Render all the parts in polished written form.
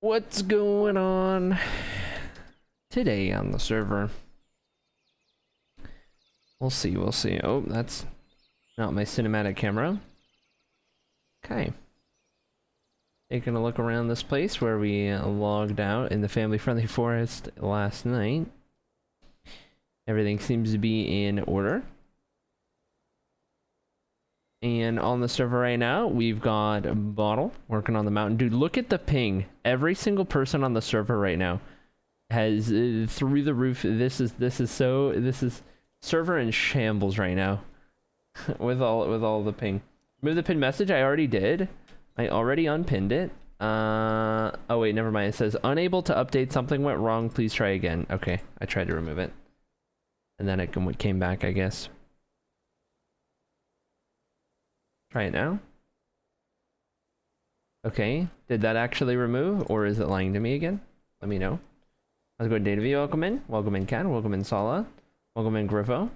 What's going on today on the server? We'll see, we'll see. Oh, that's not my cinematic camera. Okay. Taking a look around this place where we logged out in the family-friendly forest last night. Everything seems to be in order. And on the server right now, we've got Bottle working on the mountain. Dude, look at the ping. Every single person on the server right now has through the roof. This is server in shambles right now with all the ping. Remove the pin message. I already did. I already unpinned it. Oh wait, never mind. It says unable to update. Something went wrong. Please try again. Okay, I tried to remove it, and then it came back, I guess. Try it now. Okay, did that actually remove, or is it lying to me again? Let me know. Let's go to Data View. Welcome in Cat, welcome in Sala, welcome in Griffo.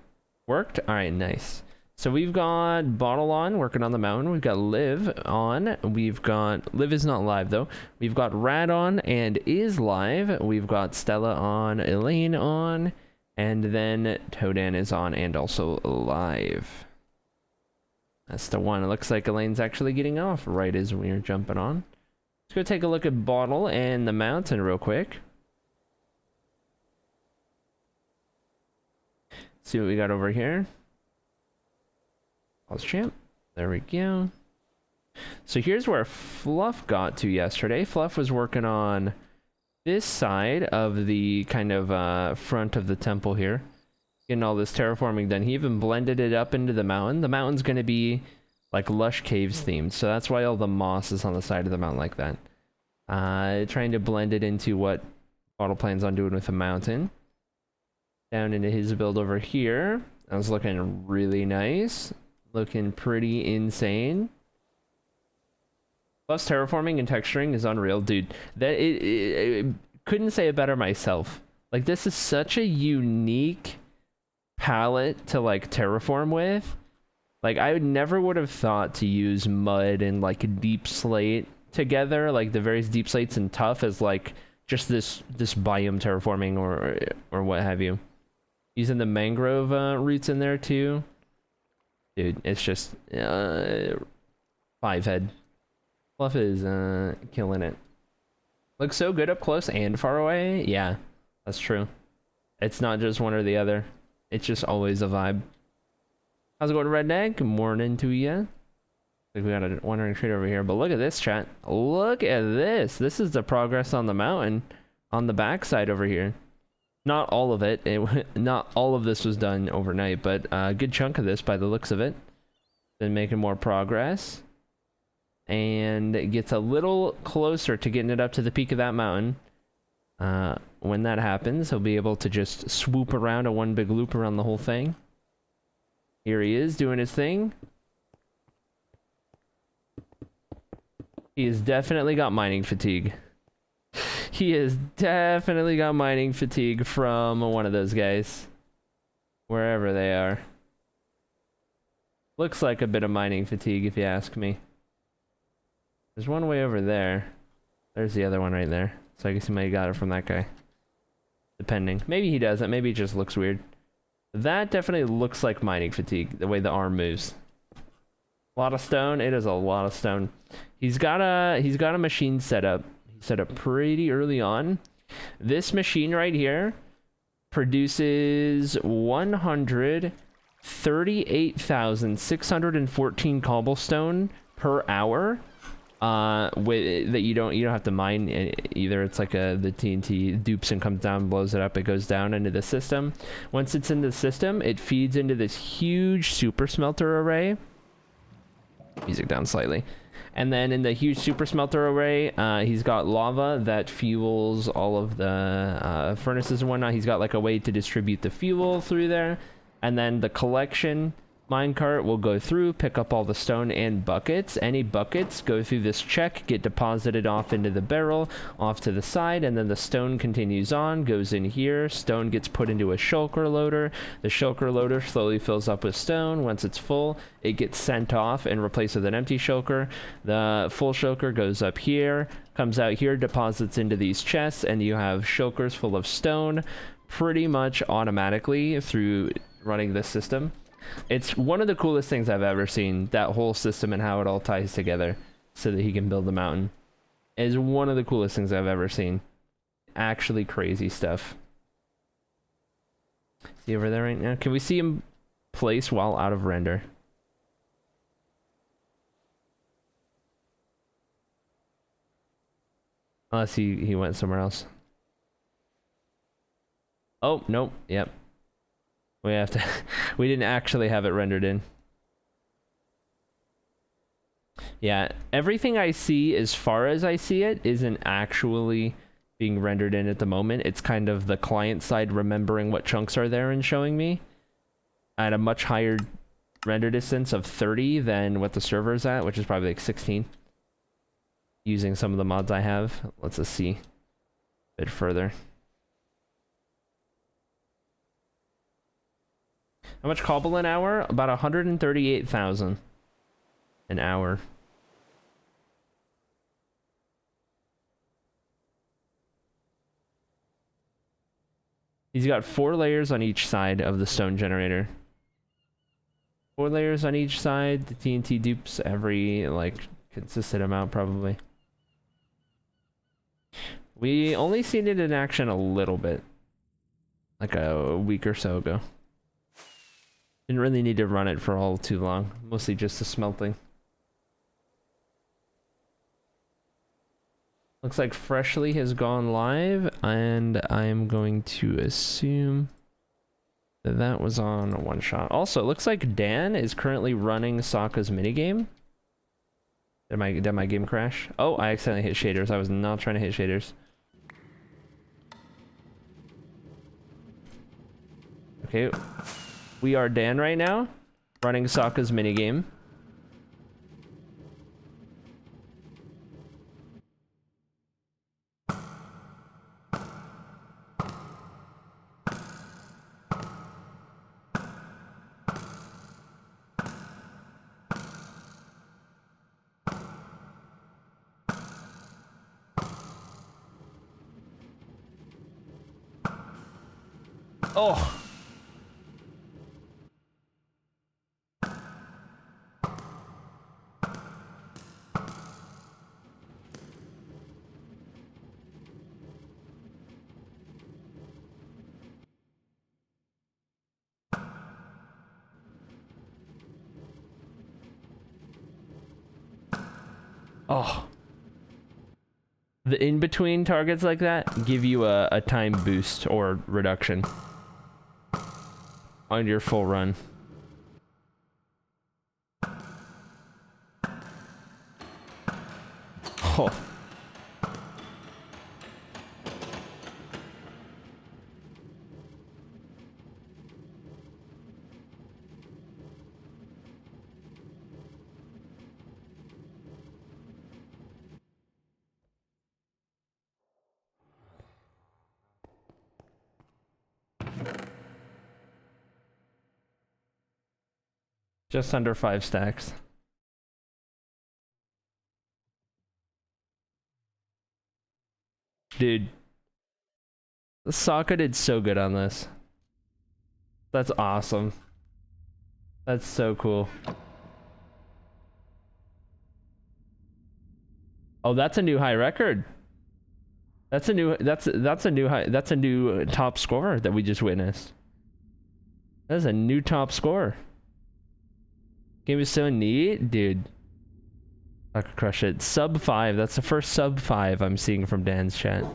Worked? Alright, nice. So we've got Bottle on, working on the mountain. We've got Liv on. We've got... Liv is not live, though. We've got Rad on and is live. We've got Stella on, Elaine on, and then Todan is on and also live. That's the one. It looks like Elaine's actually getting off right as we're jumping on. Let's go take a look at Bottle and the mountain real quick. See what we got over here. Pause champ. There we go. So here's where Fluff got to yesterday. Fluff was working on this side of the kind of front of the temple here. Getting all this terraforming done. He even blended it up into the mountain. The mountain's going to be like lush caves themed, so that's why all the moss is on the side of the mountain like that. Trying to blend it into what Bottle plans on doing with the mountain. Down into his build over here. That was looking really nice. Looking pretty insane. Plus terraforming and texturing is unreal, dude. That it couldn't say it better myself. Like, this is such a unique palette to like terraform with. Like, I would have thought to use mud and like deep slate together, like the various deep slates and tough, as like just this biome terraforming or what have you. Using the mangrove roots in there too, dude. It's just 5 head. Fluff is killing it. Looks so good up close and far away. Yeah, that's true. It's not just one or the other. It's just always a vibe. How's it going, Redneck? Good morning to you. Like, we got a wandering tree over here, but look at this, chat. Look at this. This is the progress on the mountain on the backside over here. Not all of it. Not all of this was done overnight, but a good chunk of this by the looks of it. Been making more progress. And it gets a little closer to getting it up to the peak of that mountain. When that happens, he'll be able to just swoop around a one big loop around the whole thing. Here he is doing his thing. He has definitely got mining fatigue. He has definitely got mining fatigue from one of those guys. Wherever they are. Looks like a bit of mining fatigue, if you ask me. There's one way over there. There's the other one right there. So I guess he might have got it from that guy. Depending. Maybe he doesn't. Maybe it just looks weird. That definitely looks like mining fatigue, the way the arm moves. A lot of stone. It is a lot of stone. He's got a machine set up. He set up pretty early on. This machine right here produces 138,614 cobblestone per hour. That you don't have to mine either. It's like the TNT dupes and comes down, blows it up, it goes down into the system. Once it's in the system, it feeds into this huge super smelter array. Music down slightly. And then in the huge super smelter array, he's got lava that fuels all of the furnaces and whatnot. He's got like a way to distribute the fuel through there. And then the collection Minecart will go through, pick up all the stone and buckets. Any buckets go through this check, get deposited off into the barrel, off to the side, and then the stone continues on, goes in here. Stone gets put into a shulker loader. The shulker loader slowly fills up with stone. Once it's full, it gets sent off and replaced with an empty shulker. The full shulker goes up here, comes out here, deposits into these chests, and you have shulkers full of stone pretty much automatically through running this system. It's one of the coolest things I've ever seen, that whole system and how it all ties together so that he can build the mountain. It is one of the coolest things I've ever seen. Actually crazy stuff. Is he over there right now? Can we see him place while out of render? Unless he went somewhere else. Oh, nope, yep. We have to, we didn't actually have it rendered in. Yeah, everything I see as far as I see it isn't actually being rendered in at the moment. It's kind of the client side remembering what chunks are there and showing me at a much higher render distance of 30 than what the server's at, which is probably like 16. Using some of the mods I have. Let's just see a bit further. How much cobble an hour? About 138,000 an hour. He's got 4 layers on each side of the stone generator. 4 layers on each side. The TNT dupes every, like, consistent amount, probably. We only seen it in action a little bit. Like a week or so ago. Didn't really need to run it for all too long. Mostly just the smelting. Looks like Freshly has gone live, and I'm going to assume that that was on OneShot. Also, it looks like Dan is currently running Sokka's minigame. Did my game crash? Oh, I accidentally hit shaders. I was not trying to hit shaders. Okay. We are Dan right now, running Sokka's minigame. Oh! Oh. The in-between targets like that give you a time boost or reduction on your full run. Oh. Just under 5 stacks. Dude. Sokka did so good on this. That's awesome. That's so cool. Oh, that's a new high record. That's a new top score that we just witnessed. That's a new top score. Game is so neat, dude. I could crush it. Sub 5. That's the first sub 5 I'm seeing from Dan's chat.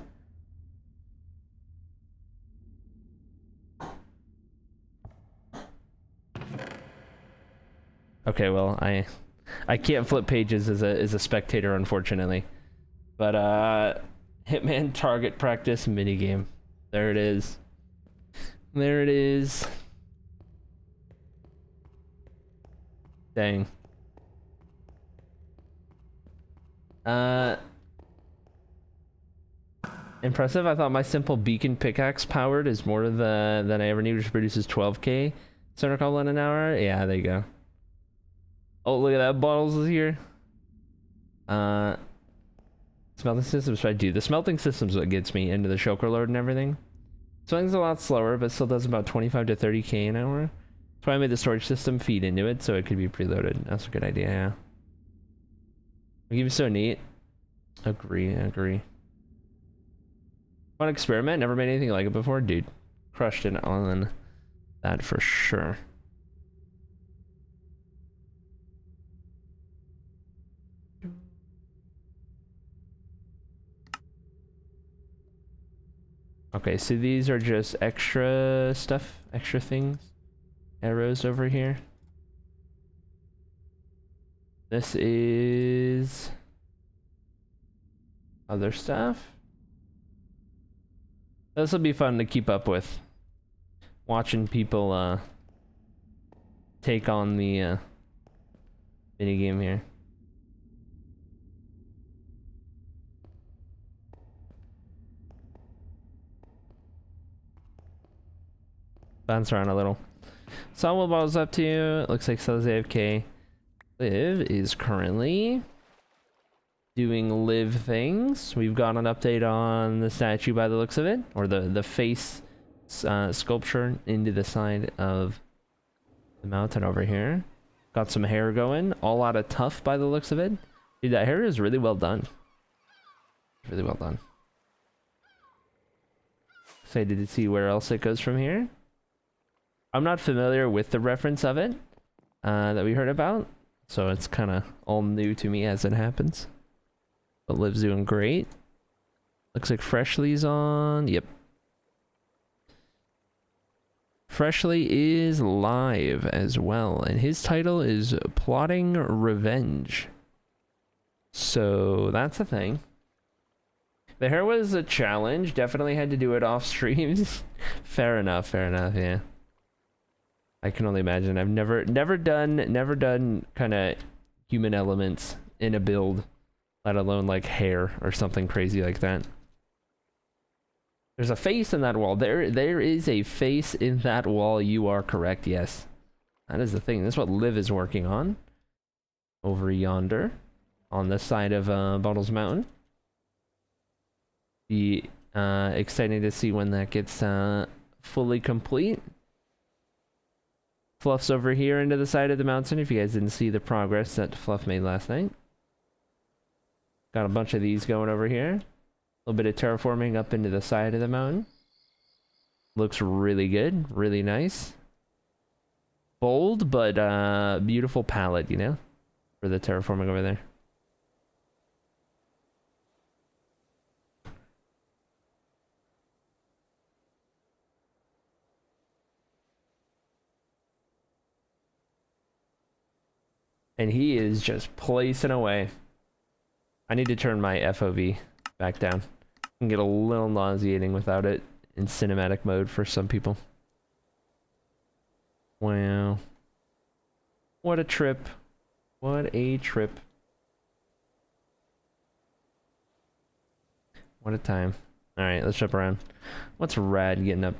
Okay, well, I can't flip pages as a spectator, unfortunately. But Hitman target practice minigame. There it is. There it is. Dang. Impressive. I thought my simple beacon pickaxe powered is more than I ever need, which produces 12k center cobble in an hour. Yeah, there you go. Oh, look at that. Bottles is here. Smelting systems, right? Dude, the smelting system's what gets me into the shulker load and everything. Smelting's a lot slower, but still does about 25 to 30k an hour. That's why I made the storage system feed into it, so it could be preloaded. That's a good idea, yeah. It would be so neat. Agree. Fun experiment. Never made anything like it before, dude. Crushed it on that for sure. Okay, so these are just extra stuff, extra things. Arrows over here. This is other stuff. This will be fun to keep up with. Watching people take on the minigame here. Bounce around a little. Saw what Ball's up to. It looks like Sell's AFK. Liv is currently doing Liv things. We've got an update on the statue by the looks of it, or the face sculpture into the side of the mountain over here. Got some hair going, all out of tough by the looks of it. Dude, that hair is really well done. Really well done. Excited to see where else it goes from here. I'm not familiar with the reference of it that we heard about, so it's kind of all new to me as it happens. But Liv's doing great. Looks like Freshly's on. Yep. Freshly is live as well, and his title is Plotting Revenge. So that's a thing. The hair was a challenge. Definitely had to do it off streams. Fair enough, yeah. I can only imagine. I've never done kind of human elements in a build, let alone like hair or something crazy like that. There's a face in that wall. There is a face in that wall. You are correct. Yes, that is the thing. That's what Liv is working on over yonder on the side of Bottles Mountain. Be exciting to see when that gets fully complete. Fluff's over here into the side of the mountain, if you guys didn't see the progress that Fluff made last night. Got a bunch of these going over here. A little bit of terraforming up into the side of the mountain. Looks really good, really nice. Bold, but beautiful palette, you know, for the terraforming over there. And he is just placing away. I need to turn my FOV back down. I can get a little nauseating without it in cinematic mode for some people. Wow. What a trip. What a trip. What a time. Alright, let's jump around. What's Rad getting up?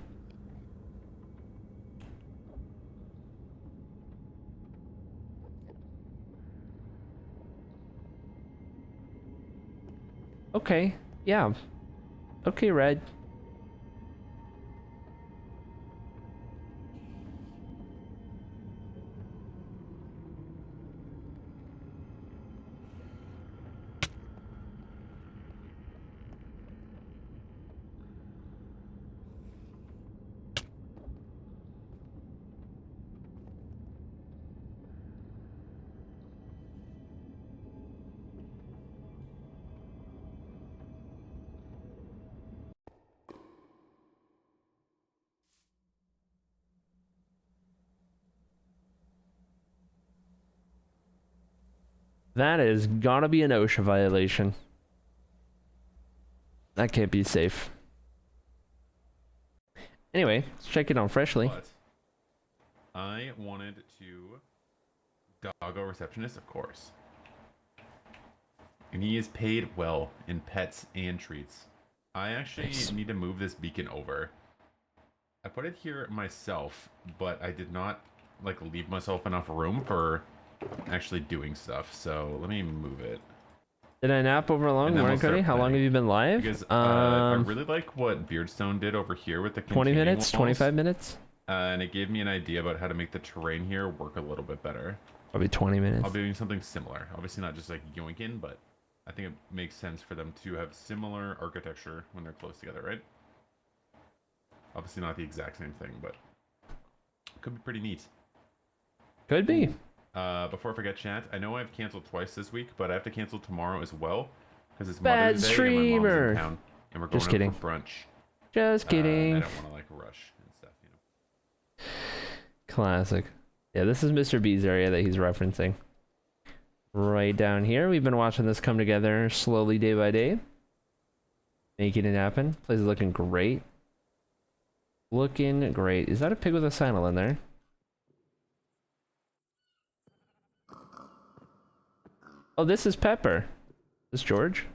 Okay, yeah. Okay, Red. That is gotta be an OSHA violation. That can't be safe. Anyway, let's check it on Freshly. But I wanted to Doggo receptionist, of course. And he is paid well in pets and treats. I actually Nice. need to move this beacon over. I put it here myself, but I did not like leave myself enough room for actually doing stuff. So let me move it. Did I nap over long? And then we'll Morning, Cody. start How long have planning. you been live? Because I really like what Beardstone did over here with the 20 containing minutes, walls. 25 minutes? And it gave me an idea about how to make the terrain here work a little bit better. Probably 20 minutes. I'll be doing something similar. Obviously not just like yoinking, but I think it makes sense for them to have similar architecture when they're close together, right? Obviously not the exact same thing, but it could be pretty neat. Could be. Before I forget, chat, I know I've canceled twice this week, but I have to cancel tomorrow as well because it's Bad Mother's Day and my streamer. mom's in town, and we're going Just out kidding. for brunch. Just kidding. I don't want to like rush and stuff, you know. Classic. Yeah, this is Mr. B's area that he's referencing. Right down here. We've been watching this come together slowly day by day. Making it happen. Place is looking great. Looking great. Is that a pig with a saddle in there? Oh, this is Pepper. This is George?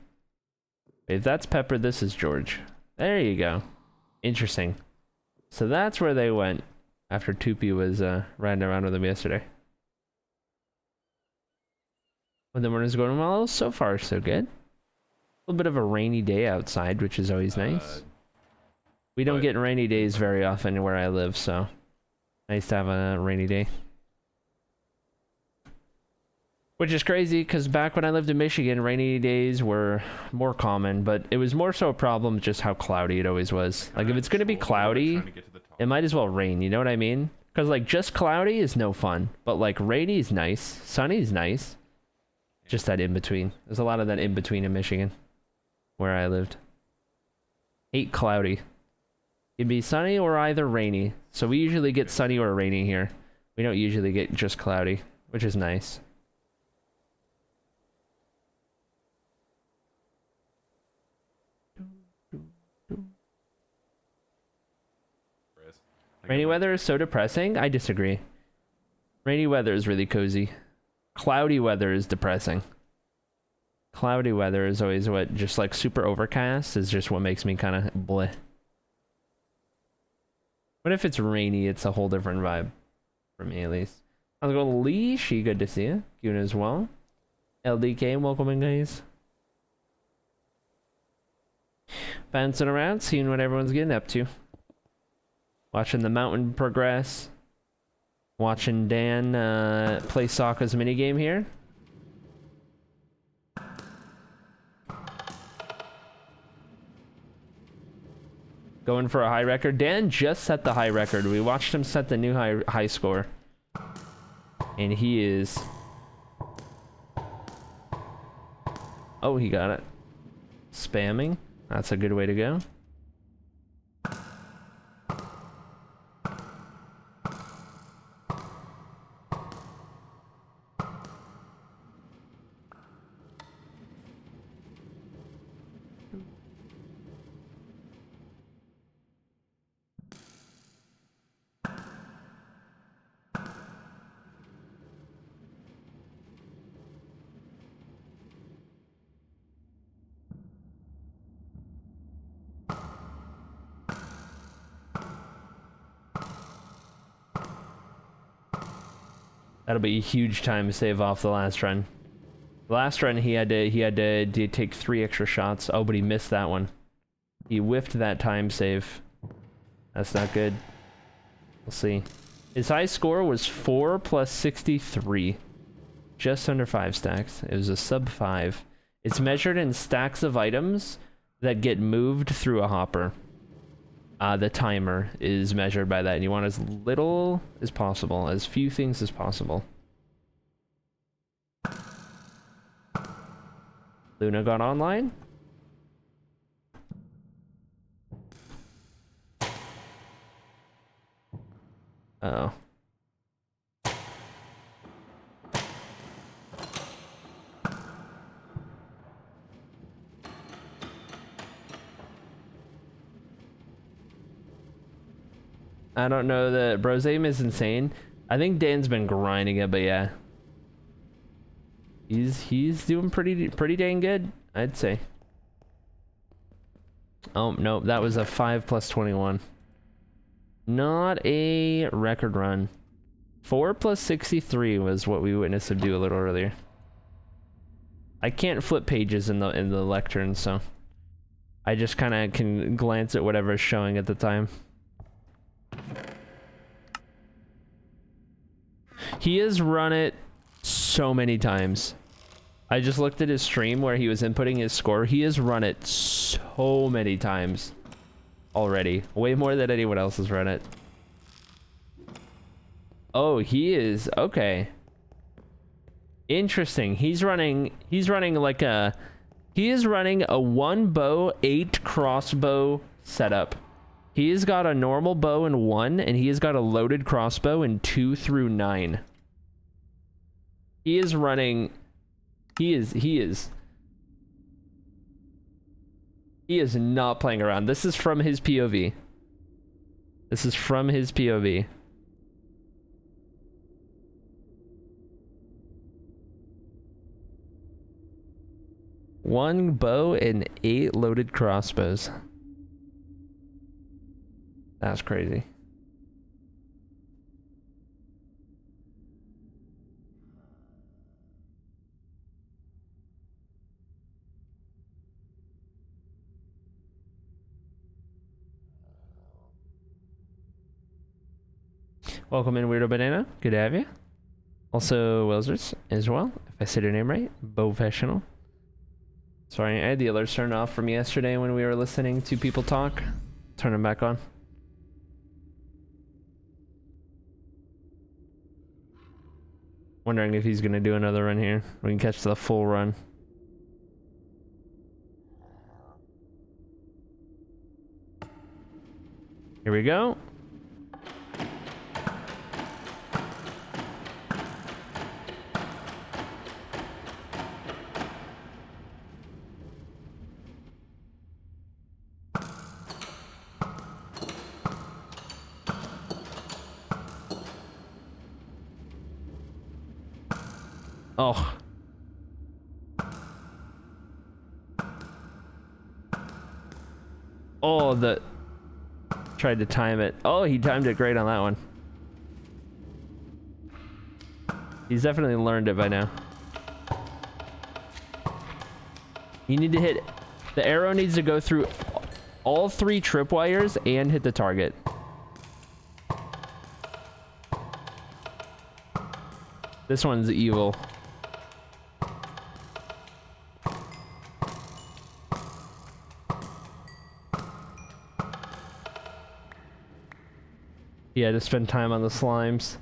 If that's Pepper, this is George. There you go. Interesting. So that's where they went after Tupi was riding around with them yesterday. When the morning's going well, so far so good. A little bit of a rainy day outside, which is always nice. We don't get rainy days very often where I live, so nice to have a rainy day. Which is crazy, because back when I lived in Michigan, rainy days were more common, but it was more so a problem just how cloudy it always was. Like, if it's going to be cloudy, it might as well rain, you know what I mean? Because, like, just cloudy is no fun, but, like, rainy is nice, sunny is nice. Just that in-between. There's a lot of that in-between in Michigan, where I lived. Hate cloudy. It'd be sunny or either rainy. So we usually get sunny or rainy here. We don't usually get just cloudy, which is nice. Rainy weather is so depressing. I disagree. Rainy weather is really cozy. Cloudy weather is depressing. Cloudy weather is always what, just like super overcast is just what makes me kind of bleh. But if it's rainy, it's a whole different vibe. For me, at least. How's it going, Lee? She, good to see you. You as well. LDK, welcome in, guys. Bouncing around, seeing what everyone's getting up to. Watching the mountain progress. Watching Dan play Sokka's minigame here. Going for a high record. Dan just set the high record. We watched him set the new high score. And he is... Oh, he got it. Spamming. That's a good way to go. That'll be a huge time save off the last run. The last run he had to take 3 extra shots. Oh, but he missed that one. He whiffed that time save. That's not good. We'll see. His high score was 4 plus 63. Just under 5 stacks. It was a sub 5. It's measured in stacks of items that get moved through a hopper. The timer is measured by that, and you want as little as possible, as few things as possible. Luna got online. Uh-oh. I don't know, the bro's aim is insane. I think Dan's been grinding it, but yeah. He's doing pretty dang good, I'd say. Oh no, that was a 5 plus 21. Not a record run. 4 plus 63 was what we witnessed him do a little earlier. I can't flip pages in the lectern, so I just kind of can glance at whatever's showing at the time. He has run it so many times. I just looked at his stream where he was inputting his score. He has run it so many times already. Way more than anyone else has run it. Oh, he is okay. Interesting. He is running a 1 bow, 8 crossbow setup. He has got a normal bow in 1, and he has got a loaded crossbow in 2 through 9. He is running. He is not playing around. This is from his POV. This is from his POV. One bow and 8 loaded crossbows. That's crazy. Welcome in, Weirdo Banana. Good to have you. Also, Welsers as well, if I said your name right. Professional. Sorry, I had the alerts turned off from yesterday when we were listening to people talk. Turn them back on. Wondering if he's gonna do another run here. We can catch the full run. Here we go. Oh. Oh, tried to time it. Oh, he timed it great on that one. He's definitely learned it by now. You need to hit... The arrow needs to go through all 3 tripwires and hit the target. This one's evil. Yeah, to spend time on the slimes.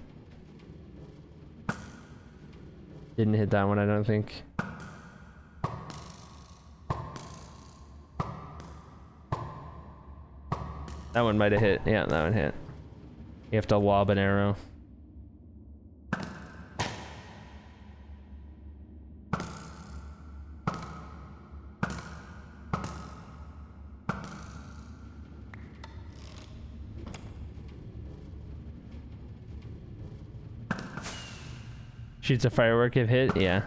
Didn't hit that one, I don't think. That one might have hit. Yeah, that one hit. You have to lob an arrow. Shoots a firework if hit, yeah.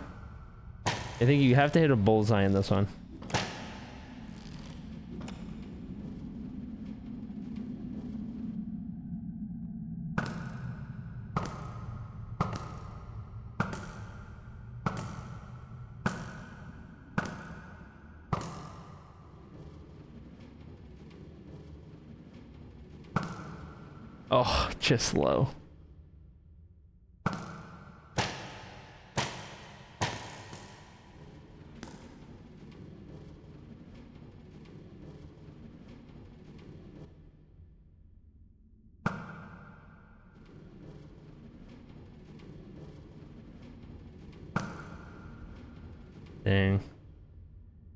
I think you have to hit a bullseye in this one. Oh, just low. Dang.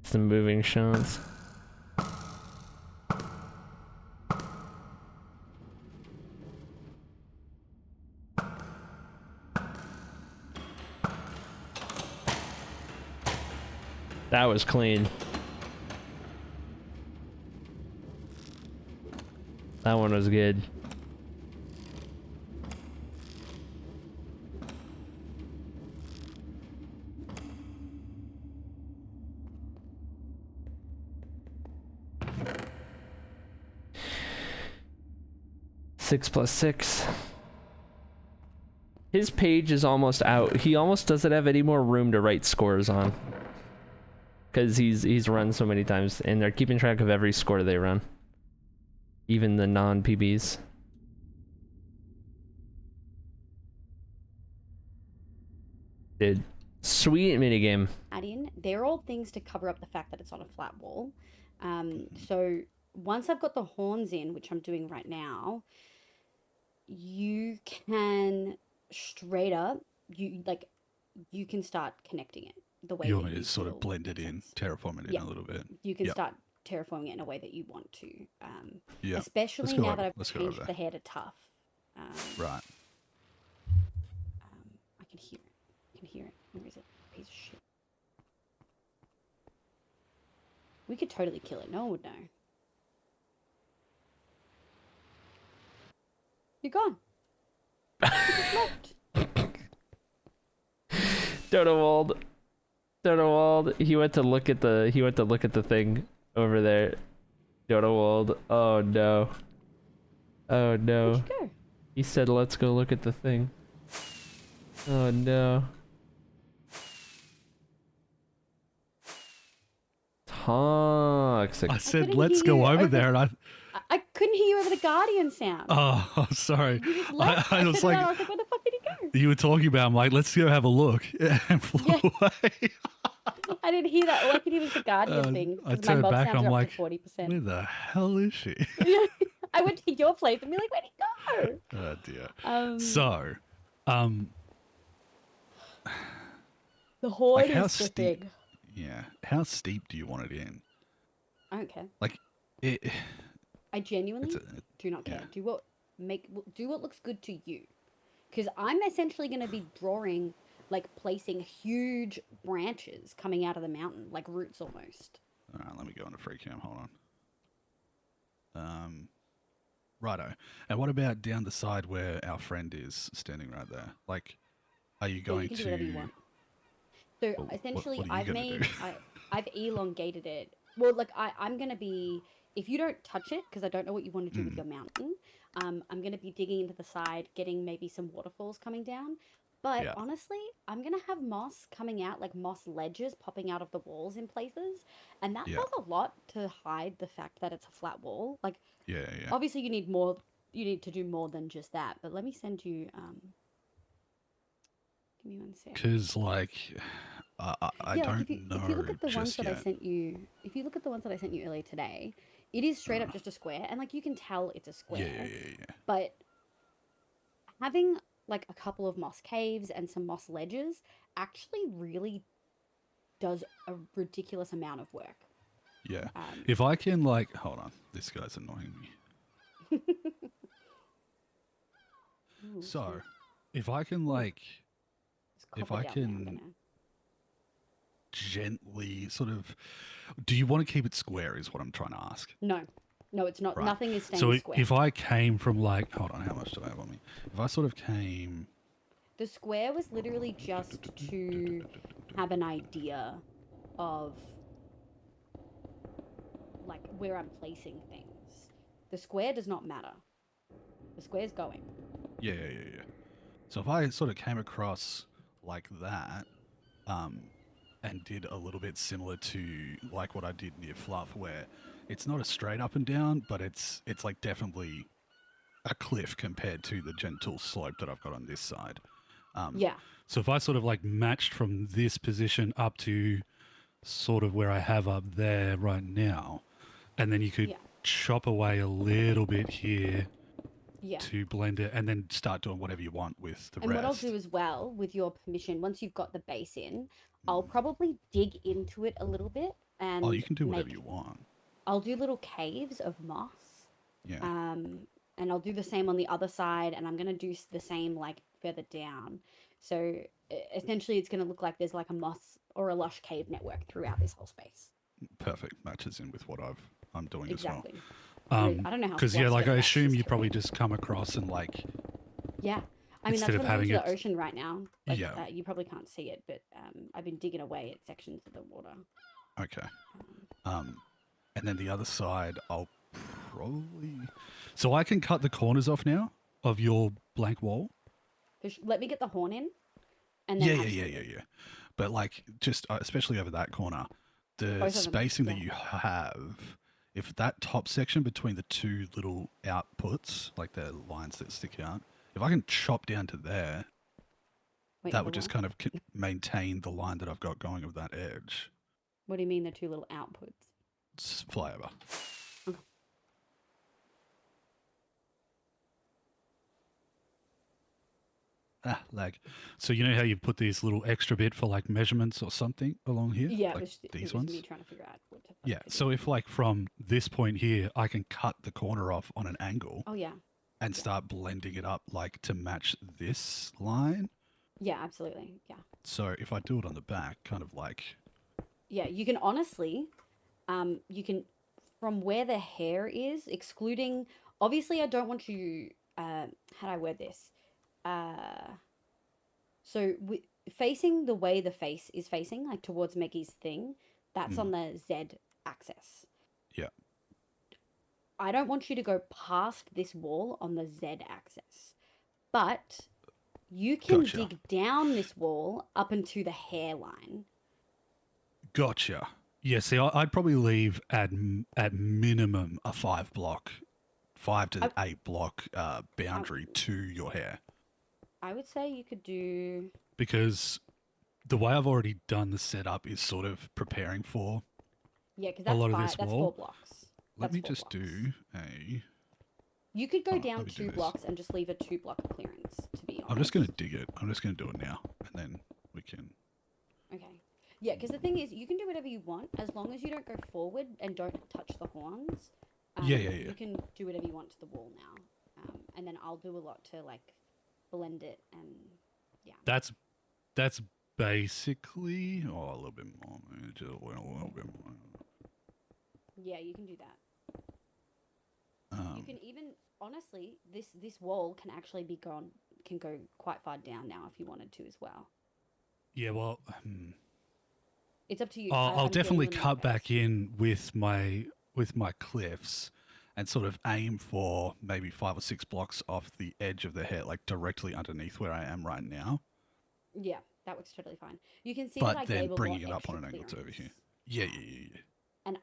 Some moving shots. That was clean. That one was good. 6 plus 6. His page is almost out. He almost doesn't have any more room to write scores on. Because he's run so many times, and they're keeping track of every score they run. Even the non-PBs. Dude, sweet minigame. They're all things to cover up the fact that it's on a flat wall. So once I've got the horns in, which I'm doing right now, you can straight up, you can start connecting it the way You that want me you to sort of feel blend it makes in, sense. terraform it in a little bit. You can Yep. start terraforming it in a way that you want to. Yeah. Especially go now over- that let's I've go over changed there. the hair to tough. Right. I can hear it. I can hear it. Where is it? Piece of shit. We could totally kill it. No one would know. You're gone. You just left. Donald, he went to look at the thing over there. Donald, oh no. Oh no. Where'd you go? He said let's go look at the thing. Oh no. Toxic. I said, couldn't let's hear go you over over- there, and I couldn't hear you over the Guardian sound. oh, sorry. You just left. I was turned around, like, I was like, where the fuck did he go? you were talking about, I'm like, let's go have a look, and flew Yeah. away. I didn't hear that. All I could hear was the Guardian thing. I 'Cause my turned mod back, sounds I'm are up like, to 40%. where the hell is she? I went to your place and be like, where'd he go? Oh, dear. So the horde like how is the steep? thing. Yeah. How steep do you want it in? I don't care. Like, it. I genuinely do not care. yeah. Do what looks good to you, because I'm essentially going to be drawing, like placing huge branches coming out of the mountain, like roots almost. All right, let me go into free cam. Hold on. Righto. And what about down the side where our friend is standing right there? Like, are you Yeah, going you can to? do whatever you want. So Well, essentially, what are you gonna do? I've elongated it. Well, like I'm gonna be, if you don't touch it, because I don't know what you want to do with your mountain. I'm gonna be digging into the side, getting maybe some waterfalls coming down. But Yeah. honestly, I'm gonna have moss coming out, like moss ledges popping out of the walls in places, and that Yeah. does a lot to hide the fact that it's a flat wall. Like, Yeah, yeah. obviously, you need more. You need to do more than just that. But let me send you. Give me one sec. Because like, I don't if you know look at the ones just that I yet. sent you, if you look at the ones that I sent you earlier today, it is straight up just a square, and like you can tell it's a square. Yeah. But having like a couple of moss caves and some moss ledges actually really does a ridiculous amount of work. Yeah. If I can like, hold on, this guy's annoying me. Ooh, So, if I can like, it's if copper I down there, I'm can gonna- gently sort of, do you want to keep it square? Is what I'm trying to ask. No, it's not. Right. Nothing is staying So square. if I came from like, hold on, how much do I have on me? If I sort of came, The square was literally just to have an idea of like where I'm placing things. The square does not matter. The square's going. yeah. So if I sort of came across like that, and did a little bit similar to like what I did near Fluff, where it's not a straight up and down, but it's like definitely a cliff compared to the gentle slope that I've got on this side. Yeah. So if I sort of like matched from this position up to sort of where I have up there right now, and then you could Yeah. chop away a little bit here Yeah. to blend it, and then start doing whatever you want with the And rest. what I'll do as well, with your permission, once you've got the base in, I'll probably dig into it a little bit and Oh, you can do whatever make- you want. I'll do little caves of moss. Yeah. And I'll do the same on the other side, and I'm gonna do the same like further down. So essentially, it's gonna look like there's like a moss or a lush cave network throughout this whole space. Perfect. Matches in with what I'm doing Exactly. as well. I don't know how. Because fluff's like gonna I match assume this you terrain. probably just come across and like, Yeah. I mean, that's instead of what I'm doing having to the it- ocean right now. Like, Yeah. you probably can't see it, but I've been digging away at sections of the water. okay. And then the other side, I'll probably... So I can cut the corners off now of your blank wall? Let me get the horn in, and then Yeah. But like, just especially over that corner, the Both of them, spacing that yeah. you have, if that top section between the two little outputs, like the lines that stick out, if I can chop down to there, Wait, that the would just what? kind of maintain the line that I've got going of that edge. What do you mean the two little outputs? It's fly over. Lag. So you know how you put these little extra bit for like measurements or something along here? Yeah, like it these was ones? me trying to figure out what to Yeah. fucking So do. if like from this point here, I can cut the corner off on an angle Oh yeah, and start blending it up like to match this line. yeah, absolutely, yeah, So if I do it on the back, kind of like, yeah. You can honestly, you can from where the hair is, excluding. Obviously, I don't want you. How do I word this? Uh, so facing the way the face is facing, like towards Meggy's thing, that's on the Z axis. yeah, I don't want you to go past this wall on the Z axis, but you can Gotcha. dig down this wall up into the hairline. gotcha. Yeah, see, I'd probably leave at minimum a 5 to 8 block boundary to your hair. I would say you could do. Because the way I've already done the setup is sort of preparing for Yeah, because a lot of this that's wall. 4 blocks. Let That's me 4 just blocks. do a... You could go Hold on, down let me do 2 this. blocks and just leave a 2 block clearance, to be honest. I'm just going to dig it. I'm just going to do it now. And then we can... Okay. Yeah, because the thing is, you can do whatever you want as long as you don't go forward and don't touch the horns. Yeah. You can do whatever you want to the wall now. And then I'll do a lot to, like, blend it and, yeah. That's basically... Oh, a little bit more. Just a little bit more. Yeah, you can do that. You can even, honestly, this wall can actually can go quite far down now if you wanted to as well. Yeah, well... It's up to you. I'll I'm definitely genuinely cut not back phased. in with my cliffs and sort of aim for maybe 5 or 6 blocks off the edge of the hair, like directly underneath where I am right now. Yeah, that works totally fine. You can see that I But then gave a bringing lot it up extra on an angle to over here. clearance. Yeah. And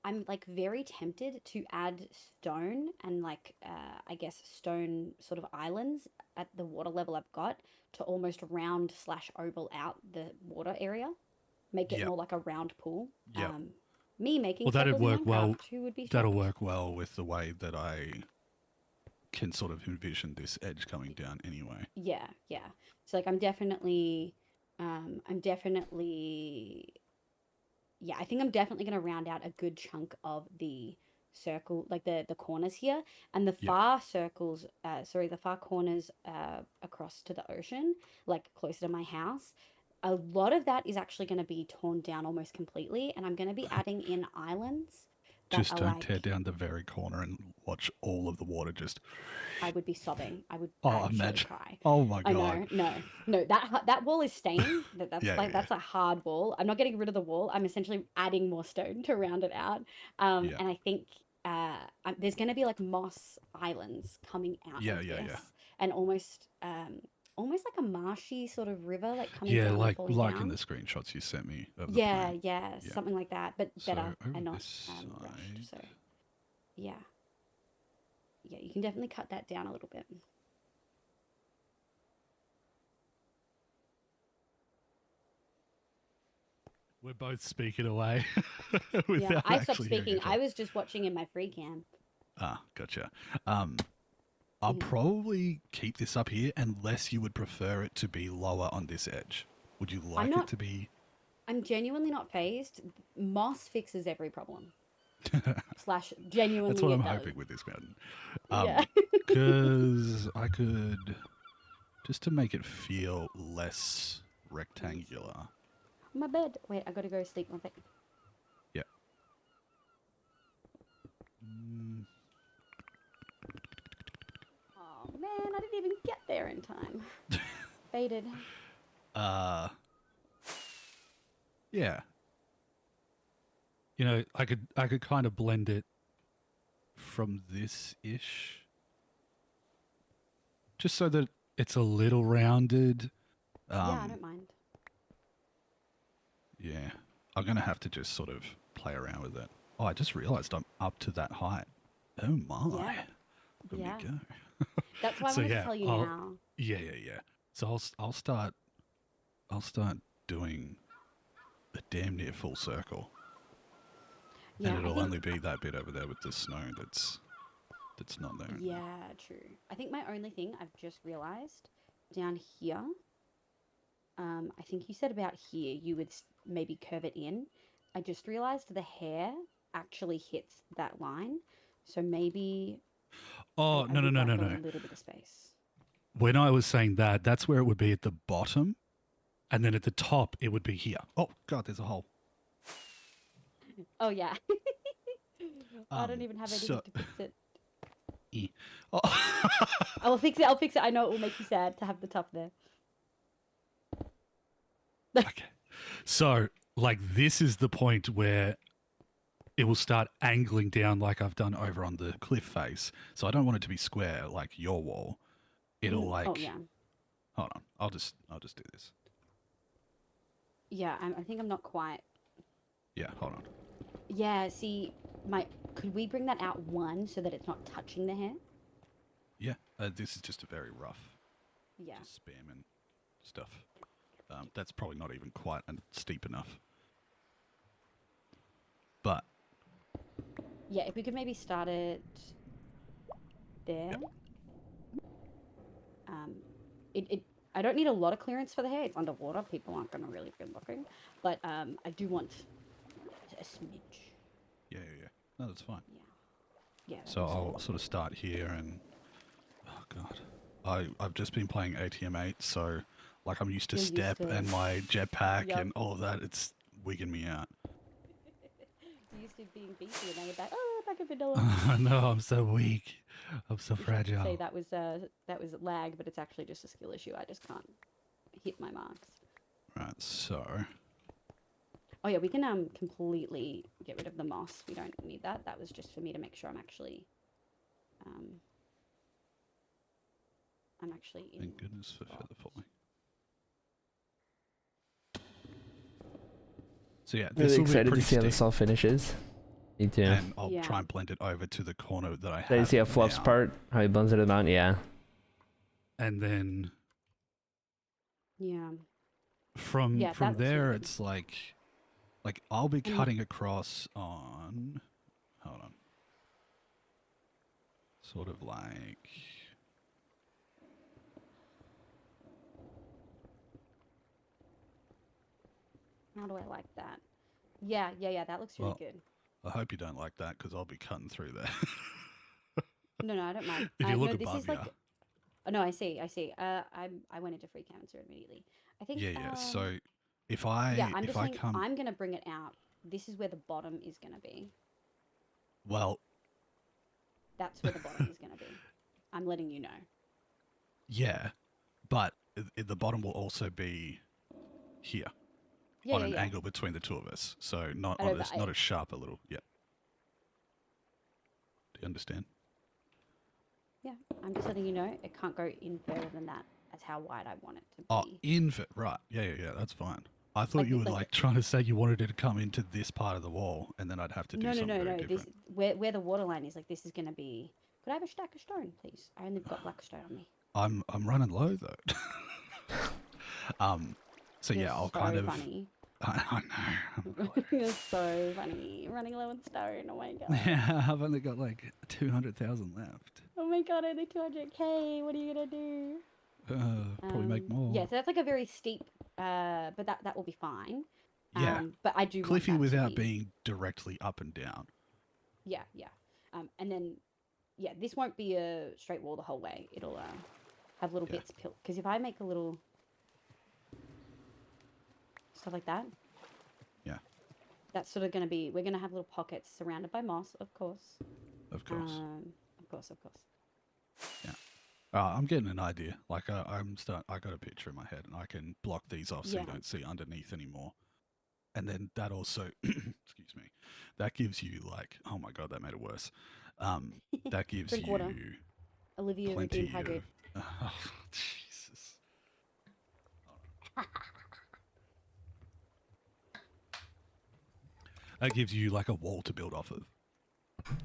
I'm like very tempted to add stone and like, I guess stone sort of islands at the water level I've got to almost round / oval out the water area. Make it Yep. more like a round pool. Yep. Me making Well, that'd circles in work well. Minecraft, who would be That'll shocked? work well with the way that I can sort of envision this edge coming down anyway. Yeah. So like I'm definitely yeah, I think I'm definitely going to round out a good chunk of the circle, like the corners here, and the far circles, the far corners across to the ocean, like closer to my house. A lot of that is actually going to be torn down almost completely, and I'm going to be adding in islands that Just are don't tear like, down the very corner and watch all of the water just... I would be sobbing. I would Oh, actually imagine. cry. Oh my I God. know, no. That wall is staying. That's Yeah. that's a hard wall. I'm not getting rid of the wall. I'm essentially adding more stone to round it out. Yeah. And I think there's going to be like moss islands coming out Yeah. of this, and almost like a marshy sort of river, like coming Yeah, down and like falling down. in the screenshots you sent me of the Yeah, plan. yeah, something like that, but So better over and not this rushed. side. So yeah, you can definitely cut that down a little bit. We're both speaking away. Yeah, without I stopped actually hearing speaking. each I other. was just watching in my free cam. Ah, gotcha. I'll probably keep this up here unless you would prefer it to be lower on this edge. Would you like it to be? I'm genuinely not phased. Moss fixes every problem. / genuinely That's what I'm it does. hoping with this mountain. Yeah. Because I could, just to make it feel less rectangular. My bed. Wait, I gotta go sleep one second. Yeah. Oh man, I didn't even get there in time. Faded. Yeah. You know, I could kind of blend it from this-ish. Just so that it's a little rounded. Yeah, I don't mind. Yeah. I'm going to have to just sort of play around with it. Oh, I just realized I'm up to that height. Oh my. Yeah. Look Yeah. at me That's why I So, wanted yeah, to tell you I'll- now. go. Yeah. So I'll start doing a damn near full circle. Yeah, And I it'll think, only be that bit over there with the snow that's not there. yeah, true. I think my only thing I've just realized down here, I think you said about here you would maybe curve it in. I just realized the hair actually hits that line, so maybe Oh, I no. would like a little bit of space. When I was saying that, that's where it would be at the bottom. And then at the top, it would be here. Oh, God, there's a hole. Oh yeah. I don't even have anything so- to fix it. Oh. I will fix it. I'll fix it. I know it will make you sad to have the top there. Okay. So, like, this is the point where it will start angling down like I've done over on the cliff face. So I don't want it to be square like your wall. It'll like. Oh yeah. Hold on. I'll just do this. Yeah, I think I'm not quite. Yeah. Hold on. Yeah. See, could we bring that out one so that it's not touching the hair? Yeah. This is just a very rough. Yeah. Just spam and stuff. That's probably not even quite steep enough. But Yeah, if we could maybe start it there. Yep. I don't need a lot of clearance for the hair. It's underwater. People aren't going to really be looking. But I do want a smidge. yeah. No, that's fine. Yeah. So I'll sort of start here and oh god, I've just been playing ATM8, so like I'm used to You're used step to it. and my jetpack Yep. and all of that. It's wigging me out. You used to being beefy and now you're back. Oh, back in vanilla. No, I'm so weak. I'm so You should fragile. say that was lag, but it's actually just a skill issue. I just can't hit my marks. Right, so Oh yeah, we can completely get rid of the moss. We don't need that. That was just for me to make sure I'm actually in. thank goodness for feather falling. So yeah, this Really will be excited to pretty see how steep, this all finishes. Me too. and I'll Yeah. try and blend it over to the corner that I have. Did you see how Fluff's now. part? How he blends it to the mountain? Yeah. And then Yeah. from Yeah, that looks really there, good. it's like I'll be And cutting across on. Hold on. Sort of like. How do I like that? Yeah. That looks really Well, good. I hope you don't like that because I'll be cutting through there. No, I don't mind. If you look no, this above is you. like. Oh, no, I see. I went into free cancer immediately. I think. Yeah. So if I Yeah, I'm if just I saying come I'm gonna bring it out. This is where the bottom is gonna be. well, That's where the bottom is gonna be. I'm letting you know. yeah, but the bottom will also be here Yeah, on yeah, an yeah. angle between the two of us. So not I know, on this, but not as sharp a little. Yeah. Do you understand? Yeah, I'm just letting you know it can't go in further than that. That's how wide I want it to be. Oh, right. Yeah. That's fine. I thought Like- you were like- like trying to say you wanted it to come into this part of the wall, and then I'd have to do No. something very This different. where the water line is. Like this is gonna be. Could I have a stack of stone, please? I only got black stone on me. I'm running low though. So You're yeah, I'll so kind of. funny. I know. You're so funny. Running low on stone. Oh my god. Yeah, I've only got like 200,000 left. Oh my god. Only 200K. What are you gonna do? Probably make more. Yeah, so that's like a very steep. But that will be fine. Yeah. But I do want Cliffy that to without be. being directly up and down. Yeah. And then, yeah, this won't be a straight wall the whole way. It'll have little Yeah. bits pill. Because if I make a little stuff like that, Yeah, that's sort of going to be. We're going to have little pockets surrounded by moss, of course. of course. Of course. Yeah. I'm getting an idea. Like I got a picture in my head, and I can block these off so you Yeah. don't see underneath anymore. And then that also, excuse me, that gives you like, oh my god, that made it worse. That gives Drink you water. Olivia plenty redeemed hydrate. of. Oh, Jesus. That gives you like a wall to build off of.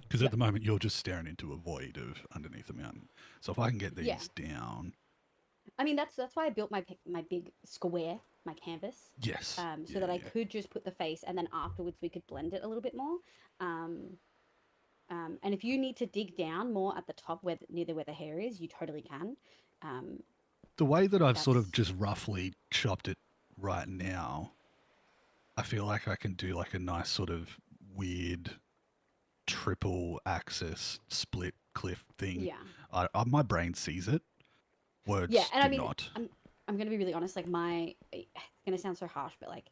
Because at the moment you're just staring into a void of underneath the mountain. So if I can get these Yeah. down, I mean, that's why I built my big square, my canvas, yes, so that I could just put the face, and then afterwards we could blend it a little bit more. And if you need to dig down more at the top, near where the hair is, you totally can. The way that I've sort of That's just roughly chopped it right now, I feel like I can do like a nice sort of weird triple axis split cliff thing. yeah, My brain sees it. Words yeah. And do I mean, not. I'm gonna be really honest. Like it's gonna sound so harsh, but like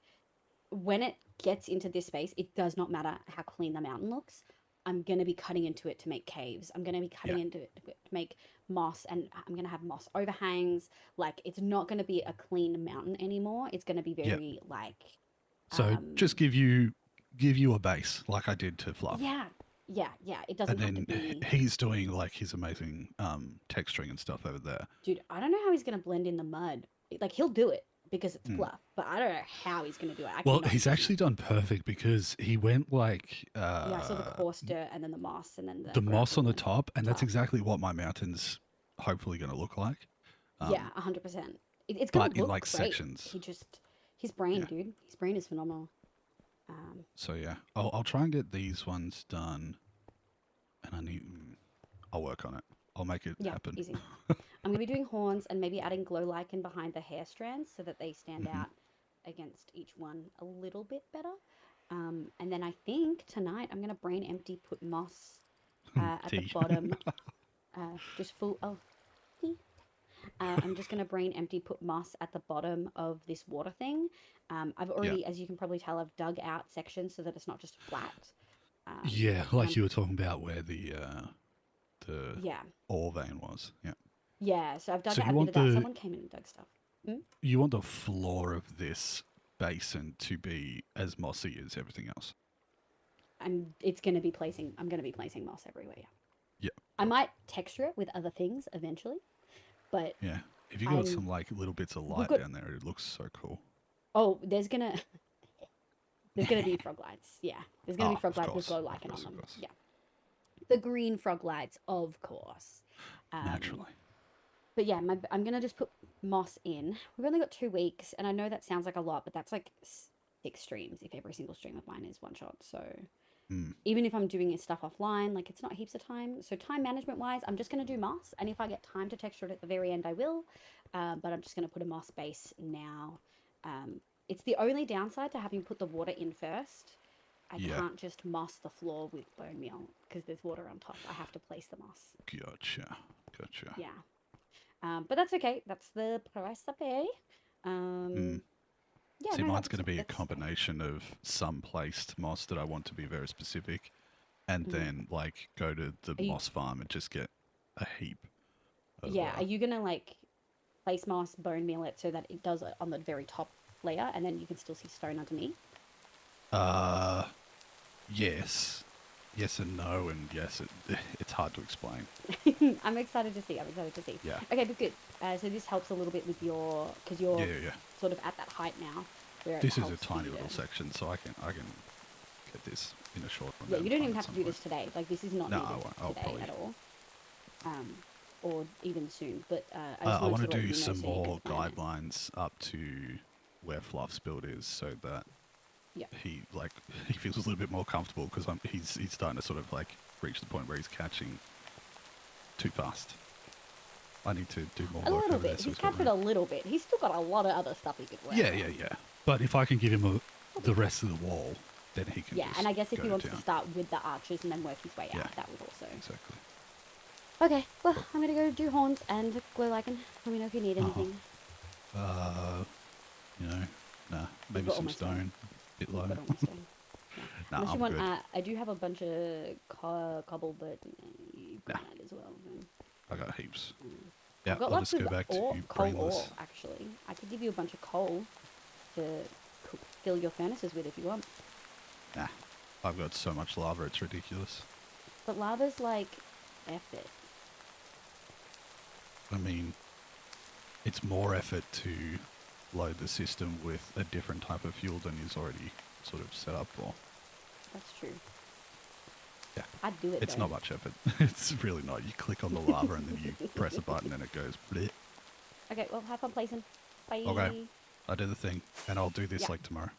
when it gets into this space, it does not matter how clean the mountain looks. I'm going to be cutting into it to make caves. I'm going to be cutting into it to make moss, and I'm going to have moss overhangs. Like, it's not going to be a clean mountain anymore. It's going to be very, like... So just give you a base, like I did to Fluff. Yeah, yeah. It doesn't And have to then be... he's doing, like, his amazing texturing and stuff over there. Dude, I don't know how he's going to blend in the mud. Like, he'll do it because it's Fluff, but I don't know how he's going to do it. Well, he's actually done perfect because he went, like... yeah, I saw the coarse dirt and then the moss and then the moss on the top, and that's exactly what my mountain's hopefully going to look like. Yeah, 100%. It's going to look in, like, great. sections. His brain, dude. His brain is phenomenal. So, yeah. I'll try and get these ones done, and I'll work on it. I'll make it happen. Easy. I'm going to be doing horns and maybe adding glow lichen behind the hair strands so that they stand out against each one a little bit better. And then I think tonight I'm going to brain empty, put moss at the bottom. Just full... Oh, I'm just going to brain empty, put moss at the bottom of this water thing. I've already, as you can probably tell, I've dug out sections so that it's not just flat. Like you were talking about where the Yeah. ore vein was. Yeah. Yeah, so I've dug So out you a bit want of that. the- Someone came in and dug stuff. You want the floor of this basin to be as mossy as everything else. I'm going to be placing moss everywhere. Yeah. I might texture it with other things eventually, but Yeah. If you got some like little bits of light down there, it looks so cool. oh, there's gonna be frog lights. Yeah, there's gonna be frog lights with course, glow lichen on them. course. Yeah, the green frog lights, of course. Naturally. But yeah, I'm gonna just put moss in. We've only got 2 weeks, and I know that sounds like a lot, but that's like 6 streams if every single stream of mine is one shot. So even if I'm doing stuff offline, like it's not heaps of time. So time management wise, I'm just gonna do moss, and if I get time to texture it at the very end, I will. But I'm just gonna put a moss base now. It's the only downside to having put the water in first. I can't just moss the floor with bone meal because there's water on top. I have to place the moss. Gotcha. Yeah. But that's okay. That's the price I pay. Yeah, See, no, mine's going to be a that's- combination of some placed moss that I want to be very specific, and then like go to the moss farm and just get a heap. Of, Yeah, are you going to like place moss, bone meal it so that it does it on the very top layer and then you can still see stone underneath? Yes. Yes and no, and yes, it's hard to explain. I'm excited to see. Yeah. Okay, but good. So this helps a little bit with your, because you're Yeah. sort of at that height now. Where it This is a helps tiny you little to- section, so I can get this in a short. Yeah, you don't even have to do this today. Like this is not No, needed I won't. I'll today probably- at all. Or even soon. But I want to let you do know some so you more can plan it. guidelines up to where Fluff's build is, so that Yeah. he feels a little bit more comfortable because he's starting to sort of like reach the point where he's catching too fast. I need to do more A work little over there. bit. So He's he's got captured a little bit. He's still got a lot of other stuff he could work yeah. on. But if I can give him the rest of the wall, then he can. Yeah, just and I guess if go he wants down. to start with the archers and then work his way Yeah. out, that would also. Exactly. Okay, well, I'm gonna go do horns and glow lichen. Let me know if you need anything. Maybe got all some my stone. stone. Bit low. You've got all my stone. Yeah. Nah, Unless you I'm want, good. I do have a bunch of cobble, but you got that as well. So. I got heaps. Yeah, I've got I'll lots just of go back ore, to coal brainless. ore, actually. I could give you a bunch of coal to fill your furnaces with if you want. Nah, I've got so much lava, it's ridiculous. But lava's like effort. I mean, it's more effort to load the system with a different type of fuel than is already sort of set up for. That's true. Yeah. I'd do it It's though. not much effort. It's really not. You click on the lava and then you press a button and it goes bleh. Okay, well, have fun placing. Bye. Okay. I did the thing, and I'll do this Yeah. like tomorrow.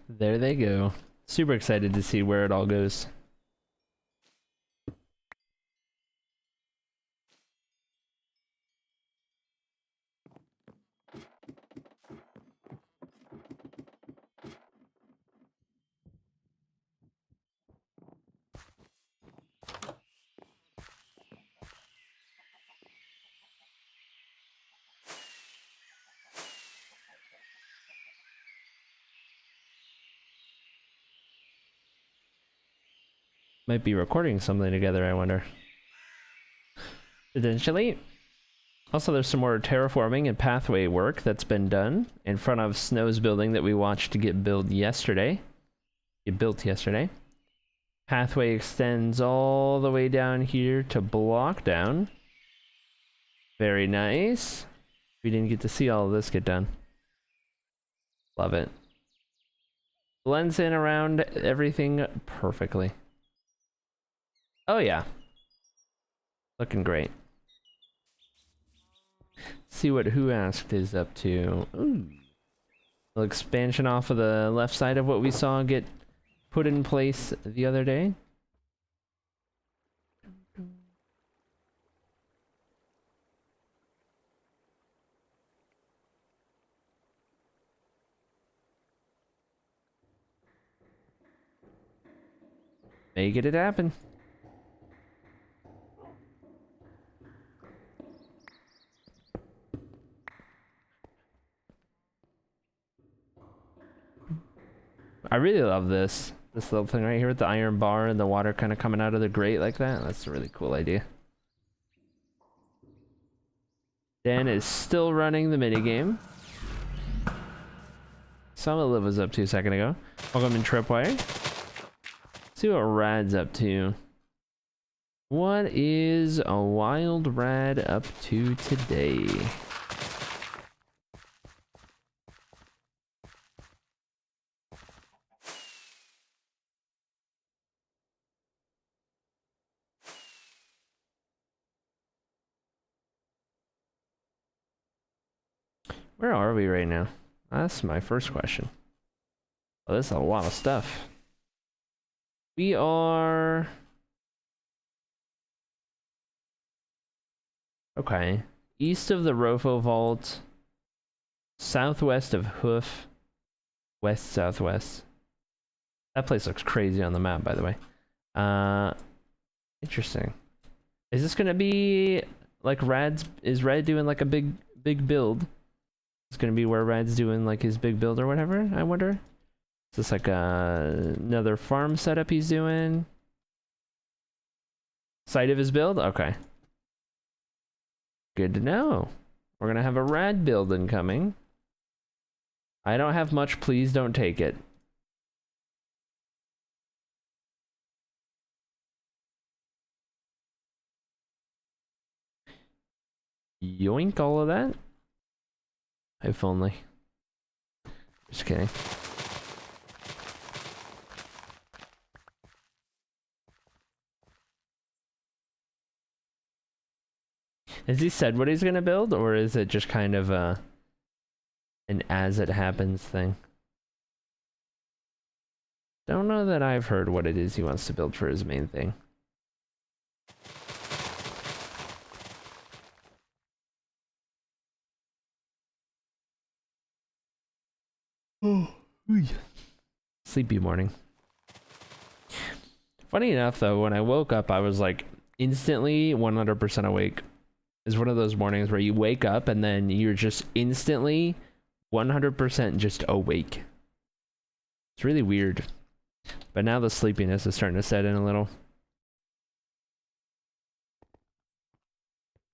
There they go. Super excited to see where it all goes. Might be recording something together, I wonder. Potentially. Also, there's some more terraforming and pathway work that's been done in front of Snow's building that we watched get built yesterday. Pathway extends all the way down here to Blockdown. Very nice. We didn't get to see all of this get done. Love it. Blends in around everything perfectly. Oh yeah. Looking great. See what Who Asked is up to. Ooh. Little expansion off of the left side of what we saw get put in place the other day. Making it happen. I really love this little thing right here with the iron bar and the water kind of coming out of the grate like that. That's a really cool idea. Dan is still running the minigame. Saw what Liv was up to a second ago. Welcome in Tripwire. See what Rad's up to. What is a wild Rad up to today? Where are we right now? That's my first question. Oh, this is a lot of stuff. We are... Okay. East of the Rofo Vault. Southwest of Hoof. West-southwest. That place looks crazy on the map, by the way. Interesting. Is this gonna be... like Rad's... Is Rad doing like a big build? It's gonna be where Rad's doing like his big build or whatever, I wonder? Is this like another farm setup he's doing? Site of his build? Okay. Good to know. We're gonna have a Rad build incoming. I don't have much, please don't take it. Yoink all of that? If only. Just kidding. Has he said what he's gonna build, or is it just kind of an as it happens thing? Don't know that I've heard what it is he wants to build for his main thing. Oh, sleepy morning. Funny enough, though, when I woke up, I was like instantly 100% awake. It's one of those mornings where you wake up and then you're just instantly 100% just awake. It's really weird. But now the sleepiness is starting to set in a little.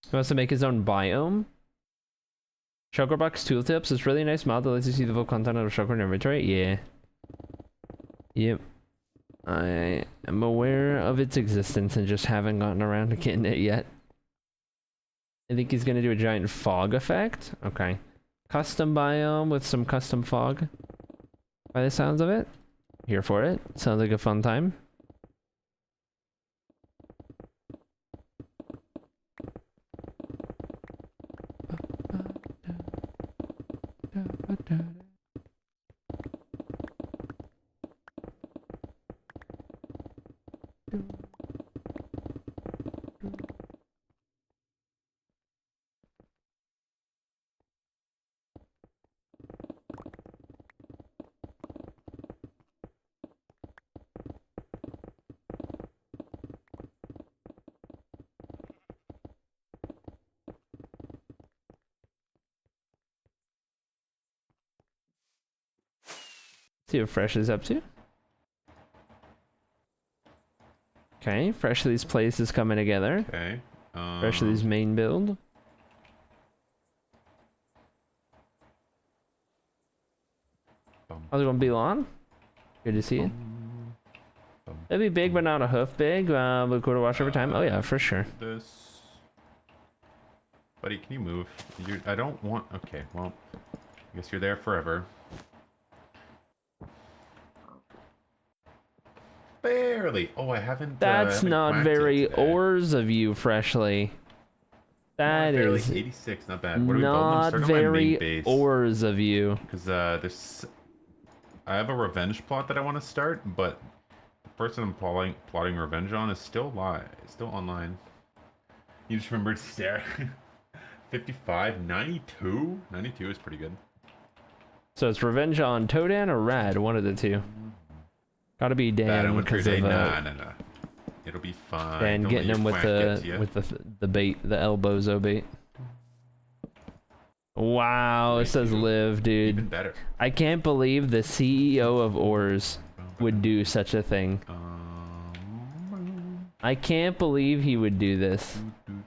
He wants to make his own biome? Shulkerbox Tooltips is really nice mod that lets you see the full content of Shulker in inventory. Yeah. Yep. I am aware of its existence and just haven't gotten around to getting it yet. I think he's gonna do a giant fog effect. Okay. Custom biome with some custom fog. By the sounds of it. Here for it. Sounds like a fun time. See what Fresh is up to. Okay, Freshly's place is coming together. Okay. Freshly's main build. How's it going, Belon? Good to see you. It'd be big, but not a hoof big. But cool to watch over time. Oh yeah, for sure. This, buddy, can you move? I don't want. Okay, well, I guess you're there forever. Barely. Oh, I haven't. That's not quacked it very today. ors of you, Freshly. That barely is 86. Not bad. What are we building? I'm not starting on my main very base. ors of you. Because there's, I have a revenge plot that I want to start, but the person I'm plotting revenge on is still still online. You just remembered to stare. 55, 92? 92 is pretty good. So it's revenge on Toadan or Rad, one of the two. Gotta be Bad Dan and with your because day. of Nah. It'll be fine. Dan Don't getting let him your with quack get to ya. the bait, the elbozo bait. Wow, it says live, Even dude. better. I can't believe the CEO of Ors would do such a thing. I can't believe he would do this.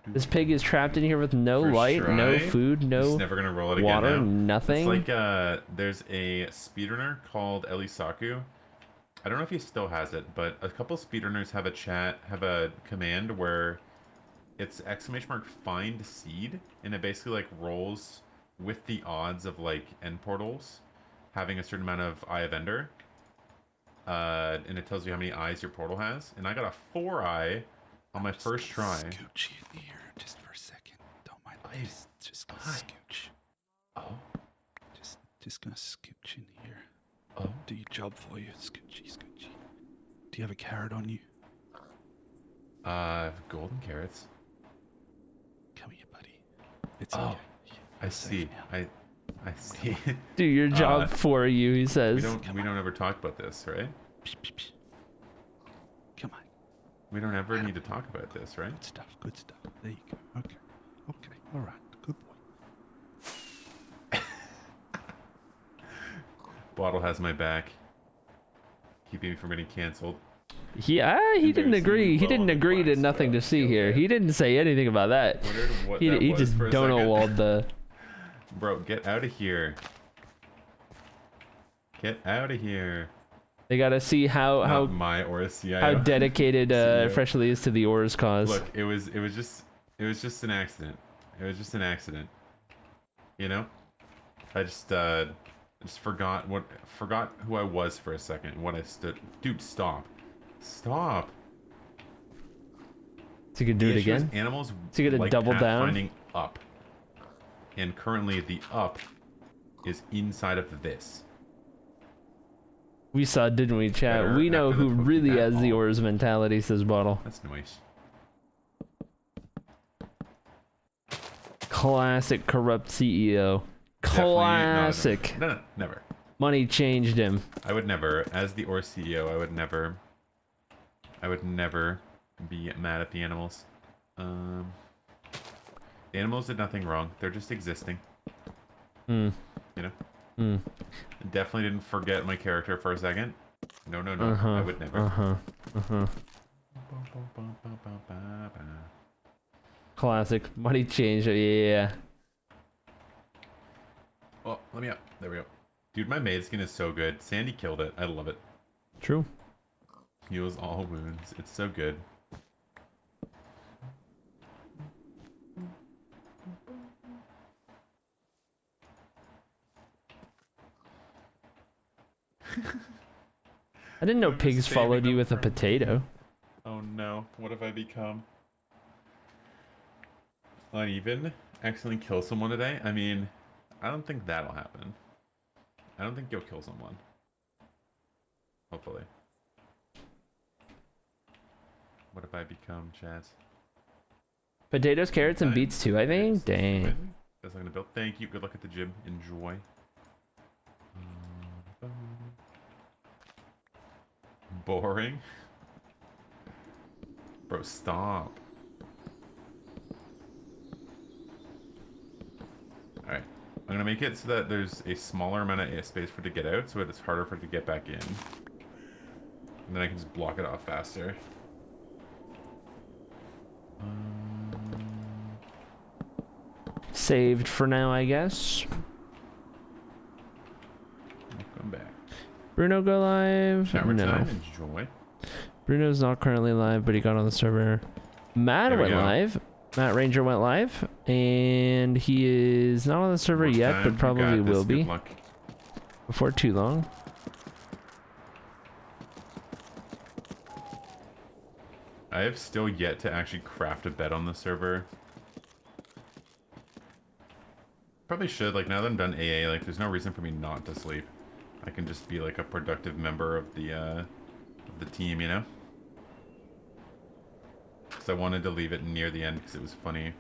This pig is trapped in here with no First light, no try. food, He's no never gonna roll it again water, now. nothing. It's like there's a speedrunner called Elisaku. I don't know if he still has it, but a couple speedrunners have a command where it's !find seed, and it basically like rolls with the odds of like end portals having a certain amount of eye of ender. And it tells you how many eyes your portal has. And I got a 4-eye on my first try. Scooch you here just for a second. Don't mind me. Just gonna scooch. Oh. Just gonna scooch in here. Oh. Do your job for you. Scoochy. Do you have a carrot on you? Golden carrots. Come here, buddy. It's Oh, okay. I see. I see. Do your job for you, he says. we don't ever talk about this, right? Come on. We don't ever need to talk about this, right? Good stuff. There you go. Okay. All right. Good boy. Bottle has my back, keeping me from getting canceled. He didn't agree. He didn't agree to nothing to see here. He didn't say anything about that. Wondered what He that was just for a donowalled second. the. Bro, get out of here. Get out of here. They gotta see how Not my or CIO. how dedicated CEO. Freshly is to the Ors cause. Look, it was just an accident. It was just an accident. You know? I just forgot who I was for a second, what I stood. Dude, stop. Stop. So you could do The it issue is again. Animals So you gotta like double down? pathfinding up. And currently the up is inside of this. We saw, didn't we, chat? Better We know after the who really Copeathon has the ball. Ors mentality, says Bottle. That's nice. Classic corrupt CEO. Definitely not a- Classic. No, never. Money changed him. I would never, as the OR CEO, I would never be mad at the animals. The animals did nothing wrong. They're just existing. Hmm. You know? Hmm. Definitely didn't forget my character for a second. No. I would never. Classic. Money changed it. Yeah. Oh, let me up. There we go. Dude, my maid skin is so good. Sandy killed it. I love it. True. Heals all wounds. It's so good. I didn't know I'm just pigs saving followed you them with a for- potato. Oh no, what have I become? Uneven? Accidentally kill someone today? I mean, I don't think that'll happen. I don't think you'll kill someone. Hopefully. What have I become, chat? Potatoes, carrots, and beets too, I think? Dang. That's not gonna build. Thank you. Good luck at the gym. Enjoy. Boring. Bro, stop. Alright. I'm gonna make it so that there's a smaller amount of space for it to get out, so it's harder for it to get back in. And then I can just block it off faster. Saved for now, I guess. Come back. Bruno go live? Shower No. time. Enjoy. Bruno's not currently live, but he got on the server. Matt There we went go. live. Matt Ranger went live, and he is not on the server Work yet, time. but You probably got this. will be Good luck. before too long. I have still yet to actually craft a bed on the server. Probably should, like, now that I'm done AA, like, there's no reason for me not to sleep. I can just be, like, a productive member of the team, you know? Because I wanted to leave it near the end because it was funny.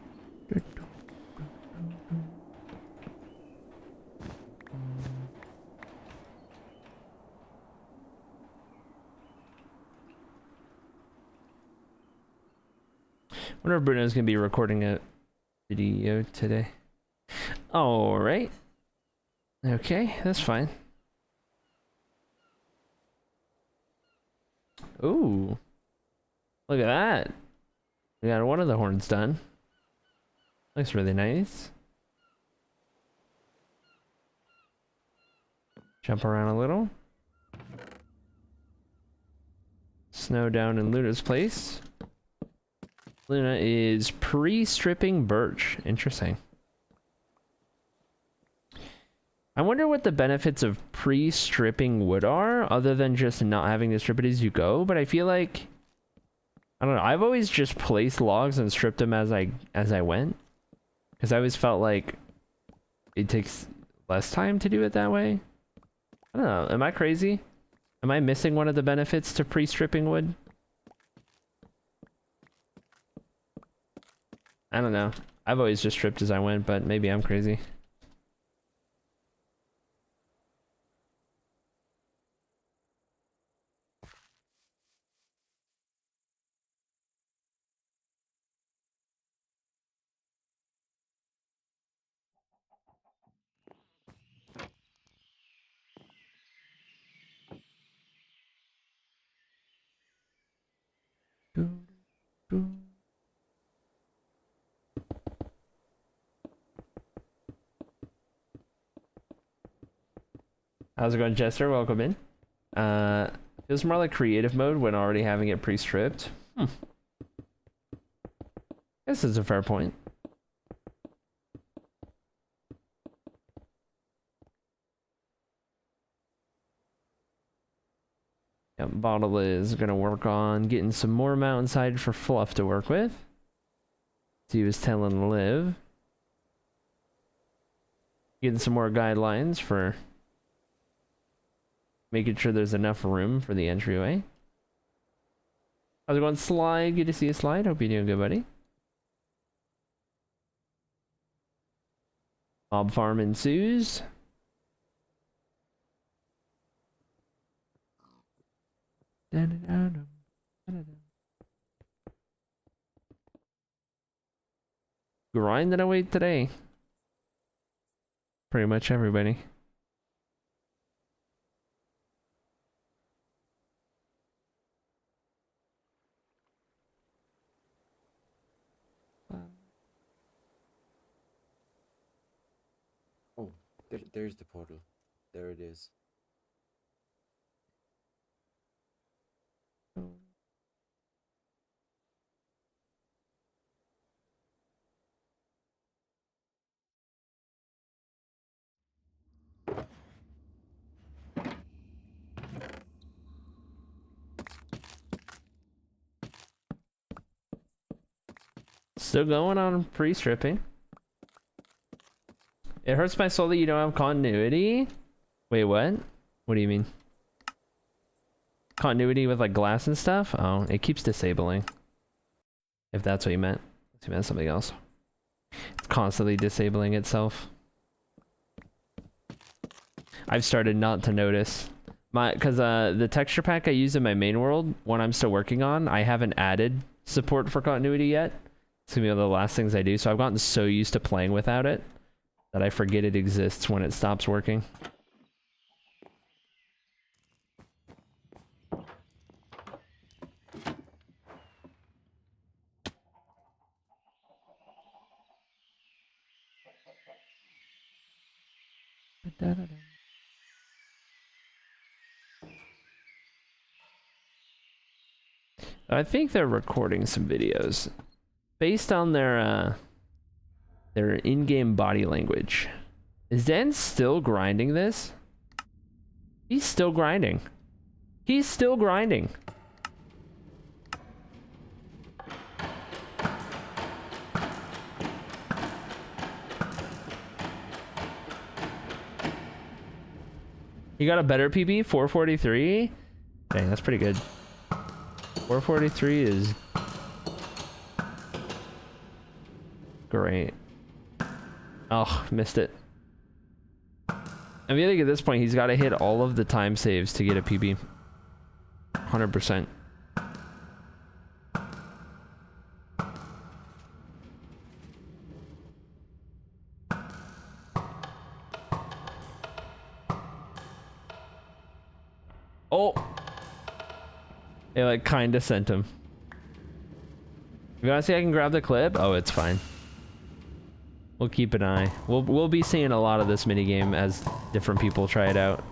Wonder if Bruno's gonna be recording a video today. Alright. Okay, that's fine. Ooh. Look at that. We got one of the horns done. Looks really nice. Jump around a little. Snow down in Luna's place. Luna is pre-stripping birch. Interesting. I wonder what the benefits of pre-stripping wood are, other than just not having to strip it as you go, but I feel like... I don't know, I've always just placed logs and stripped them as I went. Because I always felt like it takes less time to do it that way. I don't know, am I crazy? Am I missing one of the benefits to pre-stripping wood? I don't know. I've always just stripped as I went, but maybe I'm crazy. How's it going, Jester? Welcome in. Feels more like creative mode when already having it pre-stripped. Guess it's a fair point. Yep, Bottle is gonna work on getting some more mountainside for Fluff to work with. He was telling Liv. Getting some more guidelines for making sure there's enough room for the entryway. How's it going, Slide? Good to see you, Slide. Hope you're doing good, buddy. Mob farm ensues. Grinding away today. Pretty much everybody. There's the portal. There it is. Still going on pre-stripping. It hurts my soul that you don't have continuity. Wait, what? What do you mean? Continuity with like glass and stuff? Oh, it keeps disabling. If that's what you meant. If you meant something else. It's constantly disabling itself. I've started not to notice. Cause the texture pack I use in my main world, one I'm still working on, I haven't added support for continuity yet. It's gonna be one of the last things I do, so I've gotten so used to playing without it that I forget it exists when it stops working. I think they're recording some videos based on their in-game body language. Is Dan still grinding this? He's still grinding. He's still grinding. You got a better PB? 443? Dang, that's pretty good. 443 is great. Oh, missed it. I feel like at this point he's got to hit all of the time saves to get a PB. 100%. Oh! They like kinda sent him. You wanna see I can grab the clip? Oh, it's fine. We'll keep an eye. We'll be seeing a lot of this minigame as different people try it out.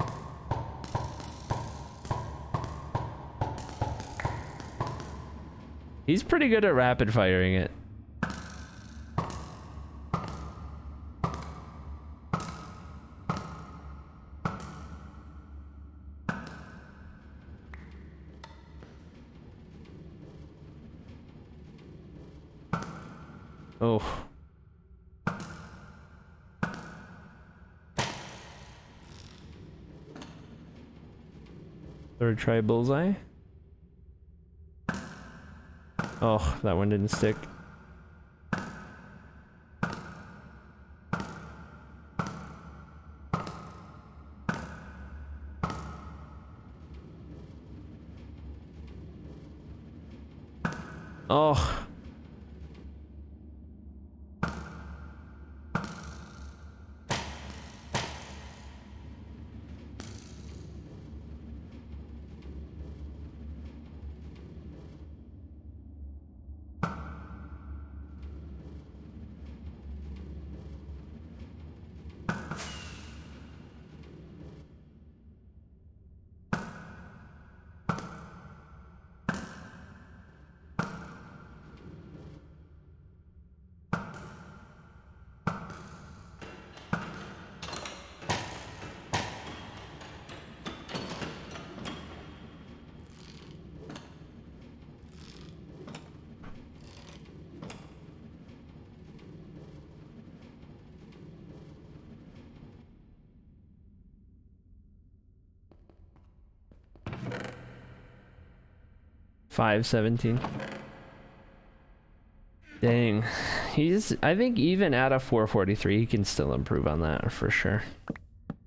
He's pretty good at rapid firing it. Oh. Third try bullseye. Oh, that one didn't stick. Oh. .517. Dang. I think even at a 443, he can still improve on that for sure.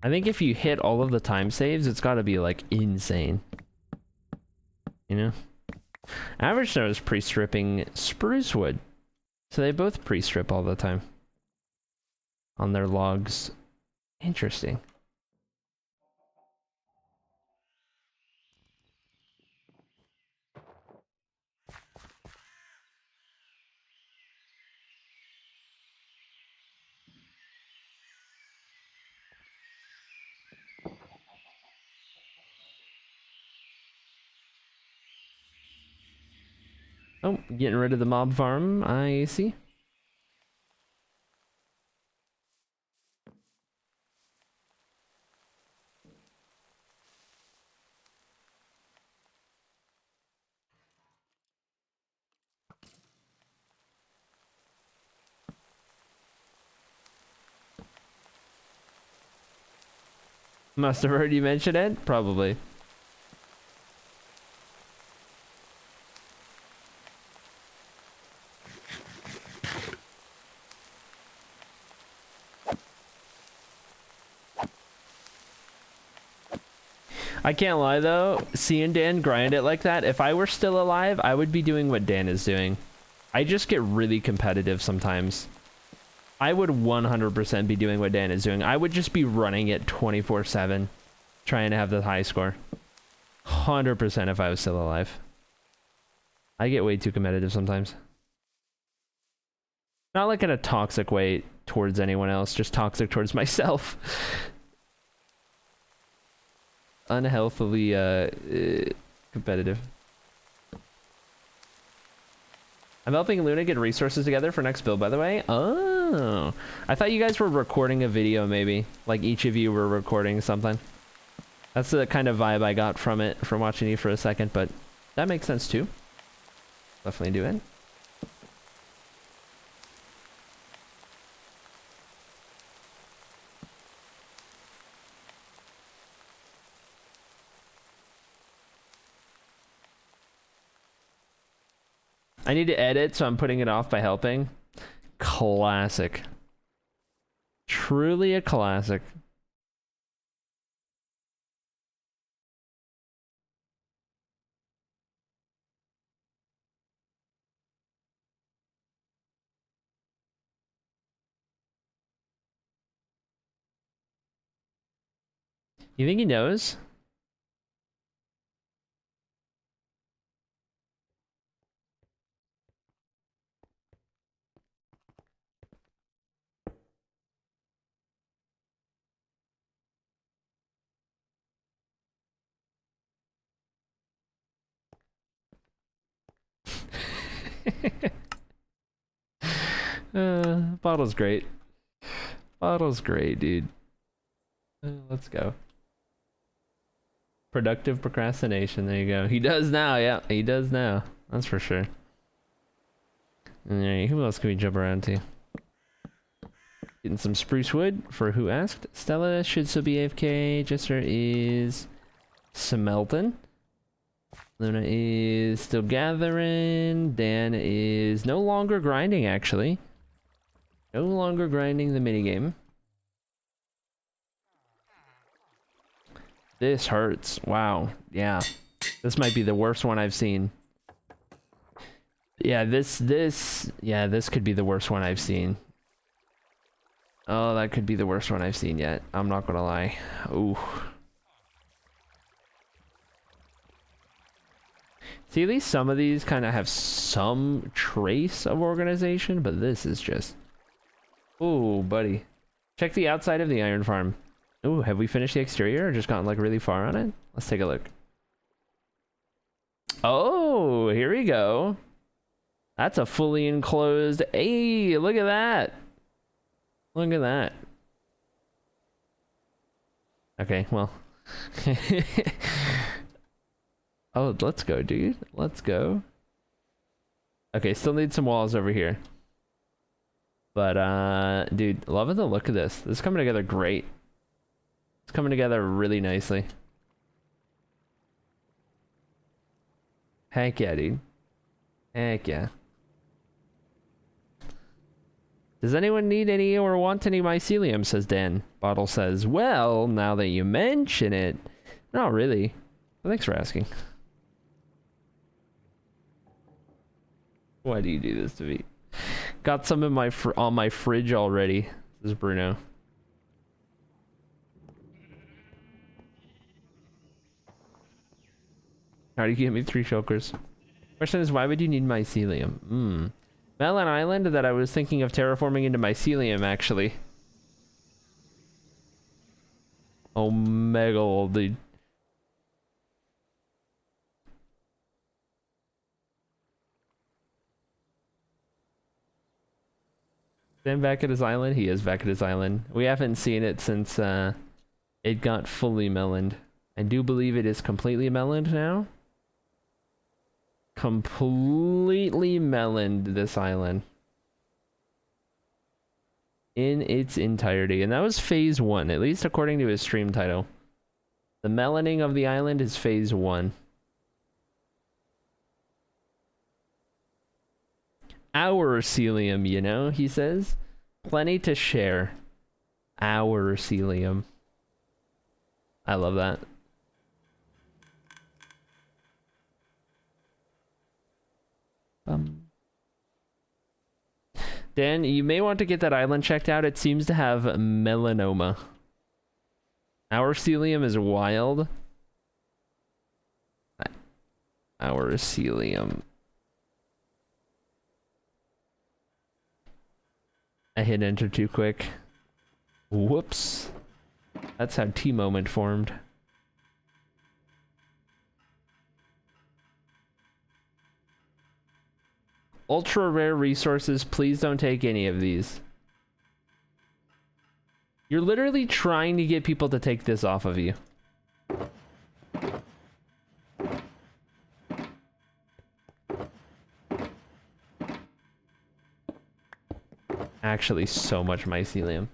I think if you hit all of the time saves, it's gotta be like insane. You know? Average Snow is pre-stripping spruce wood. So they both pre-strip all the time. On their logs. Interesting. Oh, getting rid of the mob farm, I see. Must have heard you mention it, probably. I can't lie though, seeing Dan grind it like that, if I were still alive, I would be doing what Dan is doing. I just get really competitive sometimes. I would 100% be doing what Dan is doing. I would just be running it 24/7, trying to have the high score. 100% if I was still alive. I get way too competitive sometimes. Not like in a toxic way towards anyone else, just toxic towards myself. Unhealthily competitive. I'm helping Luna get resources together for next build, by the way. Oh, I thought you guys were recording a video, maybe. Like each of you were recording something. That's the kind of vibe I got from it, from watching you for a second, but that makes sense too. Definitely do it. I need to edit, so I'm putting it off by helping. Classic. Truly a classic. You think he knows? Bottle's great. Bottle's great, dude. Let's go. Productive procrastination. There you go. He does now. Yeah, he does now. That's for sure. And who else can we jump around to? Getting some spruce wood for who asked. Stella should still be AFK. Jester is smelting. Luna is still gathering. Dan is no longer grinding, actually. No longer grinding the minigame. This hurts. Wow. Yeah. This might be the worst one I've seen. Yeah, this could be the worst one I've seen. Oh, that could be the worst one I've seen yet. I'm not gonna lie. Ooh. See, at least some of these kind of have some trace of organization, but this is just... Ooh, buddy. Check the outside of the iron farm. Ooh, have we finished the exterior or just gotten like really far on it? Let's take a look. Oh, here we go. That's a fully enclosed... Hey, look at that. Look at that. Okay, well. Oh, let's go, dude. Let's go. Okay, still need some walls over here. But, dude, loving the look of this. This is coming together great. It's coming together really nicely. Heck yeah, dude. Heck yeah. Does anyone need any or want any mycelium, says Dan. Bottle says, well, now that you mention it. Not really. Well, thanks for asking. Why do you do this to me? Got some in my on my fridge already. This is Bruno. How do you get me 3 shulkers? Question is, why would you need mycelium? Melon Island that I was thinking of terraforming into mycelium, actually. Oh, mega old, dude. Dan back at his island? He is back at his island. We haven't seen it since it got fully meloned. I do believe it is completely meloned now. Completely meloned this island. In its entirety. And that was phase 1, at least according to his stream title. The meloning of the island is phase 1. Our celium, you know, he says. Plenty to share. Our celium. I love that. Dan, you may want to get that island checked out. It seems to have melanoma. Our celium is wild. Our celium. I hit enter too quick. Whoops. That's how T-moment formed. Ultra rare resources, please don't take any of these. You're literally trying to get people to take this off of you. Actually, so much mycelium.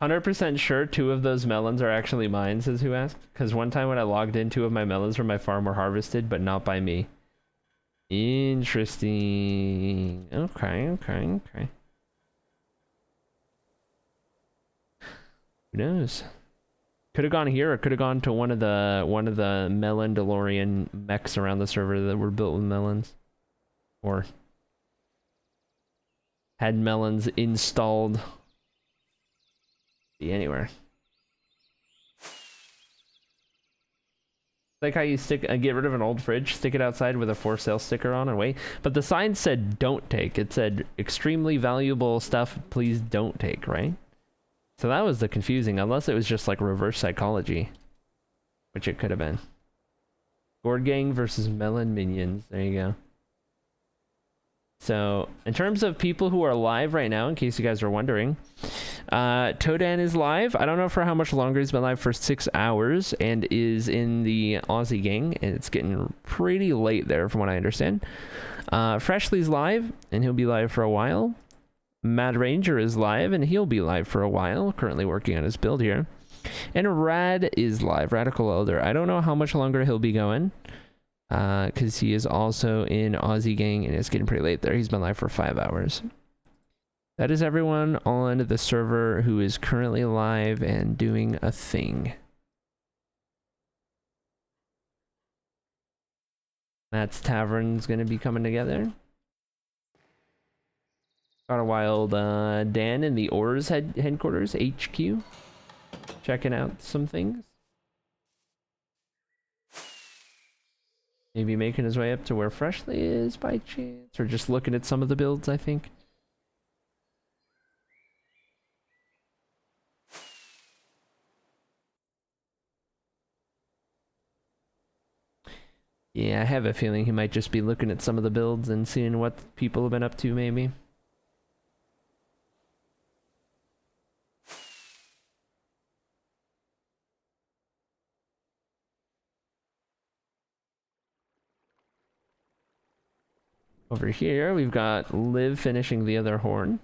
100% sure 2 of those melons are actually mine, says Who Asked. Because one time when I logged in, 2 of my melons from my farm were harvested, but not by me. Interesting. Okay. Who knows? Could have gone here, or could have gone to one of the melon DeLorean mechs around the server that were built with melons, or had melons installed. Be anywhere. Like how you get rid of an old fridge, stick it outside with a for sale sticker on and wait. But the sign said don't take. It said extremely valuable stuff, please don't take, right? So that was the confusing, unless it was just like reverse psychology, which it could have been. Gourd Gang versus Melon Minions. There you go. So, in terms of people who are live right now, in case you guys are wondering, Todan is live. I don't know for how much longer. He's been live for 6 hours and is in the Aussie gang, and it's getting pretty late there from what I understand. Freshly's live, and he'll be live for a while. Mad Ranger is live, and he'll be live for a while, currently working on his build here. And Rad is live, Radical Elder. I don't know how much longer he'll be going, because he is also in Aussie gang, and it's getting pretty late there. He's been live for 5 hours. That is everyone on the server who is currently live and doing a thing. Matt's Tavern's going to be coming together. Got a wild Dan in the Ors headquarters, HQ. Checking out some things. Maybe making his way up to where Freshly is by chance. Or just looking at some of the builds, I think. Yeah, I have a feeling he might just be looking at some of the builds and seeing what people have been up to, maybe. Over here, we've got Liv finishing the other horn.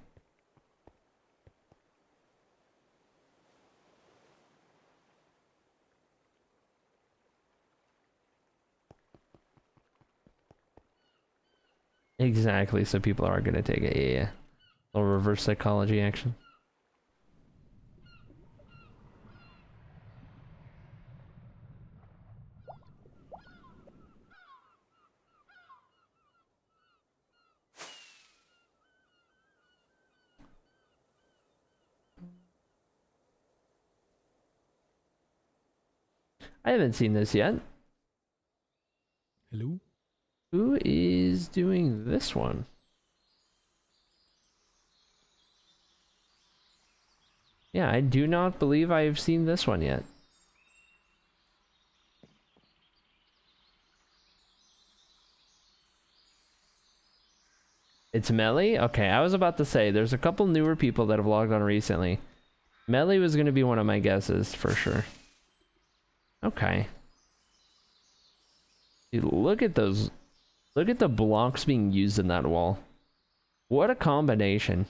Exactly, so people are going to take a little reverse psychology action. I haven't seen this yet. Hello? Who is doing this one? Yeah, I do not believe I've seen this one yet. It's Melly? Okay, I was about to say, there's a couple newer people that have logged on recently. Melly was going to be one of my guesses, for sure. Okay. Dude, look at those. Look at the blocks being used in that wall. What a combination.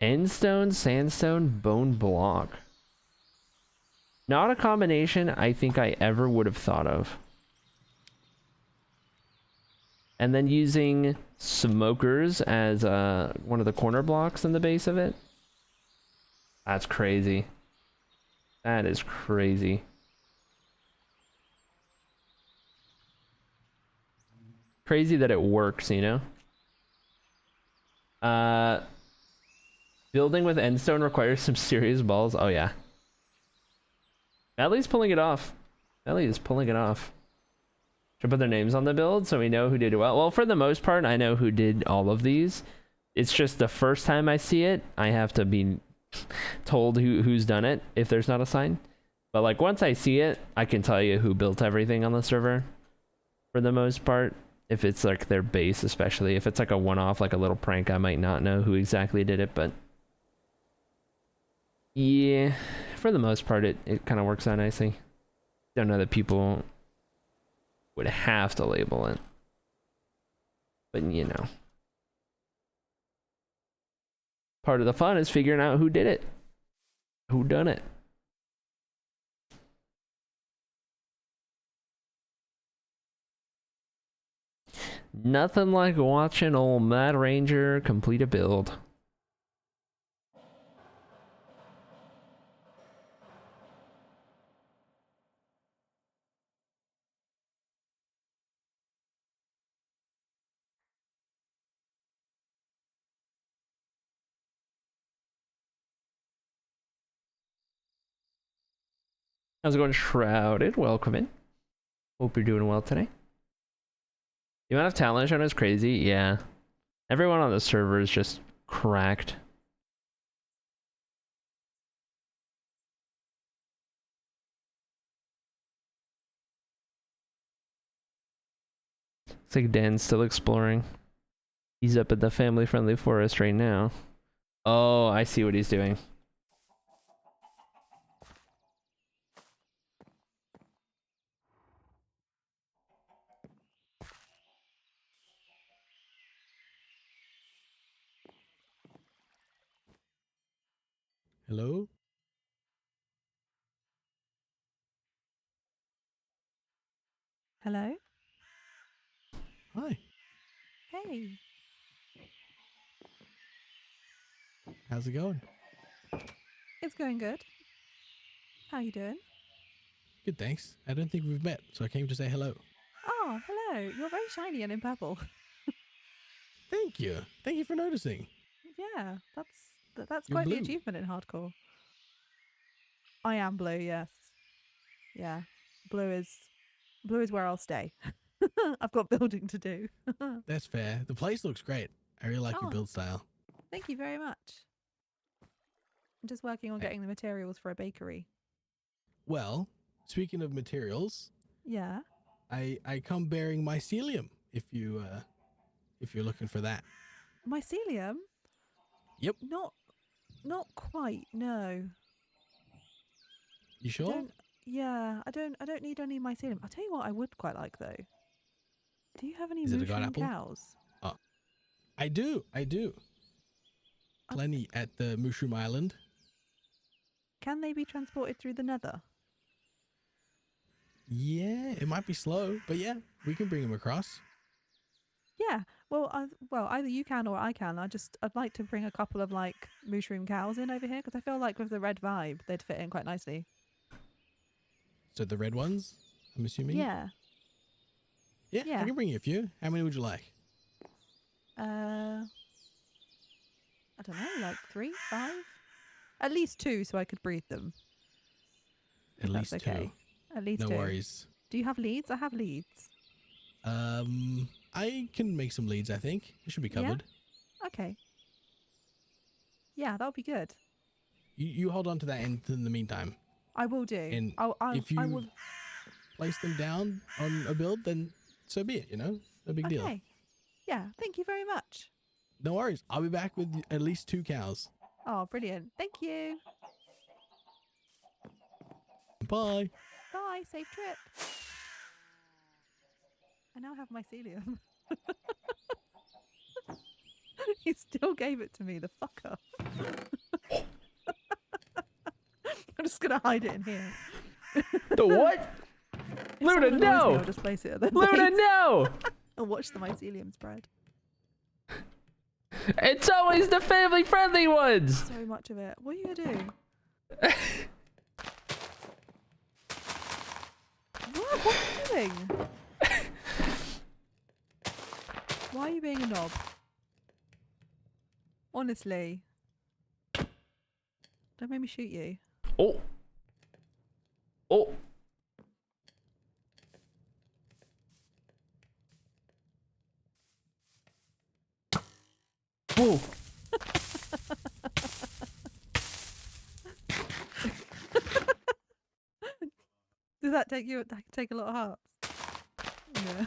Endstone, sandstone, bone block. Not a combination I think I ever would have thought of. And then using smokers as one of the corner blocks in the base of it. That's crazy. That is crazy. Crazy that it works, you know? Building with endstone requires some serious balls. Oh yeah. Melly's pulling it off. Melly is pulling it off. Should put their names on the build so we know who did well. Well, for the most part, I know who did all of these. It's just the first time I see it, I have to be told who's done it if there's not a sign. But like once I see it, I can tell you who built everything on the server. For the most part, if it's like their base, especially if it's like a one-off, like a little prank, I might not know who exactly did it, but yeah, for the most part, it kind of works out nicely. Don't know that people would have to label it, but you know, part of the fun is figuring out who did it, who done it. Nothing like watching old Mad Ranger complete a build. How's it going, Shrouded? Welcome in. Hope you're doing well today. The amount of talent shown is crazy. Yeah. Everyone on the server is just cracked. It's like Dan's still exploring. He's up at the family-friendly forest right now. Oh, I see what he's doing. Hello? Hello? Hi. Hey. How's it going? It's going good. How you doing? Good, thanks. I don't think we've met, so I came to say hello. Oh, hello. You're very shiny and in purple. Thank you. Thank you for noticing. Yeah, that's You're quite the blue. achievement in hardcore. I am blue, yes. Yeah. Blue is where I'll stay. I've got building to do. That's fair. The place looks great. I really like your Oh. build style. Thank you very much. I'm just working on getting the materials for a bakery. Well, speaking of materials, Yeah. I come bearing mycelium if you're looking for that. Mycelium? Yep. Not quite, no. You sure? I don't need any mycelium. I'll tell you what I would quite like though. Do you have any Is it a god mushroom apple? cows? I do. Plenty at the Mushroom Island. Can they be transported through the nether? Yeah, it might be slow, but yeah, we can bring them across. Yeah. Well, either you can or I can. I'd like to bring a couple of like mushroom cows in over here because I feel like with the red vibe they'd fit in quite nicely. So the red ones, I'm assuming? Yeah. Yeah, Yeah. I can bring you a few. How many would you like? I don't know, like 3, 5? At least 2 so I could breed them. At if least that's okay. 2. At least No 2. worries. Do you have leads? I have leads. I can make some leads, I think. It should be Yeah? covered. Okay. Yeah, that'll be good. You hold on to that end in the meantime. I will do. And I if you will. place them down on a build, then so be it, you know? No big deal. Okay. Yeah, thank you very much. No worries. I'll be back with at least 2 cows. Oh, brilliant. Thank you. Bye. Bye. Safe trip. I now have mycelium. He still gave it to me, the fucker. I'm just going to hide it in here. The what? If Luna, someone annoys me, no! I'll just place it at the Luna, base no! and watch the mycelium spread. It's always the family-friendly ones! So much of it. What are you going to do? What are you doing? Why are you being a knob? Honestly. Don't make me shoot you. Oh. Oh. Whoa. Does that take you? That take a lot of hearts. Yeah.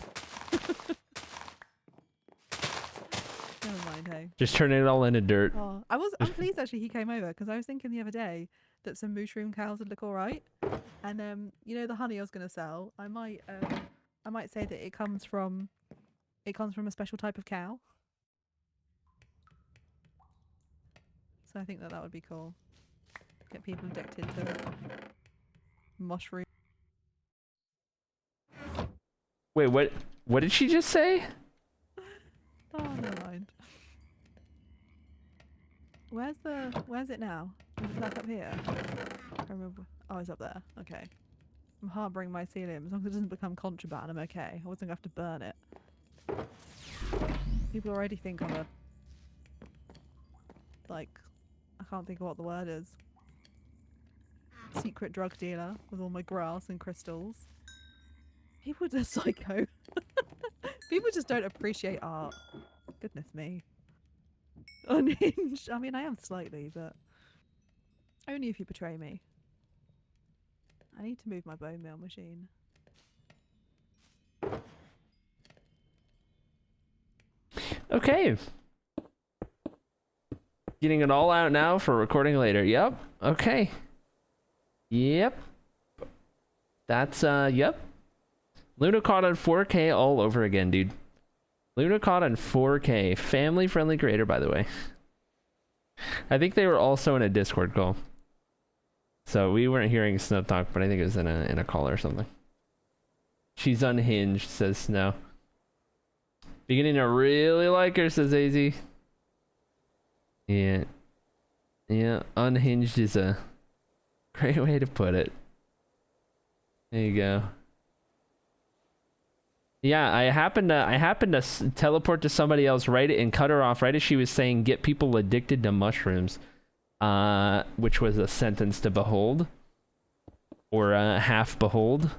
Never mind, hey. Just turning it all into dirt. Oh, I'm pleased actually he came over because I was thinking the other day that some mushroom cows would look all right, and you know the honey I was gonna sell. I might say that it comes from a special type of cow. So I think that would be cool. Get people addicted to mushroom. Wait, what? What did she just say? Oh, never mind. Where's it now? Is it back up here? I remember. Oh, it's up there. Okay. I'm harbouring mycelium. As long as it doesn't become contraband, I'm okay. I wasn't gonna have to burn it. People already think I'm a I can't think of what the word is. Secret drug dealer with all my grass and crystals. People are psycho. People just don't appreciate art. Goodness me. Unhinged. I mean, I am slightly, but only if you betray me. I need to move my bone meal machine. Okay. Getting it all out now for recording later. Yep. Okay. Yep. That's, yep. Luna caught on 4K all over again, dude. Luna caught on 4K. Family-friendly creator, by the way. I think they were also in a Discord call. So we weren't hearing Snow talk, but I think it was in a call or something. She's unhinged, says Snow. Beginning to really like her, says AZ. Yeah. Yeah, unhinged is a great way to put it. There you go. Yeah, I happened to teleport to somebody else right and cut her off right as she was saying get people addicted to mushrooms. Which was a sentence to behold. Or half behold.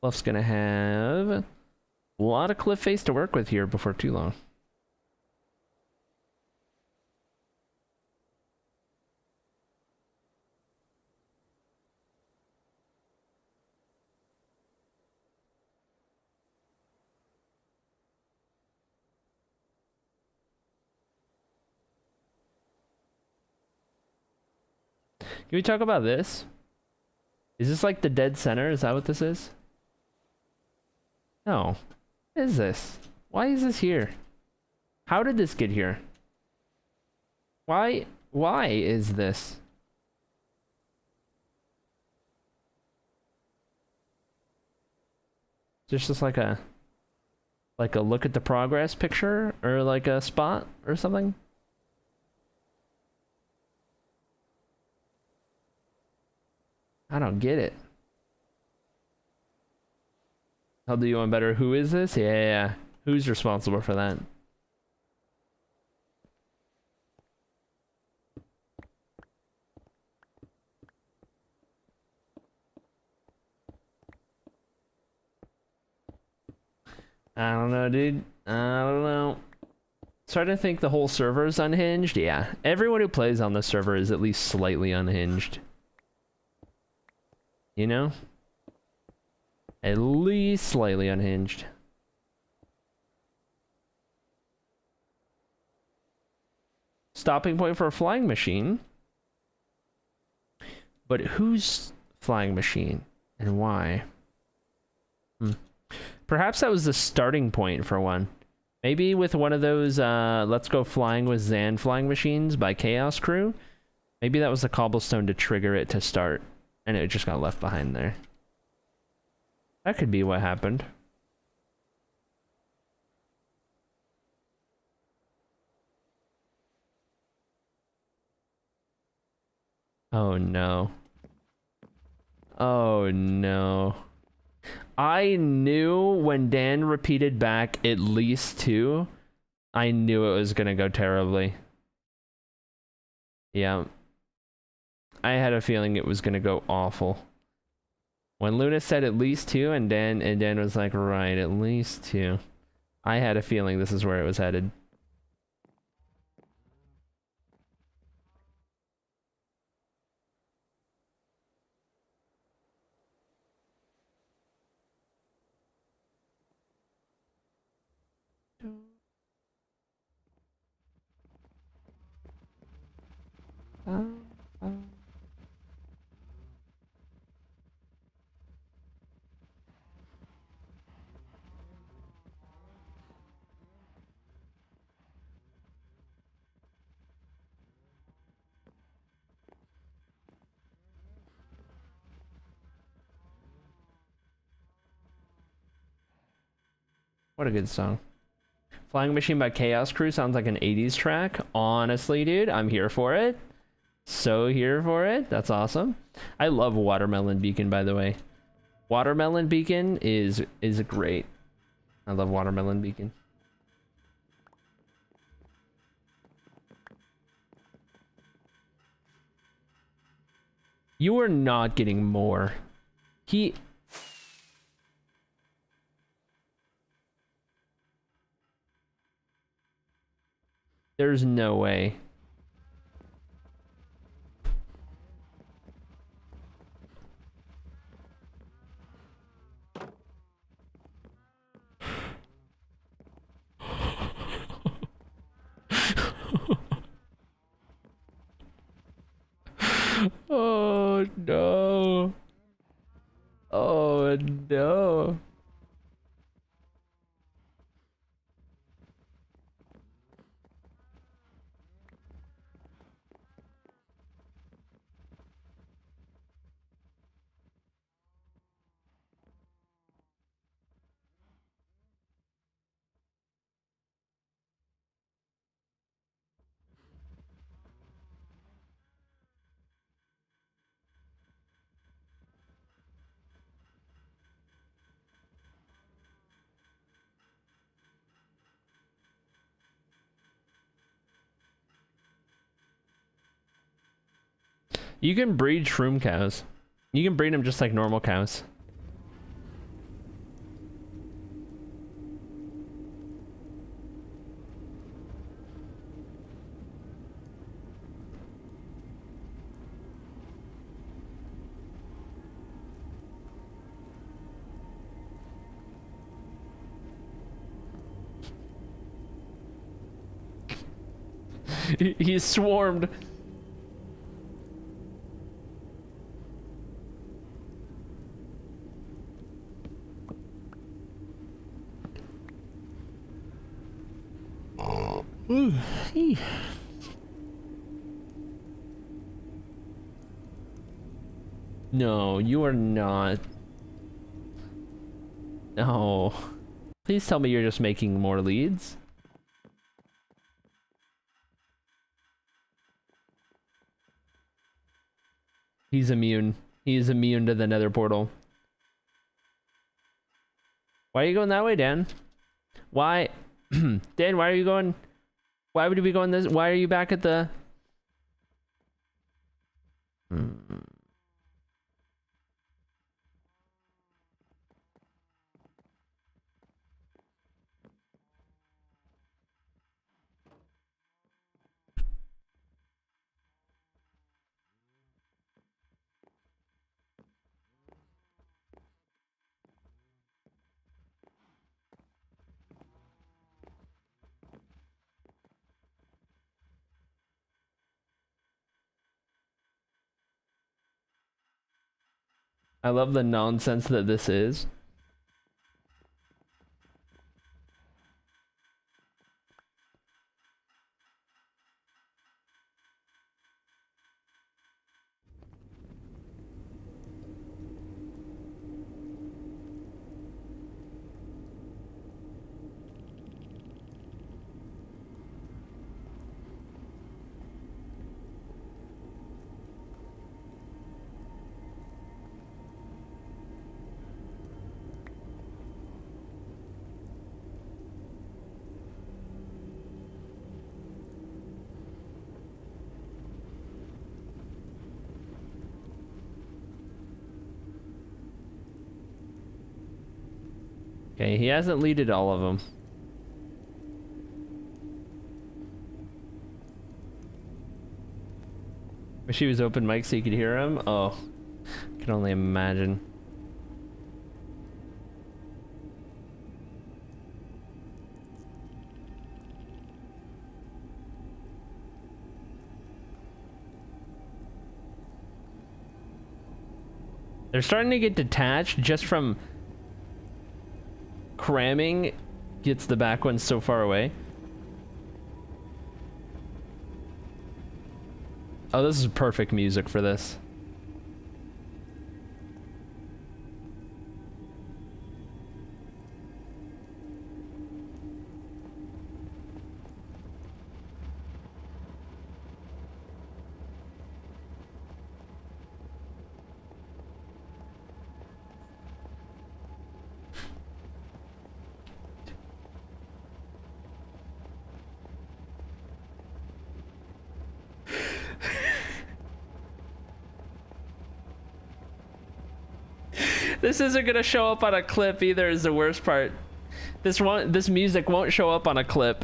Bluff's gonna have a lot of cliff face to work with here before too long. Can we talk about this? Is this like the dead center? Is that what this is? No. What is this? Why is this here? How did this get here? Why is this? Just like a look at the progress picture or like a spot or something? I don't get it. I'll do you one better. Who is this? Yeah. Who's responsible for that? I don't know, dude. I don't know. Starting to think the whole server is unhinged. Yeah, everyone who plays on the server is at least slightly unhinged. You know? At least slightly unhinged. Stopping point for a flying machine. But whose flying machine? And why? Perhaps that was the starting point for one. Maybe with one of those Let's Go Flying with Zan flying machines by Chaos Crew. Maybe that was the cobblestone to trigger it to start. And it just got left behind there. That could be what happened. Oh no. Oh no. I knew when Dan repeated back at least 2, I knew it was gonna go terribly. Yeah. I had a feeling it was gonna go awful. When Luna said at least 2 and Dan was like, right, at least 2. I had a feeling this is where it was headed. What a good song. Flying Machine by Chaos Crew sounds like an 80s track. Honestly, dude, I'm here for it. So here for it. That's awesome. I love Watermelon Beacon, by the way. Watermelon Beacon is great. I love Watermelon Beacon. You are not getting more. There's no way. Oh no. Oh no. You can breed shroom cows. You can breed them just like normal cows. He's swarmed. No, you are not. No. Please tell me you're just making more leads. He's immune. He is immune to the nether portal. Why are you going that way, Dan? Why? Dan, why are you going? Why would you be going this? Why are you back at the... I love the nonsense that this is. Okay, he hasn't leaded all of them. Wish he was open mic so you could hear him. Oh, can only imagine. They're starting to get detached just from cramming gets the back one so far away. Oh, this is perfect music for this. This isn't gonna show up on a clip either, is the worst part. This music won't show up on a clip.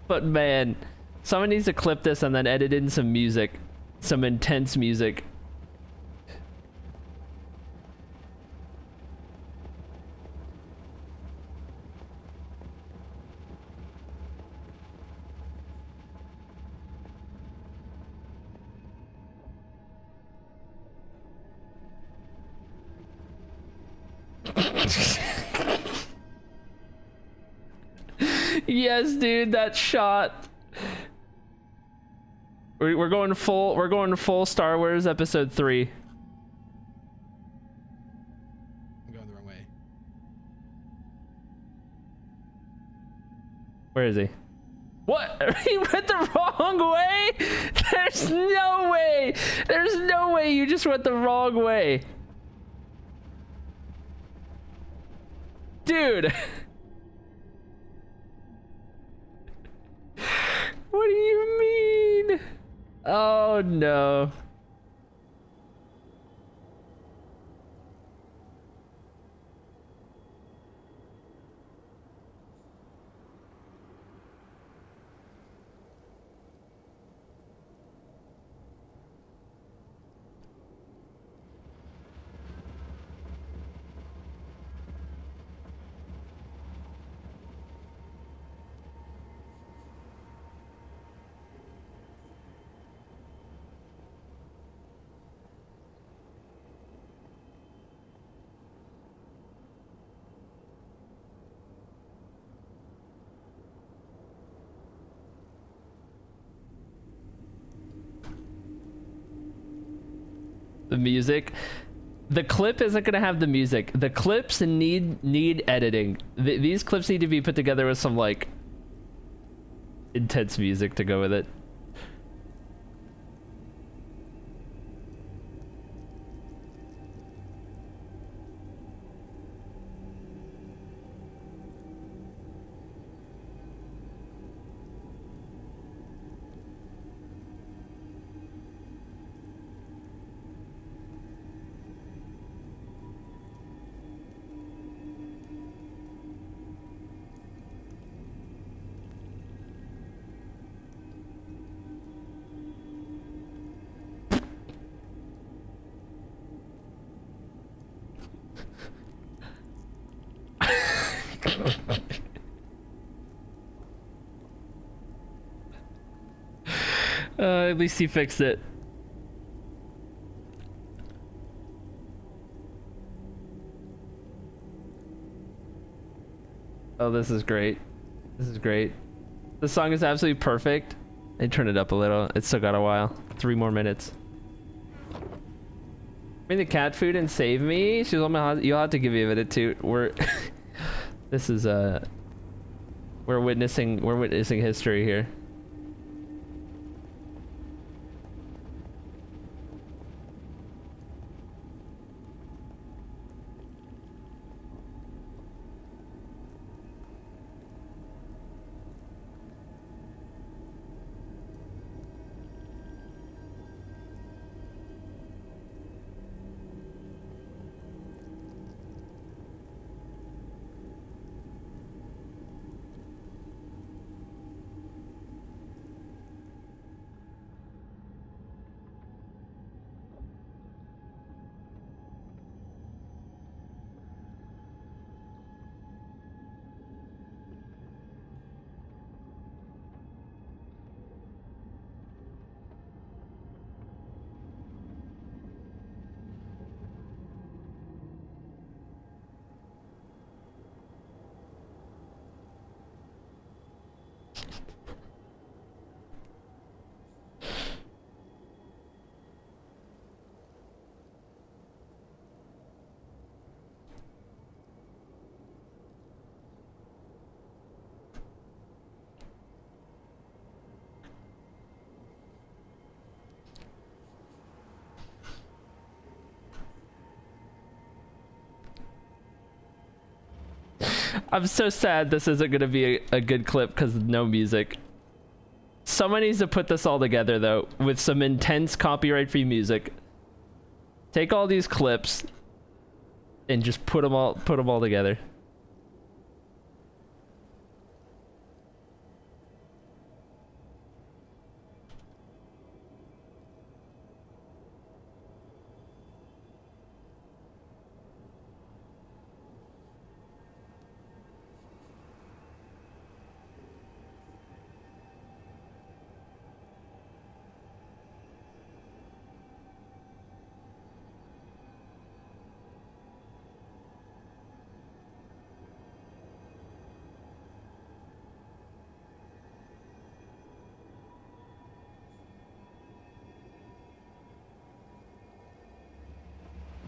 But man, someone needs to clip this and then edit in some music. Some intense music. Yes, dude, that shot. We're going full Star Wars Episode 3. I'm going the wrong way. Where is he? What? He went the wrong way? There's no way. There's no way you just went the wrong way. Dude. What do you mean? Oh no. The music. The clip isn't gonna have the music. The clips need editing. These clips need to be put together with some like intense music to go with it. At least he fixed it. Oh, this is great. This is great. The song is absolutely perfect. I turn it up a little. It's still got a while. 3 more minutes. Bring the cat food and save me. She's on my. You'll have to give me a minute too. We're. This is We're witnessing history here. I'm so sad this isn't gonna be a good clip because no music. Someone needs to put this all together though with some intense copyright-free music. Take all these clips and just put them all together.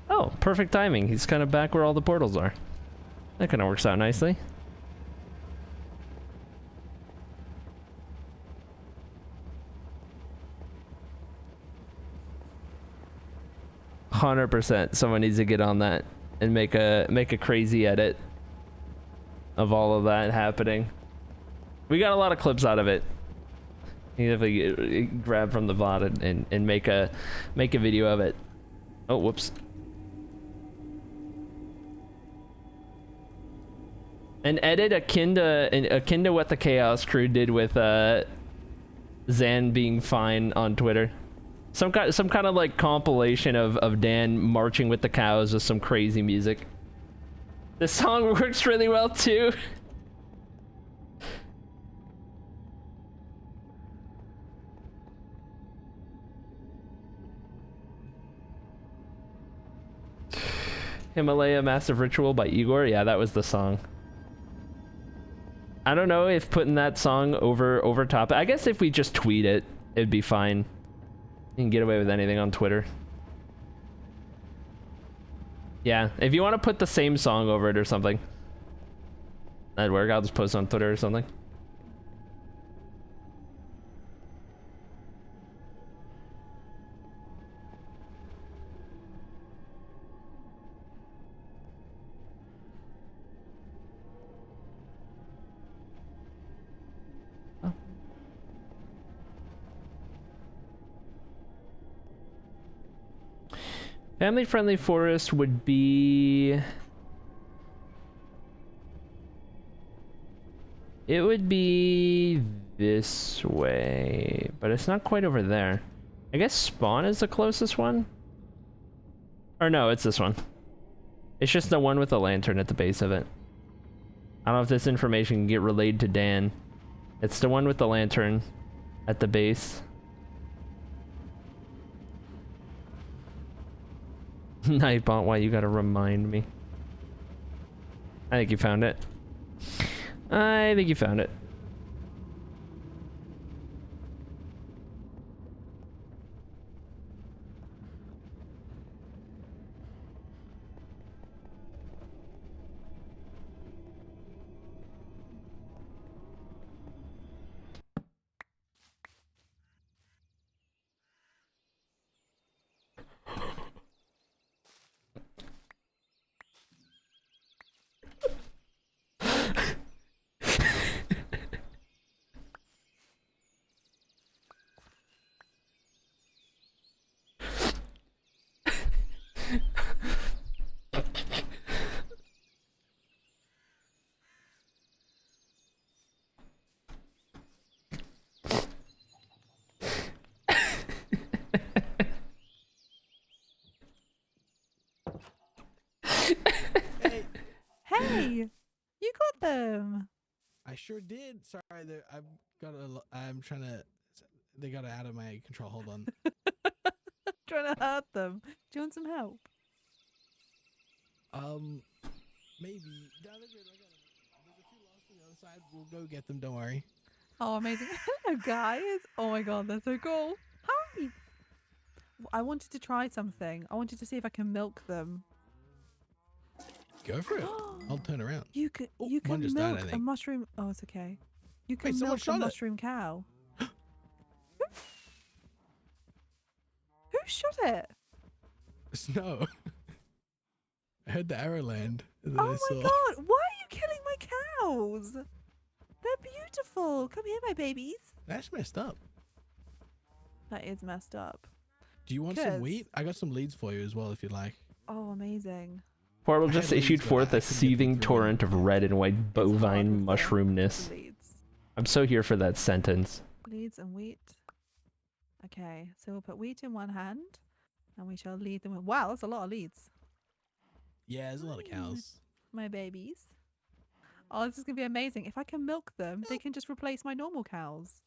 Oh, perfect timing. He's kind of back where all the portals are. That kind of works out nicely. %. Someone needs to get on that and make a crazy edit of all of that happening. We got a lot of clips out of it. You have to grab from the VOD and make a video of it. Oh, whoops. An edit akin to what the Chaos Crew did with Zan being fine on Twitter. Some kind of like compilation of Dan marching with the cows with some crazy music. This song works really well too. Himalaya Massive Ritual by Igor. Yeah, that was the song. I don't know if putting that song over top. I guess if we just tweet it, it'd be fine. You can get away with anything on Twitter. Yeah, if you want to put the same song over it or something, that'd work. I'll just post it on Twitter or something. Family-friendly forest would be... It would be this way, but it's not quite over there. I guess Spawn is the closest one? Or no, it's this one. It's just the one with the lantern at the base of it. I don't know if this information can get relayed to Dan. It's the one with the lantern at the base. Nightbot, why you gotta remind me? I think you found it. I think you found it. Hey, Hey, you got them. I sure did. Sorry, I'm trying to. They got it out of my control. Hold on. Trying to hurt them. Do you want some help? Maybe. No, they're good. I got 'em. There's a few lost on the other side. We'll go get them. Don't worry. Oh, amazing. Hello, guys. Oh my god, that's so cool. Hi. I wanted to try something. I wanted to see if I can milk them. Go for it. I'll turn around. You can Oh, you can one just died, I milk a think. mushroom. Oh, it's okay. You can Wait, someone milk a shot it. mushroom cow. Who shot it? Snow. I heard the arrow land. And then Oh I my saw. god! Why are you killing my cows? They're beautiful. Come here, my babies. That's messed up. That is messed up. Do you want 'Cause- some wheat? I got some leads for you as well if you'd like. Oh, amazing. Portal I just had issued leads, but forth I a couldn't get them seething through. torrent of red and white It's hard bovine with the mushroomness. Leads. I'm so here for that sentence. Leads and wheat. Okay, so we'll put wheat in one hand, and we shall lead them with. Wow, that's a lot of leads. Yeah, there's a lot of cows. My babies. Oh, this is gonna be amazing. If I can milk them, they can just replace my normal cows.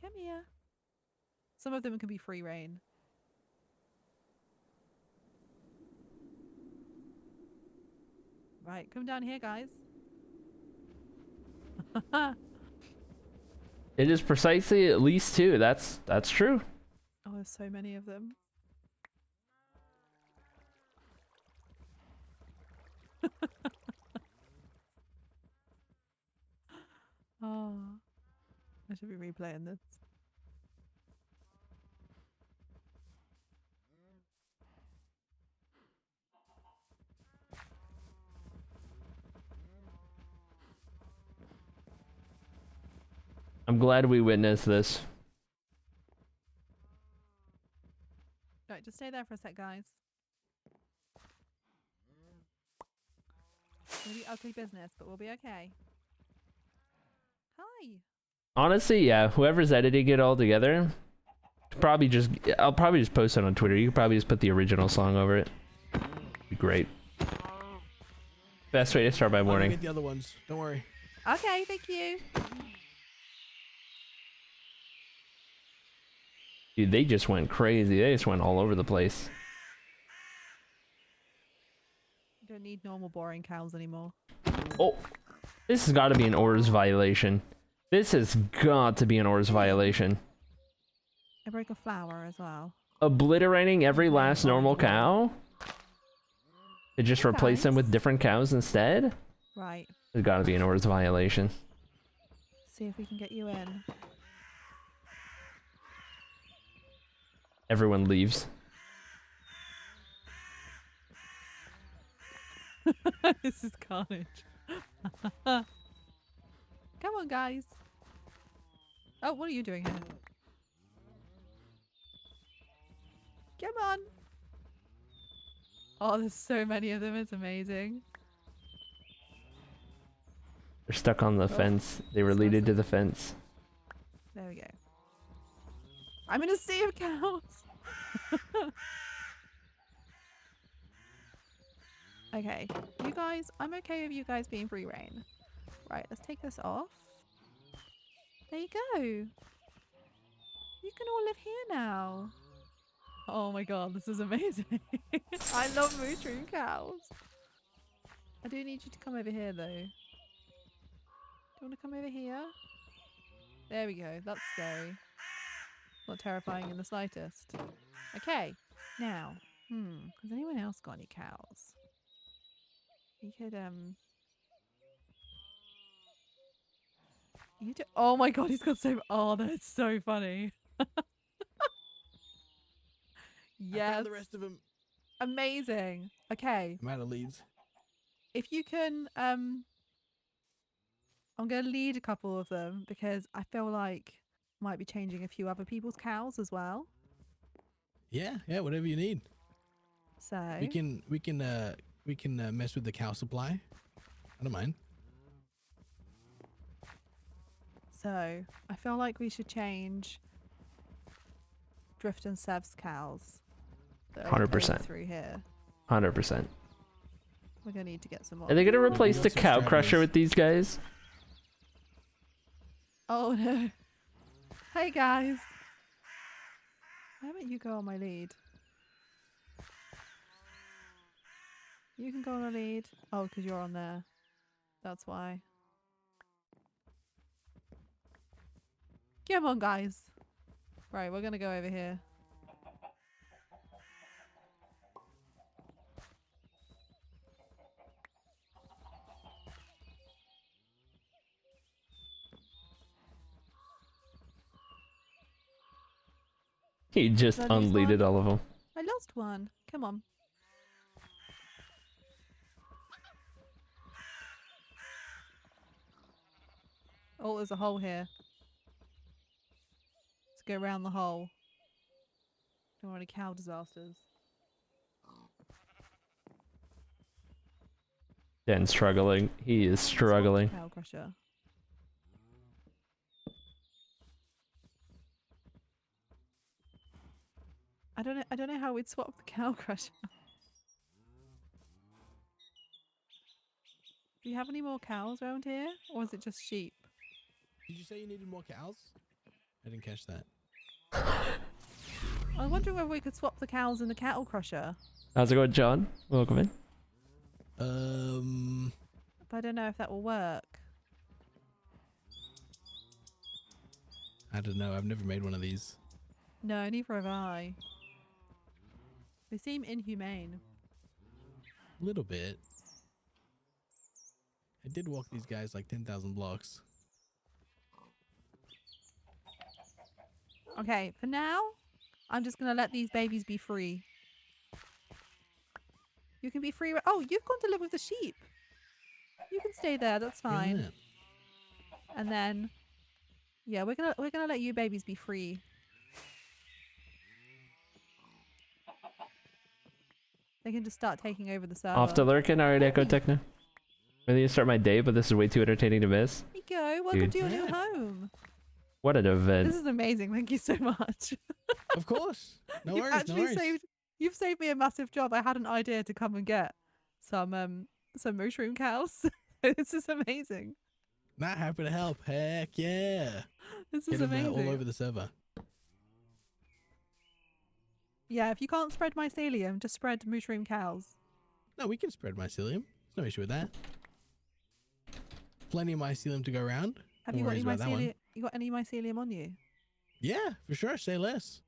Come here. Some of them can be free reign. Right, come down here, guys. It is precisely at least two. That's true. Oh, there's so many of them. Oh, I should be replaying this. I'm glad we witnessed this. Right, just stay there for a sec, guys. Maybe ugly business, but we'll be okay. Hi. Honestly, yeah, whoever's editing it all together, I'll probably just post it on Twitter. You could probably just put the original song over it. Be great. Best way to start my I'll go morning. get the other ones. Don't worry. Okay, thank you. Dude, they just went crazy. They just went all over the place. You don't need normal boring cows anymore. Oh, this has got to be an ORS violation. This has got to be an ORS violation. I broke a flower as well. Obliterating every last normal cow? To just Hey, replace them with guys. different cows instead? Right. There's got to be an ORS violation. See if we can get you in. Everyone leaves. This is carnage. Come on, guys. Oh, what are you doing here? Come on. Oh, there's so many of them. It's amazing. They're stuck on the fence. They were leaded to the fence. There we go. I'm in a sea of cows. Okay, you guys, I'm okay with you guys being free reign. Right, let's take this off. There you go. You can all live here now. Oh my god, this is amazing. I love mushroom cows. I do need you to come over here though. Do you want to come over here? There we go. That's scary. Not terrifying in the slightest. Okay. Now, has anyone else got any cows? You could you do. Oh my god, he's got so. Oh, that's so funny. I Yes. found the rest of them. Amazing. Okay. I'm out of leads. If you can, I'm going to lead a couple of them because I feel like I might be changing a few other people's cows as well. Yeah, whatever you need. So We can mess with the cow supply. I don't mind. So I feel like we should change Drift and Sev's cows. that are 100%. over through here. 100%. We're gonna need to get some more. Are they gonna replace got the some cow strategies. crusher with these guys? Oh no! Hey guys, why haven't you go on my lead? You can go on a lead. Oh, because you're on there. That's why. Come on, guys. Right, we're gonna go over here. He just Did I lose unleaded one? all of them. I lost one. Come on. Oh, there's a hole here. Let's go around the hole. Don't want any cow disasters. Dan's struggling. He is struggling. Cow crusher. I don't know how we'd swap the cow crusher. Do you have any more cows around here? Or is it just sheep? Did you say you needed more cows? I didn't catch that. I was wondering whether we could swap the cows in the cattle crusher. How's it going, John? Welcome in. But I don't know if that will work. I don't know. I've never made one of these. No, neither have I. They seem inhumane. A little bit. I did walk these guys like 10,000 blocks. Okay, for now, I'm just going to let these babies be free. You can be free. Oh, you've gone to live with the sheep. You can stay there. That's Look at fine. that. And then, yeah, we're gonna let you babies be free. They can just start taking over the server. Off to lurking. Alright, Echo Techno. Ready to start my day, but this is way too entertaining to miss. There you go. Welcome Dude. to your new home. What an event. This is amazing. Thank you so much. Of course. No You've worries. No actually worries. you've saved me a massive job. I had an idea to come and get some mushroom cows. This is amazing. Not happy to help. Heck yeah. This Get is 'em, amazing. all over the server. Yeah, if you can't spread mycelium, just spread mushroom cows. No, we can spread mycelium. There's no issue with that. Plenty of mycelium to go around. Have No you got any worries about that one. mycelium? You got any mycelium on you? Yeah, for sure. Say less.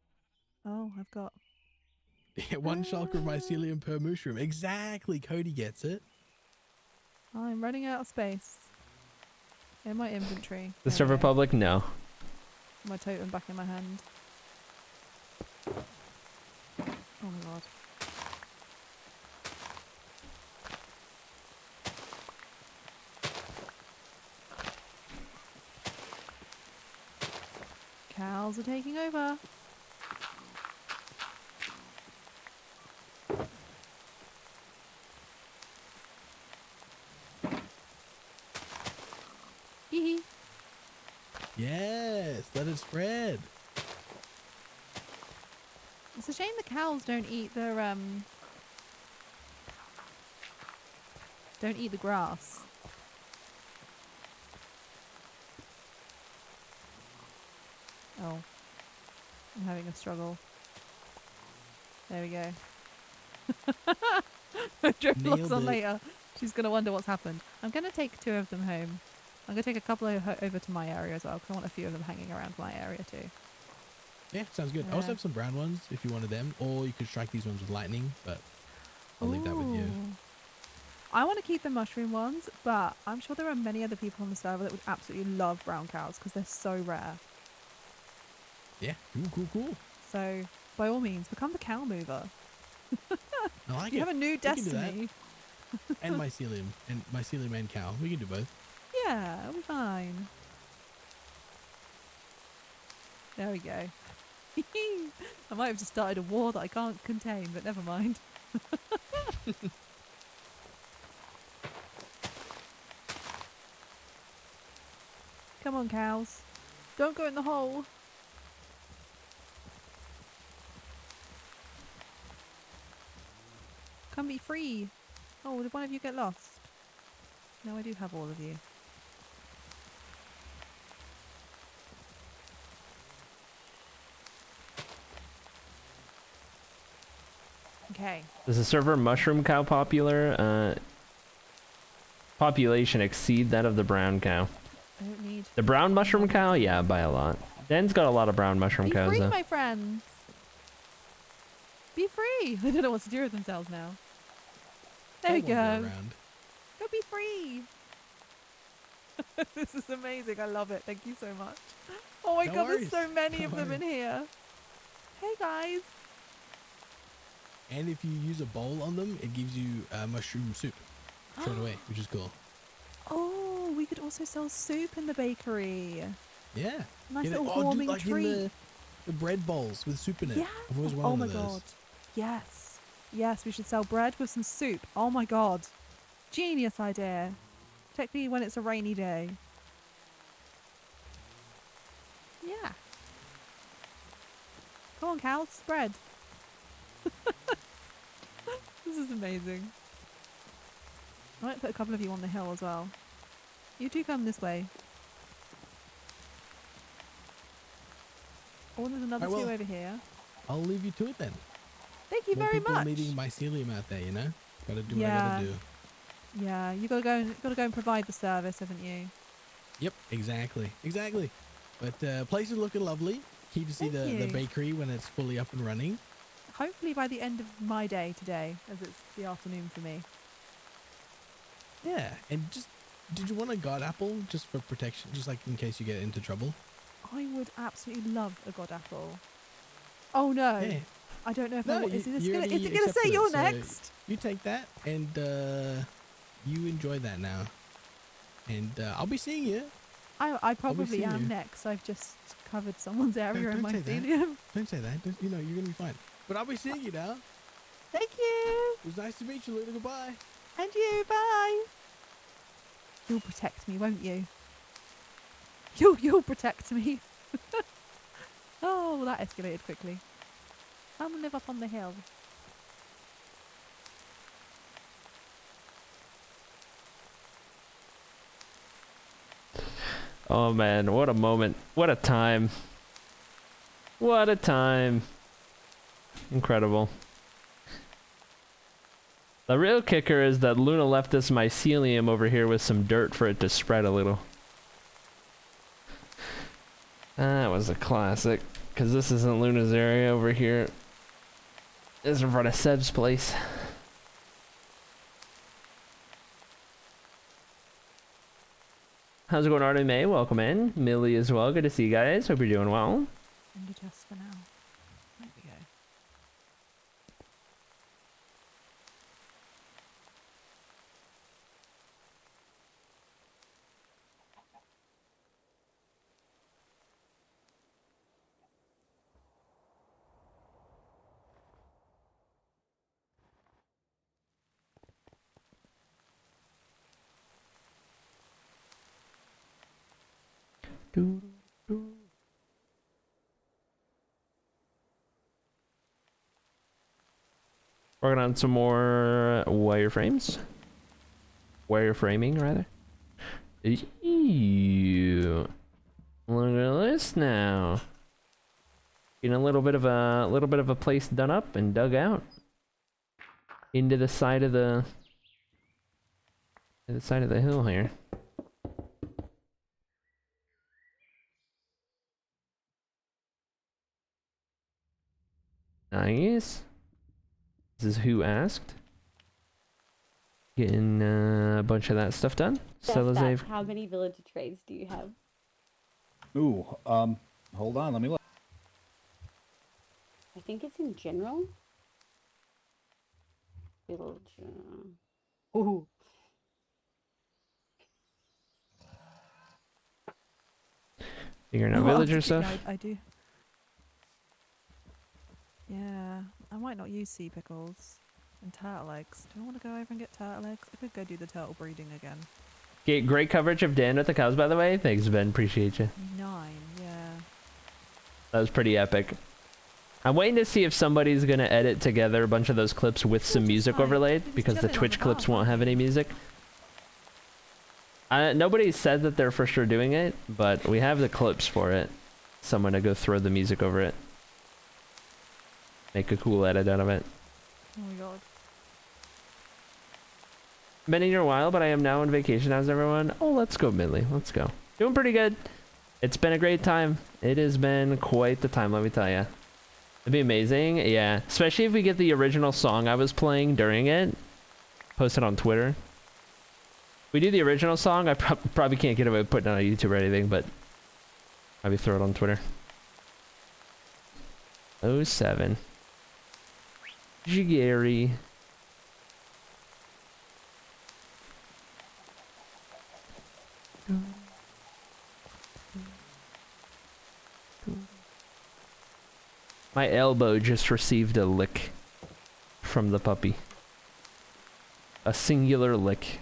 Oh, I've got. One shulker of mycelium per mushroom. Exactly. Cody gets it. I'm running out of space in my inventory. The There Server we go. Republic? No. My totem back in my hand. Oh my god. Cows are taking over. Hee hee. Yes, let it spread. It's a shame the cows don't eat the grass. Oh. I'm having a struggle. There we go. Drip logs Nailed on it. later. She's going to wonder what's happened. I'm going to take 2 of them home. I'm going to take a couple over to my area as well, because I want a few of them hanging around my area too. Yeah, sounds good. I also Yeah. have some brown ones if you wanted them, or you could strike these ones with lightning, but I'll leave that with you. Ooh. I want to keep the mushroom ones, but I'm sure there are many other people on the server that would absolutely love brown cows because they're so rare. Yeah, cool. So, by all means, become the cow mover. I like You it. have a new can do that. destiny. And mycelium and cow. We can do both. Yeah, it'll be fine. There we go. I might have just started a war that I can't contain, but never mind. Come on, cows. Don't go in the hole. Come be free. Oh, did one of you get lost? No, I do have all of you. Okay. Does the server mushroom cow population exceed that of the brown cow? I don't need. The brown mushroom cow, yeah, by a lot. Den's got a lot of brown mushroom Be cows free, though. my friends. Be free. They don't know what to do with themselves now. There we That won't go. around. Go be free. This is amazing. I love it. Thank you so much. Oh my No god, worries. there's so many No of them in here. Hey guys. And if you use a bowl on them, it gives you mushroom soup straight away, which is cool. Oh, we could also sell soup in the bakery. Yeah. Nice Get it- little dude, warming like treat. in the bread bowls with soup in it. Yeah. I've always Oh wanted my one of those. god. Yes. Yes, we should sell bread with some soup. Oh my god. Genius idea. Particularly when it's a rainy day. Yeah. Come on, cows. Spread. This is amazing. I might put a couple of you on the hill as well. You two come this way. Oh, there's another I two will. over here. I'll leave you to it then. Thank you More very people much. needing mycelium out there, you know? Gotta do what I Yeah. gotta do. Yeah, you gotta go and provide the service, haven't you? Yep, exactly. But place is looking lovely. Keen to see Thank the you. bakery when it's fully up and running. Hopefully by the end of my day today, as it's the afternoon for me. Yeah, and did you want a god apple just for protection, just like in case you get into trouble? I would absolutely love a god apple. Oh no, Yeah. I don't know if No, I. Is you it gonna already say accepted you're it, so next? You take that and you enjoy that now. And I'll be seeing you. I probably seeing am you. next. I've just covered someone's area in don't say that. mycelium. Don't say that. You're gonna be fine. But I'll be seeing you now. Thank you, It was nice to meet you, Luna. Goodbye. and you. Bye. You'll protect me, won't you? You'll protect me. Oh, well, that escalated quickly. I'm gonna live up on the hill. Oh man, what a moment. What a time. What a time. Incredible. The real kicker is that Luna left this mycelium over here with some dirt for it to spread a little. That was a classic. Because this isn't Luna's area over here. This is in front of Seb's place. How's it going, Artie May? Welcome in. Millie as well. Good to see you guys. Hope you're doing well. End a test for now. There we go. Working on some more wireframes. Wireframing, rather. Ew. Look at this now. Getting a little bit of a place done up and dug out into the side of the hill here. Nice. This is who asked. Getting a bunch of that stuff done. So How many villager trades do you have? Ooh, hold on, let me look. I think it's in general. Villager. Ooh. figuring out Oh, villager no, stuff. I do. Yeah, I might not use sea pickles and turtle eggs. Do I want to go over and get turtle eggs? I could go do the turtle breeding again. Okay, great coverage of Dan with the cows, by the way. Thanks, Ben. Appreciate you. 9, yeah. That was pretty epic. I'm waiting to see if somebody's gonna edit together a bunch of those clips with some music overlaid, because the Twitch clips won't have any music. Nobody said that they're for sure doing it, but we have the clips for it. Someone to go throw the music over it. Make a cool edit out of it. Oh my god. Been in here a while, but I am now on vacation. How's everyone? Oh, let's go, Midley. Let's go. Doing pretty good. It's been a great time. It has been quite the time, let me tell you. It'd be amazing, yeah. Especially if we get the original song I was playing during it. Post it on Twitter. If we do the original song, I probably can't get away with putting it on YouTube or anything, but maybe throw it on Twitter. 07. Jigary. My elbow just received a lick from the puppy. A singular lick.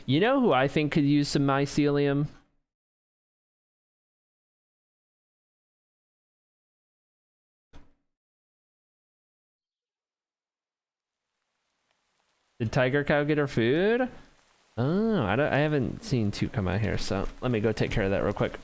You know who I think could use some mycelium? Did Tiger Cow get her food? Oh, I haven't seen 2 come out here, so let me go take care of that real quick.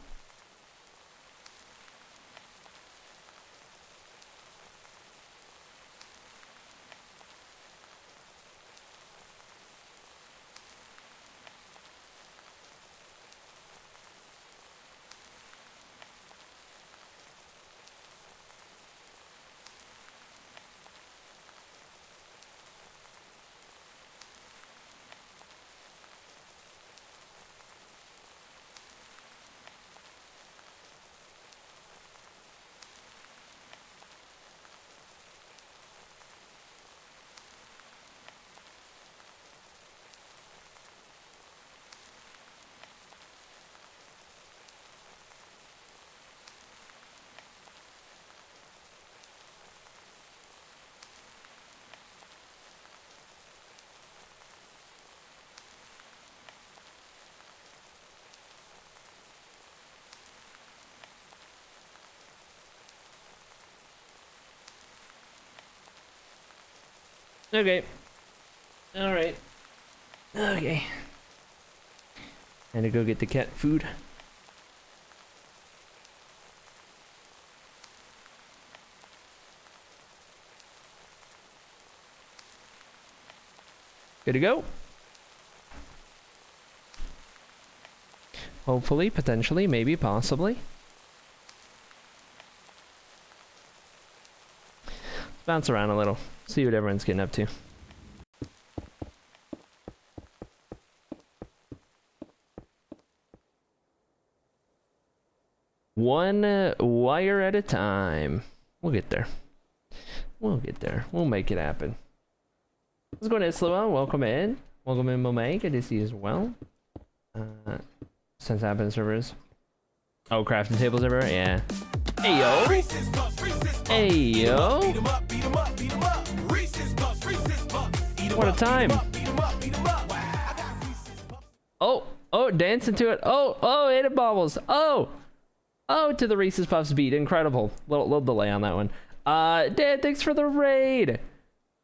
Okay. Alright. Okay. And to go get the cat food. Good to go. Hopefully, potentially, maybe, possibly. Let's bounce around a little. See what everyone's getting up to. One wire at a time. We'll get there. We'll get there. We'll make it happen. What's going on, Sloan? Welcome in. Welcome in, Momae. Good to see you as well. Since happened servers. Oh, crafting tables everywhere? Yeah. Hey, yo. Hey, yo. What a time. Oh, dancing to it. Oh, ate it bobbles. Oh, to the Reese's Puffs beat. Incredible. Little delay on that one. Dan, thanks for the raid.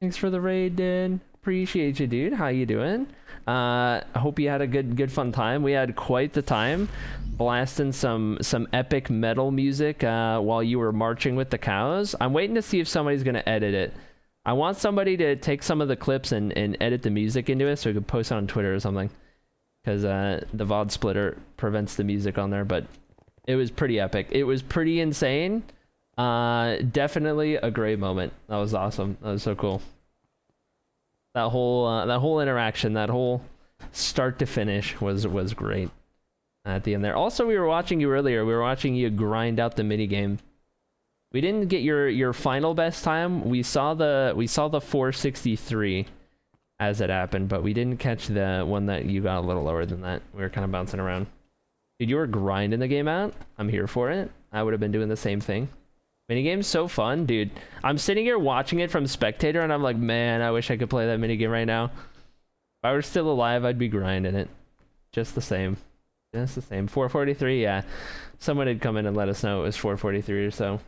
Thanks for the raid, Dan. Appreciate you, dude. How you doing? I hope you had a good fun time. We had quite the time blasting some epic metal music while you were marching with the cows. I'm waiting to see if somebody's gonna edit it. I want somebody to take some of the clips and edit the music into it so we could post it on Twitter or something, because the VOD splitter prevents the music on there. But it was pretty epic. It was pretty insane. Definitely a great moment. That was awesome. That was so cool. That whole interaction, that whole start to finish was great at the end there. Also, we were watching you earlier. We were watching you grind out the mini game. We didn't get your final best time. We saw the 463 as it happened, but we didn't catch the one that you got a little lower than that. We were kind of bouncing around. Dude, you were grinding the game out. I'm here for it. I would have been doing the same thing. Minigame's so fun, dude. I'm sitting here watching it from spectator and I'm like, man, I wish I could play that minigame right now. If I were still alive, I'd be grinding it. Just the same. Just the same. 443, yeah. Someone had come in and let us know it was 443 or so.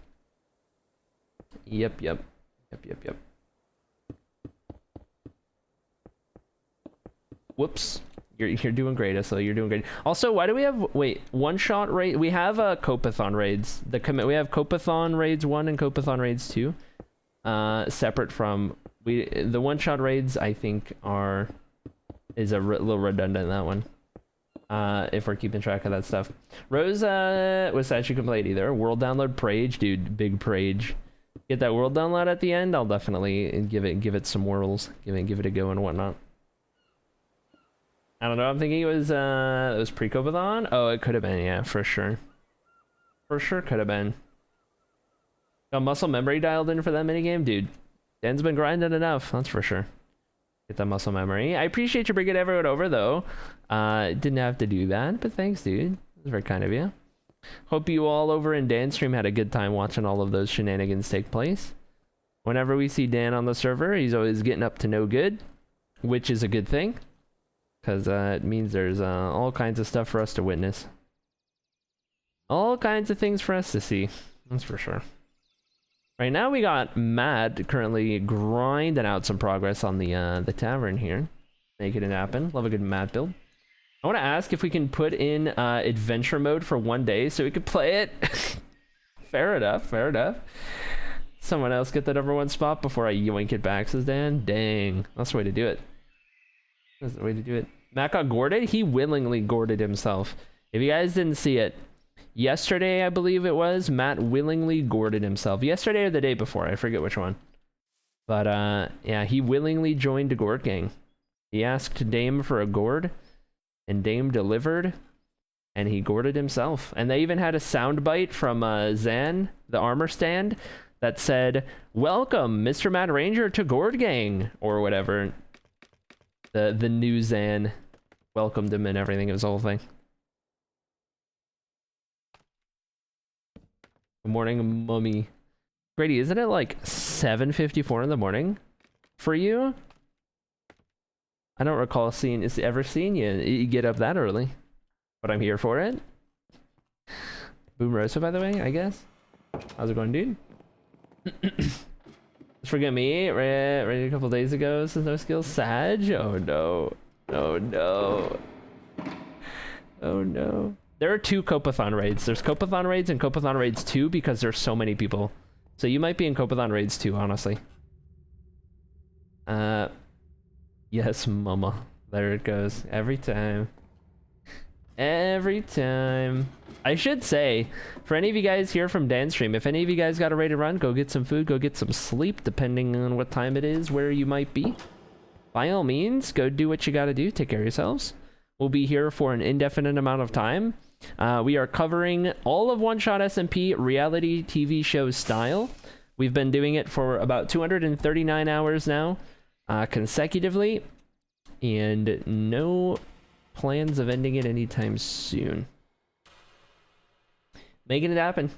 Yep. Whoops. You're doing great, Isla. You're doing great. Also, why do we have one-shot raid? We have Copeathon raids. We have Copeathon raids 1 and Copeathon raids 2. Separate from the one-shot raids. I think is a little redundant, that one. If we're keeping track of that stuff. Rose was actually complete either. World download Prage, dude. Big Prage. Get that world download at the end. I'll definitely give it some whirls. Give it a go and whatnot. I don't know. I'm thinking it was pre-Copeathon. Oh, it could have been. Yeah, for sure. For sure, could have been. Got muscle memory dialed in for that minigame, dude. Dan's been grinding enough. That's for sure. Get that muscle memory. I appreciate you bringing everyone over, though. Didn't have to do that, but thanks, dude. It was very kind of you. Hope you all over in Dan's stream had a good time watching all of those shenanigans take place. Whenever we see Dan on the server, he's always getting up to no good, which is a good thing. Because it means there's all kinds of stuff for us to witness. All kinds of things for us to see. That's for sure. Right now we got Matt currently grinding out some progress on the tavern here. Making it happen. Love a good Matt build. I want to ask if we can put in adventure mode for one day so we could play it. Fair enough, fair enough. Someone else get that #1 spot before I yoink it back, says Dan. Dang, that's the way to do it. That's the way to do it. Matt got gourded? He willingly gourded himself. If you guys didn't see it, yesterday, I believe it was, Matt willingly gourded himself. Yesterday or the day before, I forget which one. But, yeah, he willingly joined a gourd gang. He asked Dame for a gourd, and Dame delivered, and he gourded himself. And they even had a soundbite from Zan, the armor stand, that said, "Welcome, Mr. Matt Ranger, to Gourd Gang," or whatever. The new Zan welcomed him and everything. It was the whole thing. Good morning, mummy. Grady, isn't it like 7:54 in the morning for you? I don't recall ever seeing you get up that early, but I'm here for it. Boom Rosa, by the way, I guess. How's it going, dude? Forget me, ready a couple days ago, says no skills. Sag? Oh no. Oh no. Oh no. There are 2 Copeathon raids. There's Copeathon raids and Copeathon raids 2 because there's so many people. So you might be in Copeathon raids 2, honestly. Yes, mama. There it goes. Every time. Every time. I should say, for any of you guys here from Dan's stream, if any of you guys got a raid to run, go get some food, go get some sleep, depending on what time it is, where you might be. By all means, go do what you gotta do. Take care of yourselves. We'll be here for an indefinite amount of time. We are covering all of OneShot SMP reality TV show style. We've been doing it for about 239 hours now, consecutively, and no plans of ending it anytime soon. Making it happen.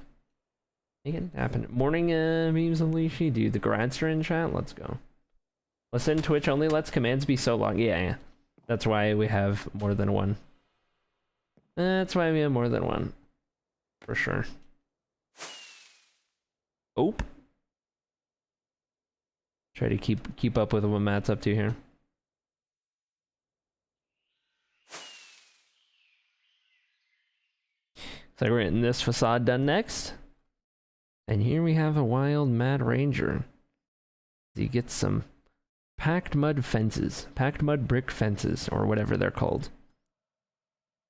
Making it happen. Morning memes and Leashy. Dude, the grads are in chat. Let's go. Listen, Twitch only lets commands be so long. Yeah. That's why we have more than one. That's why we have more than one. For sure. Oh. Try to keep up with what Matt's up to here. So we're getting this facade done next. And here we have a wild mad ranger. He gets some packed mud fences, packed mud brick fences, or whatever they're called.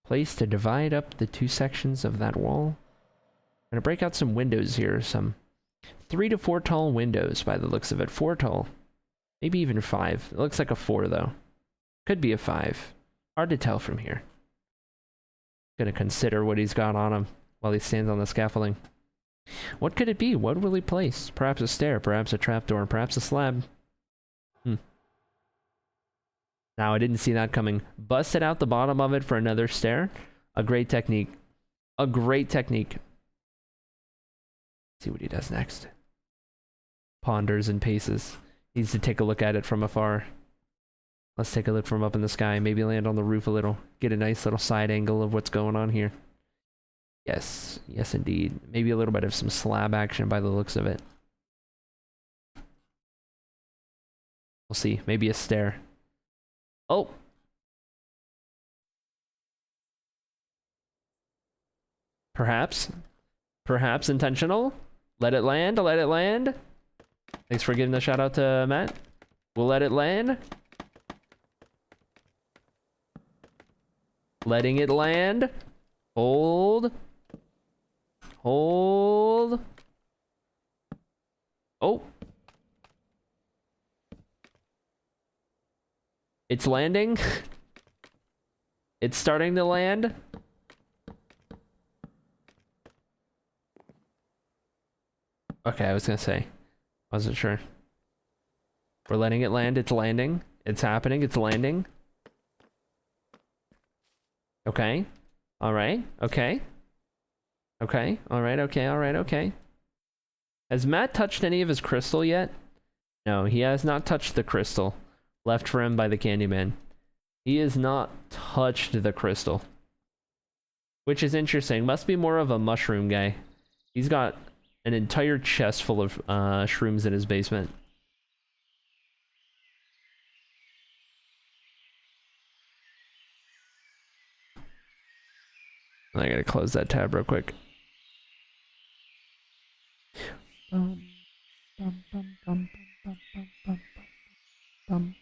Place to divide up the two sections of that wall. I'm gonna break out some windows here, some 3 to 4 tall windows by the looks of it. 4 tall. Maybe even 5. It looks like a 4 though. Could be a 5. Hard to tell from here. Gonna consider what he's got on him while he stands on the scaffolding. What could it be? What will he place? Perhaps a stair, perhaps a trapdoor, perhaps a slab. Now, I didn't see that coming. Busted out the bottom of it for another stair. A great technique. A great technique. Let's see what he does next. Ponders and paces. Needs to take a look at it from afar. Let's take a look from up in the sky. Maybe land on the roof a little. Get a nice little side angle of what's going on here. Yes. Yes, indeed. Maybe a little bit of some slab action by the looks of it. We'll see. Maybe a stair. Oh! Perhaps. Perhaps intentional. Let it land. Let it land. Thanks for giving the shout out to Matt. We'll let it land. Letting it land. Hold. Hold. Oh. It's landing. It's starting to land. Okay, I was gonna say. Wasn't sure. We're letting it land. It's landing. It's happening. It's landing. Okay. Alright. Okay. Okay. Alright. Okay. Alright. Okay. Has Matt touched any of his crystal yet? No, he has not touched the crystal left for him by the Candyman. He has not touched the crystal. Which is interesting. Must be more of a mushroom guy. He's got an entire chest full of shrooms in his basement. I gotta close that tab real quick. Bum, bum, bum, bum, bum, bum, bum, bum,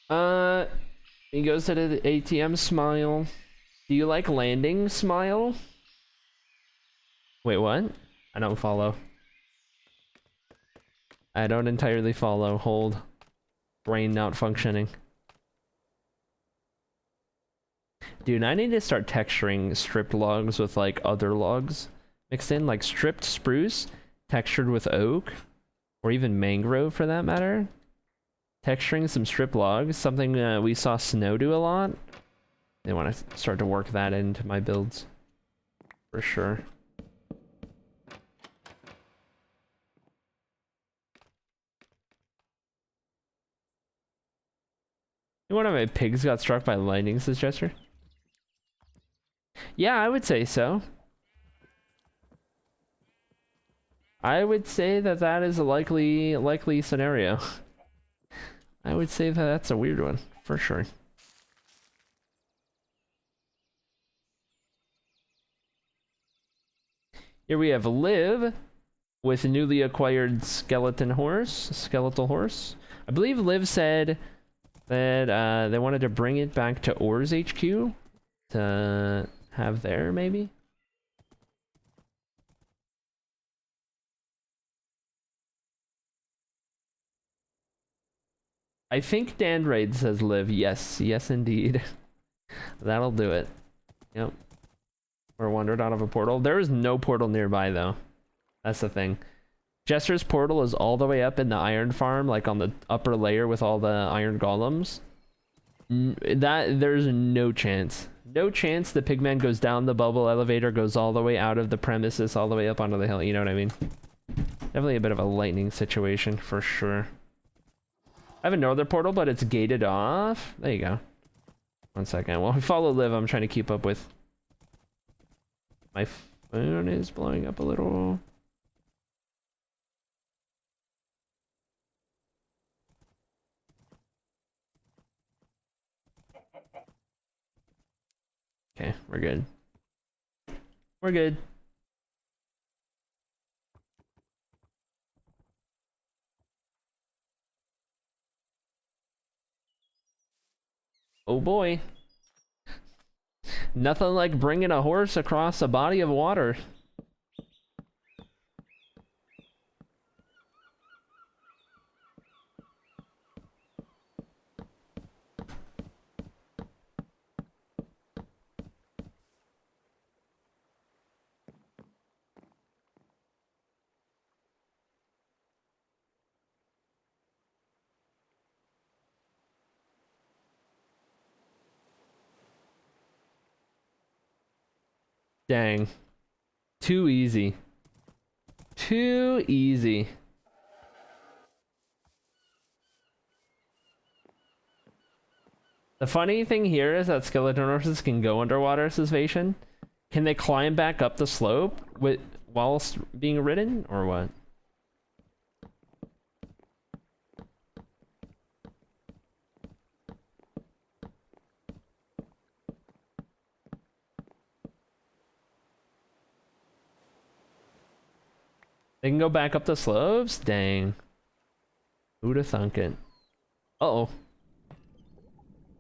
bum. He goes to the ATM. Smile. Do you like landing? Smile. Wait, what? I don't follow. I don't entirely follow. Hold. Brain not functioning. Dude, I need to start texturing stripped logs with like other logs mixed in, like stripped spruce textured with oak or even mangrove for that matter. Texturing some stripped logs, something we saw Snow do a lot. I want to start to work that into my builds for sure. One of my pigs got struck by lightning, says Jester. Yeah, I would say so. I would say that that is a likely scenario. I would say that that's a weird one, for sure. Here we have Liv with a newly acquired skeletal horse. I believe Liv said that they wanted to bring it back to Ors HQ to have there, maybe? I think Dandraid says Liv. Yes, yes indeed. That'll do it. Yep. Or wandered out of a portal. There is no portal nearby though. That's the thing. Jester's portal is all the way up in the iron farm, like on the upper layer with all the iron golems. There's no chance. No chance the pigman goes down the bubble elevator, goes all the way out of the premises, all the way up onto the hill, you know what I mean? Definitely a bit of a lightning situation, for sure. I have a northern portal, but it's gated off. There you go. 1 second. While we follow Liv, I'm trying to keep up with... My phone is blowing up a little. We're good. We're good. Oh boy. Nothing like bringing a horse across a body of water. Dang. Too easy. Too easy. The funny thing here is that skeleton horses can go underwater cessation. Can they climb back up the slope whilst being ridden, or what? They can go back up the slopes? Dang. Who'd have thunk it? Uh-oh.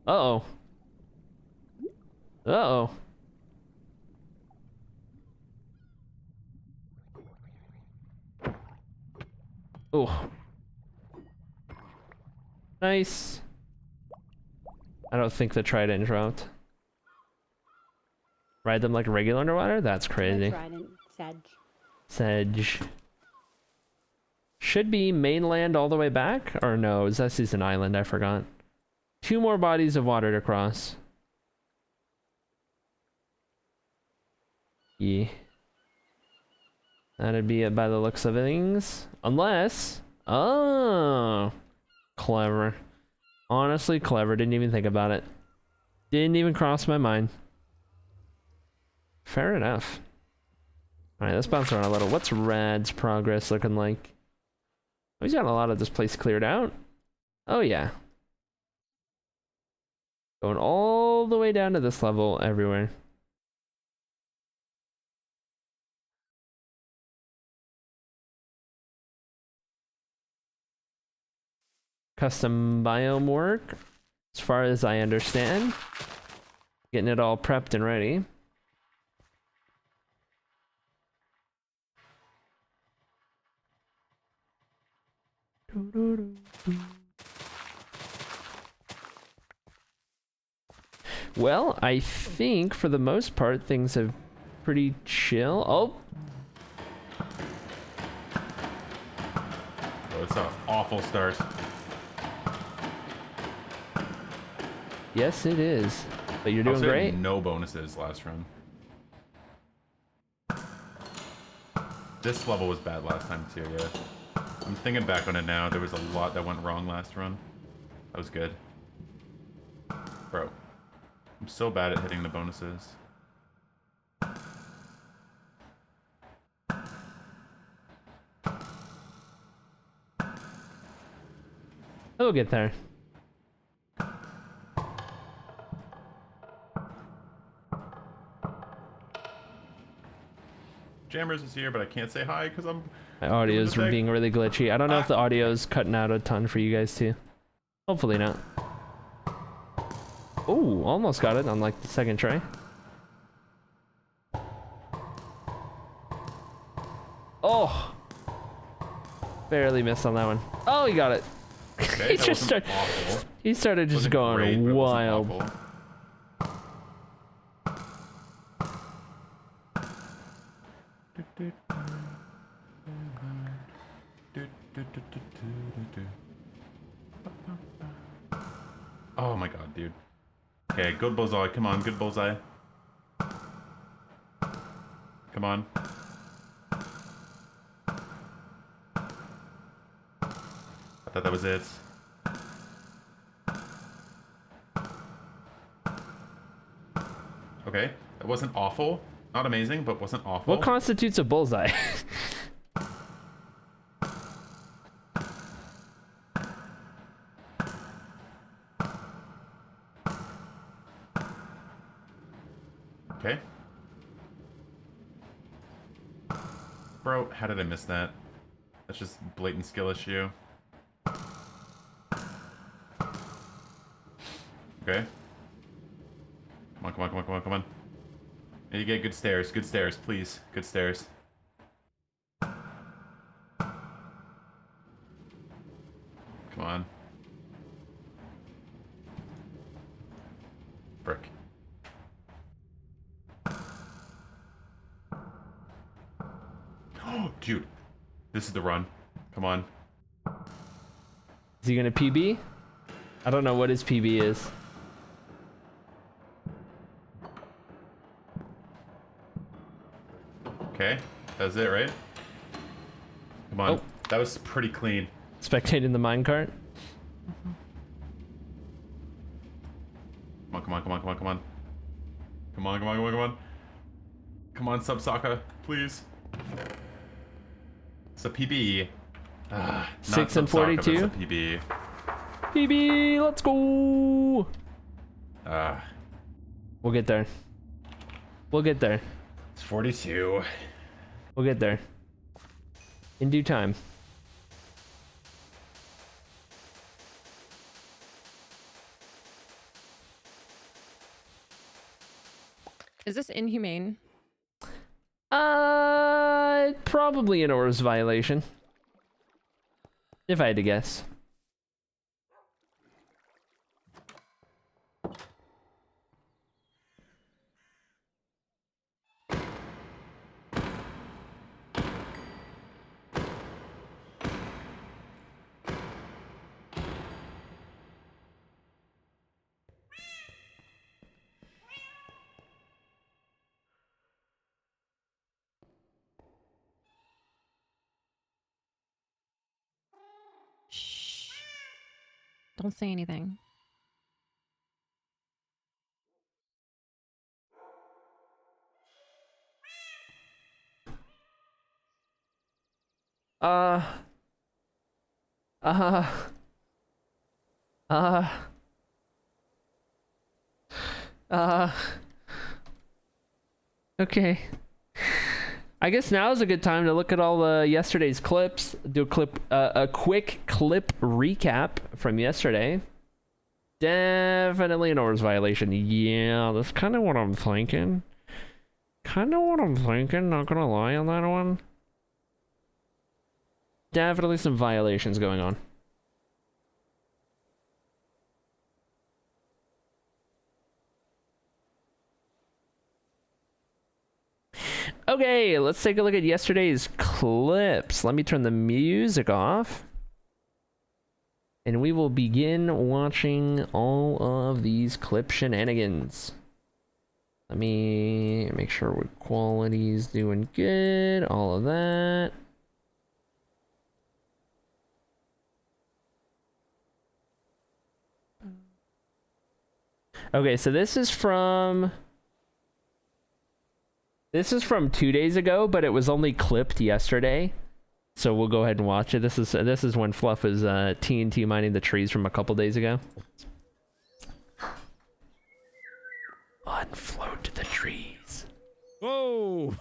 Uh-oh. Uh-oh. Oh. Nice. I don't think the trident dropped. Ride them like regular underwater? That's crazy. No trident, Sedge. Sedge. Should be mainland all the way back? Or no, this is an island, I forgot. 2 more bodies of water to cross. Yeah. That'd be it by the looks of things. Unless... Oh! Clever. Honestly, clever. Didn't even think about it. Didn't even cross my mind. Fair enough. Alright, let's bounce around a little. What's Rad's progress looking like? Oh, he's got a lot of this place cleared out. Oh, yeah. Going all the way down to this level everywhere. Custom biome work, as far as I understand. Getting it all prepped and ready. Well, I think for the most part things have pretty chill. Oh, Oh, it's an awful start. yes, it is. But you're Also doing had great. No bonuses last run. This level was bad last time too, yeah. I'm thinking back on it now. There was a lot that went wrong last run. That was good. Bro. I'm so bad at hitting the bonuses. We'll get there. Jammers is here, but I can't say hi because I'm... My audio's thing. being really glitchy. I don't know if the audio's cutting out a ton for you guys too. Hopefully not. Oh, almost got it on like the second try. Oh! Barely missed on that one. Oh, he got it. Okay, He that just wasn't started. awful. He started just Wasn't going great, but it wasn't wild. awful. Oh my god, dude. Okay, good bullseye. Come on, good bullseye. Come on. I thought that was it. Okay, that wasn't awful. Not amazing, but wasn't awful. What constitutes a bullseye? Okay, Bro, how did I miss that? That's just blatant skill issue. Okay. Come on, come on, come on, come on, come on. And you get good stairs, please. Good stairs. Come on. Frick. Oh, dude. This is the run. Come on. Is he gonna PB? I don't know what his PB is. Okay. That's it, right? Come on. Oh. That was pretty clean. Spectating the minecart. Come on, come on, come on, come on, come on. Come on, come on, come on, come on. Come on, Sub-Saka, please. It's a PB. 6 and 42. It's a PB. PB, let's go. We'll get there. We'll get there. It's 42. We'll get there. In due time. Is this inhumane? Probably an ORS violation. If I had to guess. Shh. Don't say anything. Uh, okay. I guess now is a good time to look at all yesterday's clips. Do a quick clip recap from yesterday. Definitely an ORS violation. Yeah, that's kind of what I'm thinking. Not gonna lie on that one. Definitely some violations going on. Okay, let's take a look at yesterday's clips. Let me turn the music off. And we will begin watching all of these clip shenanigans. Let me make sure our quality's doing good. All of that. Okay, so this is from 2 days ago, but it was only clipped yesterday. So we'll go ahead and watch it. This is when Fluff was TNT mining the trees from a couple days ago. Unfloat the trees. Whoa!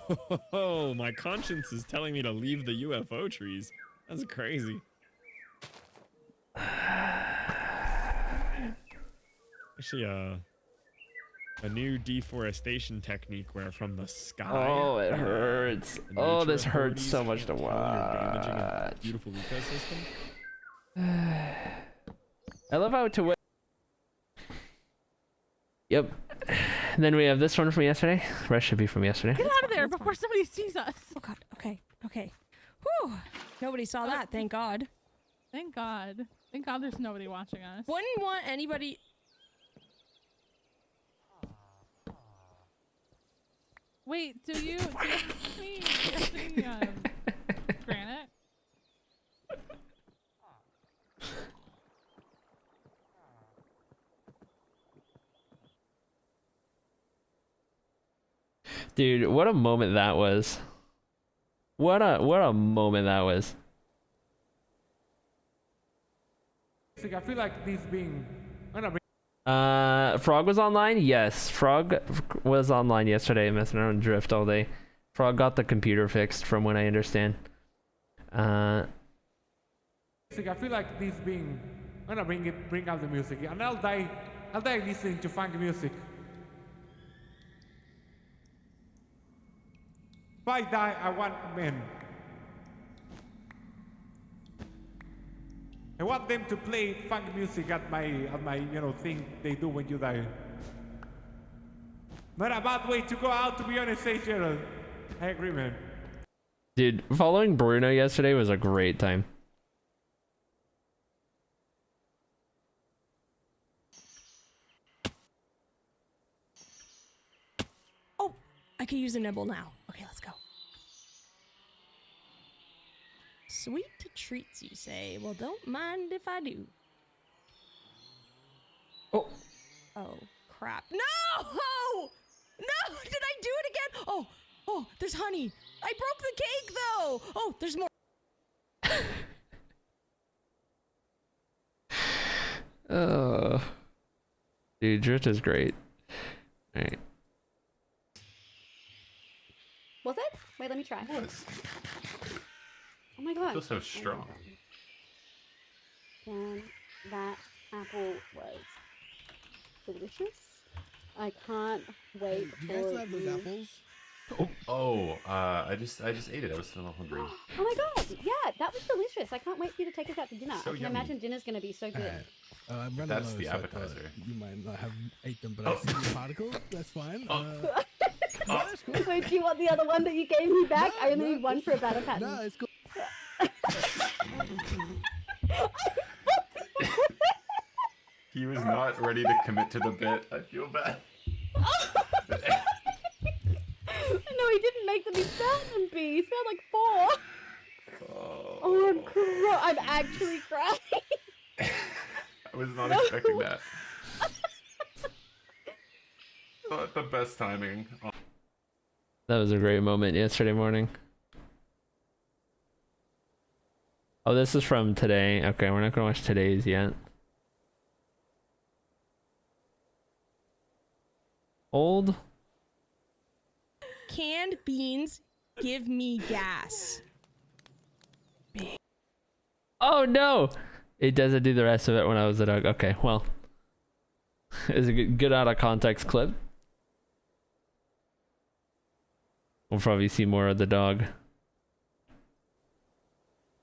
My conscience is telling me to leave the UFO trees. That's crazy. Actually, a new deforestation technique where from the sky. Oh, it hurts. Oh, this hurts so much to watch. Beautiful ecosystem. I love how to. Yep. And then we have this one from yesterday. The rest should be from yesterday. Get out of there before somebody sees us. Oh God. Okay. Okay. Whew. Nobody saw that. Thank God. Thank God. Thank God there's nobody watching us. Wouldn't want anybody. Wait, do you have any granite? Dude, what a moment that was. What a moment that was. I feel like this being Frog was online? Yes, Frog was online yesterday, messing around Drift all day. Frog got the computer fixed from what I understand. I feel like this being. I'm gonna bring out the music, and I'll die listening to funk music. If I die, I want men. I want them to play funk music at my thing they do when you die. Not a bad way to go out, to be honest, Gerald. I agree, man. Dude, following Bruno yesterday was a great time. Oh, I could use a nibble now. Okay, let's go. Sweet treats, you say? Well, don't mind if I do. Oh. Oh, crap. No! No! Did I do it again? Oh, there's honey. I broke the cake, though. Oh, there's more. Oh. Dude, Drift is great. Alright. Was it? Wait, let me try. It was. Oh my god. Feels so strong. And that apple was delicious. I can't wait Do you guys for have those you. apples? I just ate it. I was still hungry. Oh my god, yeah, that was delicious. I can't wait for you to take us out to dinner. So I can yummy. imagine dinner's gonna be so good. I'm running That's low, the so I thought appetizer. you might not have ate them, but I see the particles. That's fine. No, that's cool. Wait, do you want the other one that you gave me back? No, I only no. need one for a batter pattern. No, it's cool. He was not ready to commit to the bit. I feel bad. No, he didn't make them. He found them, B. He found like 4. Oh, I'm actually crying. I was not expecting that. Not the best timing. That was a great moment yesterday morning. Oh, this is from today. Okay, we're not gonna watch today's yet. Old? Canned beans give me gas. Oh no! It doesn't do the rest of it when I was a dog. Okay, well. It's a good out of context clip. We'll probably see more of the dog.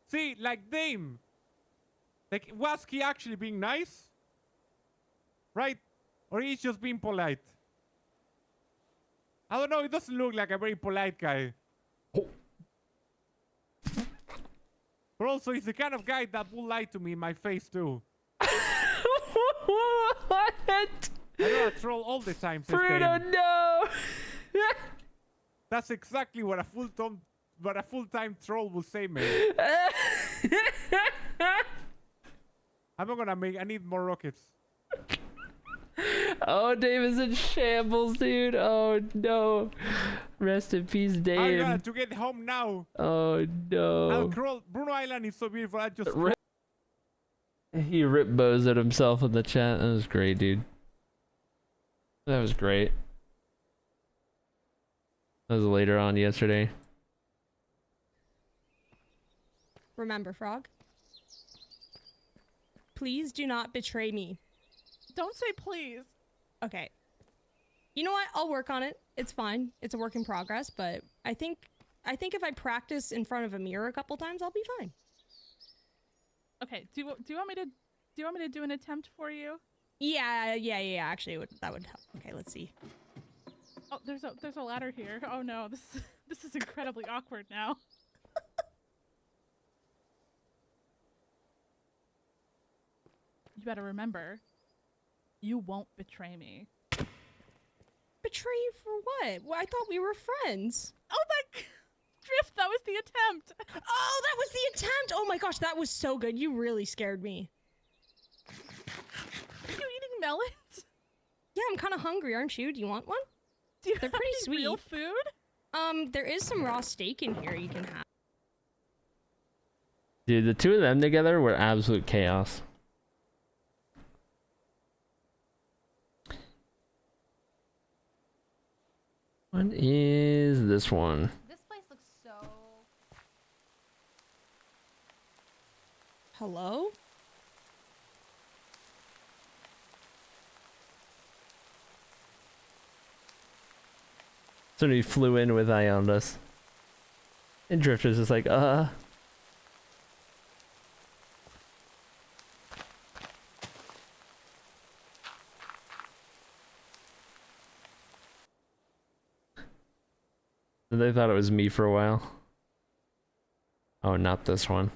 See, like Dame. Like, was he actually being nice? Right? Or he's just being polite? I don't know, it doesn't look like a very polite guy. But also, he's the kind of guy that will lie to me in my face, too. What? I know I troll all the time, says Bruno, Dame. no! That's exactly what a full-time troll will say, man. I'm not gonna I need more rockets. Oh, Dave is in shambles, dude. Oh no. Rest in peace, I Dave. got to get home now. Oh no. I'll crawl. Bruno Island is so beautiful. I just He rip bows at himself in the chat. That was great, dude. That was great. That was later on yesterday. Remember, Frog. Please do not betray me. Don't say please. Okay. You know what? I'll work on it. It's fine. It's a work in progress, but I think if I practice in front of a mirror a couple times, I'll be fine. Okay. Do you want me to do an attempt for you? Yeah. Actually, that would help. Okay, let's see. Oh, there's a ladder here. Oh no, this is incredibly awkward now. You better remember, you won't betray me. Betray you for what? Well, I thought we were friends. Oh my Drift, that was the attempt. Oh, that was the attempt. Oh my gosh, that was so good. You really scared me. Are you eating melons? Yeah, I'm kind of hungry, aren't you? Do you want one? Do you They're have pretty any sweet. real food? There is some raw steak in here you can have. Dude, the two of them together were absolute chaos. What is this one? This Hello? So he flew in with Iondas. And Drifter's just like, So they thought it was me for a while. Oh, not this one.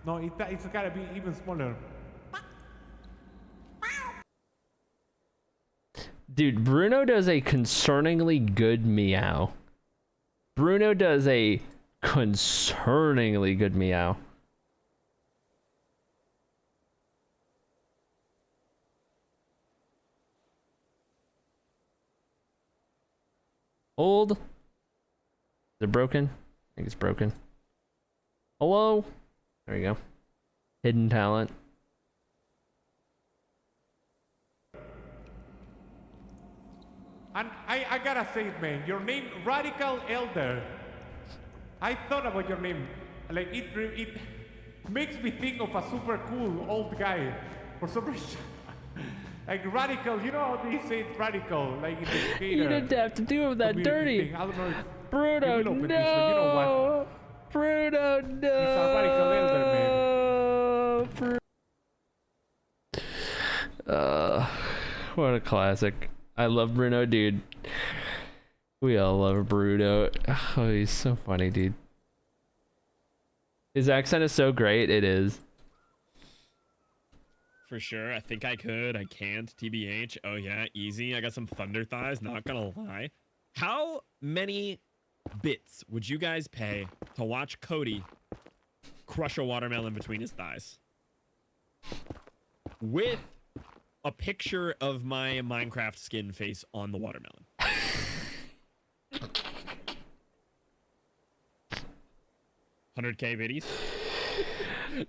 No, it's gotta be even smaller. Dude, Bruno does a concerningly good meow. Bruno does a concerningly good meow. Old. Is it broken? I think it's broken. Hello? There you go. Hidden talent. And I gotta say it, man, your name, Radical Elder. I thought about your name. Like, it makes me think of a super cool old guy for some reason. Like, Radical, you know how they say it, Radical, like in the skater. You didn't have to do him that dirty. I don't know if Bruno, you will open this, but you know what? Bruno, no. He's a Radical Elder, man. What a classic. I love Bruno, dude. We all love Bruno. Oh, he's so funny, dude. His accent is so great, it is. For sure. I think I could. I can't. TBH. Oh, yeah. Easy. I got some thunder thighs. Not gonna lie. How many bits would you guys pay to watch Cody crush a watermelon between his thighs? With a picture of my Minecraft skin face on the watermelon. 100K biddies.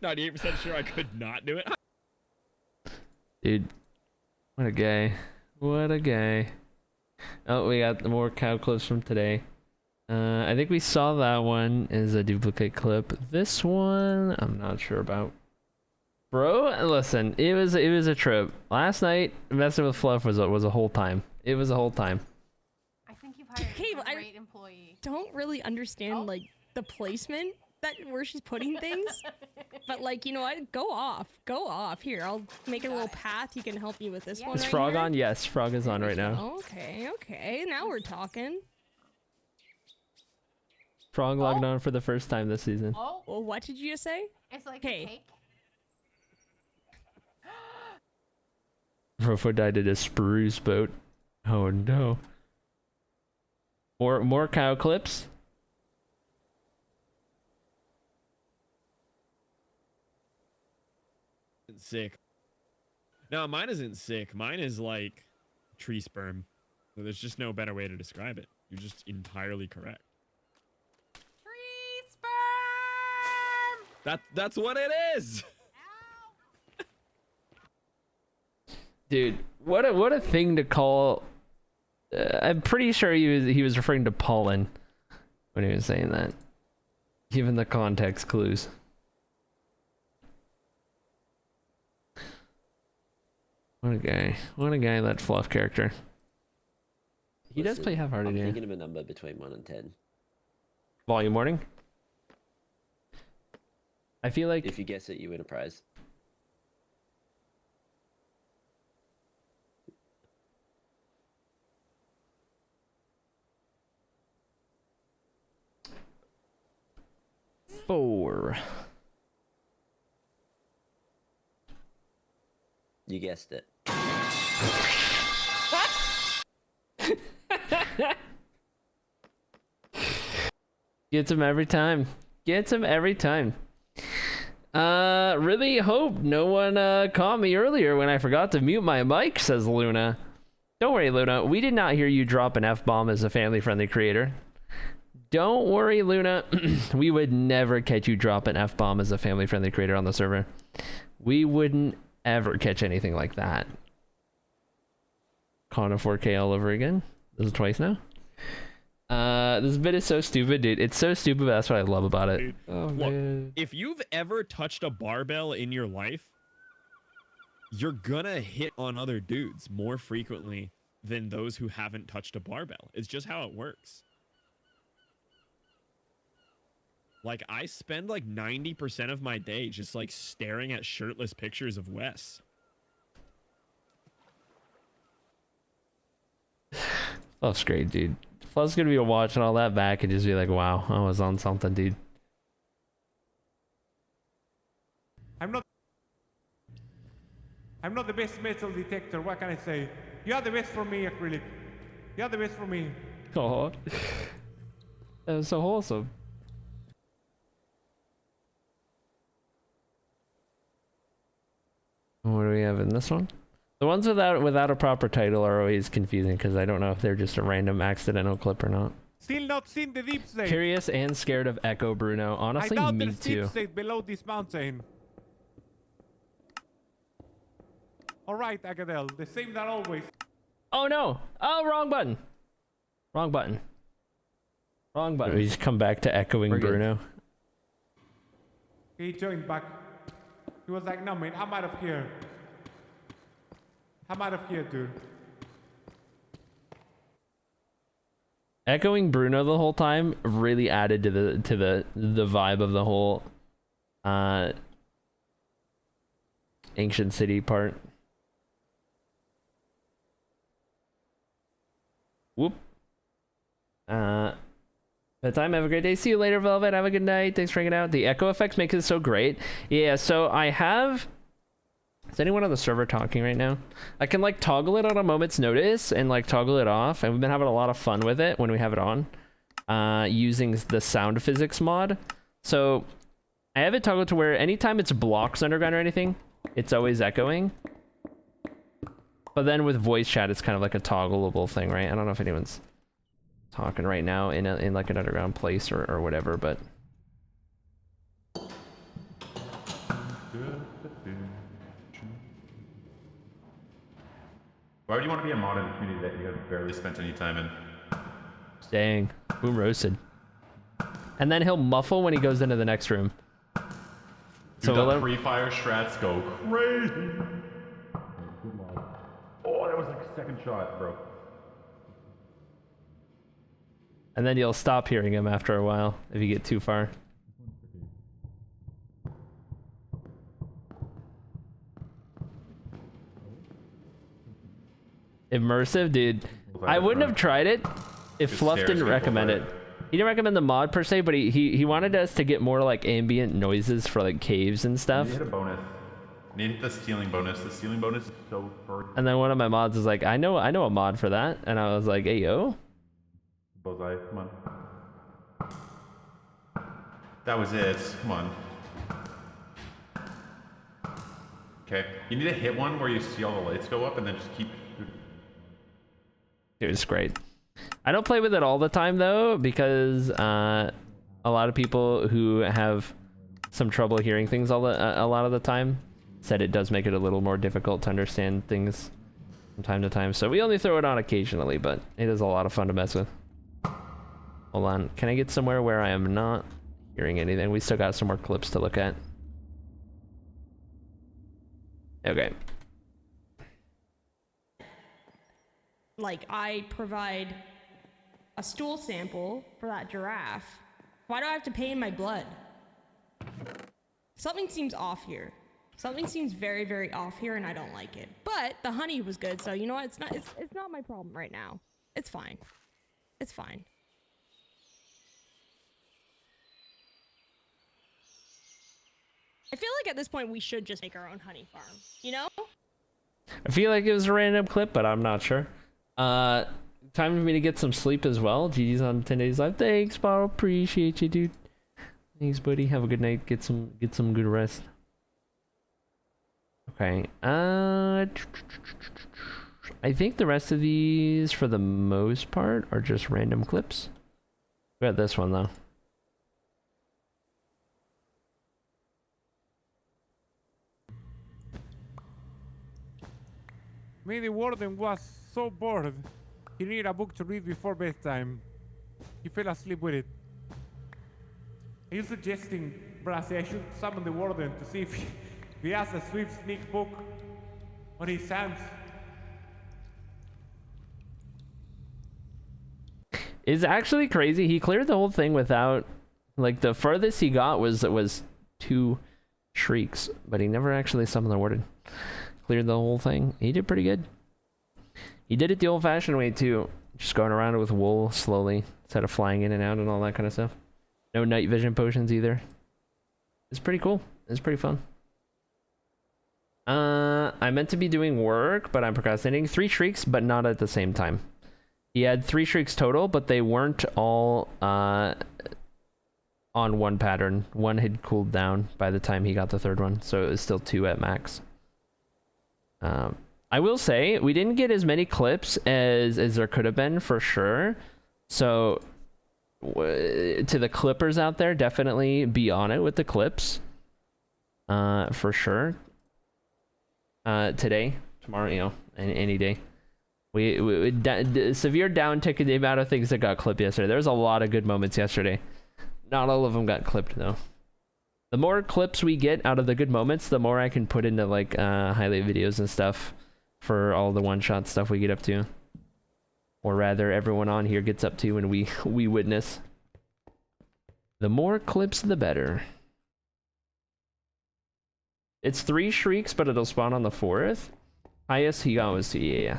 98% sure I could not do it. Dude, what a guy. What a guy. Oh, we got more cow clips from today. I think we saw that one is a duplicate clip. This one, I'm not sure about. Bro, listen, it was a trip. Last night, messing with Fluff was a whole time. It was a whole time. I think you've hired a great employee. Don't really understand like the placement that where she's putting things. But like, you know what? Go off. Here, I'll make a little path. You can help me with this one. Is right Frog here. on? Yes, Frog is on right now. Okay. Now we're talking. Frog logged on for the first time this season. Oh, well, what did you just say? It's like a cake. Rofo died at a spruce boat. Oh no. More cow clips. Sick. No, mine isn't sick. Mine is like tree sperm. So there's just no better way to describe it. You're just entirely correct. Tree sperm. That's what it is. Dude, what a thing to call. I'm pretty sure he was referring to pollen when he was saying that. Given the context clues. What a guy. What a guy, that Fluff character. He does play half-hearted, I'm yeah. thinking of a number between 1 and 10. Volume warning? I feel like... If you guess it, you win a prize. Four. You guessed it. Gets him every time. Gets him every time. Really hope no one caught me earlier when I forgot to mute my mic, says Luna. Don't worry, Luna. We did not hear you drop an F-bomb as a family-friendly creator. Don't worry, Luna. We would never catch you drop an F-bomb as a family-friendly creator on the server. We wouldn't ever catch anything like that. Con of 4K all over again. This is twice now. This bit is so stupid, dude. It's so stupid, but that's what I love about it. Dude, Oh, look, man. if you've ever touched a barbell in your life, you're gonna hit on other dudes more frequently than those who haven't touched a barbell. It's just how it works. Like, I spend like 90% of my day just like staring at shirtless pictures of Wes. Fluff's great, dude. Fluff's gonna be watching all that back and just be like, wow, I was on something, dude. I'm not the best metal detector. What can I say? You are the best for me, acrylic. You are the best for me. Oh, that was so wholesome. What do we have in this one? The ones without a proper title are always confusing because I don't know if they're just a random accidental clip or not. Still not seen the deep state. Curious and scared of Echo, Bruno. Honestly, I doubt me there's too. deep state below this mountain. All right, Agadel. The same that always. Oh no! Oh, wrong button. Wrong button. Wrong button. We just come back to echoing Bruno. He joined back. He was like, no, man, I'm out of here. I'm out of here, dude. Echoing Bruno the whole time really added to the vibe of the whole ancient city part. Whoop. That time, have a great day. See you later, Velvet. Have a good night. Thanks for hanging out. The echo effects make it so great. Yeah, so I have... Is anyone on the server talking right now? I can like toggle it on a moment's notice and like toggle it off, and we've been having a lot of fun with it when we have it on, using the sound physics mod. So I have it toggled to where anytime it's blocks underground or anything, it's always echoing. But then with voice chat, it's kind of like a toggleable thing, right? I don't know if anyone's talking right now in like an underground place or whatever, but Why would you want to be a mod in a community that you have barely spent any time in? dang, boom roasted. And then he'll muffle when he goes into the next room. Dude, so the pre-fire strats go crazy. Oh, that was like a second shot, bro. And then you'll stop hearing him after a while if you get too far. Immersive, dude. I wouldn't have tried it if Fluff didn't recommend it. He didn't recommend the mod per se, but he wanted us to get more like ambient noises for like caves and stuff. You hit a bonus. Need the stealing bonus. The stealing bonus is so furry. And then one of my mods was like, I know a mod for that, and I was like, hey yo. Bullseye, come on. That was it. Come on. Okay. You need to hit one where you see all the lights go up, and then just keep. It was great. I don't play with it all the time though, because a lot of people who have some trouble hearing things a lot of the time said it does make it a little more difficult to understand things from time to time. So we only throw it on occasionally, but it is a lot of fun to mess with. Hold on, can I get somewhere where I am not hearing anything? We still got some more clips to look at. Okay. Like, I provide a stool sample for that giraffe. Why do I have to pay in my blood? Something seems off here. Something seems very, very off here, and I don't like it. But the honey was good, so you know what? It's not my problem right now. It's fine. It's fine. I feel like at this point we should just make our own honey farm, you know? I feel like it was a random clip, but I'm not sure. Time for me to get some sleep as well. GG's on 10 days live. Thanks, Bottle. Appreciate you, dude. Thanks, buddy. Have a good night. Get some good rest. Okay. I think the rest of these, for the most part, are just random clips. We got this one though. Me, the warden was so bored. He needed a book to read before bedtime. He fell asleep with it. Are you suggesting, Brassy, I should summon the warden to see if he has a swift sneak book on his hands? It's actually crazy. He cleared the whole thing without, like, the furthest he got was 2 shrieks, but he never actually summoned the warden. Cleared the whole thing. He did pretty good. He did it the old-fashioned way too, just going around with wool slowly instead of flying in and out and all that kind of stuff. No night vision potions either. It's pretty cool. It's pretty fun. I meant to be doing work, but I'm procrastinating. 3 shrieks, but not at the same time. He had 3 shrieks total, but they weren't all on one pattern. One had cooled down by the time he got the 3rd one, so it was still 2 at max. I will say, we didn't get as many clips as there could have been, for sure. So, to the clippers out there, definitely be on it with the clips. For sure. Today, tomorrow, you know, any day. We severe downtick in the amount of things that got clipped yesterday. There was a lot of good moments yesterday. Not all of them got clipped though. The more clips we get out of the good moments, the more I can put into like highlight videos and stuff for all the one-shot stuff we get up to, or rather, everyone on here gets up to, and we witness. The more clips, the better. It's 3 shrieks, but it'll spawn on the 4th. Highest he got was 2. Yeah.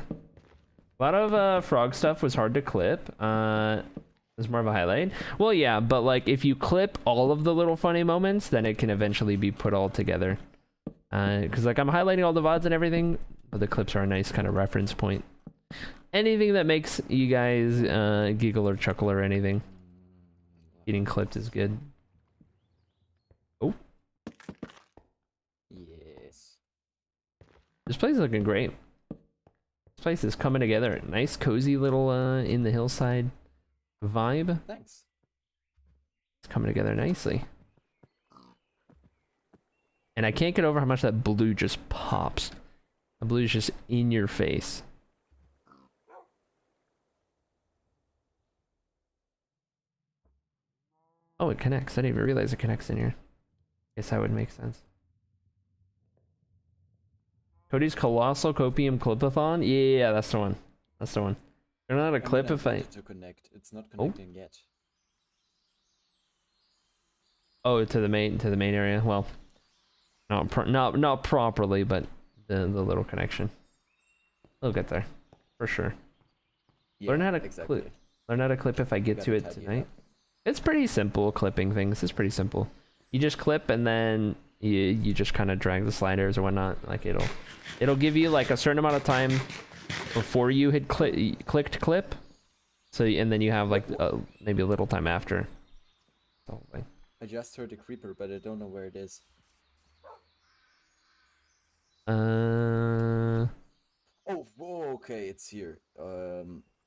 A lot of frog stuff was hard to clip. It's more of a highlight. Well, yeah, but like if you clip all of the little funny moments, then it can eventually be put all together. Because like I'm highlighting all the VODs and everything, but the clips are a nice kind of reference point. Anything that makes you guys giggle or chuckle or anything, getting clipped is good. Oh. Yes. This place is looking great. This place is coming together. Nice, cozy little in the hillside vibe. Thanks. It's coming together nicely. And I can't get over how much that blue just pops. The blue is just in your face. Oh, it connects. I didn't even realize it connects in here. Guess that would make sense. Cody's Colossal Copium Copeathon? Yeah, that's the one. That's the one. They're not a clip if I... to connect. It's not connecting yet. Oh, to the main area. Well, not properly, but the little connection. We'll get there, for sure. Yeah, learn how to exactly. clip. Learn how to clip if I get to it tonight. It's pretty simple clipping things. It's pretty simple. You just clip and then you just kind of drag the sliders or whatnot. Like it'll give you like a certain amount of time before you had clicked clip. So and then you have like maybe a little time after. The whole thing. I just heard a creeper, but I don't know where it is. Oh, whoa, okay, it's here.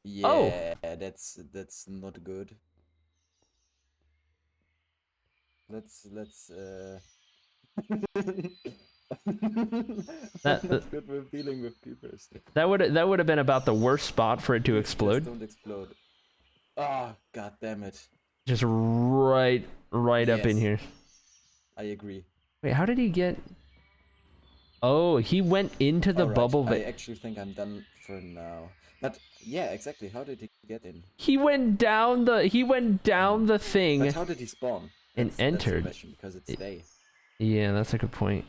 Yeah, that's not good. Let's That's good with dealing with creepers. That would have been about the worst spot for it to explode. Just don't explode. Ah, god damn it. Just right up in here. I agree. Wait, how did he get? Oh, he went into the bubble. I actually think I'm done for now. But yeah, exactly. How did he get in? He went down the thing. But how did he spawn? And entered. That's the question, because it's day. Yeah, that's a good point.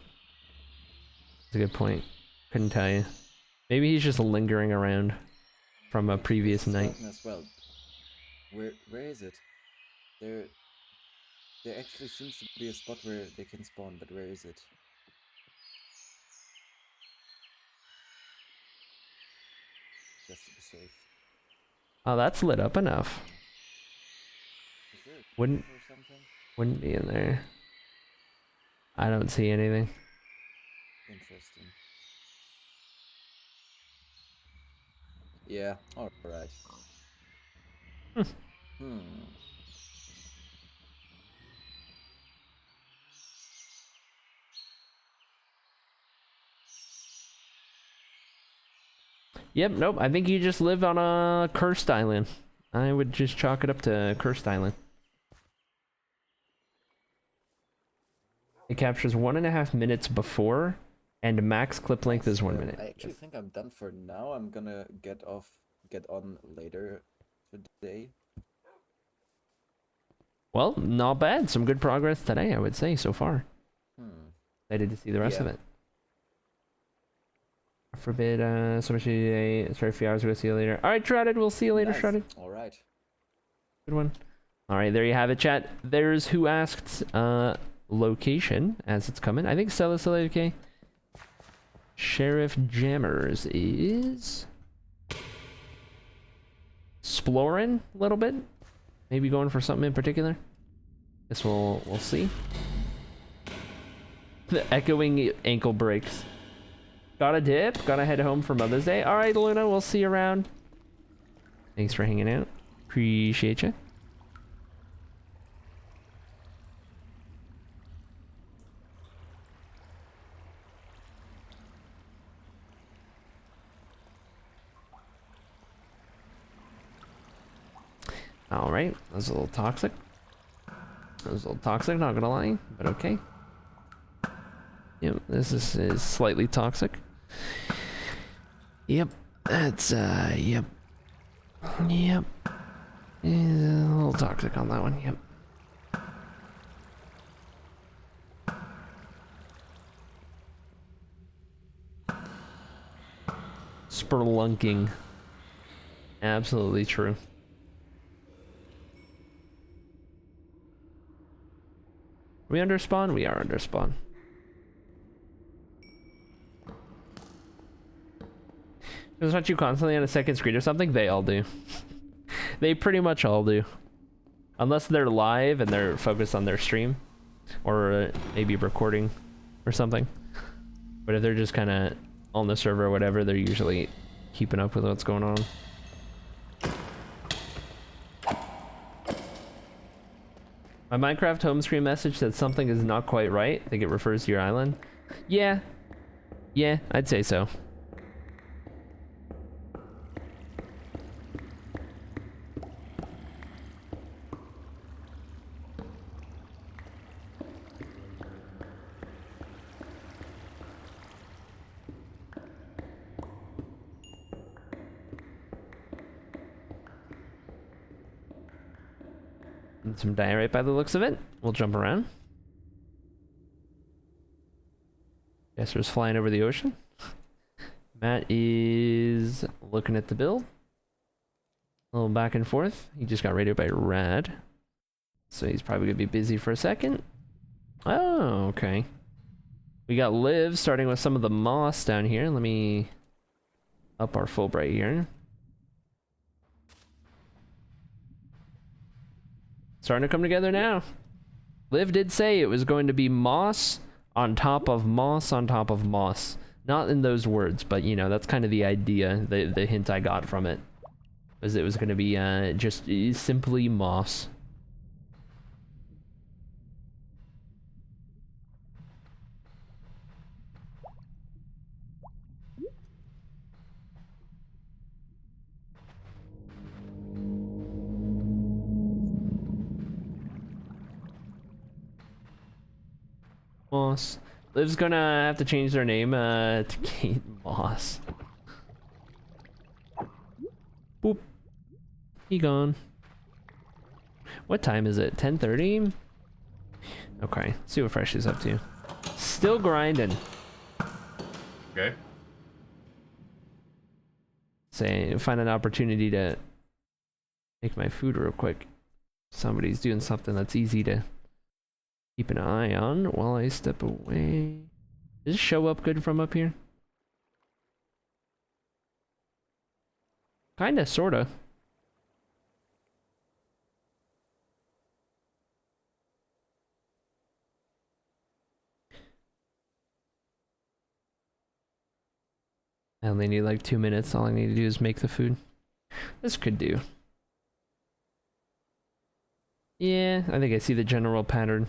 That's a good point. Couldn't tell you. Maybe he's just lingering around from a previous night. As well. Where is it? There actually seems to be a spot where they can spawn, but where is it? Just to be safe. Oh, that's lit up enough. Is there a Wouldn't or something? Wouldn't be in there. I don't see anything. Interesting. Yeah, alright. Yep, nope. I think you just live on a cursed island. I would just chalk it up to Cursed Island. It captures 1.5 minutes before, and max clip length is 1 minute. I actually think I'm done for now. I'm gonna get on later today. Well, not bad. Some good progress today, I would say, so far. Excited to see the rest of it. Forbid, so much today. Sorry, a few hours ago. See you later. All right, Shrouded. We'll see you later, Shrouded. All right. Good one. All right, there you have it, chat. There's who asked location as it's coming. I think Stella's still okay. Sheriff Jammers is exploring a little bit. Maybe going for something in particular. Guess we'll see. The echoing ankle breaks. Gotta dip. Gotta head home for Mother's Day. All right, Luna. We'll see you around. Thanks for hanging out. Appreciate you. All right, that was a little toxic. That was a little toxic, not gonna lie, but okay. Yep, this is slightly toxic. Yep, that's yep. Yep. A little toxic on that one, yep. Spelunking. Absolutely true. Are we under spawn? We are under spawn. Does not you constantly on a second screen or something? They all do. They pretty much all do. Unless they're live and they're focused on their stream. Or maybe recording or something. But if they're just kind of on the server or whatever, they're usually keeping up with what's going on. My Minecraft home screen message said something is not quite right. I think it refers to your island. Yeah. Yeah, I'd say so. And some diorite by the looks of it. We'll jump around. Yester's flying over the ocean. Matt is looking at the build. A little back and forth. He just got raided by Rad. So he's probably gonna be busy for a second. Oh, okay. We got Liv starting with some of the moss down here. Let me up our Fulbright here. Starting to come together now. Liv did say it was going to be moss on top of moss on top of moss. Not in those words, but you know, that's kind of the idea, the hint I got from it. Was it was going to be just simply moss. Moss. Liv's gonna have to change their name to Kate Moss. Boop. He gone. What time is it? 10:30? Okay, see what Fresh is up to. Still grinding. Okay. Say, find an opportunity to make my food real quick. Somebody's doing something that's easy to keep an eye on while I step away. Does it show up good from up here? Kinda, sorta. I only need like 2 minutes. All I need to do is make the food. This could do. Yeah, I think I see the general pattern.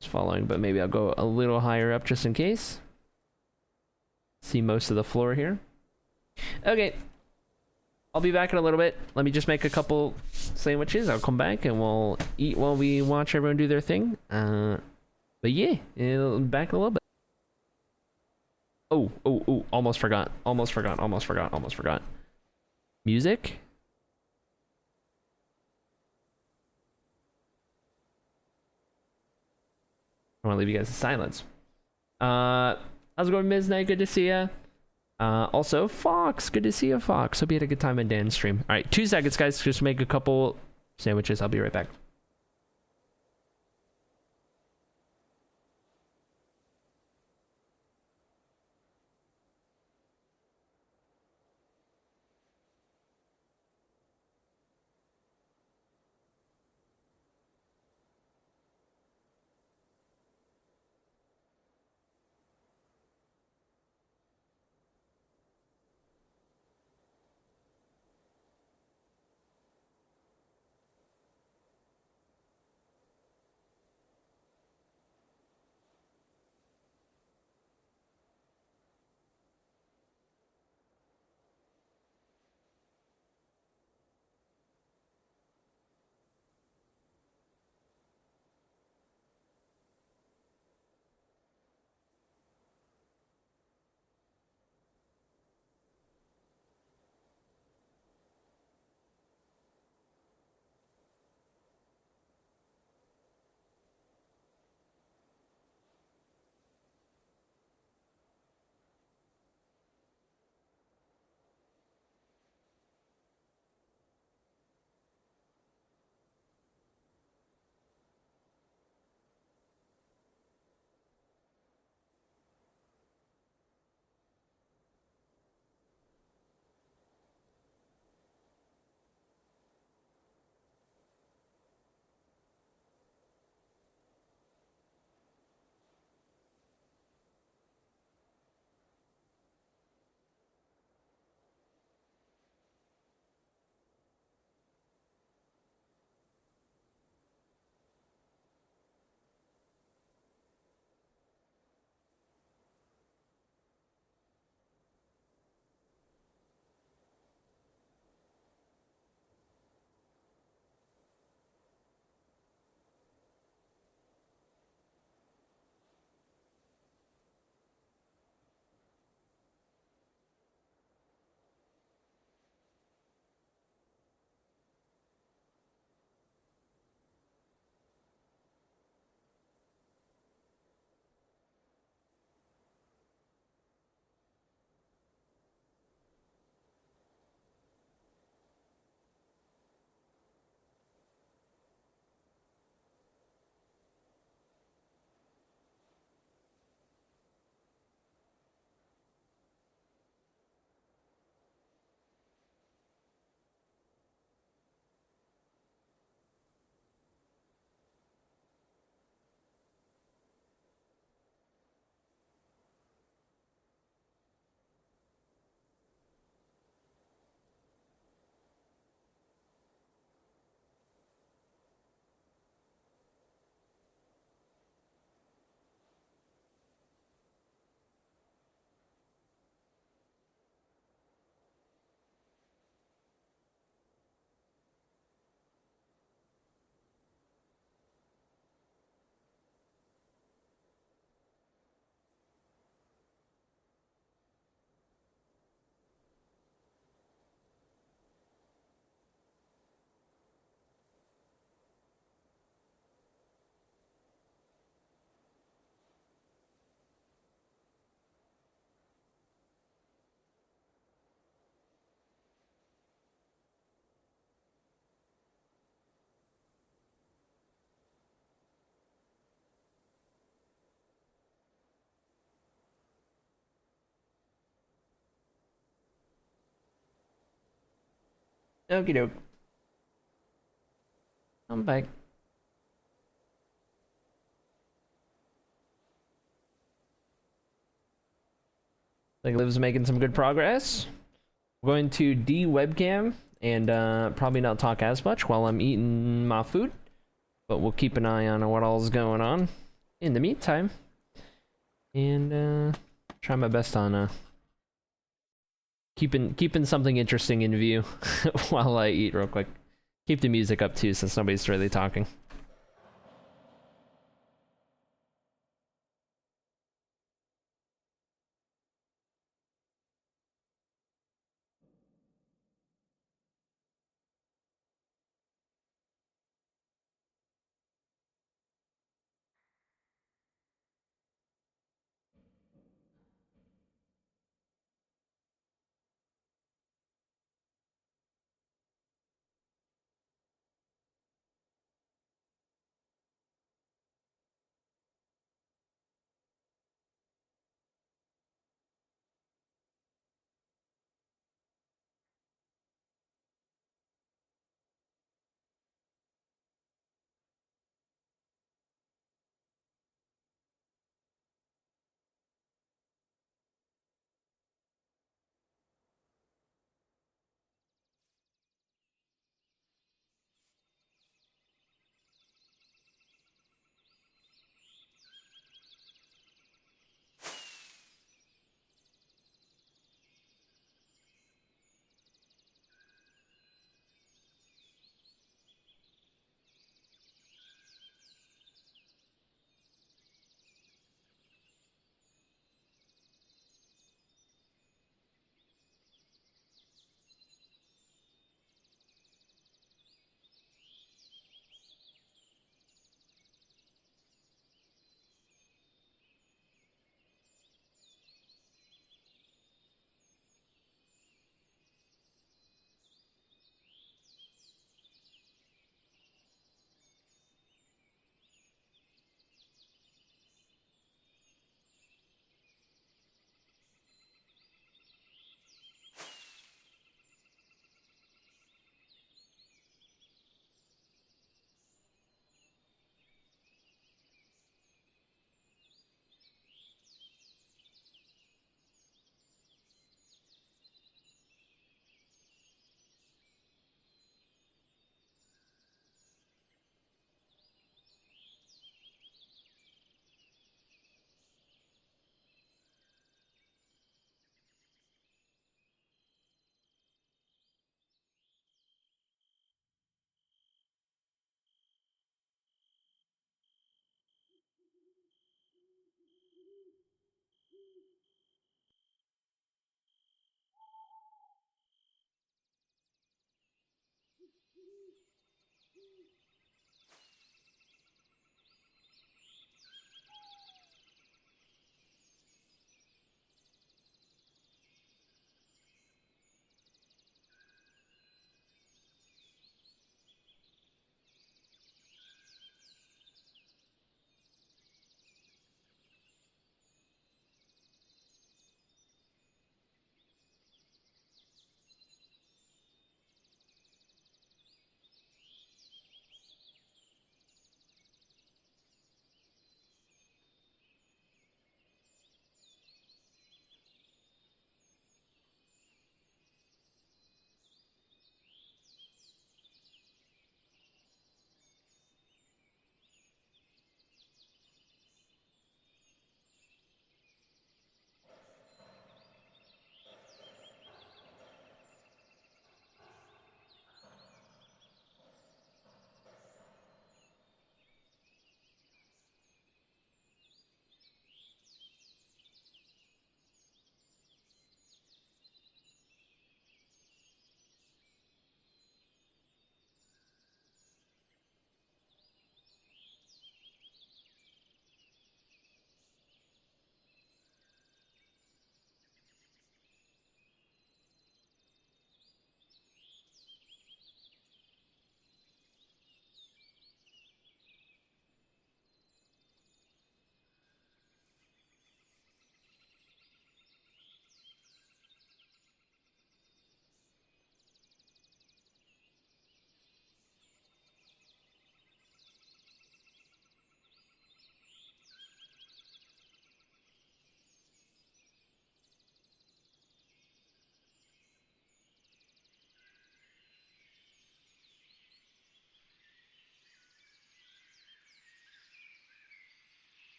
It's following, but maybe I'll go a little higher up just in case. See most of the floor here. Okay. I'll be back in a little bit. Let me just make a couple sandwiches. I'll come back and we'll eat while we watch everyone do their thing. But yeah, back in a little bit. Oh, almost forgot. Music? I want to leave you guys in silence. How's it going, Ms. Knight? Good to see ya. Also, Fox. Good to see you, Fox. Hope you had a good time in Dan's stream. All right, 2 seconds, guys. Just make a couple sandwiches. I'll be right back. Okie doke. I'm back. I think Liv's making some good progress. We're going to de-webcam and probably not talk as much while I'm eating my food, but we'll keep an eye on what all's going on in the meantime, and try my best on Keeping something interesting in view while I eat real quick. Keep the music up too, since nobody's really talking.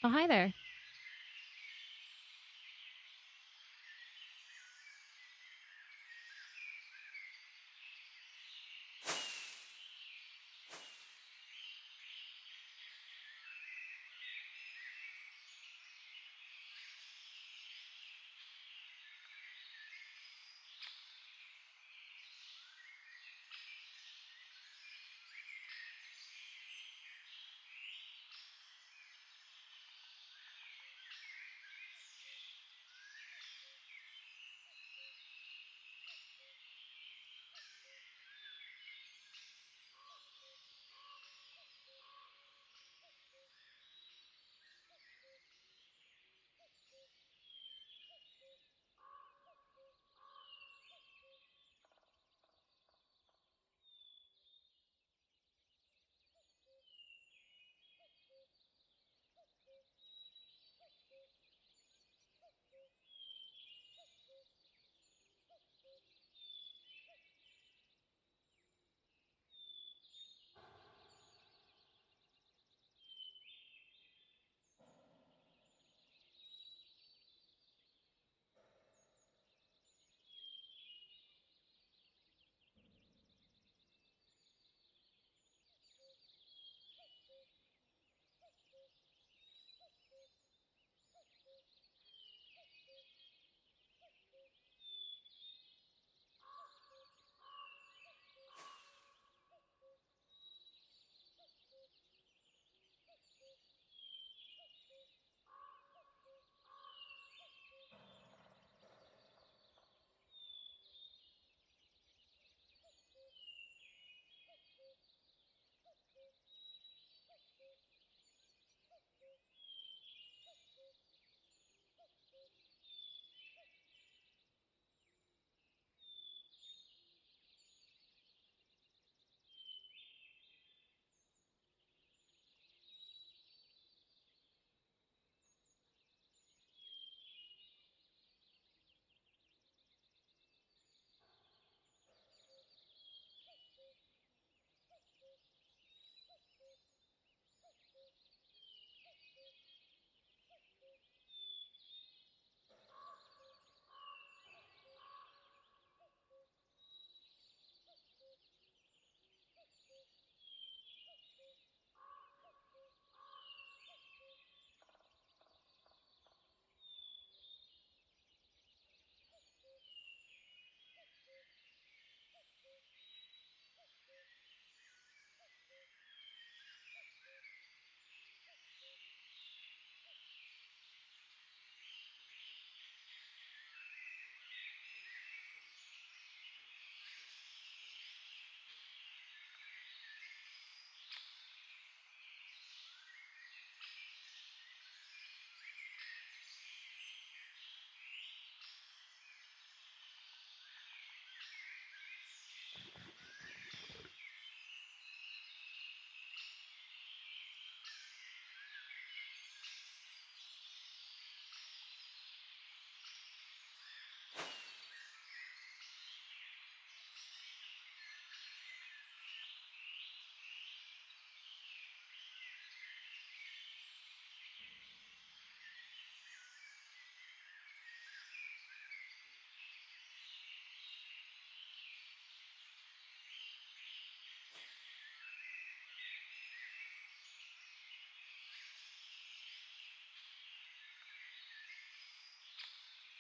Oh, hi there.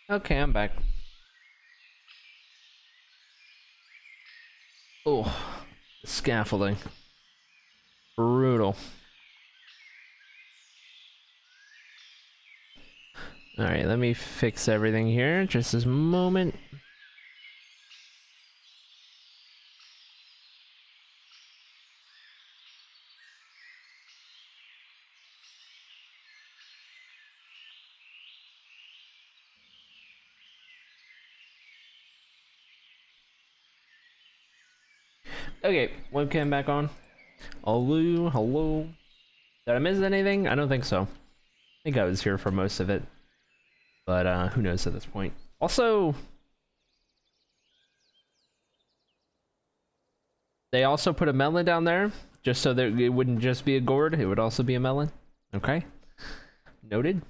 Okay, I'm back. Oh, scaffolding. Brutal. Alright, let me fix everything here. Just this moment. Okay, webcam back on. Hello, hello. Did I miss anything? I don't think so. I think I was here for most of it. But who knows at this point. Also, they also put a melon down there, just so that it wouldn't just be a gourd, it would also be a melon. Okay. Noted.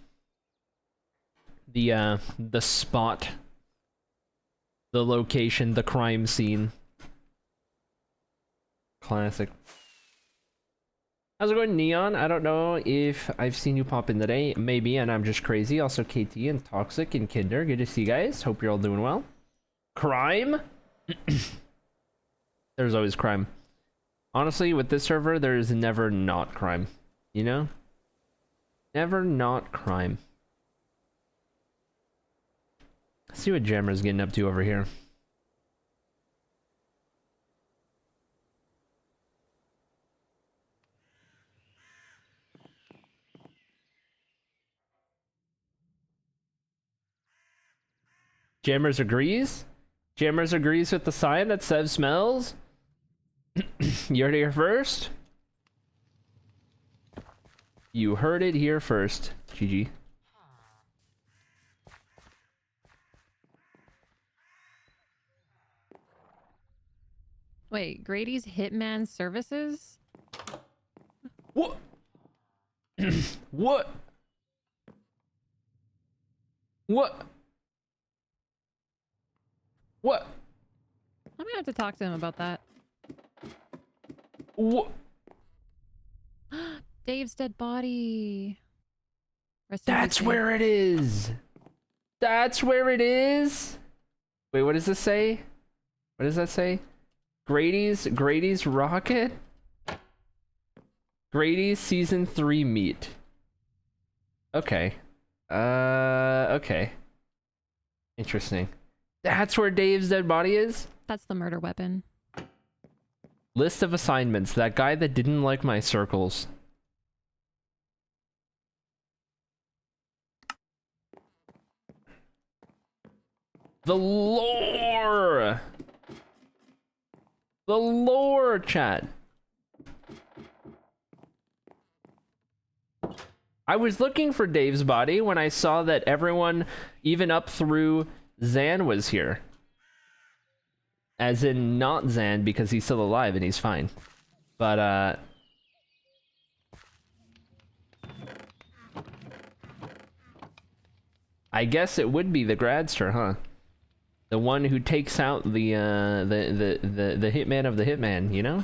The spot, the location, the crime scene. Classic. How's it going, Neon? I don't know if I've seen you pop in today. Maybe, and I'm just crazy. Also, KT and Toxic and Kinder. Good to see you guys. Hope you're all doing well. Crime? There's always crime. Honestly, with this server, there is never not crime. You know? Never not crime. Let's see what Jammer's getting up to over here. Jammers agrees? Jammers agrees with the sign that says smells? You heard it here first? You heard it here first. GG. Wait, Grady's Hitman Services? What? What? What? What? I'm gonna have to talk to him about that. What? Dave's dead body. Rest in That's peace, Dave. where it is. That's where it is. Wait, what does this say? What does that say? Grady's rocket? Grady's season 3 meet. Okay. Okay. Interesting. That's where Dave's dead body is? That's the murder weapon. List of assignments. That guy that didn't like my circles. The lore! The lore, chat! I was looking for Dave's body when I saw that everyone, even up through Zan, was here. As in, not Zan, because he's still alive and he's fine. But, I guess it would be the Gradster, huh? The one who takes out the hitman of the hitman, you know?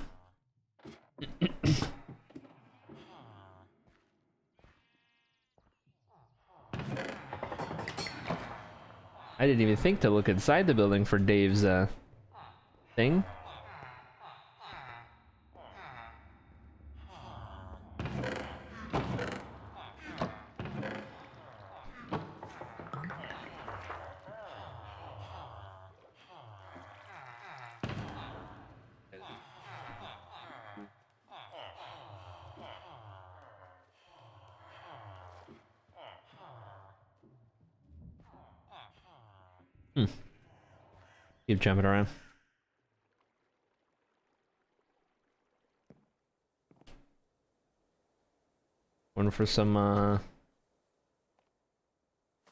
I didn't even think to look inside the building for Dave's, thing. Keep jumping around. One for some,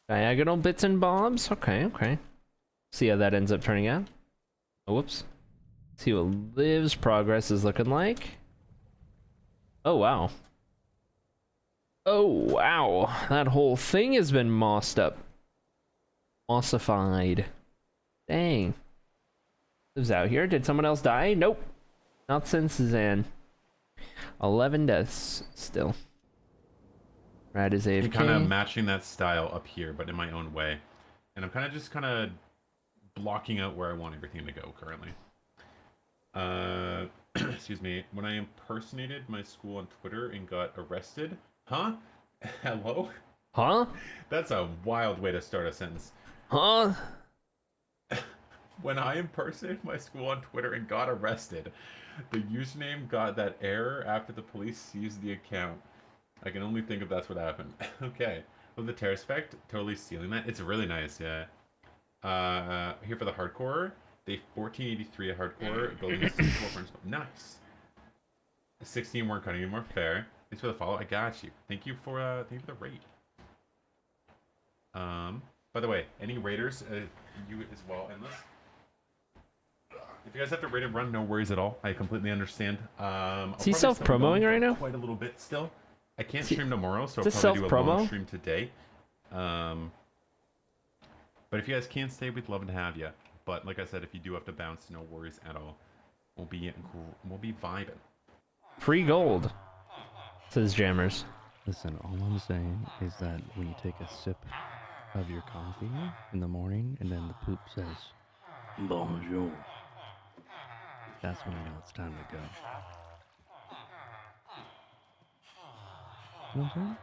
diagonal bits and bobs? Okay, okay. See how that ends up turning out. Oh, whoops. See what Liv's progress is looking like. Oh, wow. Oh, wow. That whole thing has been mossed up. Mossified. Dang. Liv's out here. Did someone else die? Nope. Not since Zan. 11 deaths still. Rad is AFK. I'm kind of matching that style up here, but in my own way. And I'm kind of blocking out where I want everything to go currently. Excuse me. When I impersonated my school on Twitter and got arrested. Huh? Hello? Huh? That's a wild way to start a sentence. Huh? When I impersonated my school on Twitter and got arrested, the username got that error after the police seized the account. I can only think if that's what happened. Okay. With the terrace effect, totally stealing that. It's really nice, yeah. Here for the hardcore. Day 1483 at hardcore. Building 64 frames. Nice. 16 weren't cutting anymore. Fair. Thanks for the follow. I got you. Thank you for the raid. By the way, any raiders, you as well, Endless. If you guys have to raid and run, no worries at all. I completely understand. Is he self-promoting right now? Quite a little bit still. I can't stream tomorrow, so I'll Is this probably do a long self-promo? stream today. But if you guys can stay, we'd love to have you. But like I said, if you do have to bounce, no worries at all. We'll be vibing. Free gold, says Jammers. Listen, all I'm saying is that when you take a sip of your coffee in the morning and then the poop says, bonjour, that's when you know it's time to go. You know what I'm saying?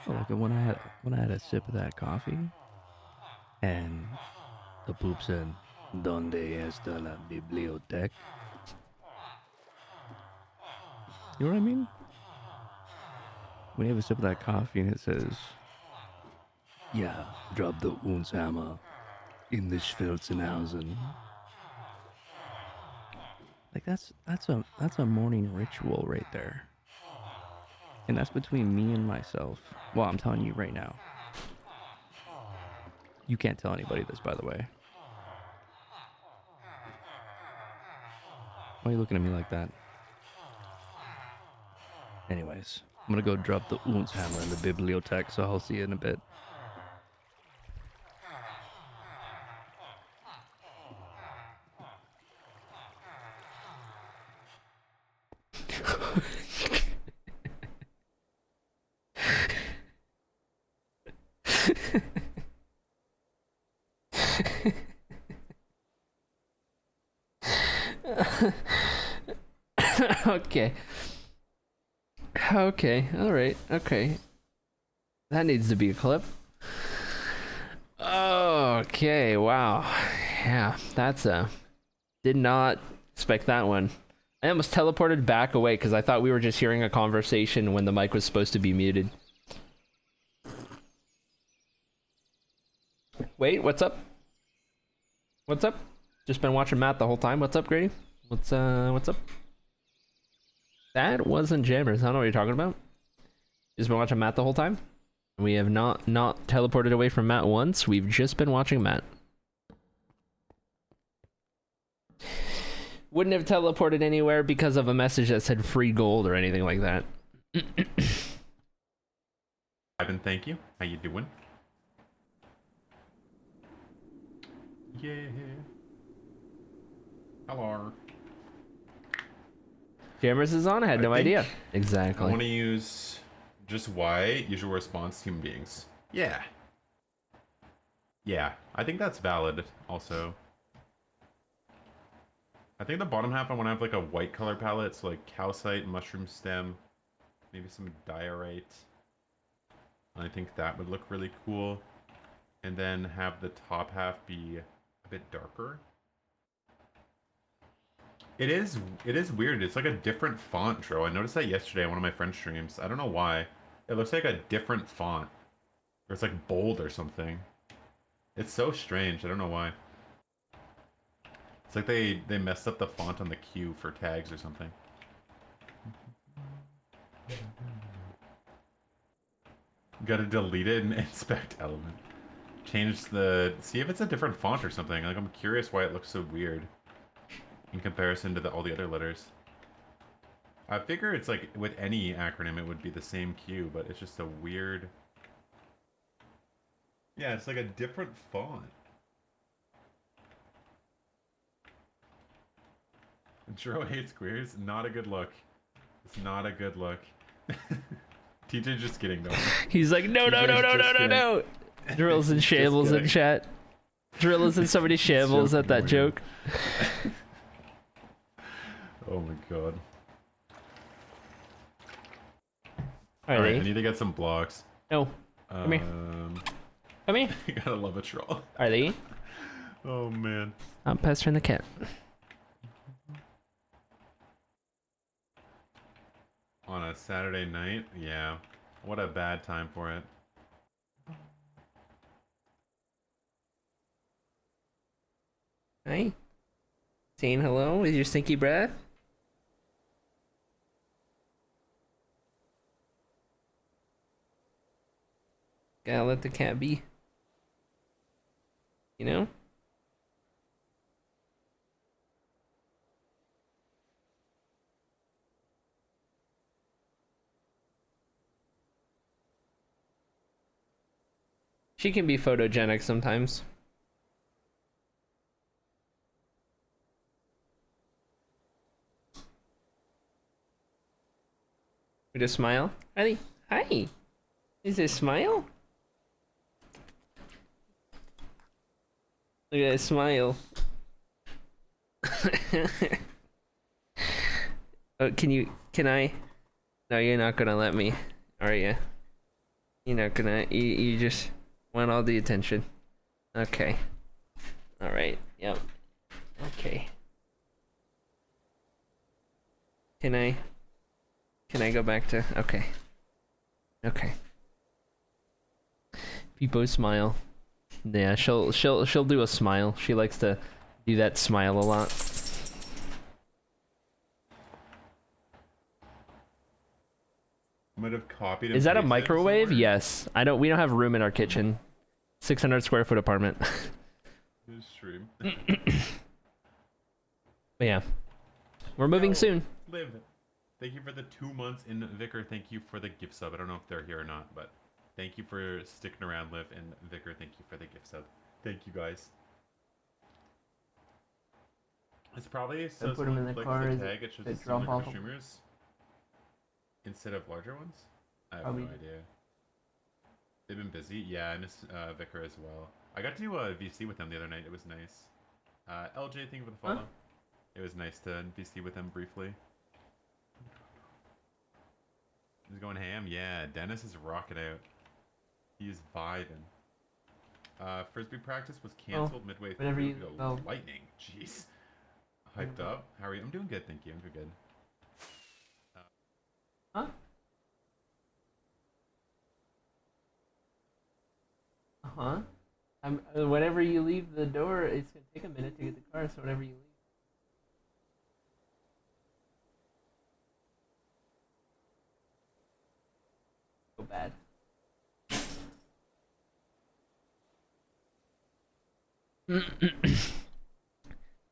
Well, like when I had a sip of that coffee and the poop said, ¿Dónde está la biblioteca? You know what I mean? When you have a sip of that coffee and it says, yeah, drop the Unshammer in the Schwelzenhausen. Like that's a morning ritual right there. And that's between me and myself. Well, I'm telling you right now. You can't tell anybody this, by the way. Why are you looking at me like that? Anyways, I'm gonna go drop the Unshammer in the bibliothèque, so I'll see you in a bit. Okay. Okay, alright, okay. That needs to be a clip. Okay, wow. Yeah, that's a... Did not expect that one. I almost teleported back away because I thought we were just hearing a conversation when the mic was supposed to be muted. Wait, what's up? What's up? Just been watching Matt the whole time. What's up, Grady? What's up? That wasn't Jammers. I don't know what you're talking about. Just been watching Matt the whole time. We have not teleported away from Matt once. We've just been watching Matt. Wouldn't have teleported anywhere because of a message that said free gold or anything like that. Ivan, thank you. How you doing? Yeah. Hello. Jammers is on? I had no idea. Exactly. I want to use just Y, usual response to human beings. Yeah. Yeah, I think that's valid also. I think the bottom half I want to have like a white color palette, so like calcite, mushroom stem, maybe some diorite. I think that would look really cool. And then have the top half be a bit darker. It is weird. It's like a different font, Tro. I noticed that yesterday on one of my friend's streams. I don't know why. It looks like a different font. Or it's like bold or something. It's so strange. I don't know why. It's like they messed up the font on the queue for tags or something. Gotta delete it and inspect element. Change the... See if it's a different font or something. Like, I'm curious why it looks so weird in comparison to all the other letters. I figure it's like with any acronym it would be the same Q, but it's just a weird... Yeah, it's like a different font. Jero hates queers. Not a good look. It's not a good look. TJ just kidding though. He's like, no. Drill's in shambles in chat. Drill is in so many shambles at that joke. Oh my god. Alright, I need to get some blocks. No. Come here. Come here. You gotta love a troll. Are they? Oh man. I'm pestering the cat. On a Saturday night? Yeah. What a bad time for it. Hi. Saying hello with your stinky breath? Gotta let the cat be. You know? She can be photogenic sometimes. With a smile? Honey, hi. Is it a smile? Look at that smile. Oh, can I? No, you're not gonna let me, are you? You're not gonna, you just want all the attention. Okay. Alright, yep. Okay. Can I go back to, okay. Okay. People smile. Yeah, she'll do a smile. She likes to do that smile a lot. Might have copied and Is that a pasted it microwave? somewhere. Yes. We don't have room in our kitchen. 600 square foot apartment. This stream. But yeah. We're moving soon. Liv, thank you for the 2 months, and Vicar, thank you for the gift sub. I don't know if they're here or not, but thank you for sticking around, Liv, and Vicar, thank you for the gift sub. Thank you, guys. It's probably so put 'em in someone the clicks car, the is tag, it shows it the similar drop group of off? streamers instead of larger ones. I have Probably. no idea. They've been busy. Yeah, I miss Vicar as well. I got to do a VC with them the other night. It was nice. LJ, thank you for the follow. Huh? It was nice to VC with them briefly. He's going ham. Yeah, Dennis is rocking out. He's vibing. Frisbee practice was canceled midway through. whenever you Go go. lightning. Jeez. Hyped up. How are you? I'm doing good, thank you. I'm doing good. Huh? Uh-huh. Whenever you leave the door, it's gonna take a minute to get the car, so whenever you leave. So bad.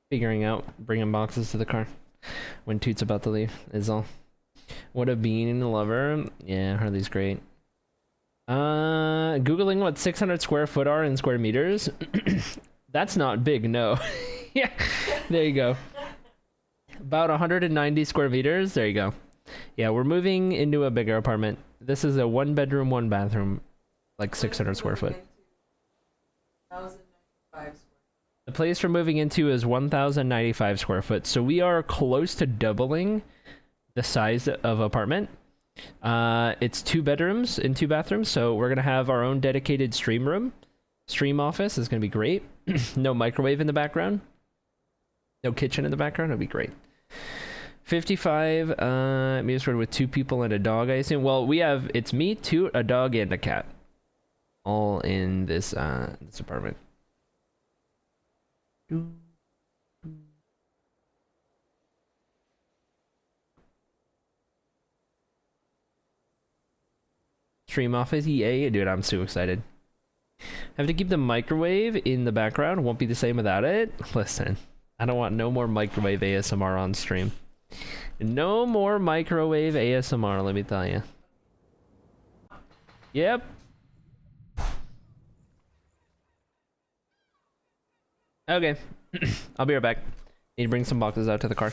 Figuring out bringing boxes to the car when Toot's about to leave is all. What a bean lover. Yeah, Harley's great. Googling what 600 square foot are in square meters. That's not big, no. Yeah, there you go. About 190 square meters. There you go. Yeah, we're moving into a bigger apartment. This is a 1 bedroom, 1 bathroom, like 600 square foot. The place we're moving into is 1,095 square foot. So we are close to doubling the size of apartment. It's 2 bedrooms and 2 bathrooms. So we're going to have our own dedicated stream room. Stream office is going to be great. No microwave in the background. No kitchen in the background. It'll be great. 55 meters squared with 2 people and a dog, I assume. Well, it's me, 2, a dog, and a cat. All in this this apartment. Stream office, yay, dude, I'm so excited. Have to keep the microwave in the background. Won't be the same without it. Listen, I don't want no more microwave ASMR on stream. No more microwave ASMR, let me tell you. Yep. Okay. I'll be right back. Need to bring some boxes out to the car.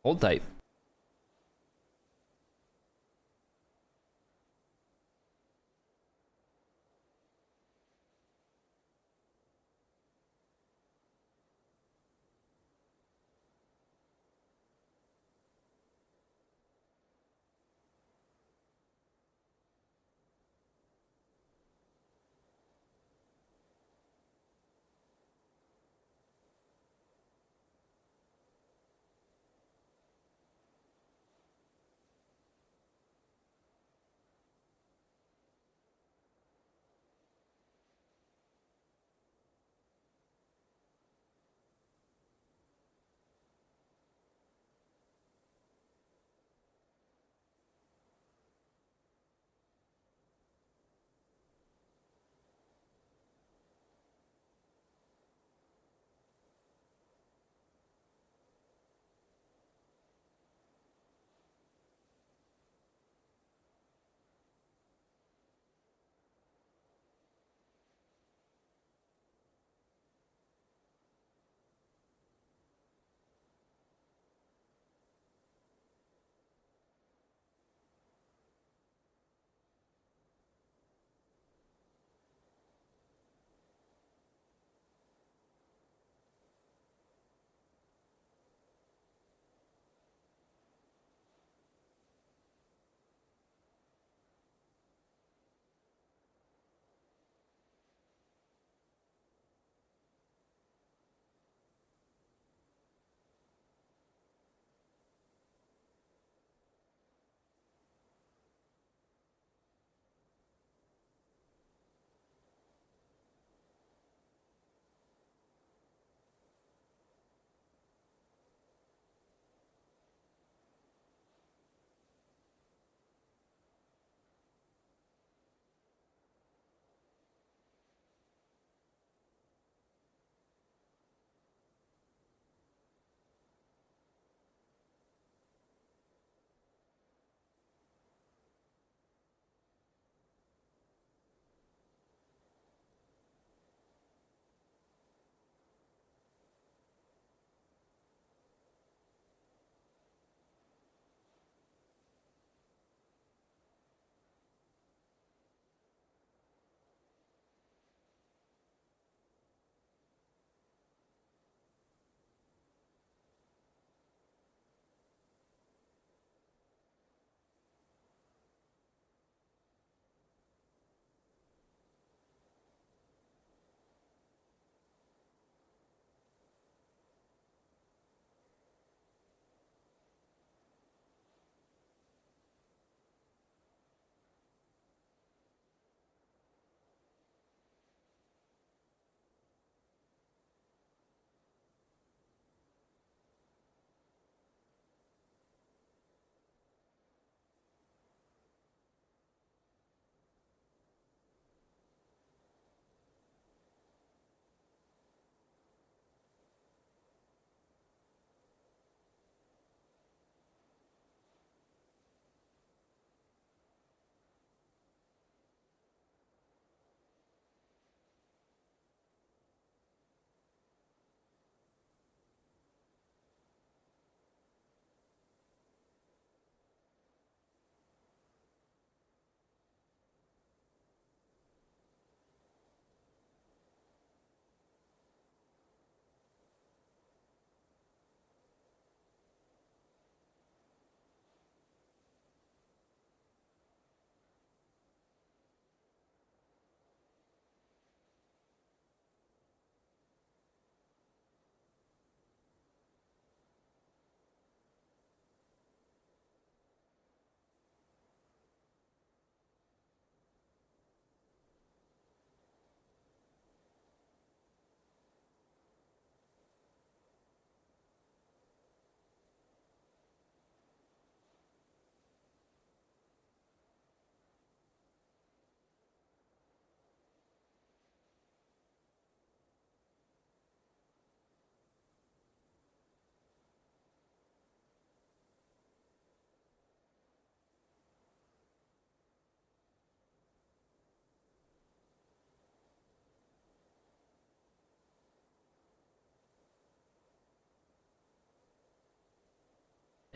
Hold tight.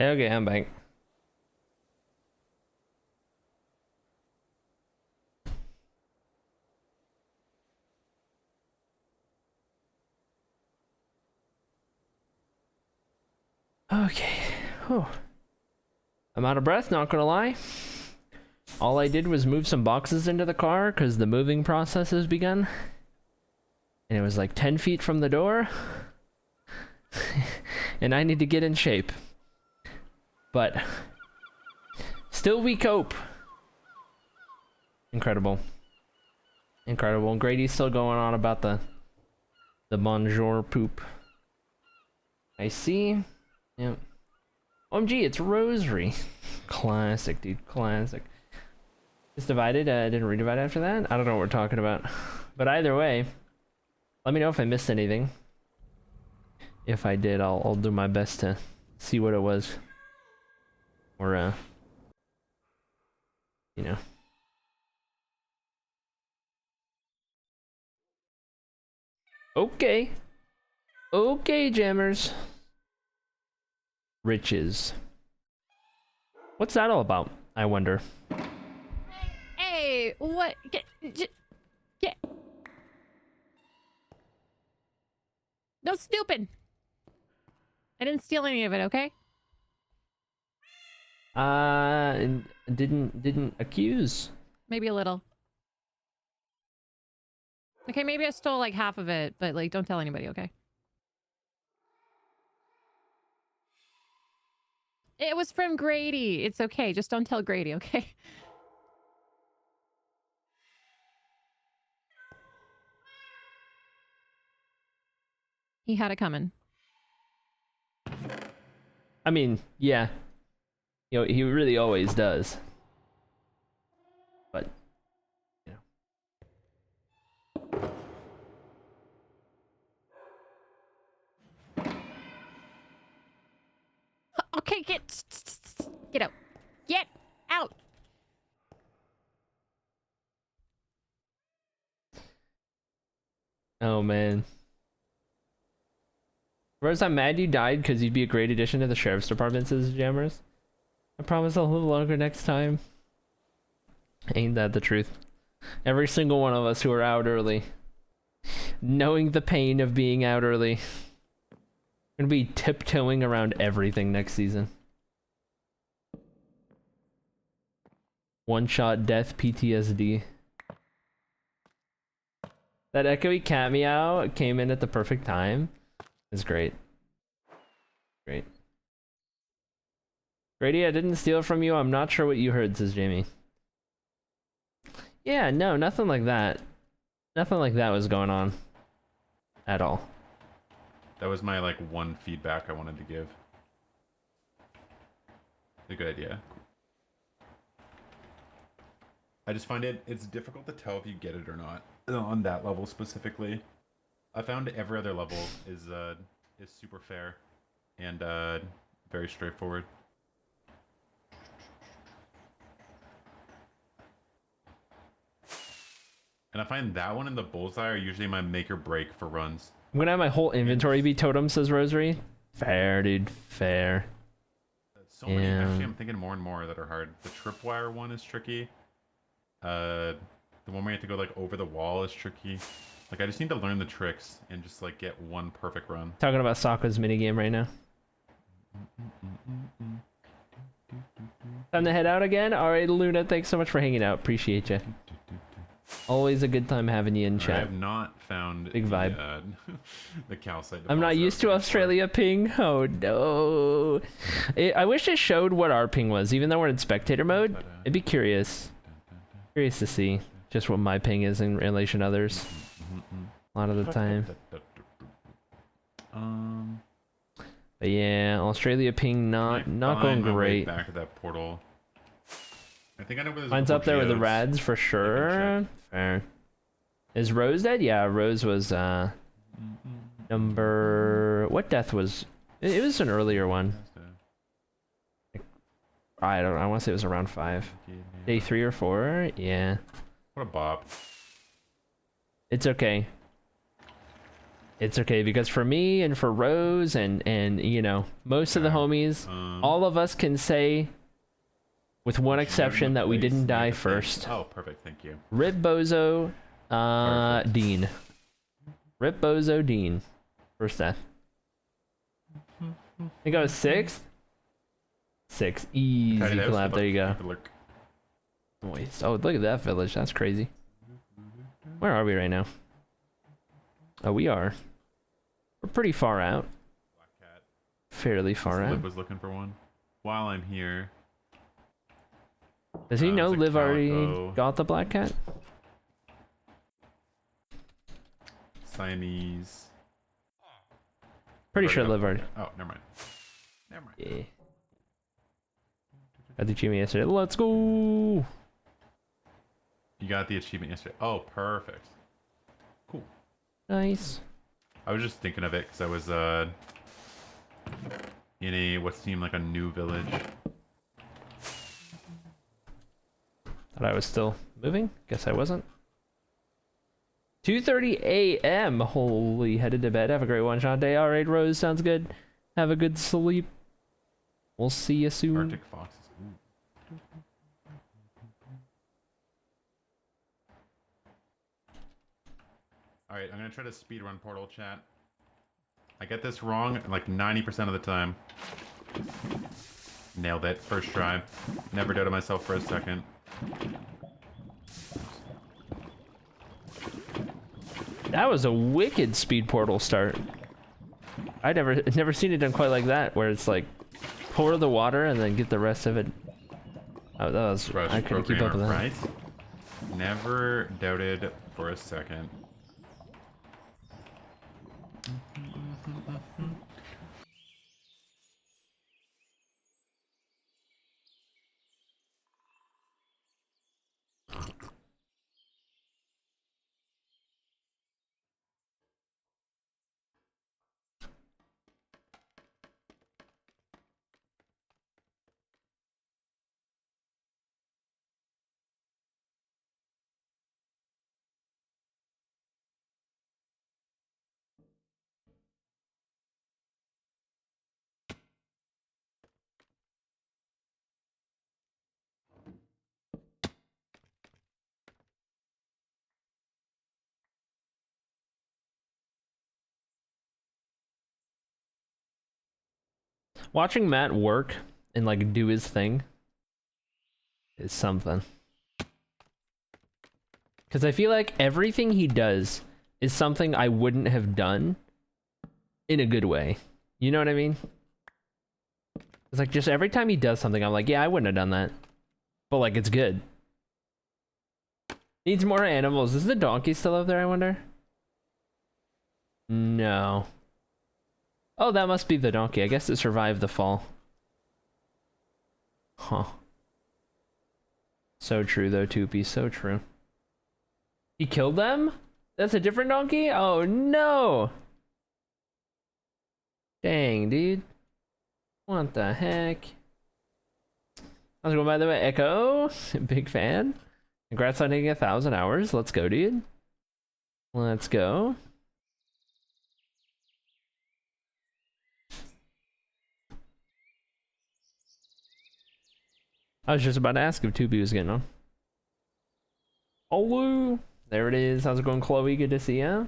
Okay, I'm back. Okay. Whew. I'm out of breath, not gonna lie. All I did was move some boxes into the car because the moving process has begun. And it was like 10 feet from the door. And I need to get in shape. But still we cope. Incredible. Incredible. Grady's still going on about the bonjour poop. I see. Yep. OMG, it's Rosary. Classic, dude. Classic. It's divided. Didn't redivide after that? I don't know what we're talking about. But either way, let me know if I missed anything. If I did, I'll do my best to see what it was. Or, you know. Okay. Okay, jammers. Riches. What's that all about, I wonder? Hey, what? Get. No stupid. I didn't steal any of it, okay? Didn't accuse. Maybe a little. Okay, maybe I stole like half of it, but like don't tell anybody, okay? It was from Grady. It's okay. Just don't tell Grady, okay? He had it coming. I mean, yeah. You know, he really always does. But, you know. Okay, get out. Get out. Oh, man. Rose, I'm mad you died because you'd be a great addition to the sheriff's department, says Jammers. I promise I'll live longer next time. Ain't that the truth? Every single one of us who are out early. Knowing the pain of being out early. Gonna be tiptoeing around everything next season. One-shot death PTSD. That echoey cat meow came in at the perfect time. It's great. Great. Grady, I didn't steal from you. I'm not sure what you heard, says Jamie. Yeah, no, nothing like that. Nothing like that was going on. At all. That was my, like, one feedback I wanted to give. A good idea. I just find it's difficult to tell if you get it or not. On that level specifically. I found every other level is super fair and very straightforward. And I find that one and the bullseye are usually my make or break for runs. I'm gonna have my whole inventory be totem, says Rosary. Fair, dude. Fair. So many, actually, I'm thinking more and more that are hard. The tripwire one is tricky. The one where you have to go, like, over the wall is tricky. Like, I just need to learn the tricks and just, like, get one perfect run. Talking about Sokka's minigame right now. Time to head out again? Alright, Luna, thanks so much for hanging out. Appreciate you. Always a good time having you in chat. I have not found big vibe. The calcite. I'm not used to Australia ping. Oh no. I wish it showed what our ping was, even though we're in spectator mode. I'd be curious. Curious to see just what my ping is in relation to others. A lot of the time. But yeah, Australia ping not going great. Back at that portal. I think I know where there's. Mine's up there with the rads for sure. Fair. Is Rose dead? Yeah, Rose was number. What death was? It was an earlier one. I don't. I want to say it was around 5. Day 3 or 4. Yeah. What a bop. It's okay. It's okay, because for me and for Rose and you know, most of the homies, all of us can say, with one exception, that we didn't die first. Oh, perfect. Thank you. Rip Bozo, Dean. Rip Bozo Dean. First death. I think I was 6th? 6. Easy clap. There you go. Nice. Oh, look at that village. That's crazy. Where are we right now? Oh, we're pretty far out. Fairly far out. Liv was looking for one. While I'm here. Does he know there's a Liv already calico. got the black cat? Siamese. Pretty I've sure already Liv got- already. Oh, never mind. Never mind. Yeah. Got the achievement yesterday. Let's go! You got the achievement yesterday. Oh, perfect. Cool. Nice. I was just thinking of it because I was in a what seemed like a new village. Thought I was still moving. Guess I wasn't. 2:30 a.m. Holy, headed to bed. Have a great one-shot day. All right, Rose, sounds good. Have a good sleep. We'll see you soon. Arctic foxes. Ooh. All right, I'm gonna try to speedrun Portal chat. I get this wrong like 90% of the time. Nailed it. First try. Never doubted myself for a second. That was a wicked speed portal start. I never seen it done quite like that, where it's like pour the water and then get the rest of it. Oh, that was I couldn't keep up with that. Right? Never doubted for a second. Watching Matt work and like do his thing is something. Because I feel like everything he does is something I wouldn't have done in a good way. You know what I mean? It's like just every time he does something, I'm like, yeah, I wouldn't have done that. But like, it's good. Needs more animals. Is the donkey still up there, I wonder? No. Oh, that must be the donkey. I guess it survived the fall. Huh. So true, though, Toopy. So true. He killed them? That's a different donkey? Oh, no! Dang, dude. What the heck? How's it going, by the way? Echo? Big fan. Congrats on hitting 1,000 hours. Let's go, dude. Let's go. I was just about to ask if Tubi was getting on. Olu! There it is. How's it going, Chloe? Good to see ya.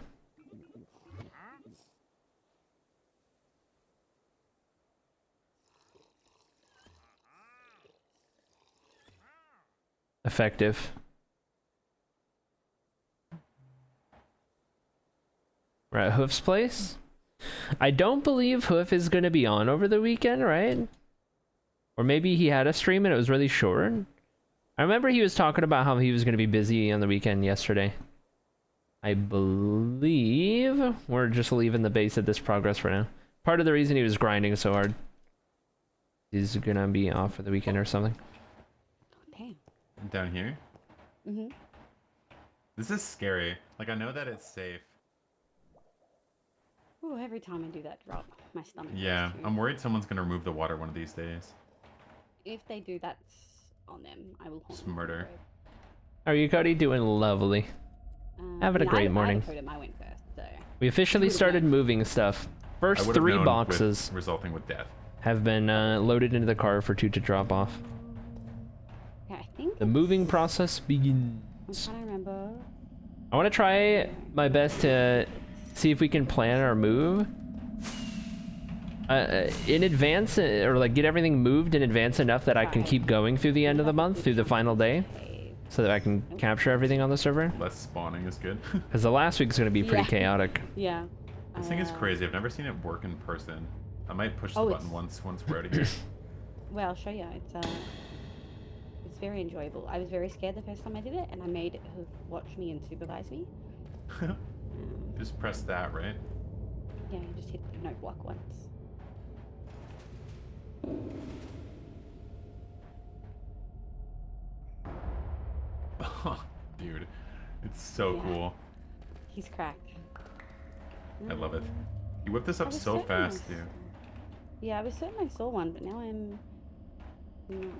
Effective. We're at Hoof's place. I don't believe Hoof is going to be on over the weekend, right? Or maybe he had a stream and it was really short. I remember he was talking about how he was going to be busy on the weekend yesterday. I believe we're just leaving the base at this progress for now. Part of the reason he was grinding so hard. He's going to be off for the weekend or something. Damn. Down here? Mm-hmm. This is scary. Like, I know that it's safe. Ooh, every time I do that drop, my stomach goes Yeah, too. I'm worried someone's gonna remove the water one of these days. If they do, that's on them. I will haunt It's them to the murder. grave. How are you, Cody? Doing lovely. Having a great morning. I went first, so We officially started moving stuff. I First would've 3 known boxes resulting with death. have been loaded into the car for 2 to drop off. Yeah, I think The moving process I'm begins. trying to remember. I want to try my best to see if we can plan our move in advance, or like get everything moved in advance enough that I can keep going through the end of the month, through the final day, so that I can capture everything on the server. Less spawning is good. Because the last week's going to be pretty chaotic. Yeah. This thing is crazy. I've never seen it work in person. I might push the button once we're out of here. Well, I'll show you. It's very enjoyable. I was very scared the first time I did it, and I made it watch me and supervise me. Just press that, right? Yeah, you just hit the note block once. Dude, it's so cool. He's cracked. I love it. You whip this up so fast, dude. Yeah, I was certain I saw one, but now I'm not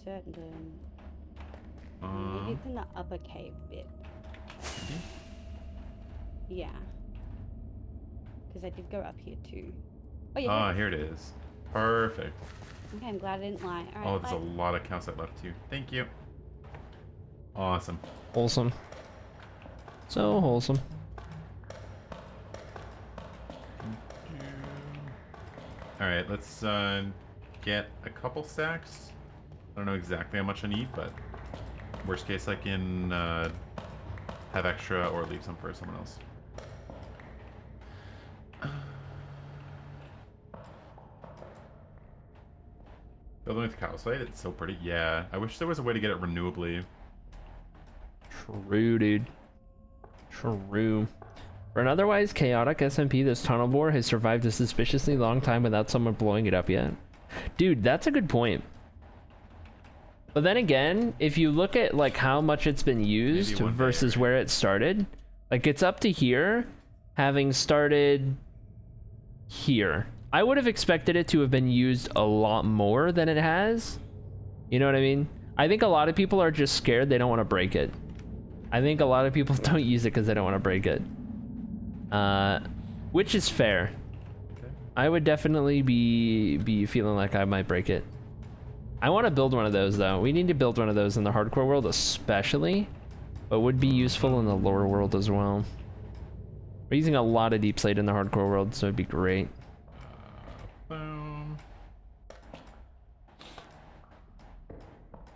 certain. Maybe it's in the upper cave bit. Yeah. Because I did go up here too. Oh, yeah. Here it is. Perfect. Okay, I'm glad I didn't lie. All right, Oh, there's a lot of counts left too. Thank you. Awesome. Wholesome. So wholesome. Alright, let's get a couple stacks. I don't know exactly how much I need, but worst case I can have extra or leave some for someone else. Building with calcite, it's so pretty. Yeah, I wish there was a way to get it renewably. True, dude. True. For an otherwise chaotic SMP, this tunnel bore has survived a suspiciously long time without someone blowing it up yet. Dude, that's a good point. But then again, if you look at like how much it's been used versus where it started, like it's up to here, having started here. I would have expected it to have been used a lot more than it has. You know what I mean? I think a lot of people are just scared they don't want to break it. I think a lot of people don't use it because they don't want to break it. Which is fair. Okay. I would definitely be feeling like I might break it. I want to build one of those though. We need to build one of those in the hardcore world especially, but would be useful in the lore world as well. We're using a lot of deep slate in the hardcore world, so it'd be great. Boom.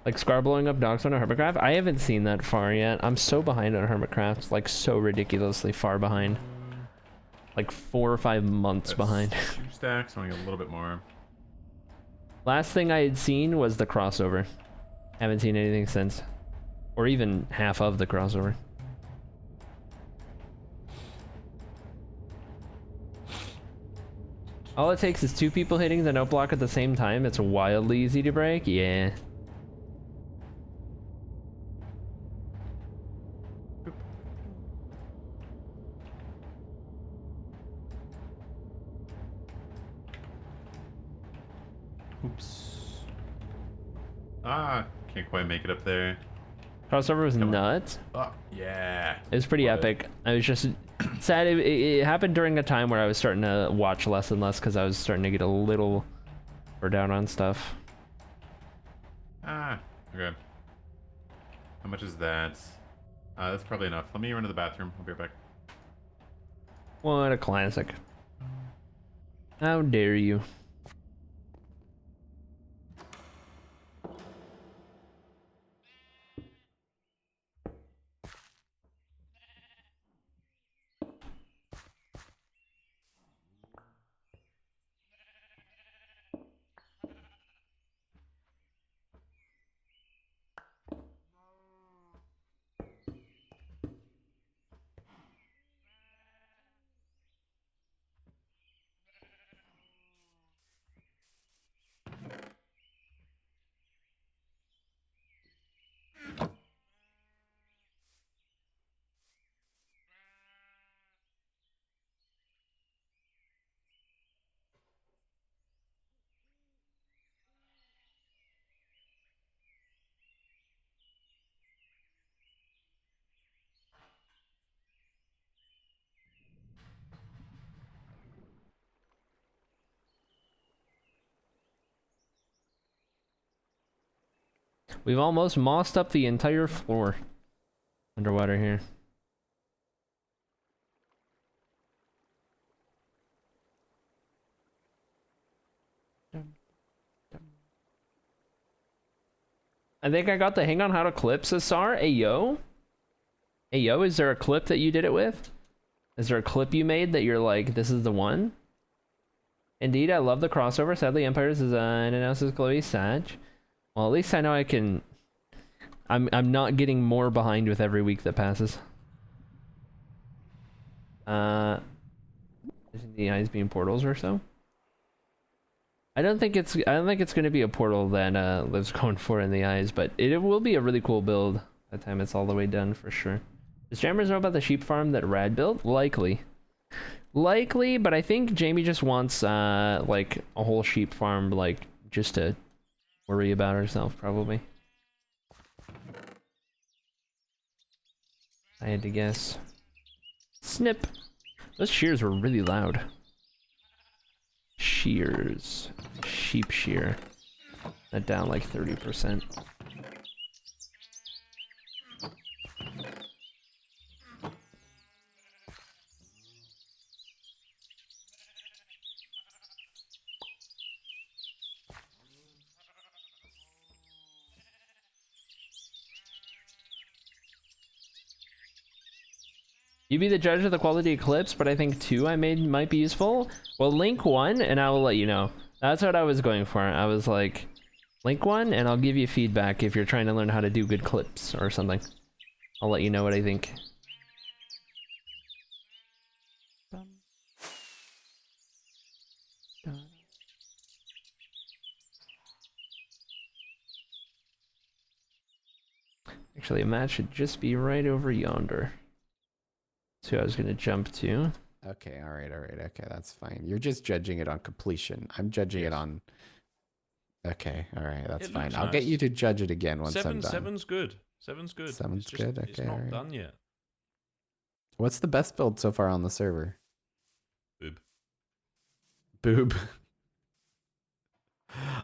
Like Scar blowing up dogs on a Hermitcraft? I haven't seen that far yet. I'm so behind on Hermitcraft, like so ridiculously far behind. Like 4 or 5 months behind. 2 stacks, only a little bit more. Last thing I had seen was the crossover. Haven't seen anything since. Or even half of the crossover. All it takes is 2 people hitting the note block at the same time. It's wildly easy to break. Yeah. Oops. Ah, can't quite make it up there. Crossover was nuts. Oh, yeah. It was pretty epic. I was just sad. It happened during a time where I was starting to watch less and less because I was starting to get a little or down on stuff. Ah, okay. How much is that? That's probably enough. Let me run to the bathroom. I'll be right back. What a classic. How dare you? We've almost mossed up the entire floor underwater here. I think I got the hang on how to clip, Cesar. Ayo? Ayo, is there a clip that you did it with? Is there a clip you made that you're like, this is the one? Indeed, I love the crossover. Sadly, Empire's design announces Chloe Sag. Well, at least I know I can... I'm not getting more behind with every week that passes. The eyes being portals or so. I don't think it's gonna be a portal that Liv's going for in the eyes, but it will be a really cool build by the time it's all the way done for sure. Does Jammers know about the sheep farm that Rad built? Likely, but I think Jamie just wants like a whole sheep farm, like just to worry about herself probably. I had to guess. Snip. Those shears were really loud. Shears. Sheep shear. That down like 30%. You be the judge of the quality of clips, but I think 2 I made might be useful. Well, link 1 and I will let you know. That's what I was going for. I was like, link 1 and I'll give you feedback if you're trying to learn how to do good clips or something. I'll let you know what I think. Actually, a match should just be right over yonder. That's who I was gonna jump to. Okay, all right, okay, that's fine. You're just judging it on completion. I'm judging it on... Okay, all right, that's fine. I'll get you to judge it again once I'm done. Seven's good. Seven's good. Seven's good, okay, It's not done yet. What's the best build so far on the server? Boob. Boob.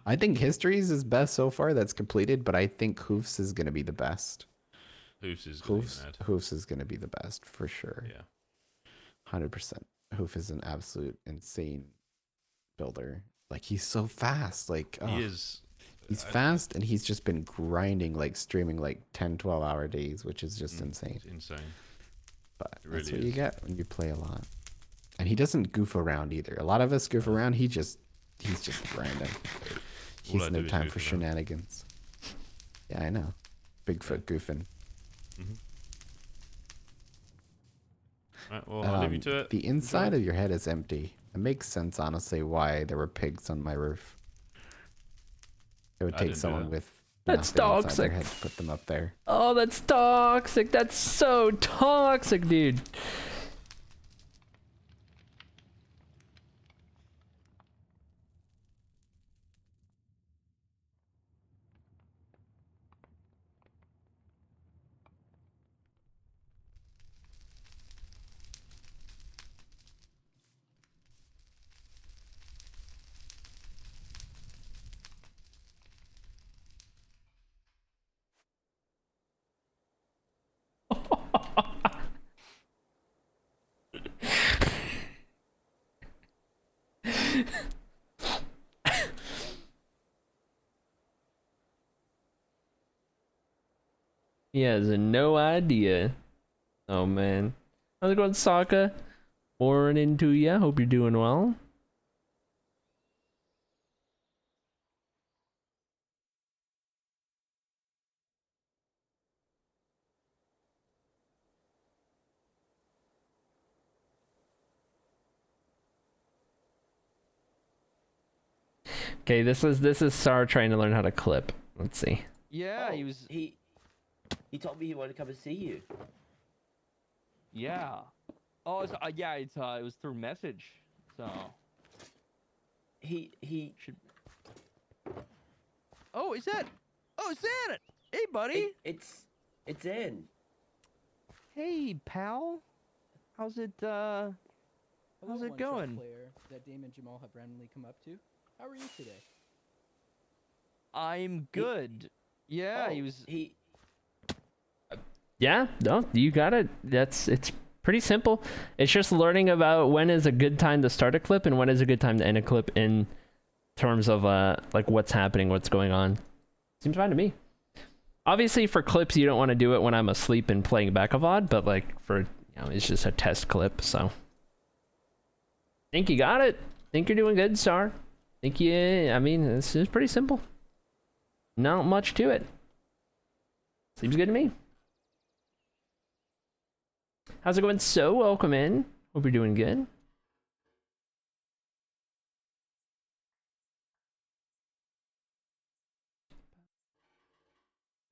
I think Histories is best so far that's completed, but I think Hoofs is going to be the best. Hoofs is going to be mad. Hoofs is going to be the best for sure. Yeah. 100%. Hoof is an absolute insane builder. Like, he's so fast. Like, He is. He's fast, and he's just been grinding, like, streaming, like, 10, 12-hour days, which is just insane. It's insane. But It that's really what you is. get when you play a lot. And he doesn't goof around either. A lot of us goof around. He's just grinding. All I He's do no is time goof for around. shenanigans. Yeah, I know. Bigfoot goofing. Right, well, I'll leave you to it. The inside of your head is empty. It makes sense, honestly, why there were pigs on my roof. It would I take didn't do someone that. with That's nothing inside toxic. their head to put them up there. Oh, that's toxic. That's so toxic, dude. He has no idea. Oh man. How's it going, Sokka? Morning to ya. Hope you're doing well. Okay, this is Sar trying to learn how to clip. Let's see. Yeah, Oh, he was. He told me he wanted to come and see you. Yeah. Oh, yeah. It was through message. So. He should. Oh, is that? Oh, is that it? Hey, buddy. It's in. Hey, pal. How's it? How's it going? Player that Dame and Jamal have randomly come up to. How are you today? I'm good. Yeah, he was. Yeah, no, you got it. It's pretty simple. It's just learning about when is a good time to start a clip and when is a good time to end a clip in terms of like what's happening, what's going on. Seems fine to me. Obviously, for clips, you don't want to do it when I'm asleep and playing back a VOD, but like for it's just a test clip, so. Think you got it. Think you're doing good, Star. Think you. I mean, this is pretty simple. Not much to it. Seems good to me. How's it going? So welcome in. Hope you're doing good.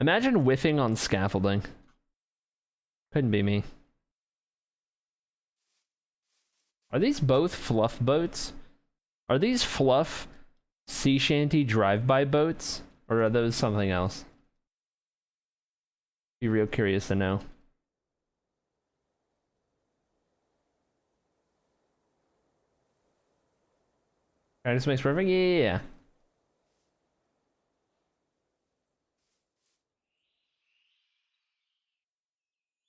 Imagine whiffing on scaffolding. Couldn't be me. Are these both fluff boats? Are these fluff sea shanty drive-by boats? Or are those something else? Be real curious to know. Practice makes perfect? Yeah.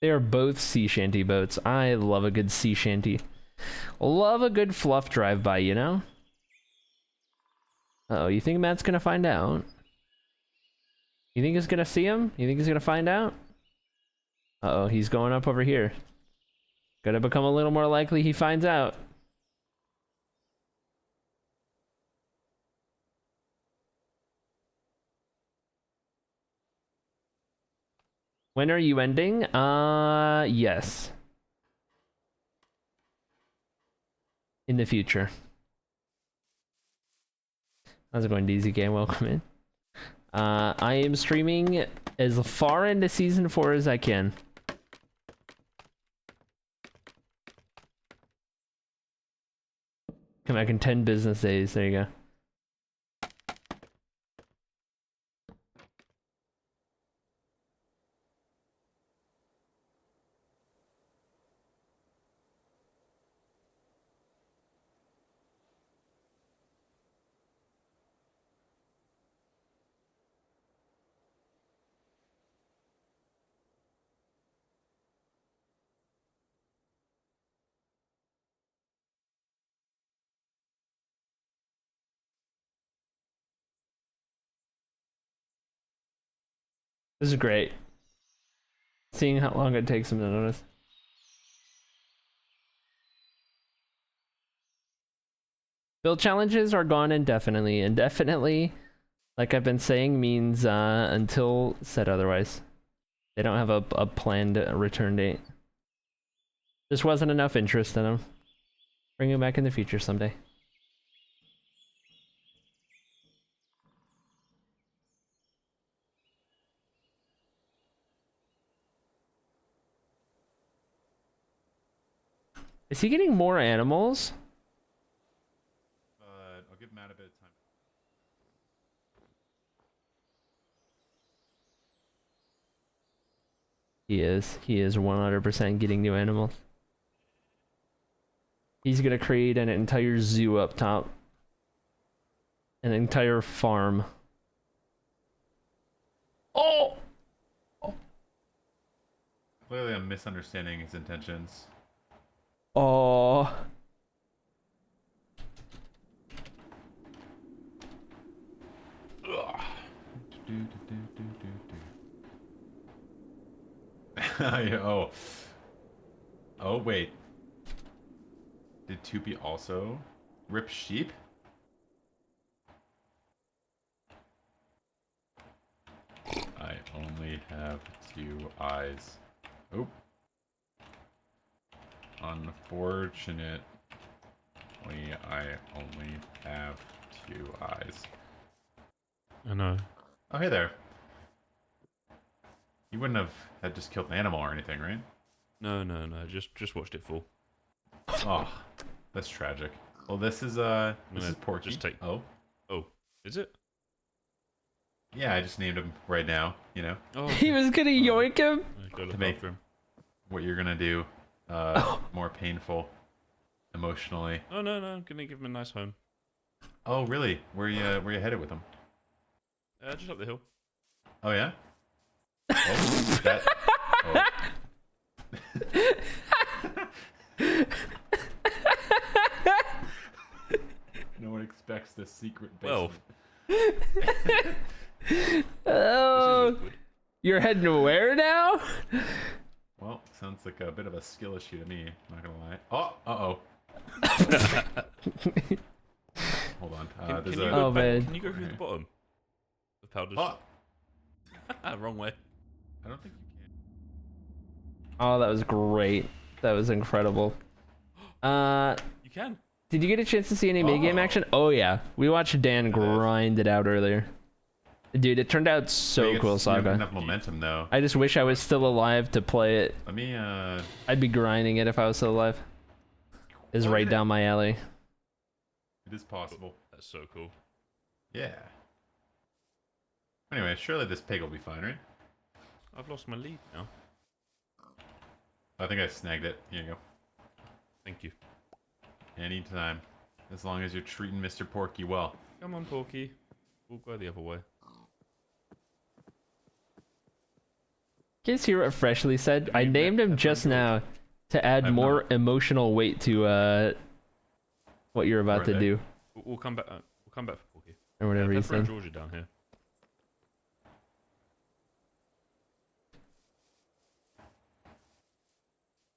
They are both sea shanty boats. I love a good sea shanty. Love a good fluff drive-by, you know? Uh-oh, you think Matt's gonna find out? You think he's gonna see him? You think he's gonna find out? Uh-oh, he's going up over here. Gonna become a little more likely he finds out. When are you ending? Yes. In the future. How's it going, DZK? Welcome in. I am streaming as far into season 4 as I can. Come back in 10 business days. There you go. This is great. Seeing how long it takes him to notice. Build challenges are gone indefinitely. Indefinitely, like I've been saying, means until said otherwise. They don't have a planned return date. Just wasn't enough interest in them. Bring them back in the future someday. Is he getting more animals? I'll give Matt a bit of time. He is. He is 100% getting new animals. He's gonna create an entire zoo up top. An entire farm. Oh! Clearly, I'm misunderstanding his intentions. Oh. Oh. Oh, wait. Did Tupi also rip sheep? I only have 2 eyes. Oh. Unfortunately, I only have 2 eyes. I know. Oh, hey there. You wouldn't have had just killed an animal or anything, right? No. Just watched it fall. Oh, that's tragic. Well, this is Porky. Just take. Oh, is it? yeah, I just named him right now. You know. Oh, He was gonna yoink him. To make what you're gonna do more painful emotionally. Oh no, I'm gonna give him a nice home. Oh, really? Where you headed with him? Just up the hill. Oh yeah. Oh, that. Oh. No one expects the secret basement. Oh, you're heading where now? Well, sounds like a bit of a skill issue to me. Not gonna lie. Oh, hold on. Can There's you a. go Oh, back? man. Can you go through the bottom? The powder. Oh. Wrong way. I don't think you can. Oh, that was great. That was incredible. You can. Did you get a chance to see any mid-game action? Oh yeah, we watched Dan grind it out earlier. Dude, it turned out so cool, You don't have Saga. enough momentum though. I just wish I was still alive to play it. Let me. I'd be grinding it if I was still alive. It's right down my alley. It is possible. That's so cool. Yeah. Anyway, surely this pig will be fine, right? I've lost my lead now. I think I snagged it. Here you go. Thank you. Anytime. As long as you're treating Mr. Porky well. Come on, Porky. We'll go the other way. Can you see what Freshly said? I named him just now to add more emotional weight to what you're about to do. We'll come back. We'll come back for Porky. Or whatever he said. Georgia down here.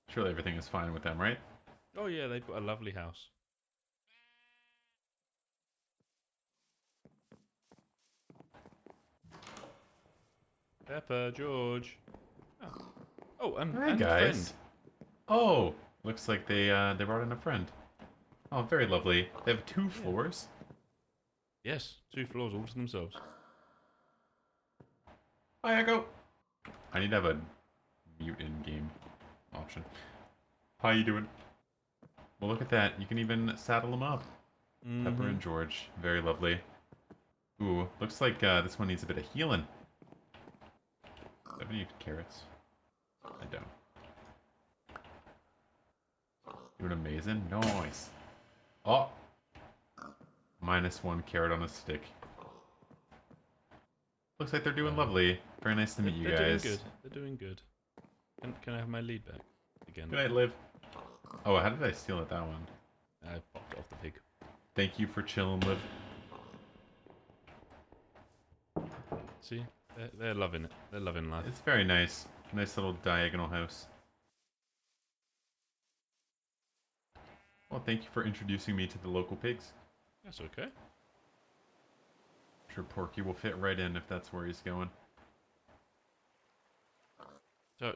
Surely everything is fine with them, right? Oh yeah, they've got a lovely house. Pepper, George. Oh, Hi and guys. friend. Oh, looks like they brought in a friend. Oh, very lovely. They have 2 floors. Yes, 2 floors all to themselves. Hi, Echo. I need to have a mute in-game option. How you doing? Well, look at that. You can even saddle them up. Pepper and George. Very lovely. Ooh, looks like this one needs a bit of healing. Do I have any carrots? I don't. Doing amazing. Nice. Oh! -1 carrot on a stick. Looks like they're doing lovely. Very nice to meet you guys. They're doing good. They're doing good. Can I have my lead back again? Good night, Liv. Oh, how did I steal it that one? I popped off the pig. Thank you for chilling, Liv. See? They're loving it. They're loving life. It's very nice. Nice little diagonal house. Well, thank you for introducing me to the local pigs. That's okay. I'm sure Porky will fit right in if that's where he's going.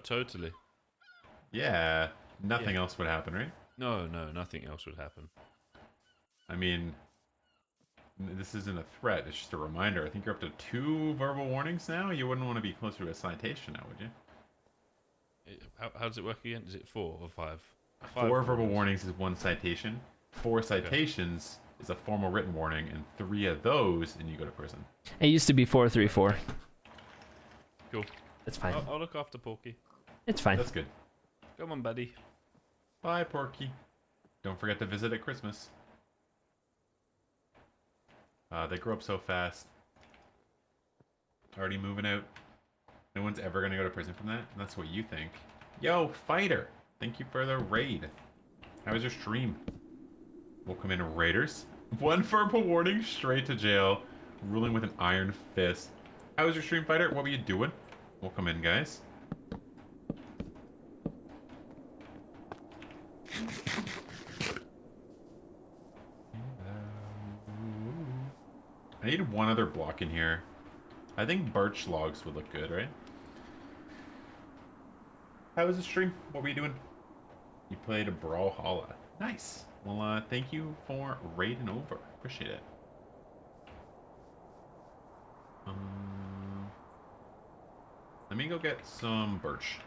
Totally. Yeah, nothing else would happen, right? No, nothing else would happen. I mean, this isn't a threat, it's just a reminder. I think you're up to 2 verbal warnings now. You wouldn't want to be closer to a citation now, would you? How does it work again? Is it 4 or 5? 4 verbal warnings is 1 citation. 4 citations is a formal written warning, and 3 of those, and you go to prison. It used to be 434. Cool. It's fine. I'll look after Porky. It's fine. That's good. Come on, buddy. Bye, Porky. Don't forget to visit at Christmas. They grow up so fast. Already moving out. No one's ever going to go to prison from that? That's what you think. Yo, Fighter! Thank you for the raid. How was your stream? Welcome in, Raiders. 1 verbal warning, straight to jail. Ruling with an iron fist. How was your stream, Fighter? What were you doing? Welcome in, guys. I need 1 other block in here. I think birch logs would look good, right? How was the stream? What were you doing? You played a Brawlhalla. Nice. Well, thank you for raiding over. Appreciate it. Let me go get some birch.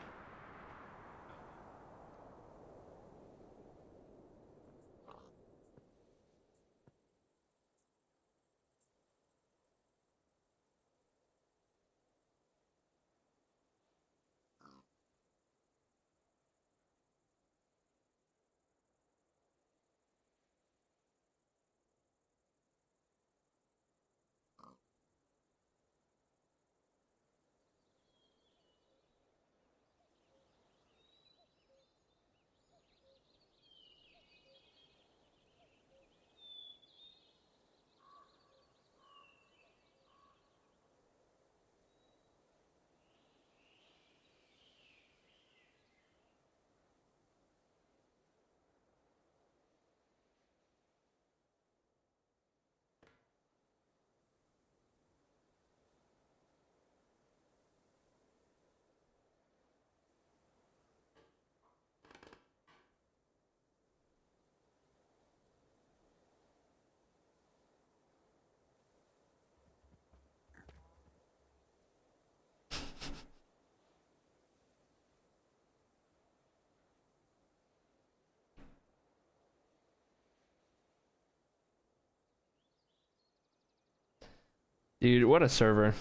Dude, what a server.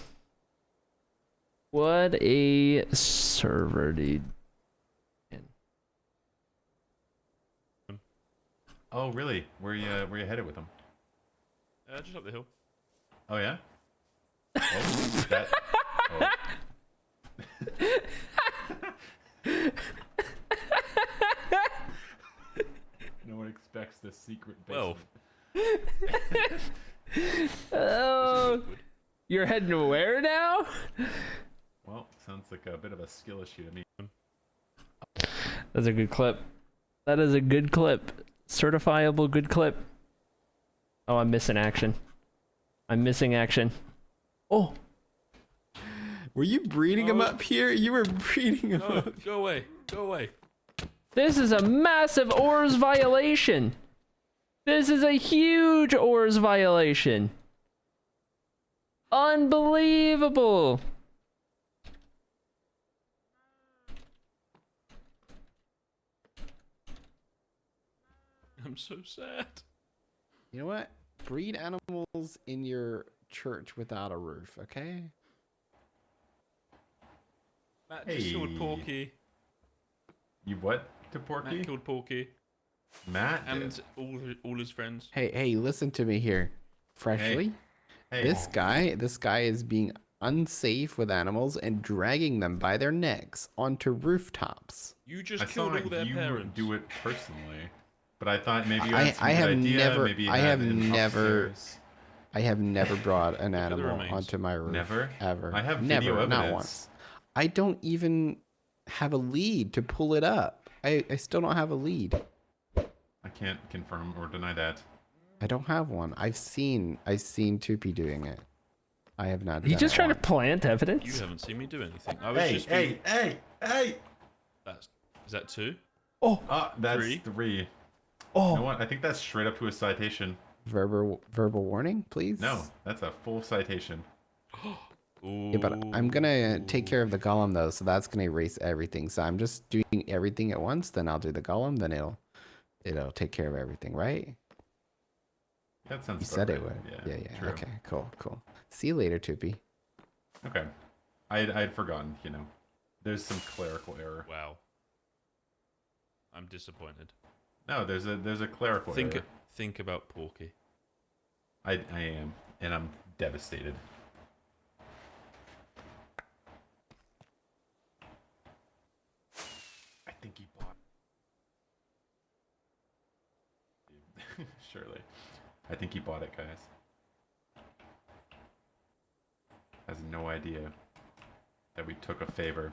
What a server, dude. Oh, really? Where you headed with them? Just up the hill. Oh yeah. Oh, that. Oh. No one expects the secret basement. Oh, you're heading where now? Well, sounds like a bit of a skill issue to me. That's a good clip. That is a good clip. Certifiable good clip. Oh, I'm missing action. I'm missing action. Oh. Were you breeding him up here? You were breeding him up. Go away. Go away. This is a massive ORS violation. This is a huge ORS violation. Unbelievable. I'm so sad. You know what? Breed animals in your church without a roof, okay? Matt just killed Porky. You what to Porky? Matt killed Porky. Matt and all his friends. Hey, listen to me here. Freshly. Hey. This guy is being unsafe with animals and dragging them by their necks onto rooftops. You just killed all their parents. Do it personally, but I thought maybe you I had some have good idea. never Maybe you I had have an never upstairs. I have never brought an at the animal remains. onto my roof. Never? Ever. I have never, video not evidence. once. I don't even have a lead to pull it up. I still don't have a lead. I can't confirm or deny that. I don't have one. I've seen Tupi doing it. I have not. You just trying to plant evidence? You haven't seen me do anything. I was Hey, just hey, hey! Is that 2? Oh, that's 3. 3. Oh, you know what? I think that's straight up to a citation. Verbal warning, please. No, that's a full citation. Yeah, but I'm gonna take care of the golem though, so that's gonna erase everything. So I'm just doing everything at once. Then I'll do the golem. Then it'll take care of everything, right? That sounds. You about said right. it would. Yeah. True. Okay, cool. See you later, Tupi. Okay, I'd forgotten. You know, there's some clerical error. Wow. I'm disappointed. No, there's a clerical error. Think about Porky. I am, and I'm devastated. I think he bought. Surely. I think he bought it, guys. Has no idea that we took a favor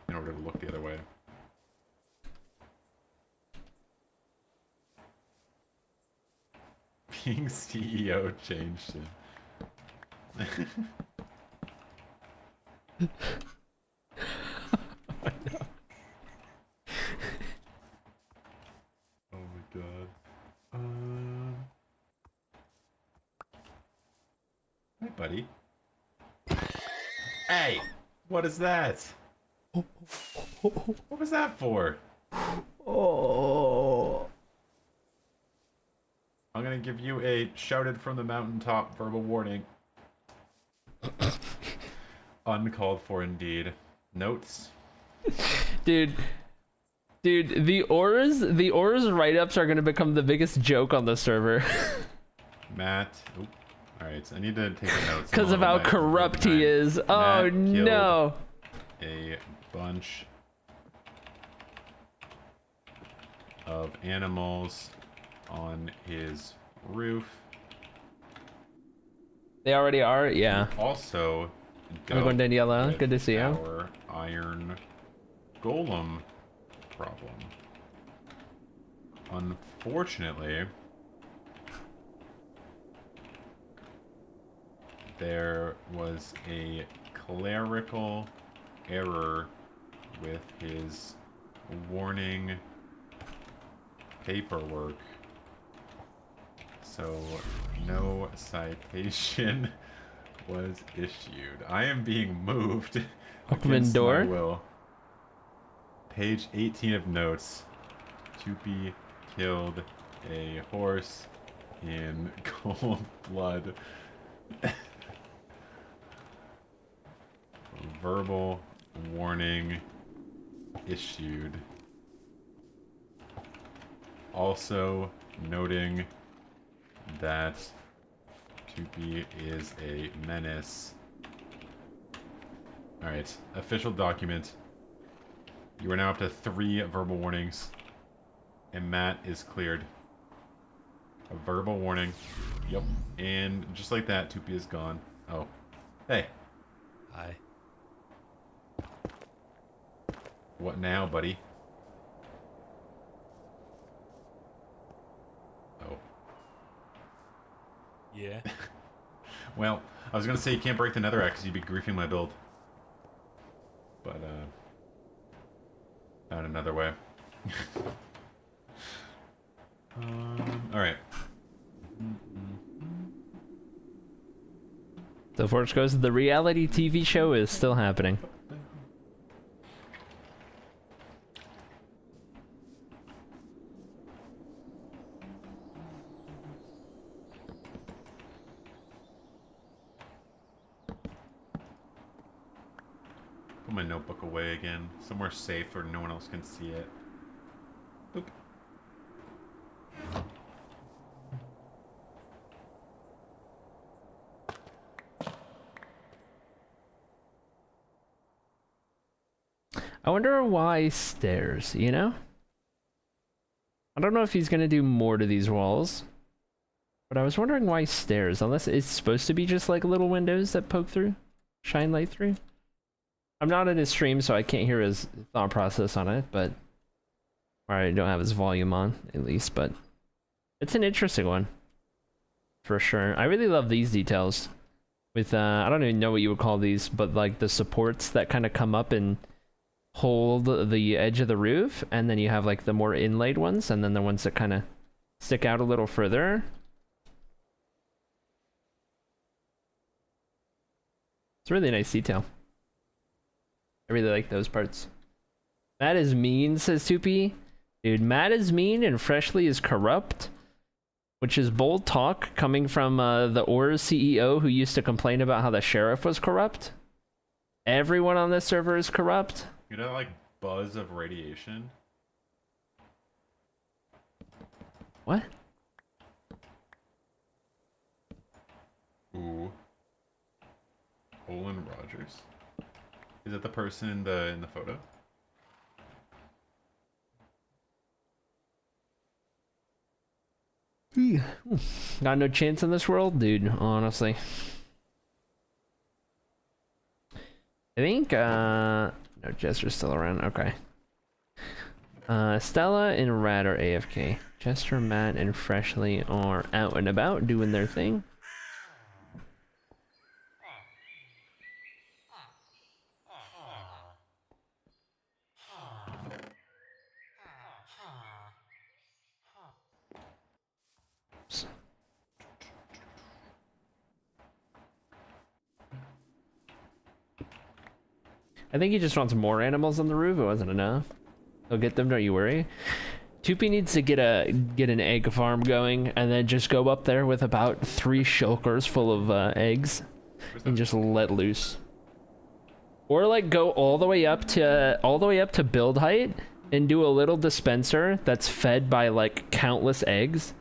in order to look the other way. Being CEO changed him. Oh my god. Hi, buddy. Hey! What is that? What was that for? Oh. I'm gonna give you a shouted from the mountaintop verbal warning. Uncalled for indeed. Notes? Dude, the ORS write-ups are gonna become the biggest joke on the server. Matt. Oop. Alright, so I need to take a note. Because of how corrupt he is. Oh Matt no. A bunch of animals on his roof. They already are? Yeah. Also, I'm going Daniela. Good to see you. Our iron golem problem. Unfortunately, there was a clerical error with his warning paperwork. So no citation was issued. I am being moved Open against door. my will. Page 18 of notes. Tupi killed a horse in cold blood. verbal warning issued. Also noting that Tupi is a menace. Alright, official document. You are now up to 3 verbal warnings. And Matt is cleared. A verbal warning. Yep. And just like that, Tupi is gone. Oh. Hey. Hi. What now, buddy? Oh. Yeah. Well, I was gonna say you can't break the netherrack because you'd be griefing my build. But, found another way. Alright. So far as goes, the reality TV show is still happening. Put my notebook away again. Somewhere safe where no one else can see it. Boop. I wonder why stairs, you know? I don't know if he's gonna do more to these walls. But I was wondering why stairs, unless it's supposed to be just like little windows that poke through, shine light through. I'm not in his stream, so I can't hear his thought process on it, but... Or I don't have his volume on, at least, but... It's an interesting one. For sure. I really love these details. With, I don't even know what you would call these, but like the supports that kind of come up and hold the edge of the roof, and then you have like the more inlaid ones, and then the ones that kind of stick out a little further. It's a really nice detail. I really like those parts. Matt is mean, says Tupi. Dude, Matt is mean and Freshly is corrupt. Which is bold talk coming from the Oars CEO who used to complain about how the sheriff was corrupt. Everyone on this server is corrupt. You know, like, buzz of radiation? What? Ooh. Olin Rogers. Is that the person in the photo? Got no chance in this world, dude, honestly. I think, no, Jester's still around, okay. Stella and Rad are AFK. Jester, Matt, and Freshly are out and about doing their thing. I think he just wants more animals on the roof. It wasn't enough. He'll get them, don't you worry. Tupi needs to get an egg farm going, and then just go up there with about 3 shulkers full of eggs, and just let loose. Or like go all the way up to build height, and do a little dispenser that's fed by like countless eggs,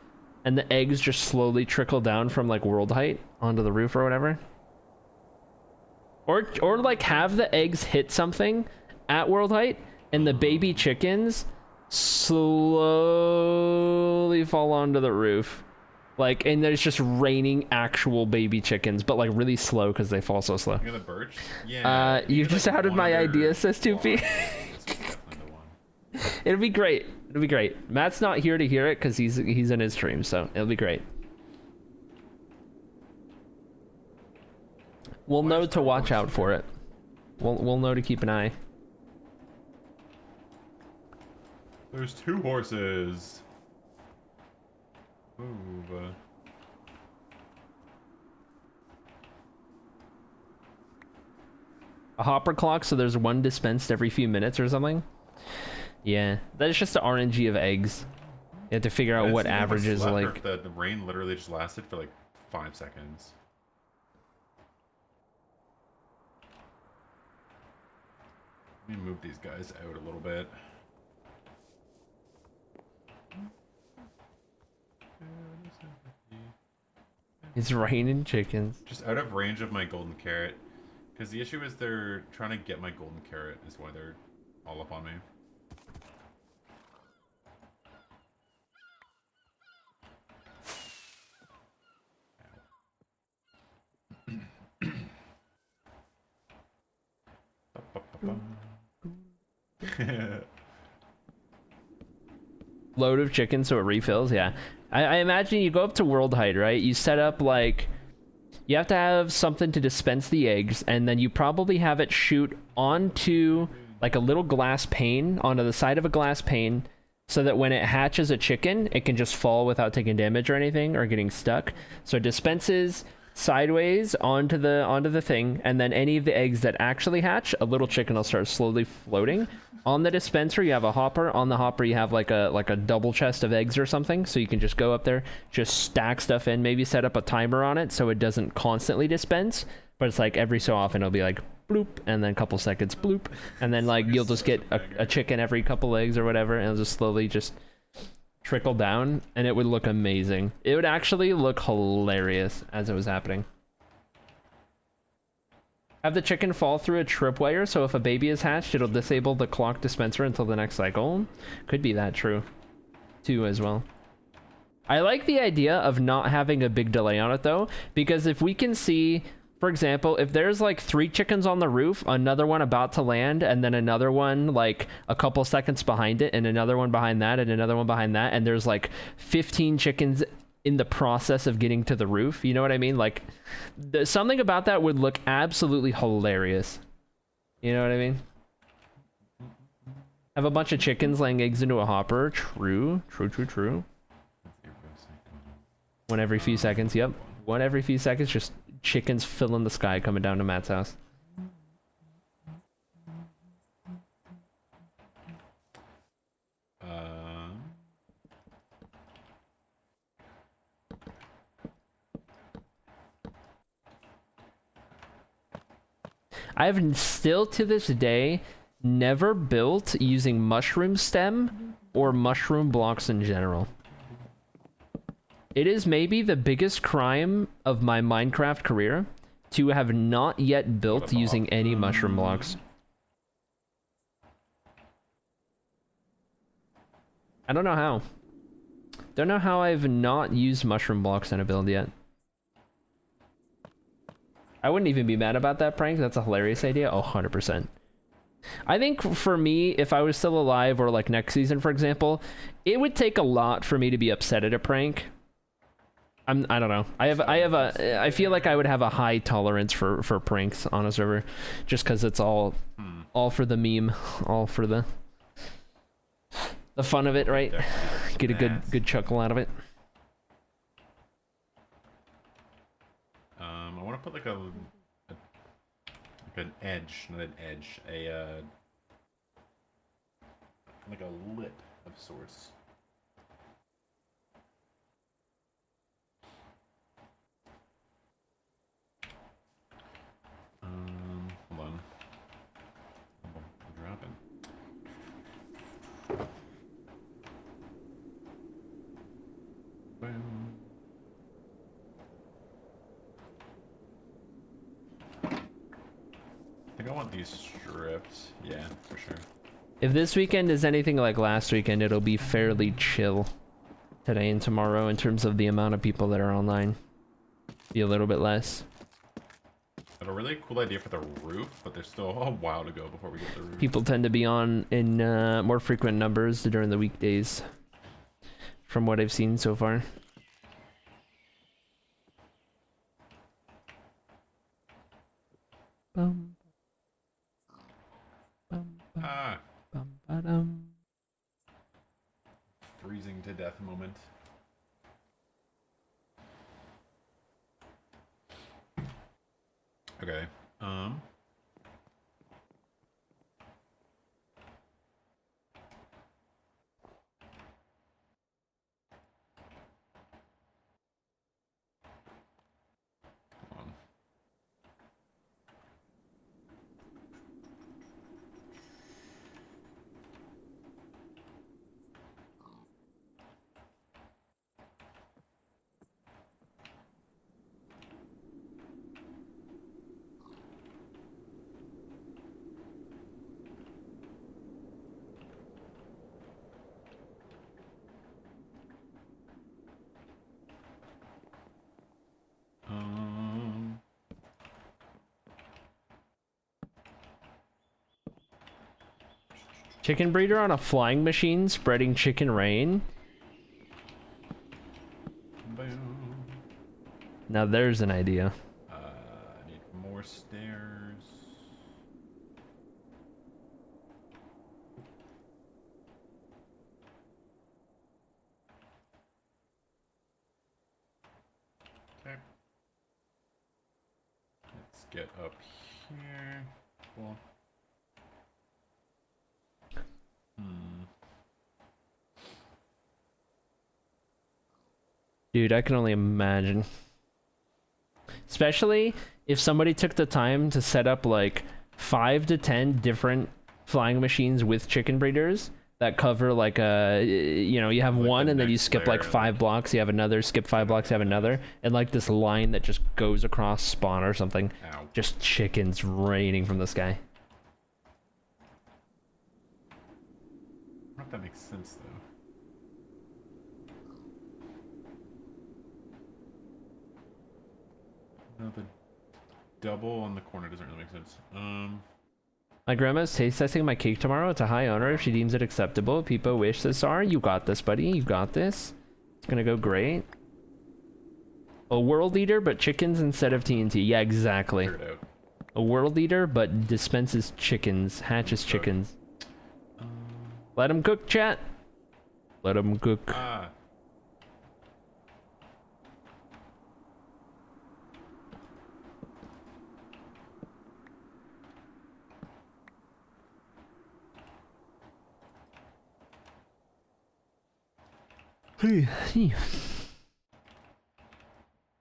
and the eggs just slowly trickle down from like world height onto the roof or whatever. Or like have the eggs hit something at world height, and the baby chickens slowly fall onto the roof. Like, and there's just raining actual baby chickens, but like really slow because they fall so slow. You got the birch? Yeah. You've just outed my idea, says Tupi. It'll be great. It'll be great. Matt's not here to hear it because he's in his stream, so it'll be great. We'll know to watch out for it. We'll know to keep an eye. There's 2 horses. Move. A hopper clock, so there's 1 dispensed every few minutes or something? Yeah, that's just the RNG of eggs. You have to figure out what averages like... The rain literally just lasted for like 5 seconds. Let me move these guys out a little bit. It's raining chickens. Just out of range of my golden carrot. Because the issue is they're trying to get my golden carrot is why they're all up on me. Load of chicken so it refills, yeah. I imagine you go up to world height, right? You set up like... You have to have something to dispense the eggs, and then you probably have it shoot onto like a little glass pane, onto the side of a glass pane, so that when it hatches a chicken, it can just fall without taking damage or anything, or getting stuck. So it dispenses sideways onto the thing, and then any of the eggs that actually hatch, a little chicken will start slowly floating. On the dispenser, you have a hopper. On the hopper, you have like a double chest of eggs or something, so you can just go up there, just stack stuff in, maybe set up a timer on it so it doesn't constantly dispense, but it's like every so often it'll be like bloop, and then a couple seconds bloop, and then like you'll just get a chicken every couple eggs or whatever, and it'll just slowly just trickle down, and it would look amazing. It would actually look hilarious as it was happening. Have the chicken fall through a tripwire, so if a baby is hatched, it'll disable the clock dispenser until the next cycle. Could be that true, too, as well. I like the idea of not having a big delay on it, though, because if we can see, for example, if there's like 3 chickens on the roof, another one about to land, and then another one like a couple seconds behind it, and another one behind that, and another one behind that, and there's like 15 chickens in the process of getting to the roof, you know what I mean? Like, something about that would look absolutely hilarious. You know what I mean? Have a bunch of chickens laying eggs into a hopper. True. One every few seconds, yep. One every few seconds, just chickens filling the sky coming down to Matt's house. I have still to this day never built using mushroom stem or mushroom blocks in general. It is maybe the biggest crime of my Minecraft career to have not yet built using any mushroom blocks. I don't know how. Don't know how I've not used mushroom blocks in a build yet. I wouldn't even be mad about that prank. That's a hilarious idea. Oh, 100%. I think for me, if I was still alive or like next season, for example, it would take a lot for me to be upset at a prank. I don't know. I feel like I would have a high tolerance for pranks on a server, just because it's all for the meme, all for the fun of it, right? Get a good chuckle out of it. I want to put like an edge, not an edge, like a lip of sorts. Hold on. I'm dropping. Boom. I think I want these strips. Yeah, for sure. If this weekend is anything like last weekend, it'll be fairly chill today and tomorrow in terms of the amount of people that are online. Be a little bit less. I have a really cool idea for the roof, but there's still a while to go before we get the roof. People tend to be on in more frequent numbers during the weekdays, from what I've seen so far. Freezing to death moment. Okay. Hold on. Chicken breeder on a flying machine spreading chicken rain. Boom. Now there's an idea. I need more stairs. Okay. Let's get up here. Cool. Dude, I can only imagine. Especially if somebody took the time to set up like 5 to 10 different flying machines with chicken breeders that cover like a, you know, you have Like one the and then you next skip like layer, 5 blocks, you have another, skip 5 blocks, you have another, and like this line that just goes across spawn or something. Ow. Just chickens raining from the sky. I don't know if that makes sense though. No, the double on the corner doesn't really make sense. My grandma's taste testing my cake tomorrow. It's a high honor if she deems it acceptable. People wish this are. You got this, buddy. You got this. It's gonna go great. A world eater, but chickens instead of TNT. Yeah, exactly. Figure it out. A world eater, but dispenses chickens. Hatches chickens. Let him cook, chat. Let him cook. Ah.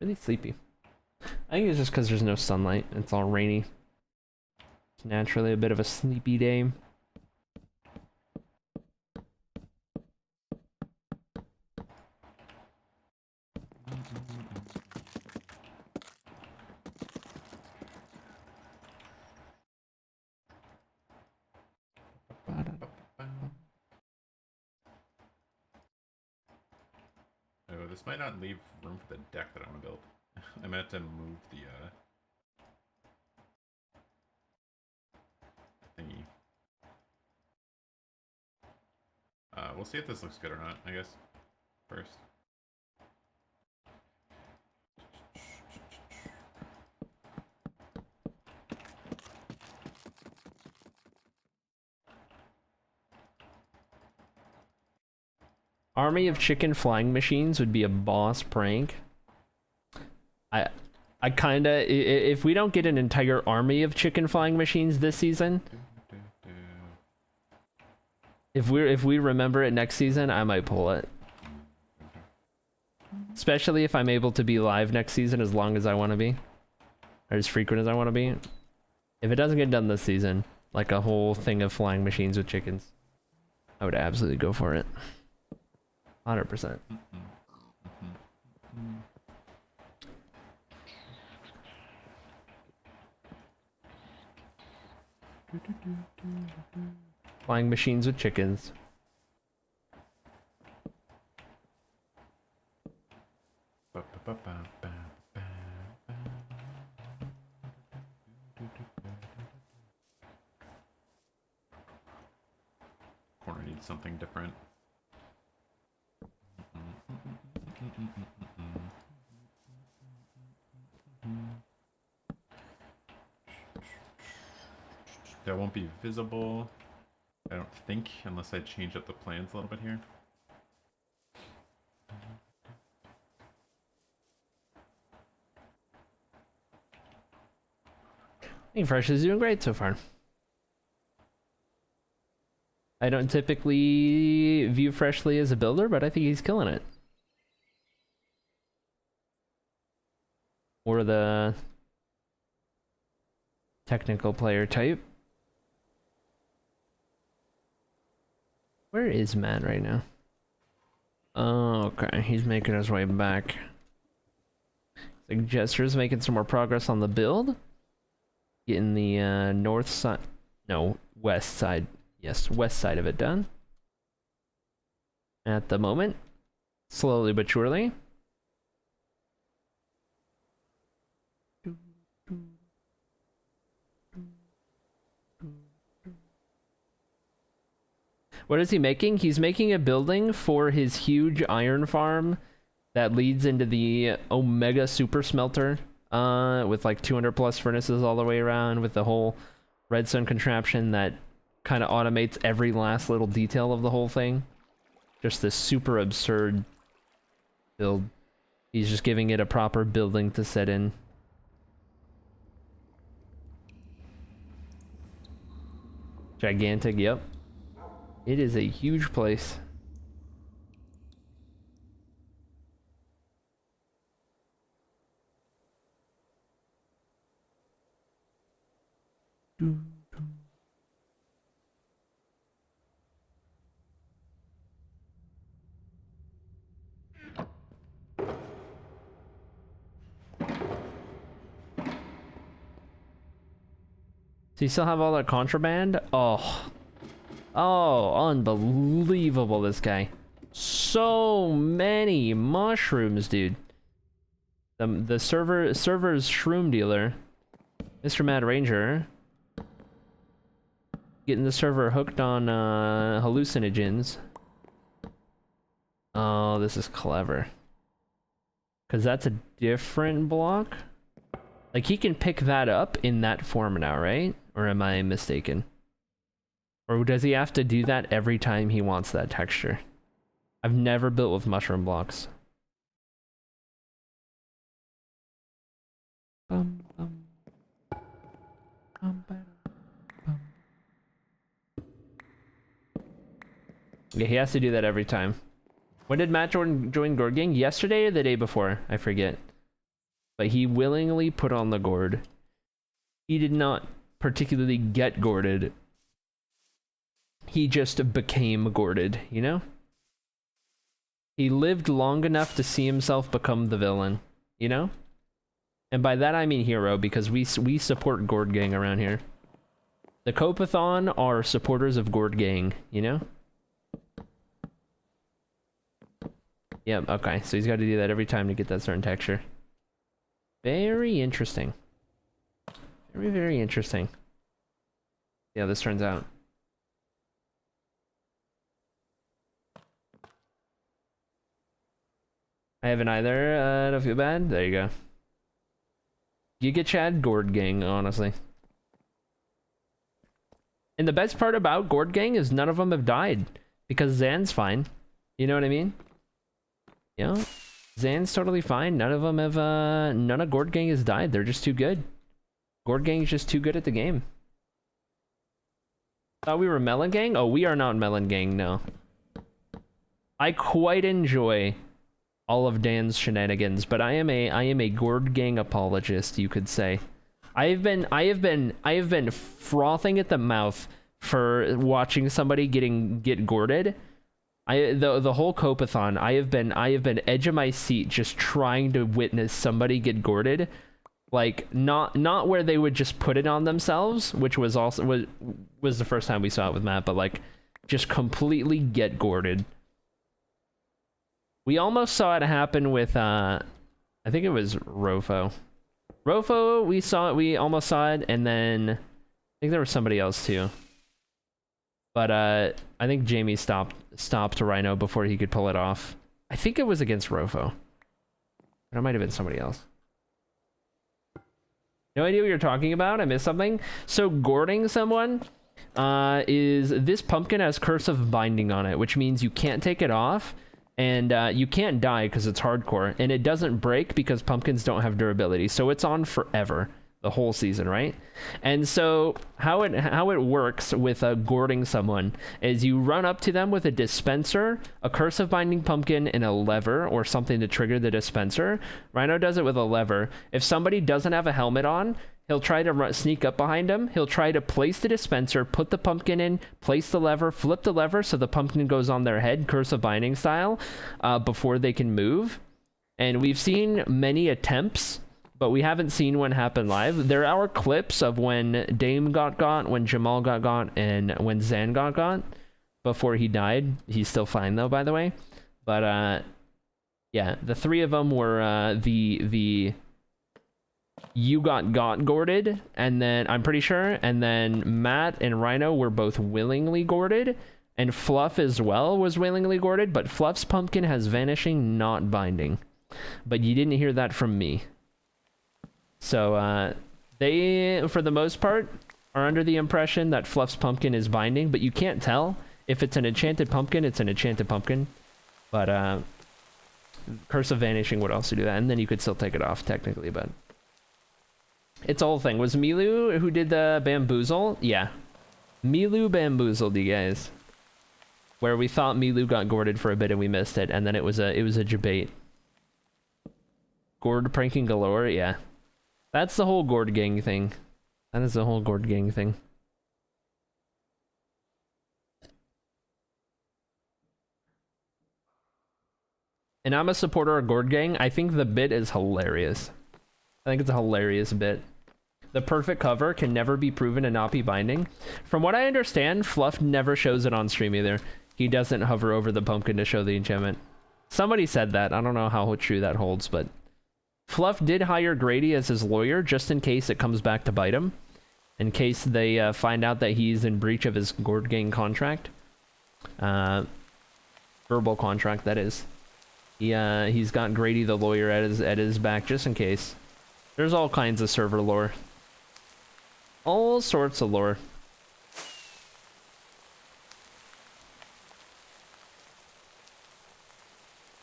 Really sleepy. I think it's just because there's no sunlight. It's all rainy. It's naturally a bit of a sleepy day. Oh, this might not leave room for the deck that I want to build. I might have to move the thingy. We'll see if this looks good or not, I guess, first. Army of chicken flying machines would be a boss prank. I kinda, if we don't get an entire army of chicken flying machines this season, if we remember it next season, I might pull it. Especially if I'm able to be live next season as long as I want to be, or as frequent as I want to be. If it doesn't get done this season, like a whole thing of flying machines with chickens, I would absolutely go for it. 100%. Flying machines with chickens. Corner needs something different. That won't be visible, I don't think, unless I change up the plans a little bit here. I think Fresh is doing great so far. I don't typically view Freshly as a builder, but I think he's killing it. Or the technical player type. Where is Matt right now? Oh, okay. He's making his way back. Suggester's making some more progress on the build. Getting the north side, no, west side. Yes, west side of it done. At the moment. Slowly but surely. What is he making? He's making a building for his huge iron farm that leads into the Omega Super Smelter, with like 200 plus furnaces all the way around, with the whole redstone contraption that kind of automates every last little detail of the whole thing. Just this super absurd build. He's just giving it a proper building to sit in. Gigantic, yep. It is a huge place. So you still have all that contraband? Oh. Oh, unbelievable, this guy. So many mushrooms, dude. The server's shroom dealer, Mr. Mad Ranger, getting the server hooked on hallucinogens. Oh, this is clever. Because that's a different block? Like, he can pick that up in that form now, right? Or am I mistaken? Or does he have to do that every time he wants that texture? I've never built with mushroom blocks. Yeah, he has to do that every time. When did Matt join Gourd Gang? Yesterday or the day before? I forget. But he willingly put on the gourd. He did not particularly get gourded. He just became gourded, you know? He lived long enough to see himself become the villain, you know? And by that I mean hero, because we support Gourd Gang around here. The Copeathon are supporters of Gourd Gang, you know? Yep, okay, so he's got to do that every time to get that certain texture. Very interesting. Very, very interesting. Yeah, this turns out. I haven't either, don't feel bad. There you go. Giga Chad Gourd Gang, honestly. And the best part about Gourd Gang is none of them have died. Because Zan's fine. You know what I mean? Yeah. Zan's totally fine. None of them have, none of Gourd Gang has died. They're just too good. Gourd Gang is just too good at the game. Thought we were Melon Gang? Oh, we are not Melon Gang, no. I quite enjoy all of Dan's shenanigans, but I am a Gourd Gang apologist, you could say. I have been frothing at the mouth for watching somebody get gourded. The whole Copeathon, I have been edge of my seat just trying to witness somebody get gourded. Like, not where they would just put it on themselves, which was also was the first time we saw it with Matt, but like just completely get gourded. We almost saw it happen with I think it was Rofo. Rofo, we almost saw it, and then I think there was somebody else too. But I think Jamie stopped Rhino before he could pull it off. I think it was against Rofo. But it might have been somebody else. No idea what you're talking about. I missed something. So gourding someone is this pumpkin has Curse of Binding on it, which means you can't take it off, and you can't die because it's hardcore, and it doesn't break because pumpkins don't have durability. So it's on forever, the whole season, right? And so how it works with gourding someone is you run up to them with a dispenser, a Curse of Binding pumpkin, and a lever or something to trigger the dispenser. Rhino does it with a lever. If somebody doesn't have a helmet on, he'll try to sneak up behind him. He'll try to place the dispenser, put the pumpkin in, place the lever, flip the lever so the pumpkin goes on their head, Curse of Binding style, before they can move. And we've seen many attempts, but we haven't seen one happen live. There are clips of when Dame got, when Jamal got, and when Zan got before he died. He's still fine though, by the way. But yeah, the three of them were the you got gourded, and then I'm pretty sure, and then Matt and Rhino were both willingly gourded, And Fluff as well was wailingly gourded, but Fluff's pumpkin has vanishing, not binding. But you didn't hear that from me. So, they, for the most part, are under the impression that Fluff's pumpkin is binding, but you can't tell. If it's an enchanted pumpkin, it's an enchanted pumpkin. But, Curse of Vanishing would also do that, and then you could still take it off, technically, but... It's a whole thing. Was Milu who did the bamboozle? Yeah. Milu bamboozled you guys. Where we thought Milu got gourded for a bit and we missed it, and then it was a debate. Gourd pranking galore? Yeah. That's the whole gourd gang thing. That is the whole gourd gang thing. And I'm a supporter of gourd gang. I think the bit is hilarious. I think it's a hilarious bit. The perfect cover can never be proven to not be binding. From what I understand, Fluff never shows it on stream either. He doesn't hover over the pumpkin to show the enchantment. Somebody said that. I don't know how true that holds, but... Fluff did hire Grady as his lawyer just in case it comes back to bite him. In case they find out that he's in breach of his gourd gang contract. Verbal contract, that is. He's got Grady the lawyer at his back just in case. There's all kinds of server lore. All sorts of lore.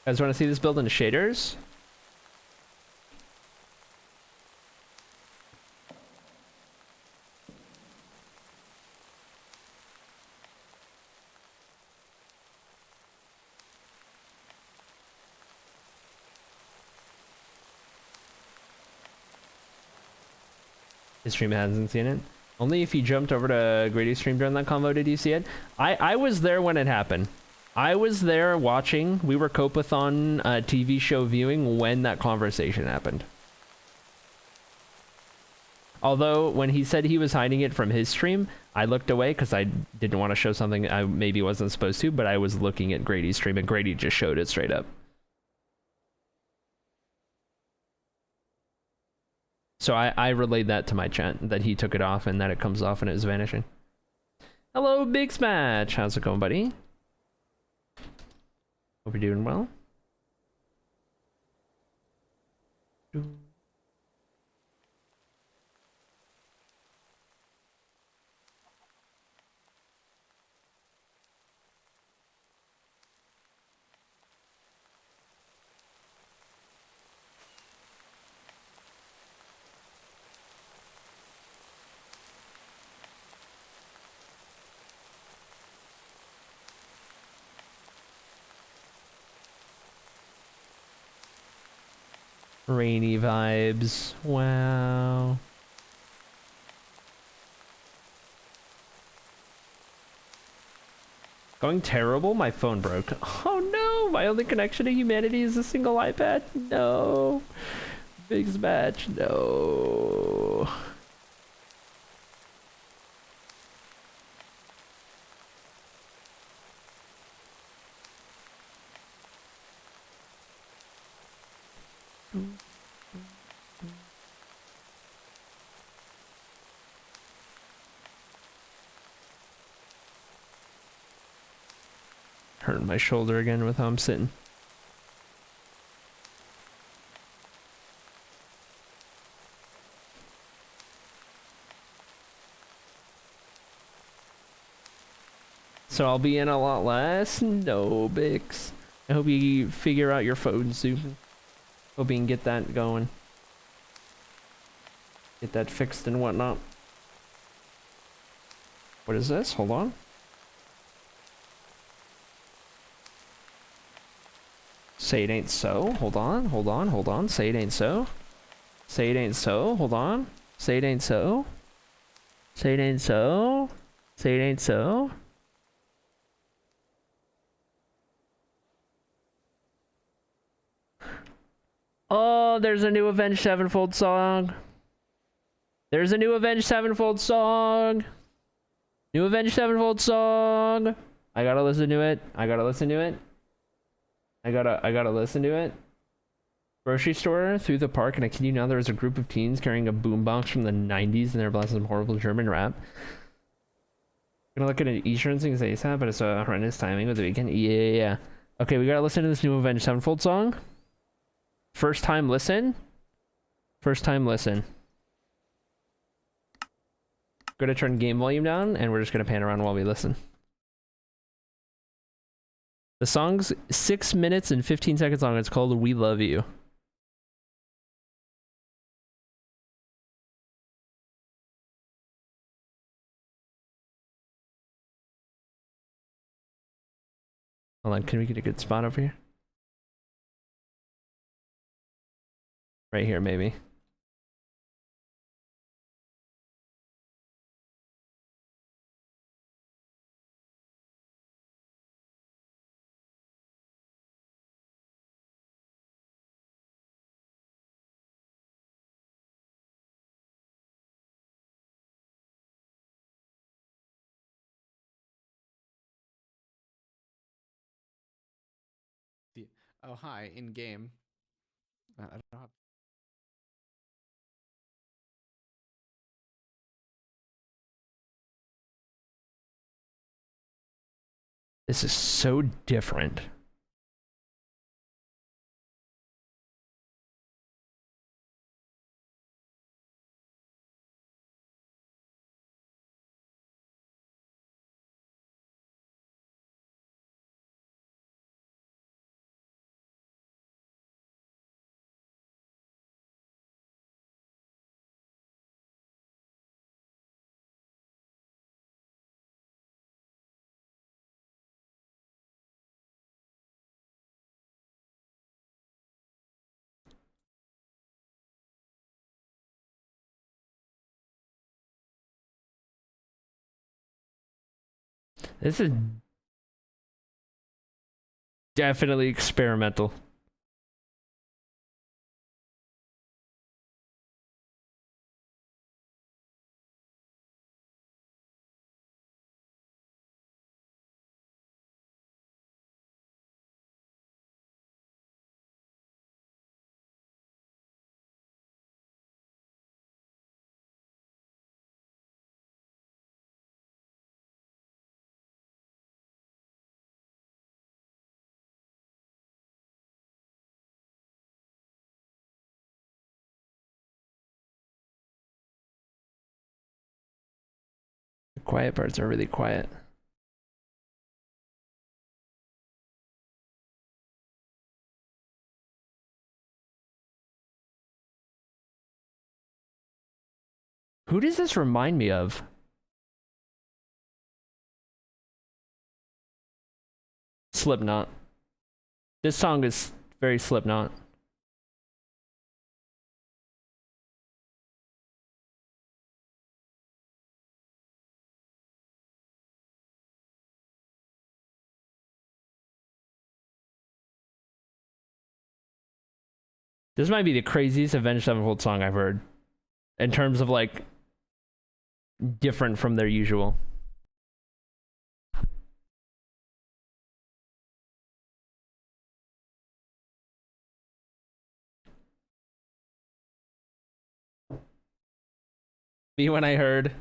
Guys want to see this build in shaders? His stream hasn't seen it. Only if you jumped over to Grady's stream during that convo did you see it. I was there when it happened. I was there watching. We were Copeathon TV show viewing when that conversation happened. Although, when he said he was hiding it from his stream, I looked away because I didn't want to show something I maybe wasn't supposed to, but I was looking at Grady's stream and Grady just showed it straight up. So I relayed that to my chat, that he took it off and that it comes off and it was vanishing. Hello, Big Smash. How's it going, buddy? Hope you're doing well. Rainy vibes. Wow. Going terrible? My phone broke. Oh no! My only connection to humanity is a single iPad? No. Big Smash, no. Hurting my shoulder again with how I'm sitting. So I'll be in a lot less? No, Bix. I hope you figure out your phone soon. Hope you can get that going. Get that fixed and whatnot. What is this? Hold on. Say it ain't so. Hold on, hold on, hold on. Say it ain't so. Say it ain't so. Hold on. Say it ain't so. Say it ain't so. Say it ain't so. Oh, there's a new Avenged Sevenfold song. There's a new Avenged Sevenfold song. New Avenged Sevenfold song. I gotta listen to it. I gotta listen to it. I gotta listen to it. Grocery store through the park, and I kid you not, there was a group of teens carrying a boombox from the 90s, and they were blasting some horrible German rap. Gonna look at an insurance things ASAP, but it's a horrendous timing with the weekend. Yeah. Okay, we gotta listen to this new Avenged Sevenfold song. First time listen. First time listen. Gonna turn game volume down, and we're just gonna pan around while we listen. The song's 6 minutes and 15 seconds long. It's called We Love You. Hold on, can we get a good spot over here? Right here, maybe. Oh, hi, in game. I don't know. This is so different. This is definitely experimental. The quiet parts are really quiet. Who does this remind me of? Slipknot. This song is very Slipknot. This might be the craziest Avenged Sevenfold song I've heard. In terms of like different from their usual. Me when I heard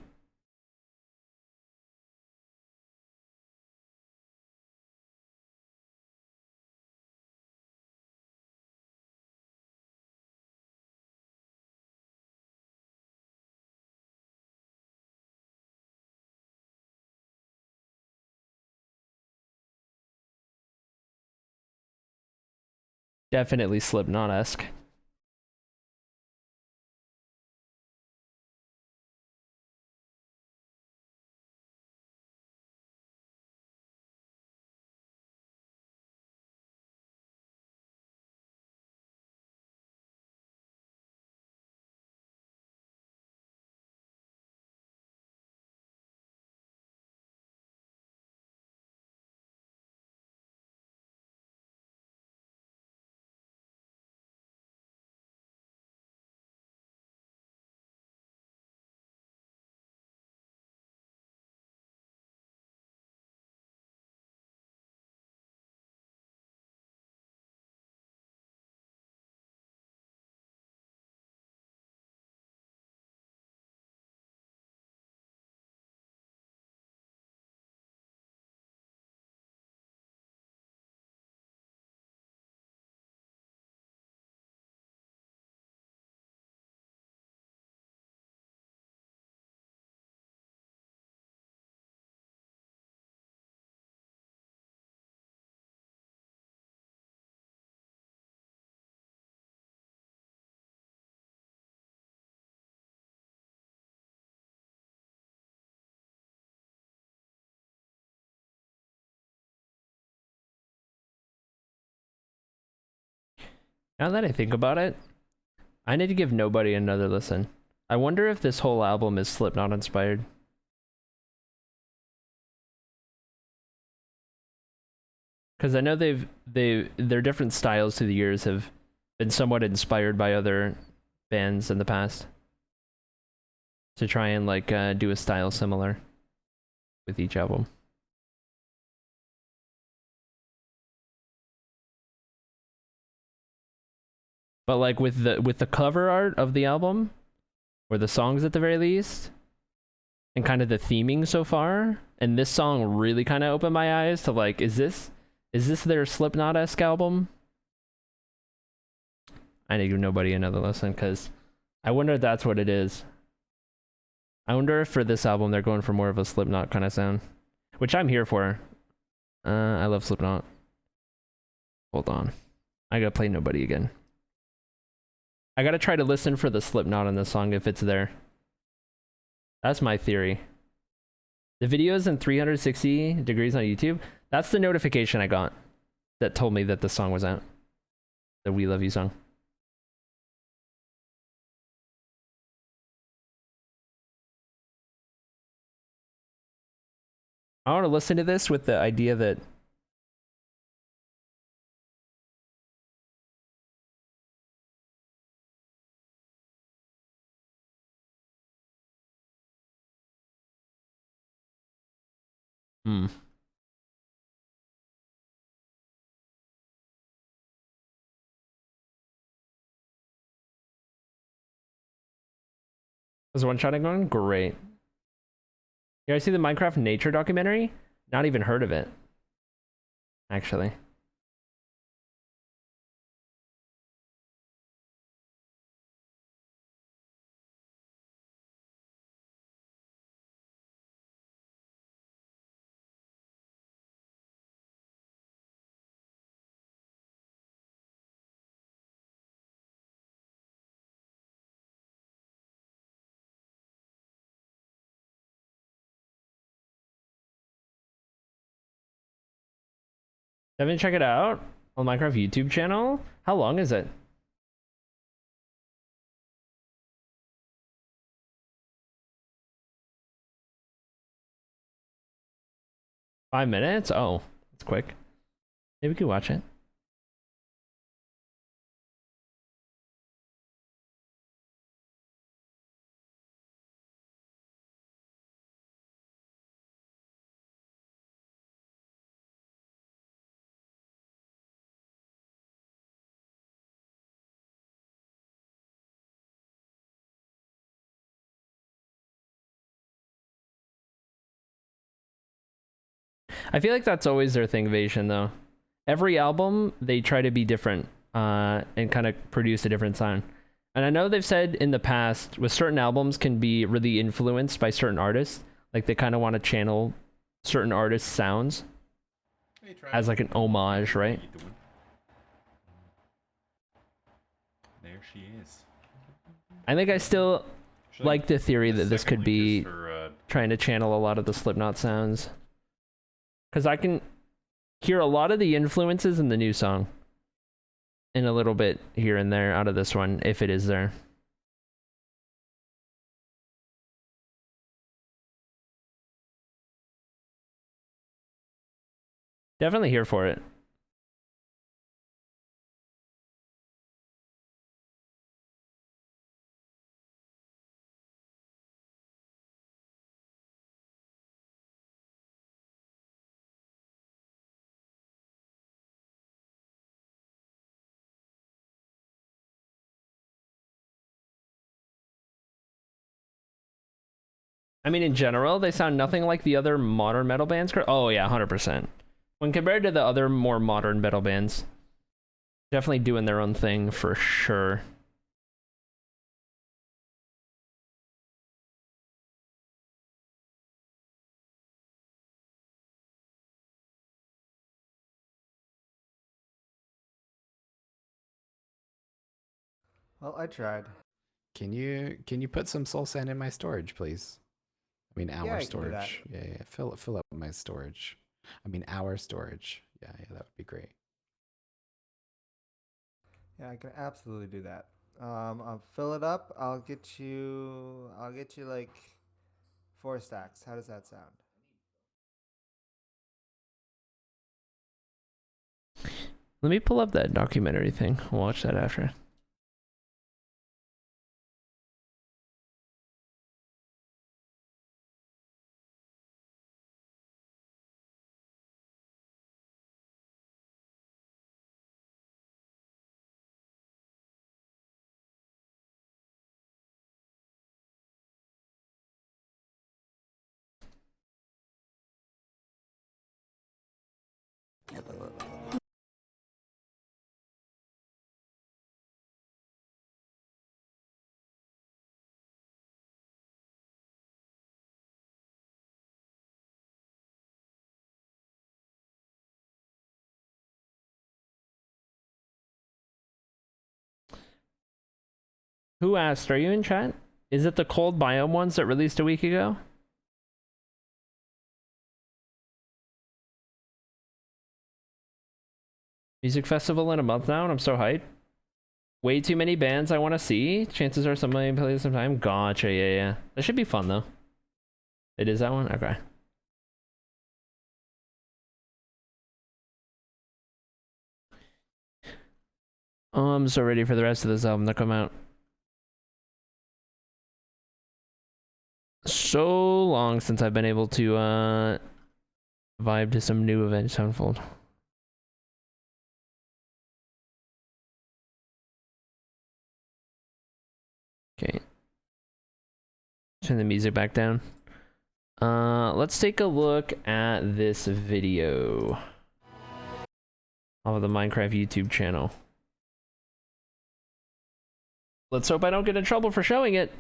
definitely Slipknot-esque. Now that I think about it, I need to give Nobody another listen. I wonder if this whole album is Slipknot inspired. Because I know their different styles through the years have been somewhat inspired by other bands in the past. To try and like do a style similar with each album. But like with the cover art of the album, or the songs at the very least, and kind of the theming so far, and this song really kind of opened my eyes to like, is this their Slipknot-esque album? I need to give Nobody another listen, because I wonder if that's what it is. I wonder if for this album they're going for more of a Slipknot kind of sound, which I'm here for. I love Slipknot. Hold on, I gotta play Nobody again. I gotta try to listen for the Slipknot in this song if it's there. That's my theory. The video is in 360 degrees on YouTube. That's the notification I got that told me that the song was out. The We Love You song. I want to listen to this with the idea that Is one-shotting going? Great. You guys see the Minecraft nature documentary? Not even heard of it. Actually. Haven't checked it out on Minecraft YouTube channel? How long is it? Five minutes? Oh, that's quick. Maybe we could watch it. I feel like that's always their thing, Vasion, though. Every album, they try to be different and kind of produce a different sound. And I know they've said in the past, with certain albums can be really influenced by certain artists. Like they kind of want to channel certain artists' sounds as like an homage, right? There she is. I think I still like the theory that this could be trying to channel a lot of the Slipknot sounds. Because I can hear a lot of the influences in the new song. And a little bit here and there out of this one, if it is there. Definitely here for it. I mean, in general, they sound nothing like the other modern metal bands. Oh yeah, 100%. When compared to the other more modern metal bands, definitely doing their own thing for sure. Well, I tried. Can you put some soul sand in my storage, please? I mean, our I can do that. storage. Yeah. Fill up my storage. I mean, our storage. Yeah, that would be great. Yeah, I can absolutely do that. I'll fill it up. I'll get you like 4 stacks. How does that sound? Let me pull up that documentary thing. We'll watch that after. Who asked? Are you in chat? Is it the cold biome ones that released a week ago? Music festival in a month now, and I'm so hyped. Way too many bands I want to see. Chances are somebody plays sometime. Gotcha, yeah. That should be fun, though. It is that one? Okay. Oh, I'm so ready for the rest of this album to come out. So long since I've been able to vibe to some new Avenged Sevenfold. Okay. Turn the music back down. Let's take a look at this video of the Minecraft YouTube channel. Let's hope I don't get in trouble for showing it.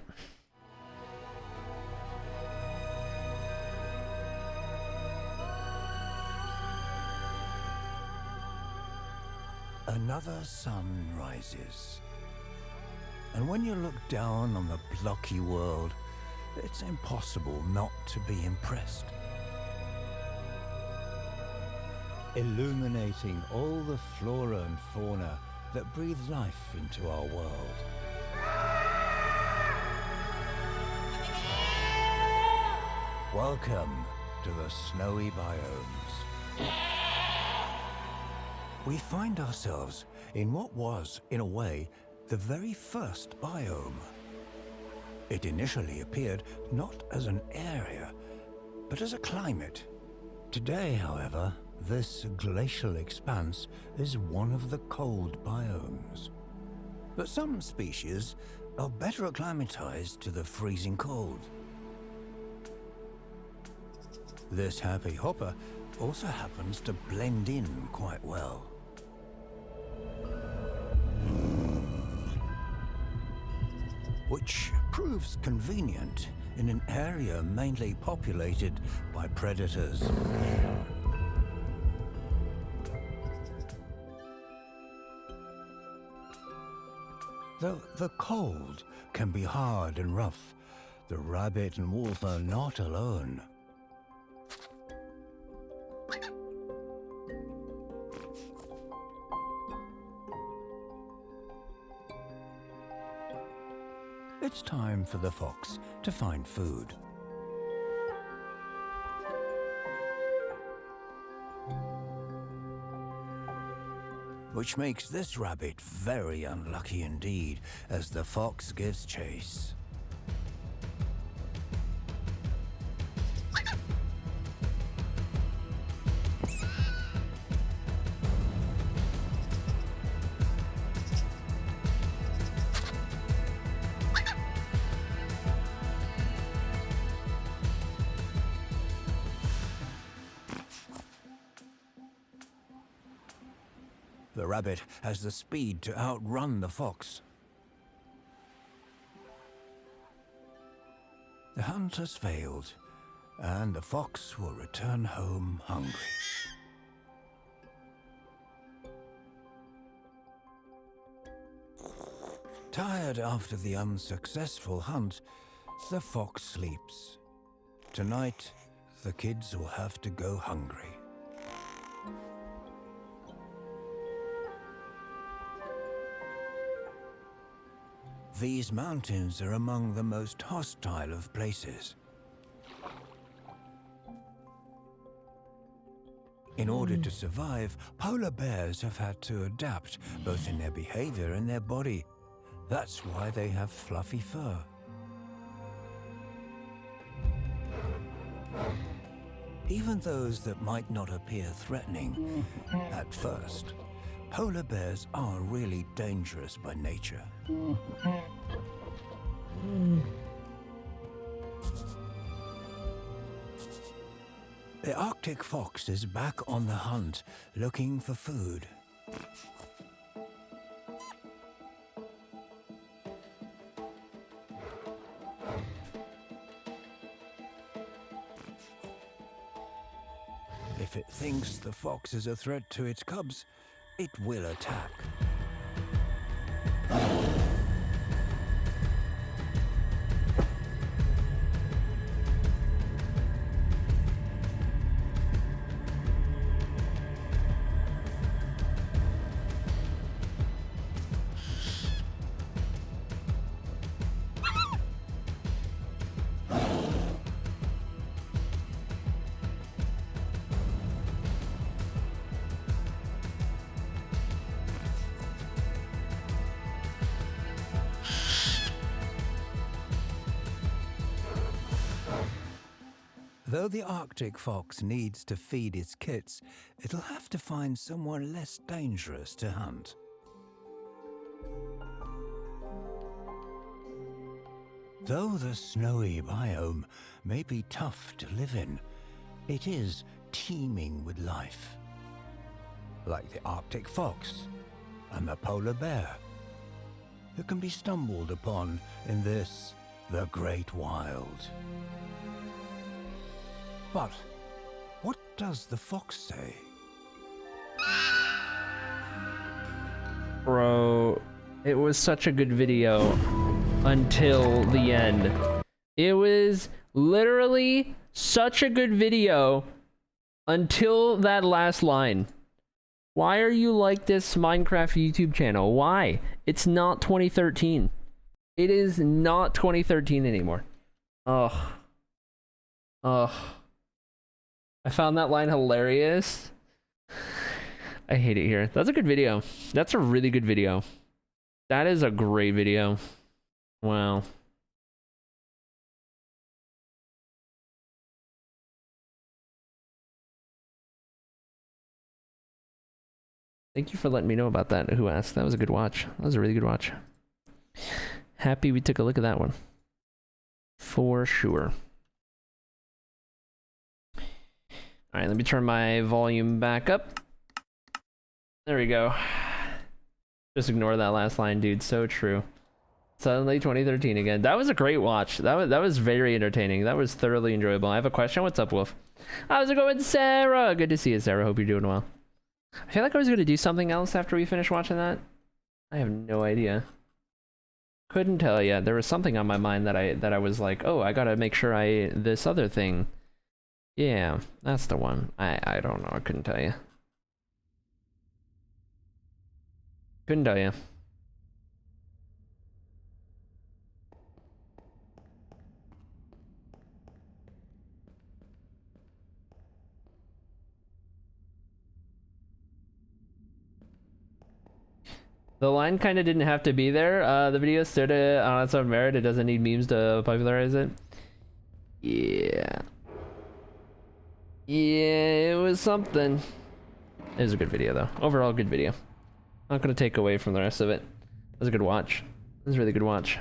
Another sun rises. And when you look down on the blocky world, it's impossible not to be impressed. Illuminating all the flora and fauna that breathe life into our world. Welcome to the snowy biomes. We find ourselves in what was, in a way, the very first biome. It initially appeared not as an area, but as a climate. Today, however, this glacial expanse is one of the cold biomes. But some species are better acclimatized to the freezing cold. This happy hopper also happens to blend in quite well. Which proves convenient in an area mainly populated by predators. Though the cold can be hard and rough, the rabbit and wolf are not alone. It's time for the fox to find food. Which makes this rabbit very unlucky indeed, as the fox gives chase. The rabbit has the speed to outrun the fox. The hunt has failed, and the fox will return home hungry. Tired after the unsuccessful hunt, the fox sleeps. Tonight, the kids will have to go hungry. these mountains are among the most hostile of places. In order to survive, polar bears have had to adapt, both in their behavior and their body. That's why they have fluffy fur. Even those that might not appear threatening at first, polar bears are really dangerous by nature. The Arctic fox is back on the hunt, looking for food. If it thinks the fox is a threat to its cubs, it will attack. Though the Arctic fox needs to feed its kits, it'll have to find someone less dangerous to hunt. Though the snowy biome may be tough to live in, it is teeming with life. Like the Arctic fox and the polar bear, who can be stumbled upon in this, the Great Wild. But what does the fox say? Bro, it was such a good video until the end. It was literally such a good video until that last line. Why are you like this Minecraft YouTube channel? Why? It's not 2013. It is not 2013 anymore. Ugh. Ugh. I found that line hilarious. I hate it here. That's a good video. That's a really good video. That is a great video. Wow. Thank you for letting me know about that. Who asked? That was a good watch. That was a really good watch. Happy we took a look at that one. For sure. All right, let me turn my volume back up. There we go. Just ignore that last line, dude. So true. Suddenly 2013 again. That was a great watch. That was very entertaining. That was thoroughly enjoyable. I have a question. What's up, Wolf? How's it going, Sarah? Good to see you, Sarah. Hope you're doing well. I feel like I was going to do something else after we finish watching that. I have no idea. Couldn't tell you. There was something on my mind that I was like, oh, I gotta make sure this other thing. Yeah, that's the one. I don't know. I couldn't tell you. Couldn't tell you. The line kind of didn't have to be there. The video stood on its own merit. It doesn't need memes to popularize it. Yeah. Yeah, it was something. It was a good video, though. Overall, good video. Not gonna take away from the rest of it. It was a good watch. It was a really good watch.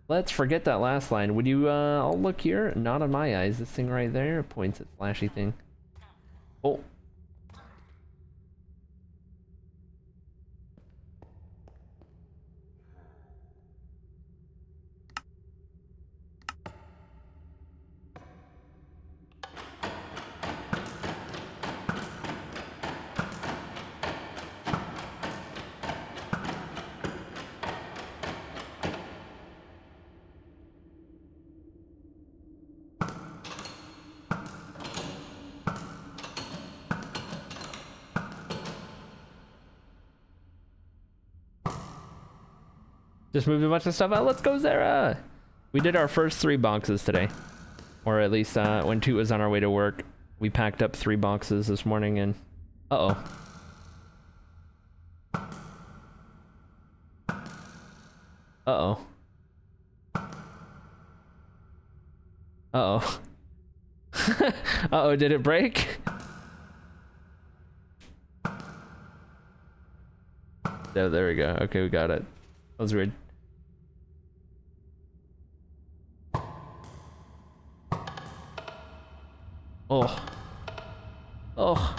Let's forget that last line. Would you, I'll look here. Not on my eyes. This thing right there points at flashy thing. Oh. Just moved a bunch of stuff out. Let's go, Zara. We did our first 3 boxes today. Or at least when Toot was on our way to work. We packed up 3 boxes this morning and... Uh-oh. Uh-oh. Uh-oh. Uh-oh, did it break? Oh, there we go. Okay, we got it. That was weird. Oh. Oh.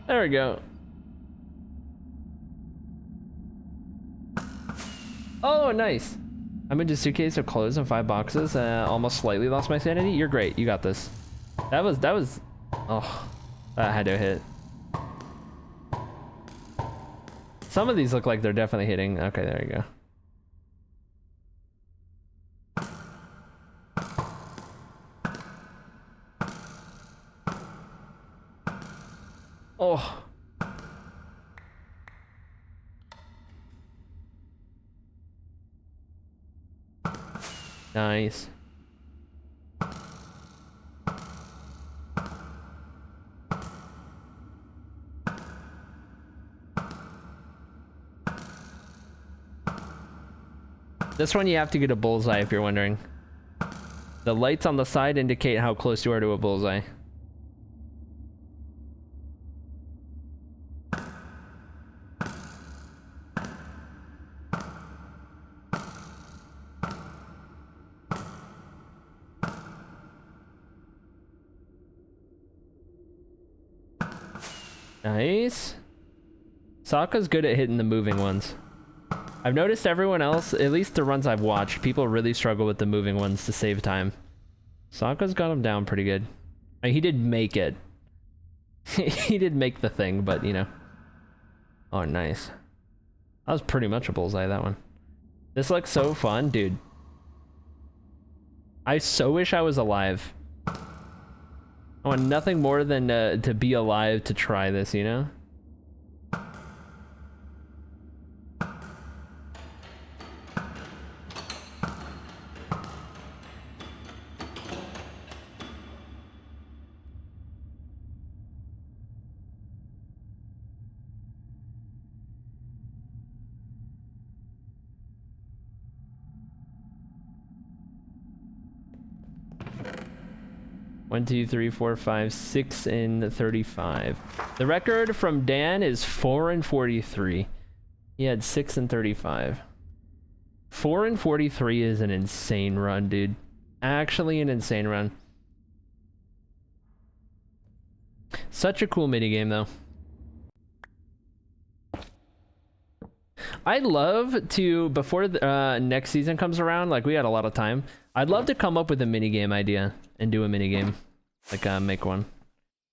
There we go. Oh, nice. I'm into a suitcase of clothes and 5 boxes. Almost slightly lost my sanity. You're great. You got this. That was. Oh, that had to hit. Some of these look like they're definitely hitting. Okay, there you go. Oh. Nice. This one you have to get a bullseye if you're wondering. The lights on the side indicate how close you are to a bullseye. Nice. Sokka's good at hitting the moving ones. I've noticed everyone else, at least the runs I've watched, people really struggle with the moving ones to save time. Sokka's got him down pretty good. I mean, he did make it. He did make the thing, but you know. Oh, nice. That was pretty much a bullseye, that one. This looks so fun, dude. I so wish I was alive. I want nothing more than to be alive to try this, you know? One, 2, 3, 4, 5, 6 and 35. The record from Dan is 4 and 43. He had 6 and 35. 4 and 43 is an insane run, dude. Actually an insane run. Such a cool minigame, though. I'd love to, before the, next season comes around, like we had a lot of time, I'd love to come up with a minigame idea and do a minigame. Like, make one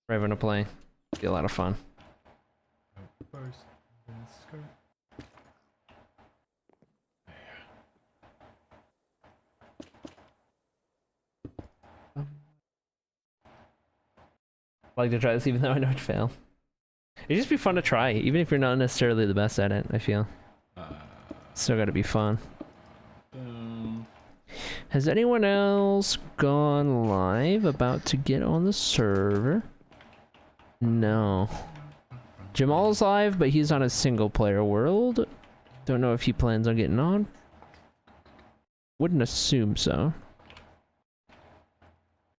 for everyone to play. Be a lot of fun. I'd like to try this even though I know I'd fail. It'd just be fun to try, even if you're not necessarily the best at it, I feel. Still gotta be fun. Has anyone else gone live about to get on the server? No. Jamal's live, but he's on a single player world. Don't know if he plans on getting on. Wouldn't assume so.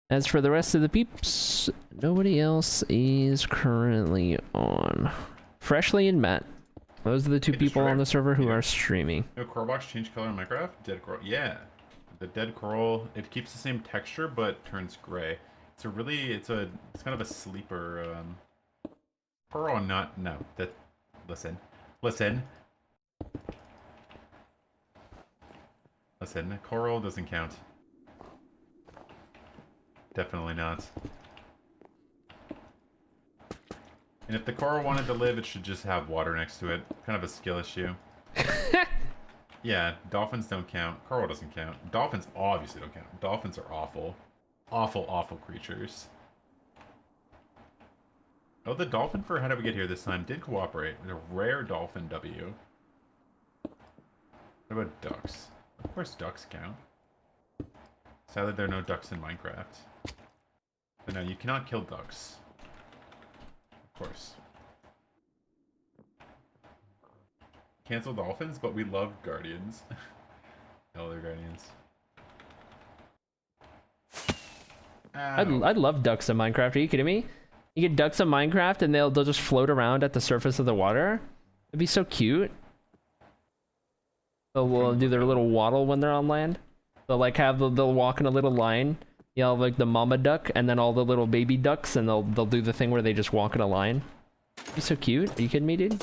As for the rest of the peeps, nobody else is currently on. Freshly and Matt. Those are the 2 people on the server who are streaming. No, coral box change color in Minecraft? Dead coral. Yeah. The dead coral, it keeps the same texture, but turns gray. It's kind of a sleeper, coral not, no. Listen. Coral doesn't count. Definitely not. And if the coral wanted to live, it should just have water next to it. Kind of a skill issue. Yeah, dolphins don't count. Coral doesn't count. Dolphins obviously don't count. Dolphins are awful. Awful, awful creatures. Oh, the dolphin for how did we get here this time did cooperate. A rare dolphin W. What about ducks? Of course ducks count. Sadly, there are no ducks in Minecraft. But no, you cannot kill ducks. Of course. Cancel dolphins, but we love guardians. Elder guardians. I'd love ducks in Minecraft. Are you kidding me? You get ducks in Minecraft and they'll just float around at the surface of the water. It'd be so cute. They'll do their little waddle when they're on land. They'll like they'll walk in a little line. You know, like the mama duck and then all the little baby ducks, and they'll do the thing where they just walk in a line. It'd be so cute. Are you kidding me, dude?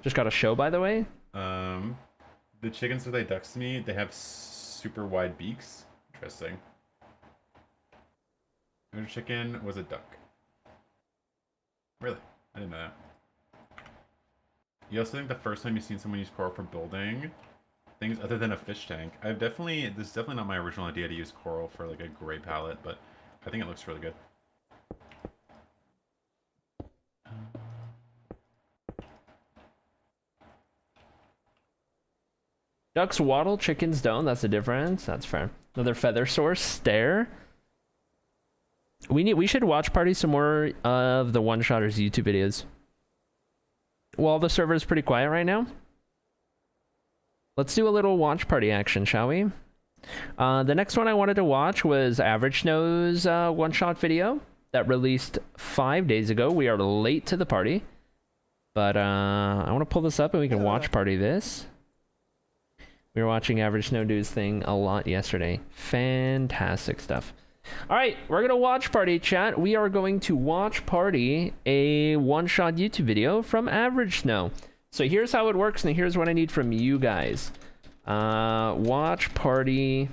Just got a show, by the way. The chickens are like ducks to me. They have super wide beaks. Interesting. Another chicken was a duck. Really? I didn't know that. You also think the first time you've seen someone use coral for building things other than a fish tank? This is definitely not my original idea to use coral for like a gray palette, but I think it looks really good. Ducks waddle, chickens don't. That's the difference. That's fair. Another feather source. Stare. We should watch party some more of the one-shotters YouTube videos. Well, the server is pretty quiet right now. Let's do a little watch party action, shall we? The next one I wanted to watch was Average Snow's one-shot video that released 5 days ago. We are late to the party, but I want to pull this up and we can watch party this. We were watching Average Snow do his thing a lot yesterday. Fantastic stuff. All right, we're going to watch party, chat. We are going to watch party a one-shot YouTube video from Average Snow. So here's how it works, and here's what I need from you guys. Watch party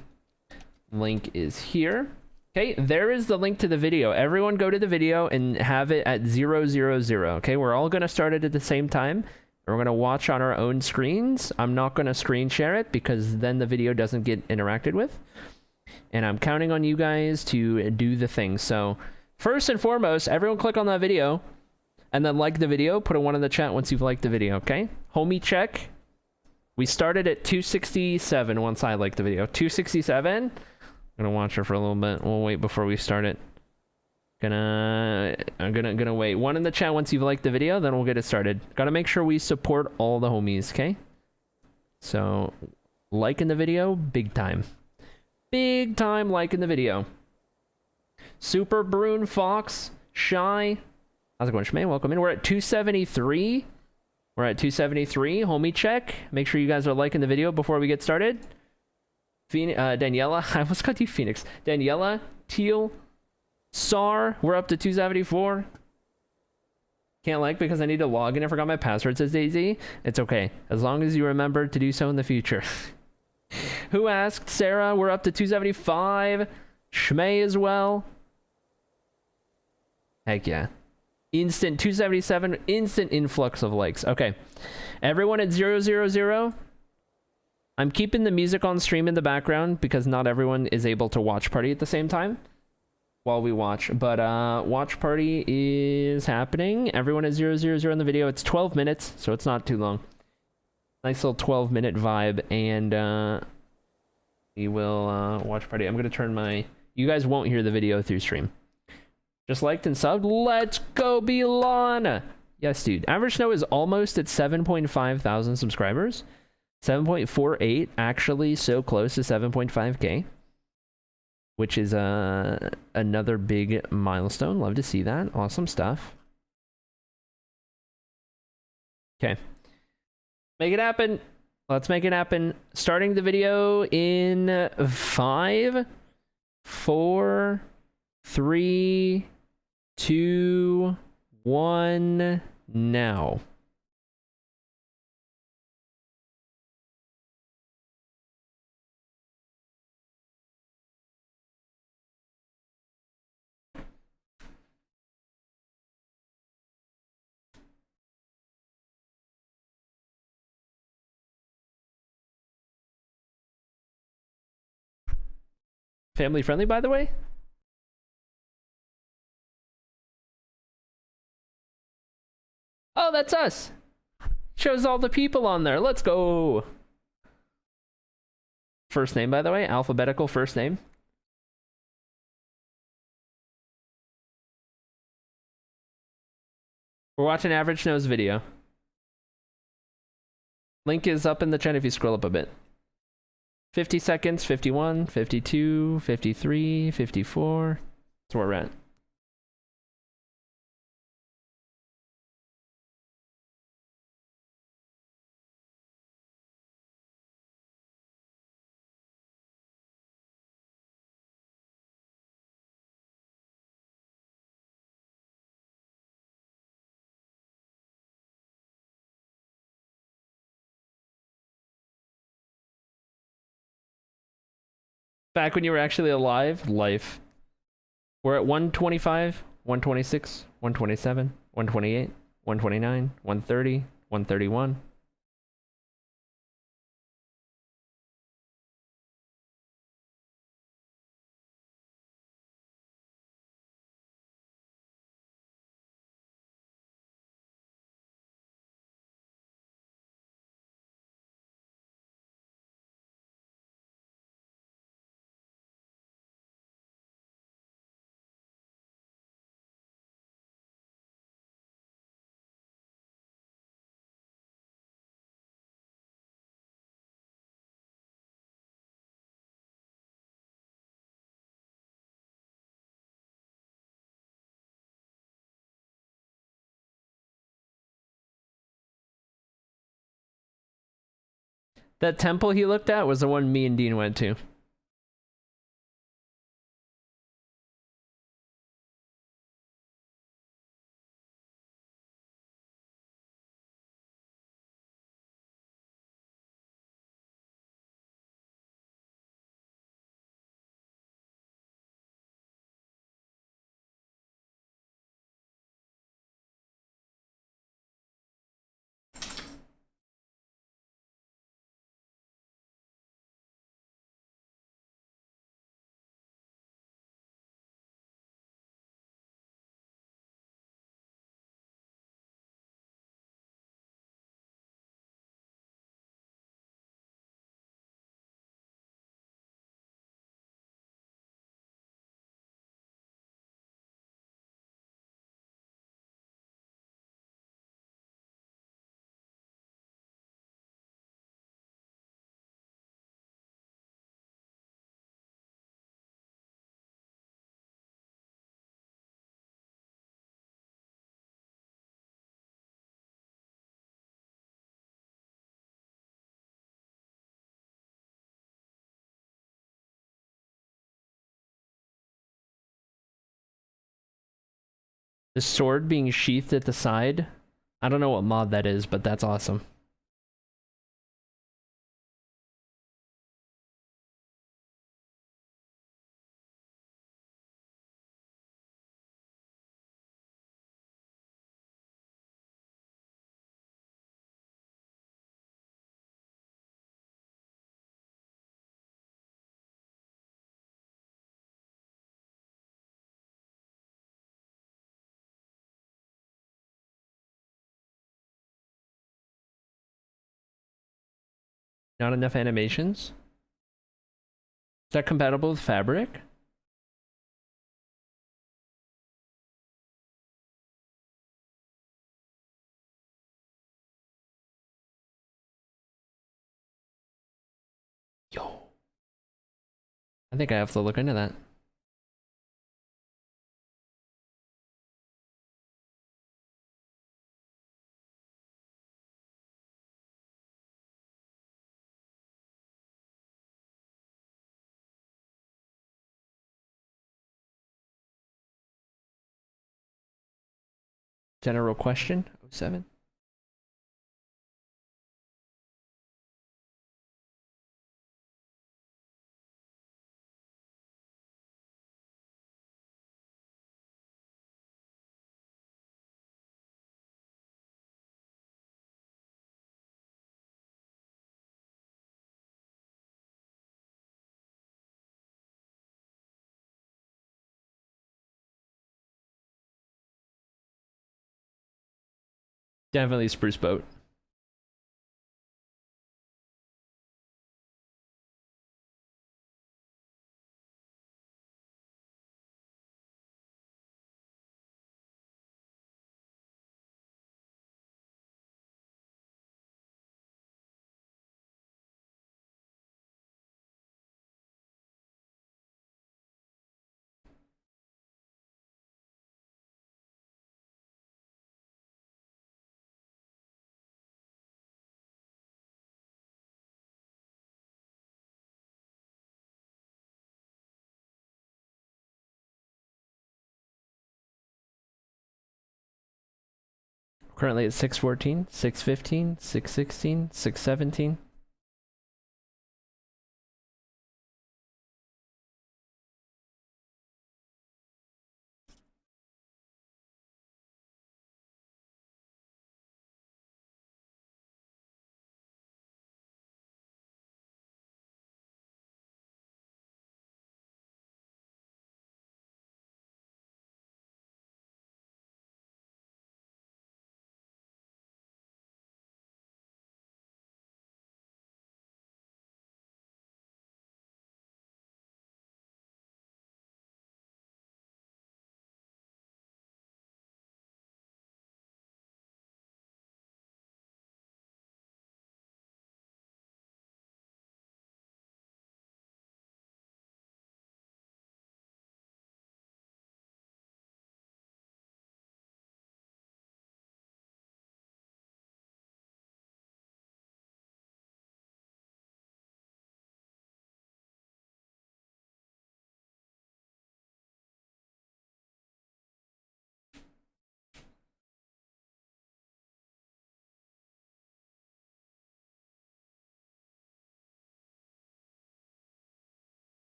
link is here. Okay, there is the link to the video. Everyone go to the video and have it at 000. Okay, we're all going to start it at the same time. We're going to watch on our own screens. I'm not going to screen share it because then the video doesn't get interacted with. And I'm counting on you guys to do the thing. So first and foremost, everyone click on that video and then like the video. Put a 1 in the chat once you've liked the video, okay? Homie check. We started at 267 once I liked the video. 267. I'm going to watch it for a little bit. We'll wait before we start it. I'm gonna wait. 1 in the chat once you've liked the video, then we'll get it started. Gotta make sure we support all the homies, okay? So, liking the video, big time. Big time liking the video. Super Brune Fox, Shy. How's it going, Shmay? Welcome in. We're at 273. We're at 273. Homie check. Make sure you guys are liking the video before we get started. Daniela, I almost called you Phoenix. Daniela, Teal, SAR, we're up to 274. Can't like because I need to log in. I forgot my password, says Daisy. It's okay, as long as you remember to do so in the future. Who asked? Sarah, we're up to 275. Shmay as well. Heck yeah. Instant 277, instant influx of likes. Okay. Everyone at 000. I'm keeping the music on stream in the background because not everyone is able to watch party at the same time while we watch, but watch party is happening. Everyone is 000 in the video. It's 12 minutes, so it's not too long. Nice little 12-minute vibe, and we will watch party. I'm gonna turn my... You guys won't hear the video through stream. Just liked and subbed. Let's go, Belon! Yes, dude. Average Snow is almost at 7.5 thousand subscribers. 7.48, actually so close to 7.5k. Which is another big milestone. Love to see that. Awesome stuff. Okay. Make it happen. Let's make it happen. Starting the video in 5, 4, 3, 2, 1, now. Family friendly, by the way? Oh, that's us. Shows all the people on there. Let's go. First name, by the way, alphabetical first name. We're watching Average Nose video. Link is up in the chat if you scroll up a bit. 50 seconds, 51, 52, 53, 54. That's where we're at. Back when you were actually alive, life. We're at 125, 126, 127, 128, 129, 130, 131. That temple he looked at was the one me and Dean went to. The sword being sheathed at the side. I don't know what mod that is, but that's awesome. Not enough animations? Is that compatible with Fabric? Yo. I think I have to look into that. General question, 07. Definitely spruce boat. Currently at 614, 615, 616, 617.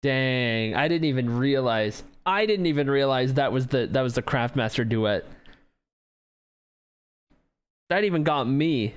Dang, I didn't even realize. I didn't even realize that was the Craftmaster duet. That even got me.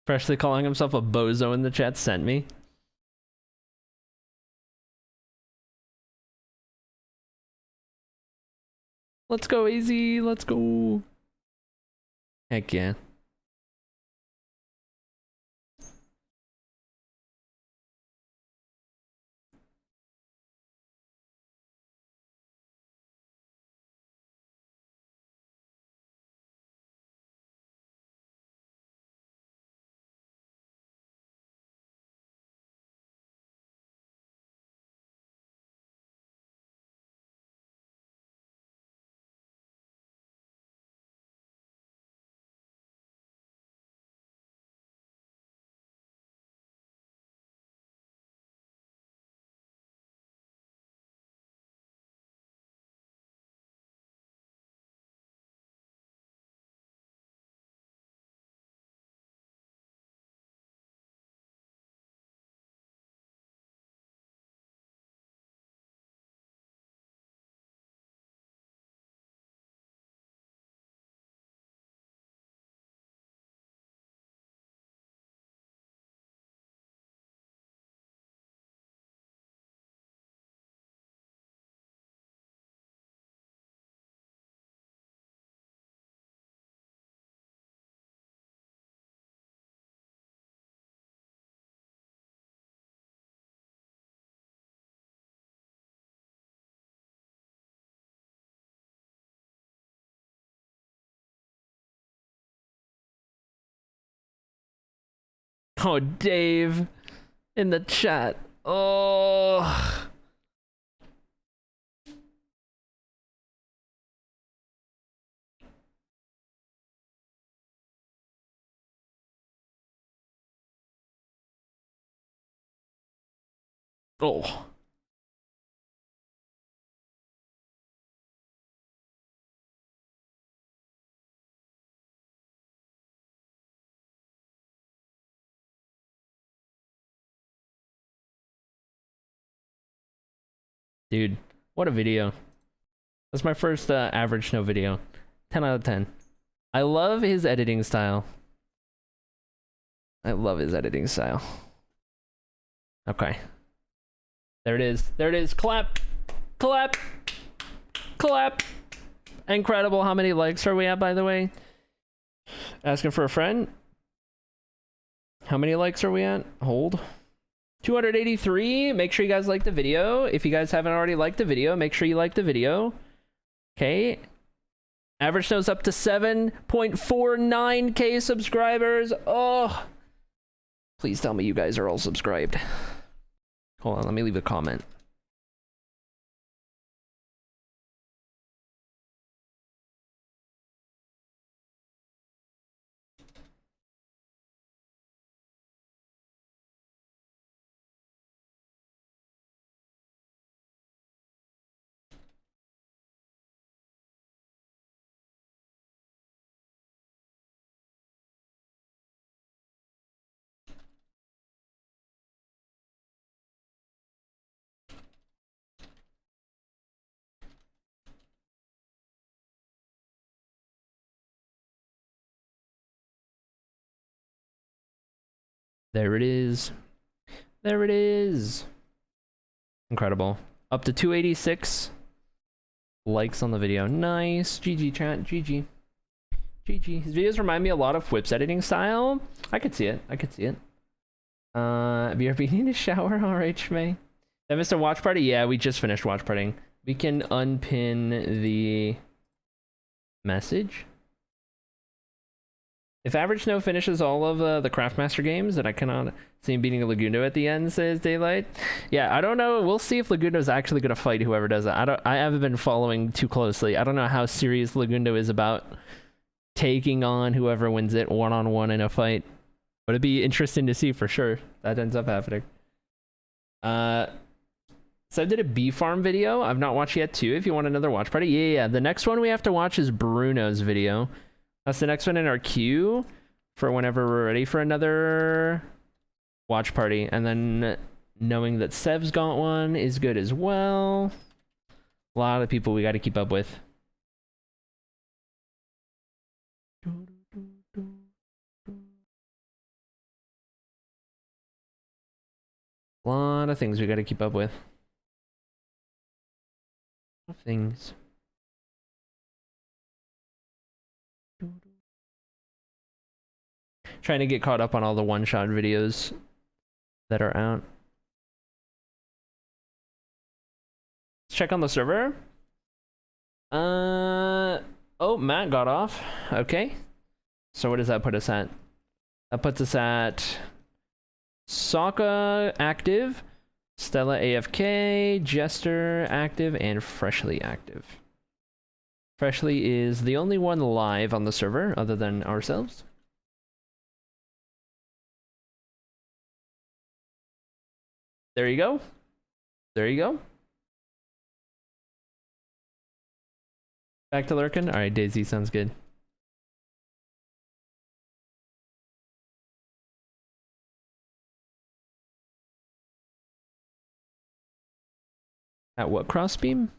Freshly calling himself a bozo in the chat sent me. Let's go, easy. Let's go. Heck yeah. Oh, Dave in the chat. Oh. Oh. Dude, what a video. That's my first average snow video. 10 out of 10. I love his editing style. I love his editing style. Okay. There it is. There it is. Clap. Clap. Clap. Incredible. How many likes are we at, by the way? Asking for a friend. How many likes are we at? Hold. 283. Make sure you guys like the video. If you guys haven't already liked the video, make sure you like the video. Okay. Average snow's up to 7.49k subscribers. Oh. Please tell me you guys are all subscribed. Hold on, let me leave a comment. There it is. There it is. Incredible. Up to 286 likes on the video. Nice. GG chat. GG. GG. His videos remind me a lot of Whip's editing style. I could see it. I could see it. Have you ever been in a shower? Alright, Shmay. I missed a watch party? Yeah, we just finished watch partying. We can unpin the message. If Average Snow finishes all of the Craftmaster games, then I cannot see him beating Lagundo at the end, says Daylight. Yeah, I don't know. We'll see if Lagundo's actually going to fight whoever does it. I haven't been following too closely. I don't know how serious Lagundo is about taking on whoever wins it one-on-one in a fight. But it'd be interesting to see for sure. That ends up happening. So I did a bee farm video. I've not watched yet too. If you want another watch party. Yeah. The next one we have to watch is Bruno's video. That's the next one in our queue for whenever we're ready for another watch party. And then knowing that Sev's got one is good as well. A lot of people we got to keep up with. A lot of things we got to keep up with. Things. Trying to get caught up on all the one-shot videos that are out. Let's check on the server. Oh, Matt got off. Okay. So what does that put us at? That puts us at Sokka active, Stella AFK, Jester active, and Freshly active. Freshly is the only one live on the server other than ourselves. There you go. There you go. Back to lurking? Alright, Daisy sounds good. At what crossbeam?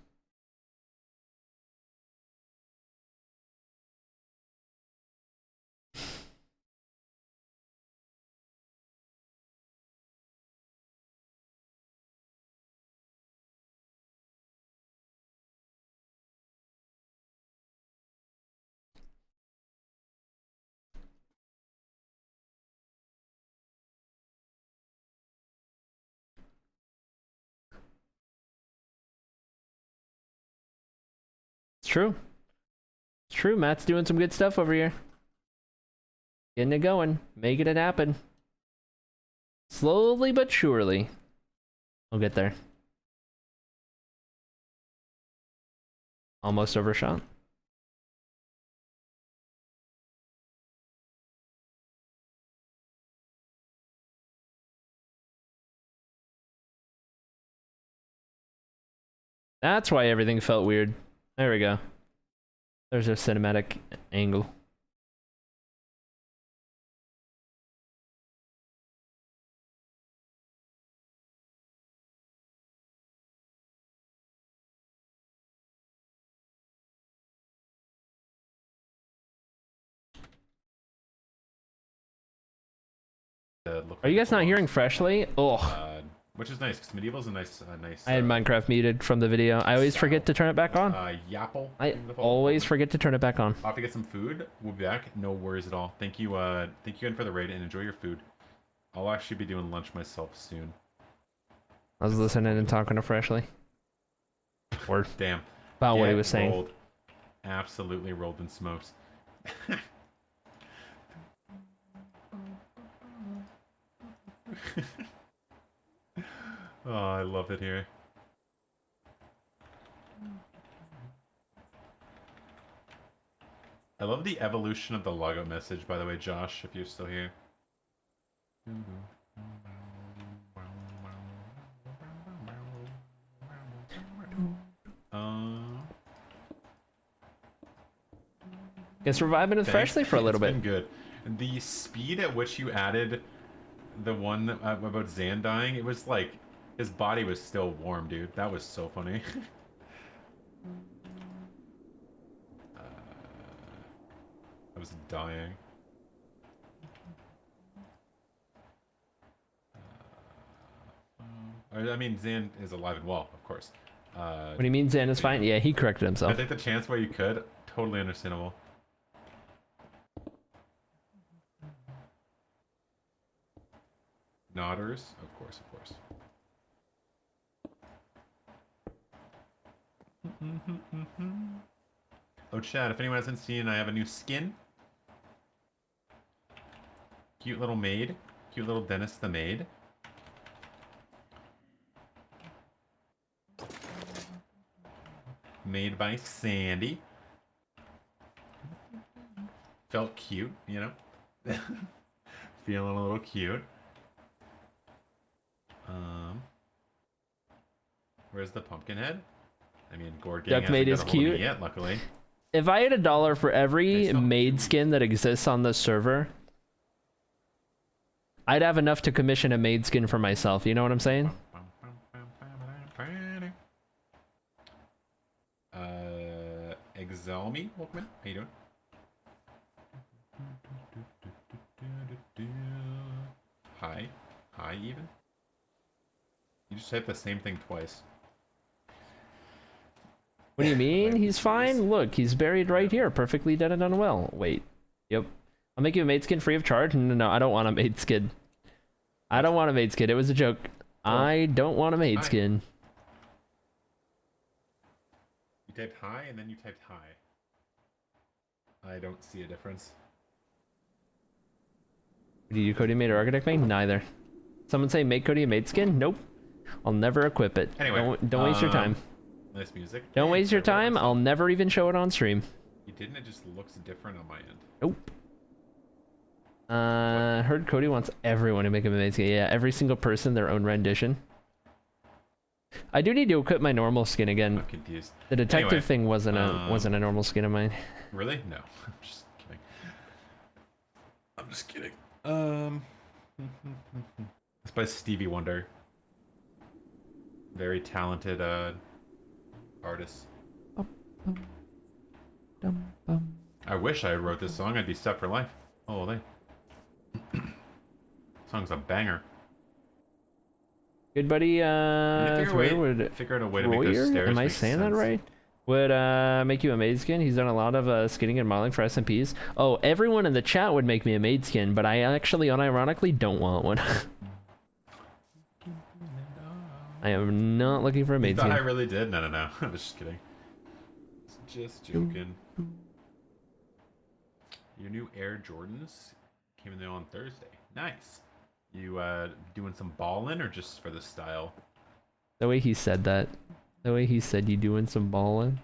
It's true. It's true. Matt's doing some good stuff over here. Getting it going. Making it happen. Slowly but surely. We'll get there. Almost overshot. That's why everything felt weird. There we go. There's a cinematic angle. Are you guys not hearing freshly? Oh. Which is nice, because Medieval's a nice, I had Minecraft muted from the video. I always forget to turn it back on. Yapple. I always forget to turn it back on. I'll have to get some food. We'll be back. No worries at all. Thank you again for the raid, and enjoy your food. I'll actually be doing lunch myself soon. I was listening and talking to Freshly. Or damn. About what he Get was saying. rolled. Absolutely rolled in smokes. Oh, I love it here. I love the evolution of the logout message, by the way, Josh, if you're still here. Guess we're vibing with Freshly for a little bit. It's been good. The speed at which you added the one about Zan dying, it was like his body was still warm, dude. That was so funny. I was dying. I mean, Zan is alive and well, of course. What do you mean Zan is fine? Yeah, he corrected himself. I think the chance where you could, totally understandable. Nodders, of course, of course. Oh, Chad, if anyone hasn't seen, I have a new skin. Cute little maid. Cute little Dennis the maid. Made by Sandy. Felt cute, you know? Feeling a little cute. Where's the pumpkin head? I mean, Gord Gang hasn't Duckmaid is got a hold of me cute. yet, luckily. If I had $1 for every maid skin that exists on this server, I'd have enough to commission a maid skin for myself. You know what I'm saying? Exalmi, welcome in. How you doing? Hi. Hi, even? You just typed the same thing twice. What do you mean? He's fine? Look, he's buried right here, perfectly dead and done well. Wait. Yep. I'll make you a maid skin free of charge? No, I don't want a maid skin. I don't want a maid skin. It was a joke. I don't want a maid skin. You typed hi and then you typed hi. I don't see a difference. Do you Cody maid or architect maid? Neither. Someone say make Cody a maid skin? Nope. I'll never equip it. Anyway, don't waste your time. Nice music. Don't waste your time. I'll never even show it on stream. You didn't. It just looks different on my end. Nope. Heard Cody wants everyone to make him a maid skin. Yeah, every single person their own rendition. I do need to equip my normal skin again. I'm confused. The detective Anyway, thing wasn't a normal skin of mine. Really? No. I'm just kidding. I'm just kidding. It's by Stevie Wonder. Very talented artist. I wish I wrote this song. I'd be set for life. Oh, they. Song's a banger. Good buddy, figure out a way to make those stairs am I make saying that sense. right? Would make you a maid skin. He's done a lot of skinning and modeling for SMPs. Oh, everyone in the chat would make me a maid skin, but I actually unironically don't want one. I am not looking for a You maid thought skin. I really did? No. I was just kidding. Just joking. Your new Air Jordans came in there on Thursday. Nice. You doing some ballin' or just for the style? The way he said that. The way he said you doing some ballin'.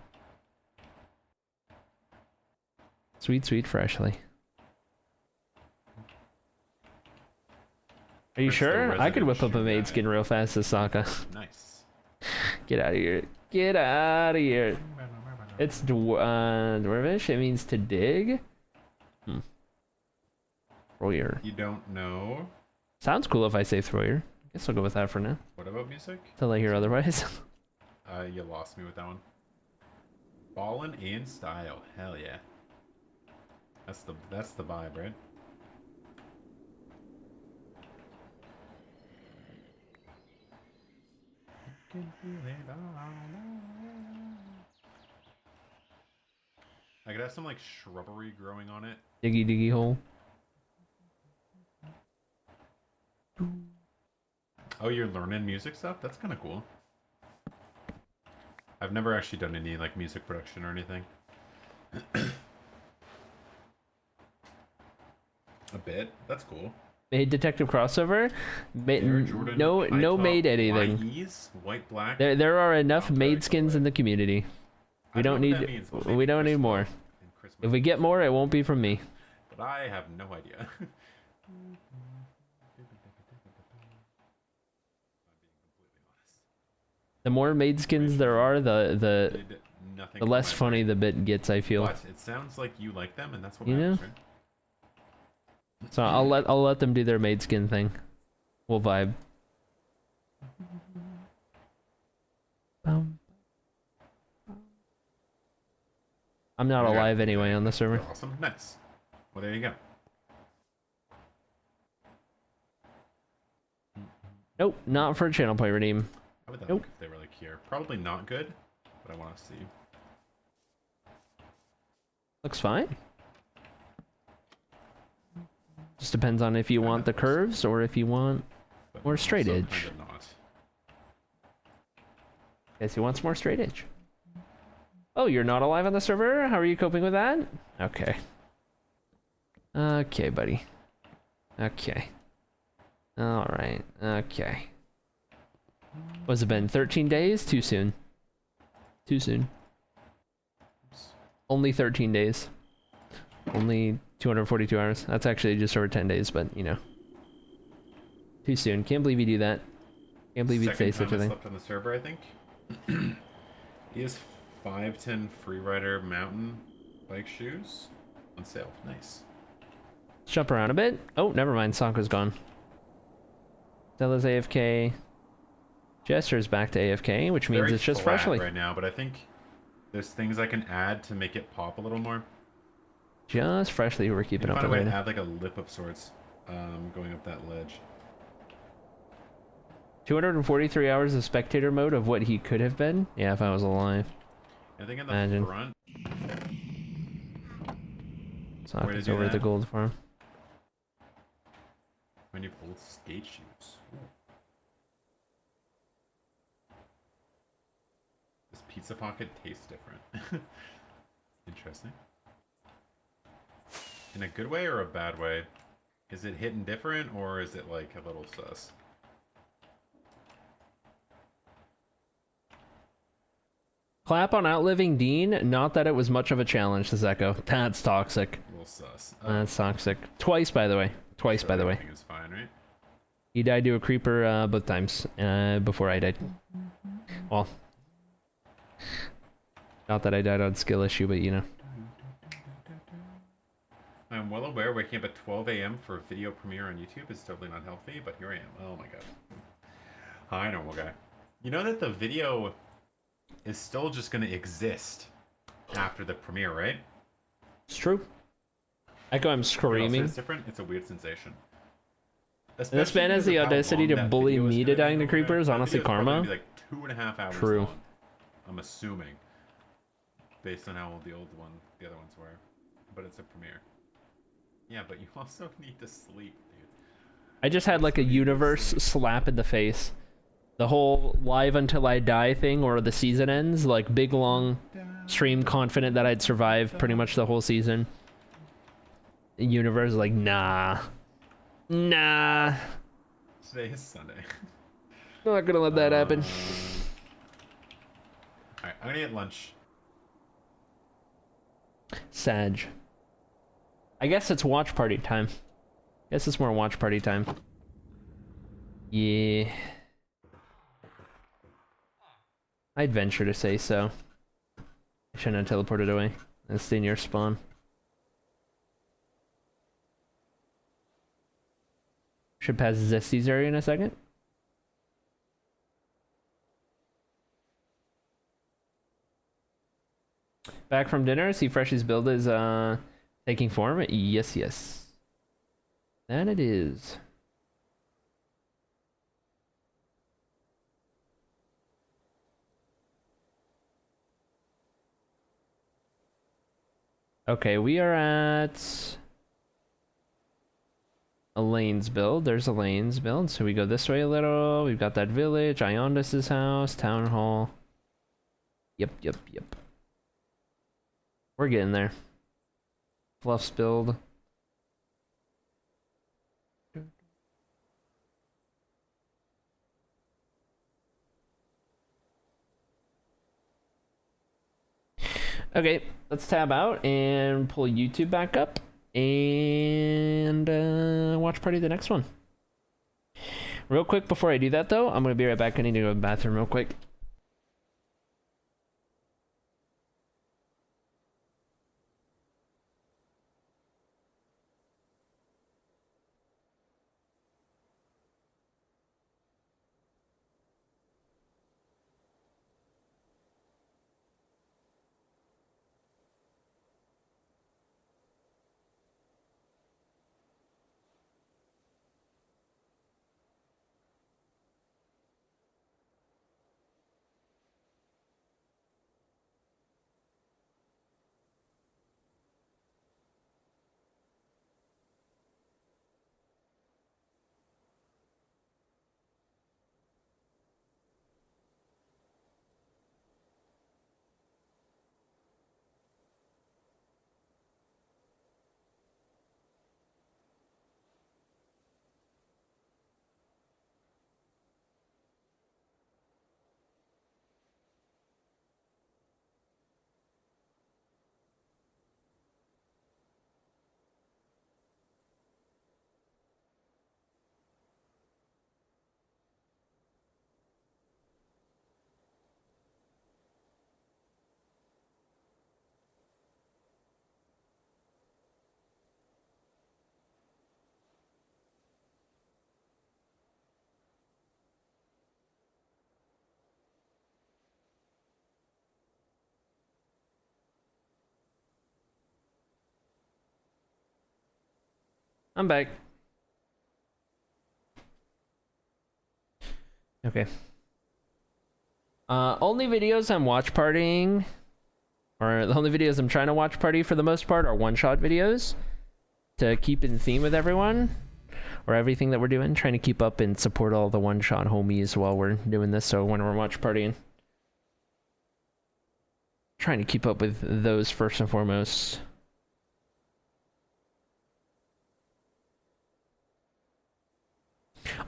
Sweet, sweet freshly. Are you sure? I could whip up a maid skin real fast as Sokka. Nice. Get out of here. Get out of here. It's dwarvish. It means to dig. Throyer. You don't know? Sounds cool if I say throyer. Guess I'll go with that for now. What about music? Till I hear otherwise. You lost me with that one. Ballin' and style. Hell yeah. That's the vibe, right? I could have some like shrubbery growing on it. Diggy diggy hole. Oh, you're learning music stuff? That's kind of cool. I've never actually done any like music production or anything. A bit. That's cool. Maid detective crossover. No maid anything. Ease, white, black. There are enough maid skins in the community. We don't need. We don't need more. If we get more, it won't be from me. But I have no idea. The more maid skins there are, the less funny the bit gets, I feel. But it sounds like you like them, and that's what You know? matters, right? So I'll let them do their maid skin thing. We'll vibe. I'm not alive anyway on the server. Awesome, nice. Well, there you go. Nope, not for a channel point redeem. How would that Nope. look if they were like here? Probably not good, but I want to see. Looks fine. Just depends on if you want the curves or if you want more straight Also edge. kind of not. Guess he wants more straight edge. Oh, you're not alive on the server? How are you coping with that? Okay. Okay, buddy. Okay. Alright. Okay. What's it been? 13 days? Too soon. Too soon. Only 13 days. Only 242 hours. That's actually just over 10 days, but you know. Too soon. Can't believe you do that. Can't believe you'd say such a I thing. slept on the server, I think. He has 510 Freerider mountain bike shoes on sale. Nice. Let's jump around a bit. Oh, never mind. Sokka's gone. Stella's AFK. Jester's back to AFK, which means Very it's just flat freshly. right now, but I think there's things I can add to make it pop a little more. Just freshly, we're keeping up Find a with way to it. add like a lip of sorts, going up that ledge. 243 hours of spectator mode of what he could have been. Yeah, if I was alive. I think in the Imagine. front. Way to Sokka's do over at the that. gold farm. When you pull skate shoes. Ooh. This pizza pocket tastes different. Interesting. In a good way or a bad way? Is it hitting different or is it like a little sus? Clap on outliving Dean. Not that it was much of a challenge, says Echo. That's toxic. A little sus. That's toxic. Twice, by the way. Twice, by the way. Everything is fine, right? He died to a creeper both times before I died. Well, not that I died on skill issue, but you know. I'm well aware waking up at 12 a.m. for a video premiere on YouTube is totally not healthy, but here I am. Oh my god. Hi, normal guy. You know that the video is still just going to exist after the premiere, right? It's true. Echo, I'm It's screaming. different. It's a weird sensation. This man has the audacity to bully me to dying to creepers. Honestly, karma. Be like 2.5 hours True. long, I'm assuming, based on how old the other ones were. But it's a premiere. Yeah, but you also need to sleep, dude. I just had like a universe slap in the face. The whole live until I die thing or the season ends, like big long stream confident that I'd survive pretty much the whole season. The universe is like, nah. Nah. Today is Sunday. Not gonna let that happen. Alright, I'm gonna get lunch. Sag. I guess it's watch party time. Guess it's more watch party time. Yeah. I'd venture to say so. I shouldn't have teleported away. And stay near spawn. Should pass Zesty's area in a second. Back from dinner, see Freshie's build is taking form. Yes, yes. That it is. Okay, we are at Elaine's build. There's Elaine's build. So we go this way a little. We've got that village, Iondas's house, town hall. Yep, yep, yep. We're getting there. Fluff's build. Okay, let's tab out and pull YouTube back up and watch party the next one. Real quick before I do that though, I'm gonna be right back. I need to go to the bathroom real quick. I'm back. Okay. Only videos I'm watch partying, or the only videos I'm trying to watch party for the most part are one-shot videos to keep in theme with everyone, or everything that we're doing, trying to keep up and support all the one-shot homies while we're doing this, so when we're watch partying. Trying to keep up with those first and foremost.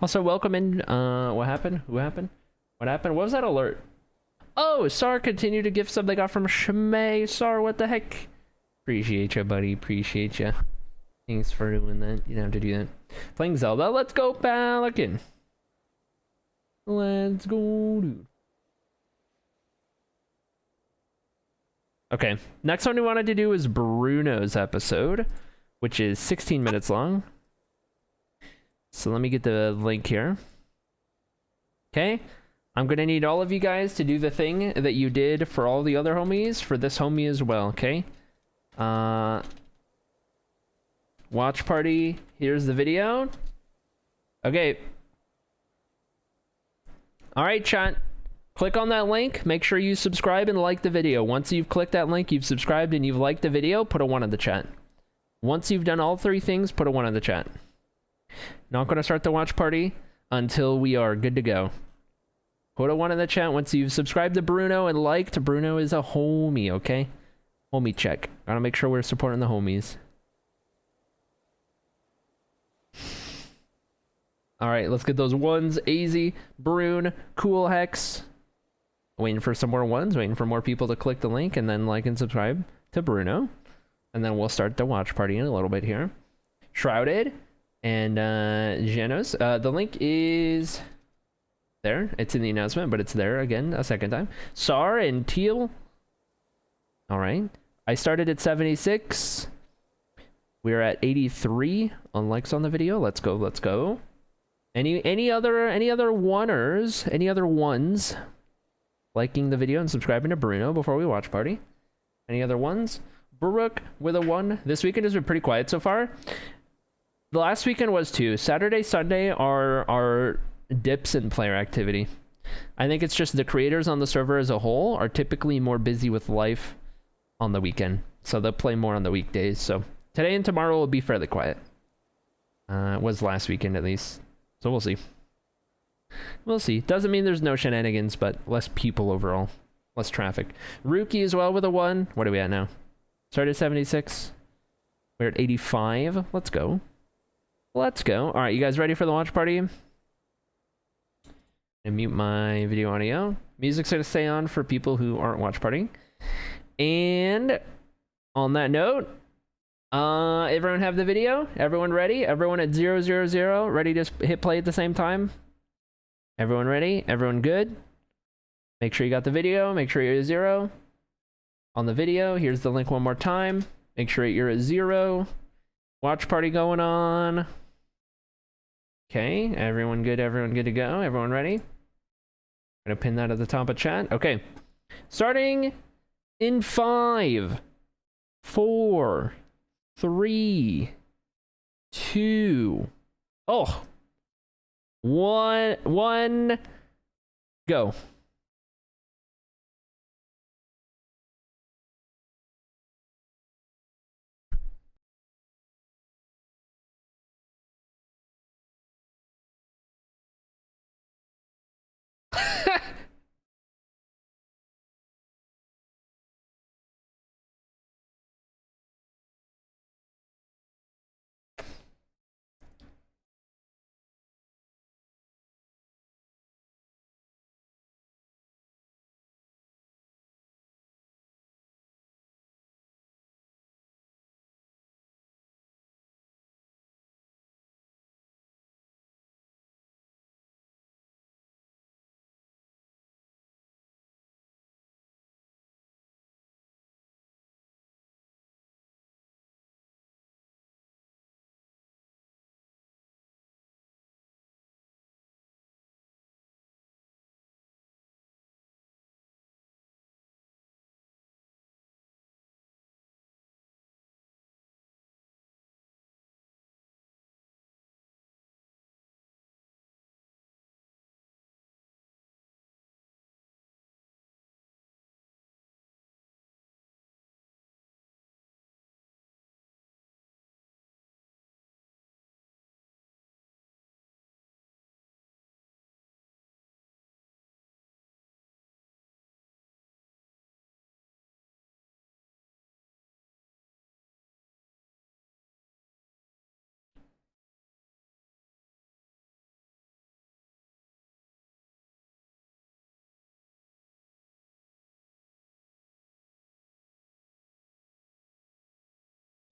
Also, welcome in. What happened? Who happened? What happened? What was that alert? Oh, Sar continued to gift sub they got from Shmay. Sar, what the heck? Appreciate you, buddy. Appreciate you. Thanks for doing that. You don't have to do that. Playing Zelda. Let's go, Pelican. Let's go, dude. Okay. Next one we wanted to do is Bruno's episode, which is 16 minutes long. So let me get the link here. Okay. I'm going to need all of you guys to do the thing that you did for all the other homies for this homie as well, okay? Watch party. Here's the video. Okay. All right, chat. Click on that link. Make sure you subscribe and like the video. Once you've clicked that link, you've subscribed and you've liked the video, put a 1 in the chat. Once you've done all 3 things, put a 1 in the chat. Not going to start the watch party until we are good to go. Put a 1 in the chat once you've subscribed to Bruno and liked. Bruno is a homie, okay? Homie check. Gotta make sure we're supporting the homies. All right, let's get those ones. AZ, Brune, Cool Hex. Waiting for some more ones, waiting for more people to click the link and then like and subscribe to Bruno. And then we'll start the watch party in a little bit here. Shrouded and Genos. The link is there. It's in the announcement, but it's there again a second time. Sar and Teal. All right. I started at 76. We're at 83 on likes on the video. Let's go, let's go. Any other oneers, any other ones liking the video and subscribing to Bruno before we watch party? Any other ones? Baruch with a 1. This weekend has been pretty quiet so far. The last weekend was 2. Saturday, Sunday are dips in player activity. I think it's just the creators on the server as a whole are typically more busy with life on the weekend, so they'll play more on the weekdays. So today and tomorrow will be fairly quiet. It was last weekend at least. So we'll see. We'll see. Doesn't mean there's no shenanigans, but less people overall. Less traffic. Rookie as well with a 1. What are we at now? Started at 76. We're at 85. Let's go. Let's go. All right, you guys ready for the watch party? And mute my video audio. Music's going to stay on for people who aren't watch partying. And on that note, everyone have the video? Everyone ready? Everyone at 000 ready to hit play at the same time? Everyone ready? Everyone good? Make sure you got the video. Make sure you're at 0 on the video. Here's the link one more time. Make sure you're at 0. Watch party going on. Okay, everyone good? Everyone good to go? Everyone ready? I'm gonna pin that at the top of chat. Okay, starting in 5, 4, 3, 2, 1, go.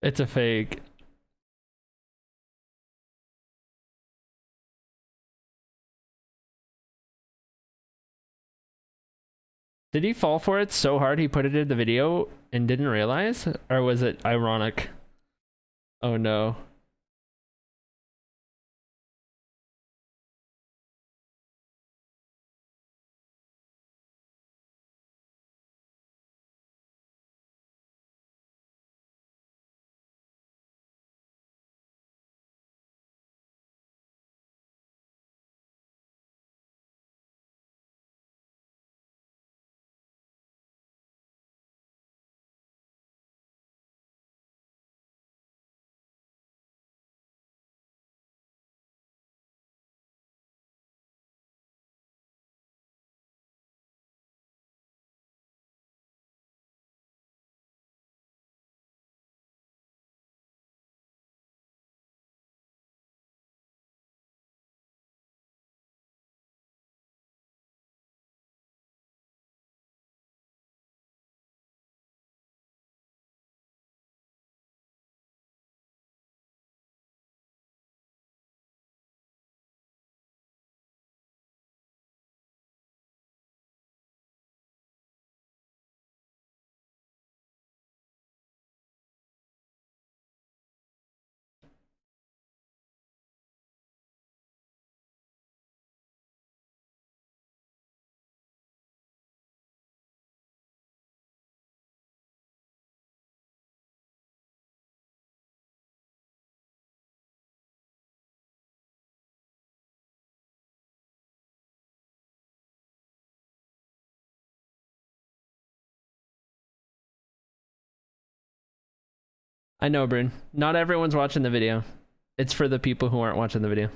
It's a fake. Did he fall for it so hard he put it in the video and didn't realize? Or was it ironic? Oh no. I know, Brune. Not everyone's watching the video. It's for the people who aren't watching the video.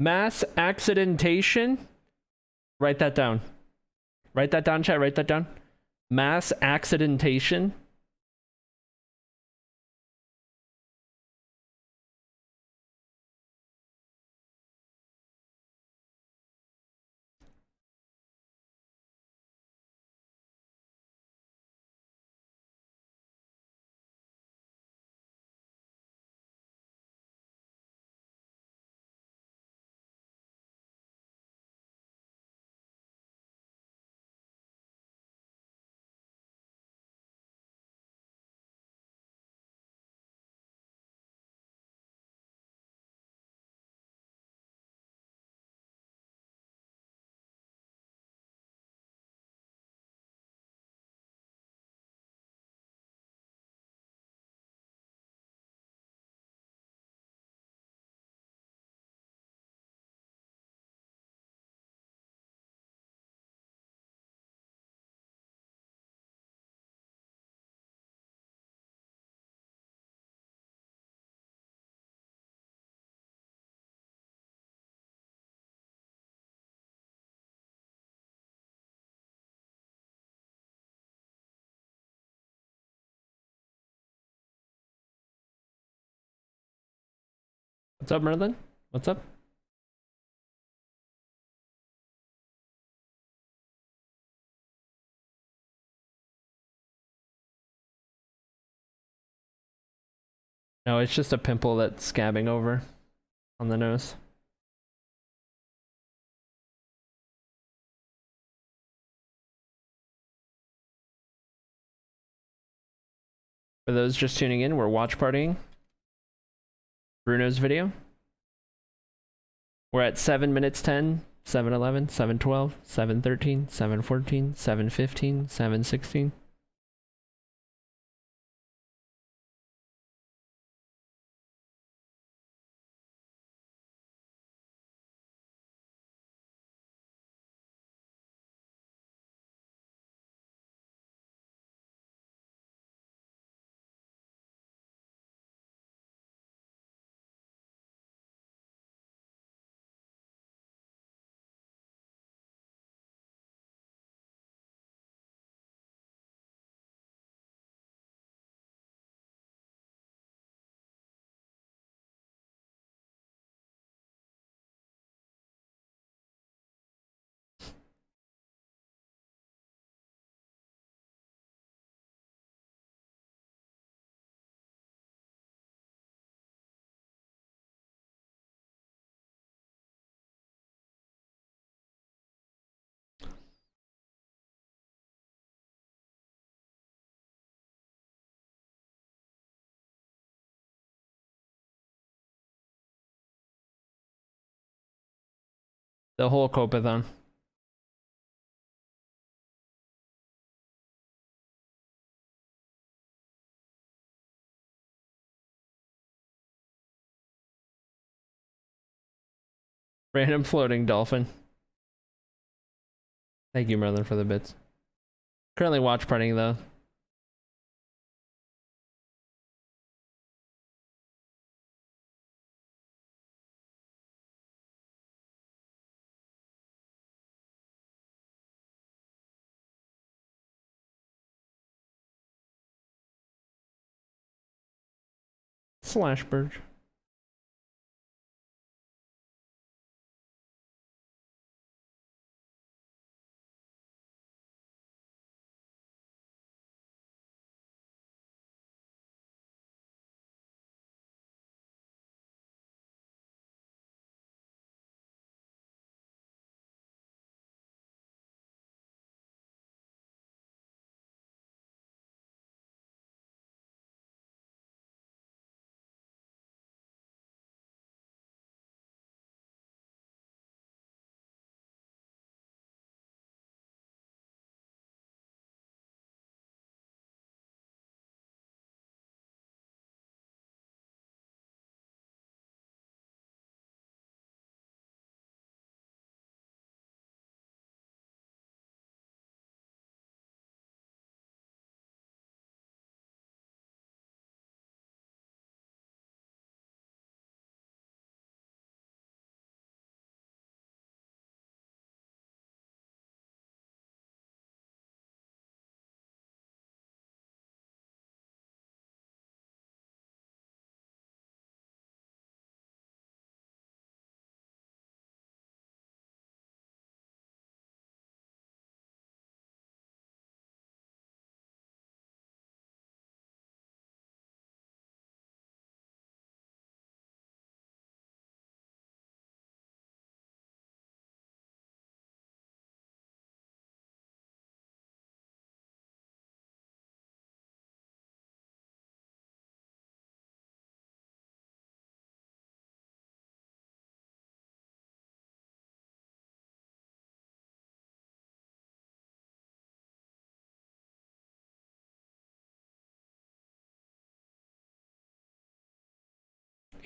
Mass accidentation? Write that down. Write that down, chat. Write that down. Mass accidentation. What's up, Merlin? What's up? No, it's just a pimple that's scabbing over on the nose. For those just tuning in, we're watch partying Bruno's video. We're at 7 minutes 10, 7:11, 7:12, 7:13, 7:14, 7:15, 7:16. The whole Copeathon. Random floating dolphin. Thank you, Merlin, for the bits. Currently watch partying though. Slash bird.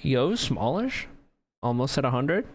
Yo, smallish? Almost at 100?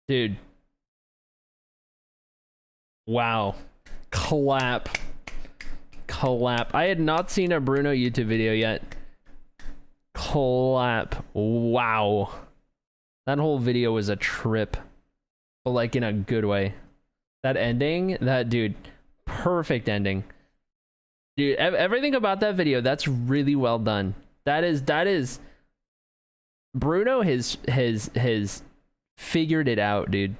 Dude. Wow. Clap. Clap. I had not seen a Bruno YouTube video yet. Clap. Wow. That whole video was a trip. But like in a good way. That ending, that dude, perfect ending. Dude, everything about that video, that's really well done. That is Bruno has figured it out, dude.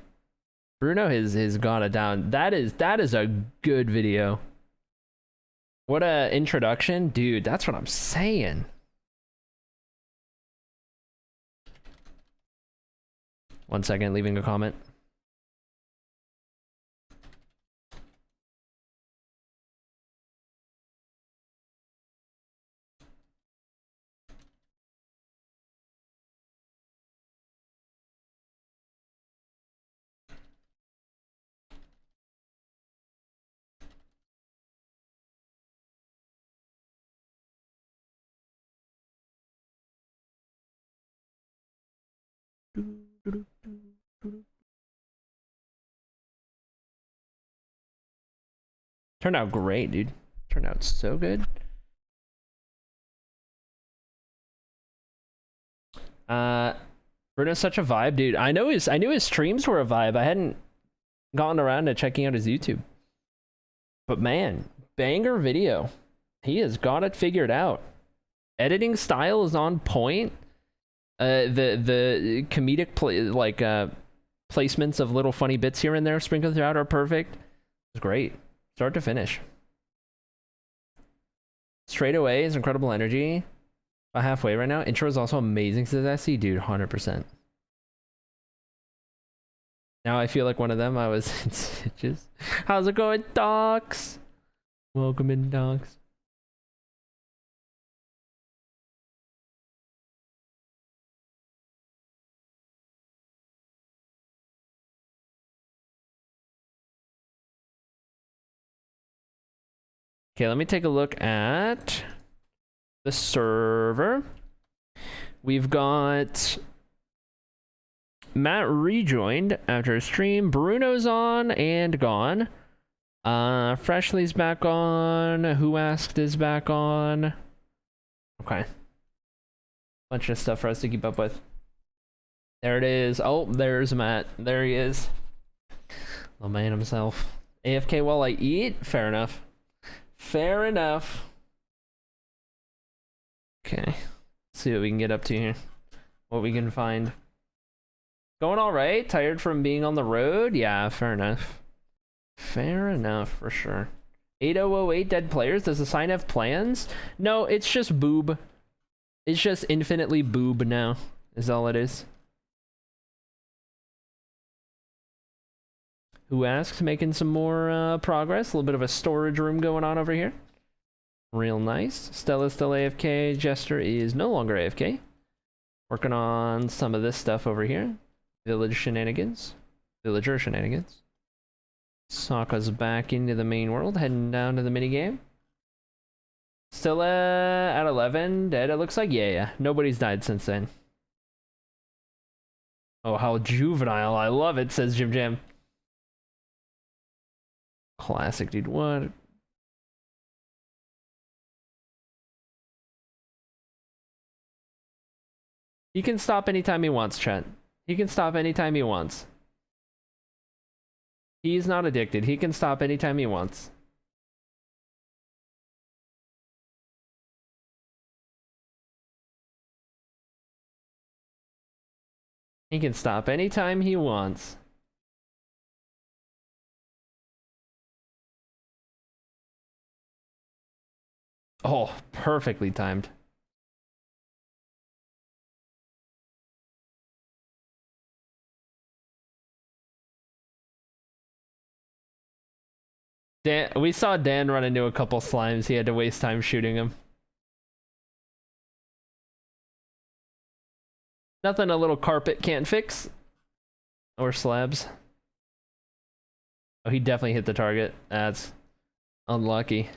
Bruno has got it down. That is a good video. What a introduction, dude. That's what I'm saying. One second, leaving a comment. Turned out great, dude. Turned out so good. Bruno's such a vibe, dude. I knew his streams were a vibe. I hadn't gotten around to checking out his YouTube. But man, banger video. He has got it figured out. Editing style is on point. The comedic placements of little funny bits here and there sprinkled throughout are perfect. It's great. Start to finish. Straight away is incredible energy. About halfway right now. Intro is also amazing, says SC. Dude, 100%. Now I feel like one of them. I was in stitches. How's it going, Docs? Welcome in, Docs. Okay, let me take a look at the server. We've got Matt rejoined after a stream. Bruno's on and gone. Freshly's back on. Who Asked is back on. Okay. Bunch of stuff for us to keep up with. There it is. Oh, there's Matt. There he is. The man himself. AFK while I eat? Fair enough. Fair enough. Okay. Let's see what we can get up to here. What we can find. Going alright? Tired from being on the road? Yeah, fair enough. Fair enough, for sure. 8008 dead players? Does the sign have plans? No, it's just boob. It's just infinitely boob now, is all it is. Who Asked? Making some more progress. A little bit of a storage room going on over here. Real nice. Stella's still AFK. Jester is no longer AFK. Working on some of this stuff over here. Village shenanigans. Villager shenanigans. Sokka's back into the main world, heading down to the minigame. Still at 11, dead, it looks like. Yeah. Nobody's died since then. Oh, how juvenile. I love it, says Jim Jam. Classic, dude. What? He can stop anytime he wants, chat. He can stop anytime he wants. He's not addicted. He can stop anytime he wants. He can stop anytime he wants. Oh, perfectly timed. Dan, we saw Dan run into a couple slimes. He had to waste time shooting him. Nothing a little carpet can't fix. Or slabs. Oh, he definitely hit the target. That's unlucky.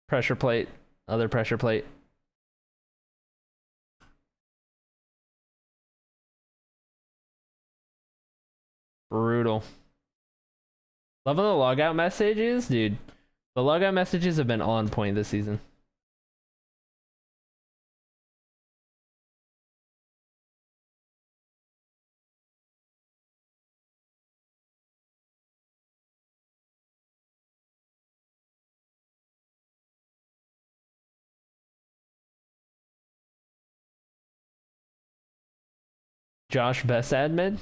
Pressure plate. Other pressure plate. Brutal. Loving the logout messages, dude. The logout messages have been on point this season. Josh, best admin.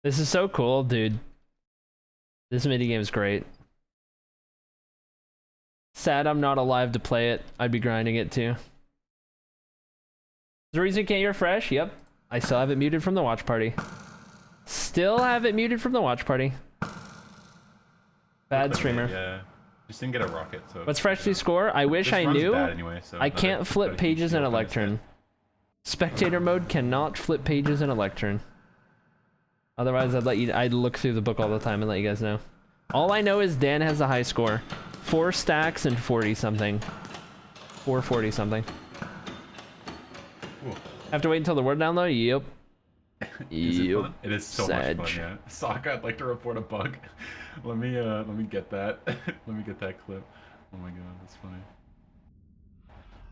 This is so cool, dude. This minigame is great. Sad I'm not alive to play it. I'd be grinding it too. The reason you can't hear fresh? Yep. I still have it muted from the watch party. Still have it muted from the watch party. Bad streamer. Yeah. Just didn't get a rocket, so. What's freshly score? I wish This I run's knew. bad anyway, so I can't flip pages in a lectern. Spectator mode cannot flip pages in a lectern. Otherwise, I'd look through the book all the time and let you guys know. All I know is Dan has a high score. 4 stacks and 40 something. 440 something. Ooh. Have to wait until the word download? Yep. Is it Yep. fun? It is so much fun, yeah. Sokka, I'd like to report a bug. let me get that. Let me get that clip. Oh my god, that's funny.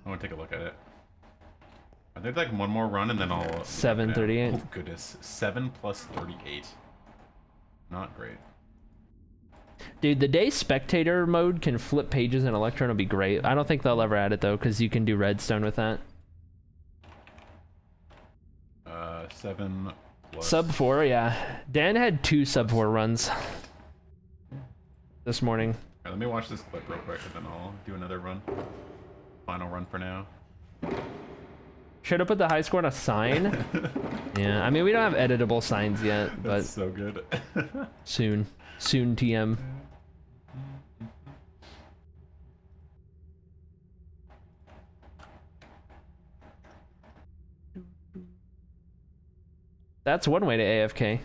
I want to take a look at it. I think like one more run and then I'll... 738. Oh goodness. 7 plus 38. Not great. Dude, the day spectator mode can flip pages in Electron will be great. I don't think they'll ever add it though, because you can do redstone with that. 7 plus... Sub 4, yeah. Dan had 2 sub 4 runs this morning. Alright, let me watch this clip real quick and then I'll do another run. Final run for now. Should have put the high score on a sign. Yeah, I mean, we don't have editable signs yet, but... That's so good. Soon. Soon, TM. That's one way to AFK.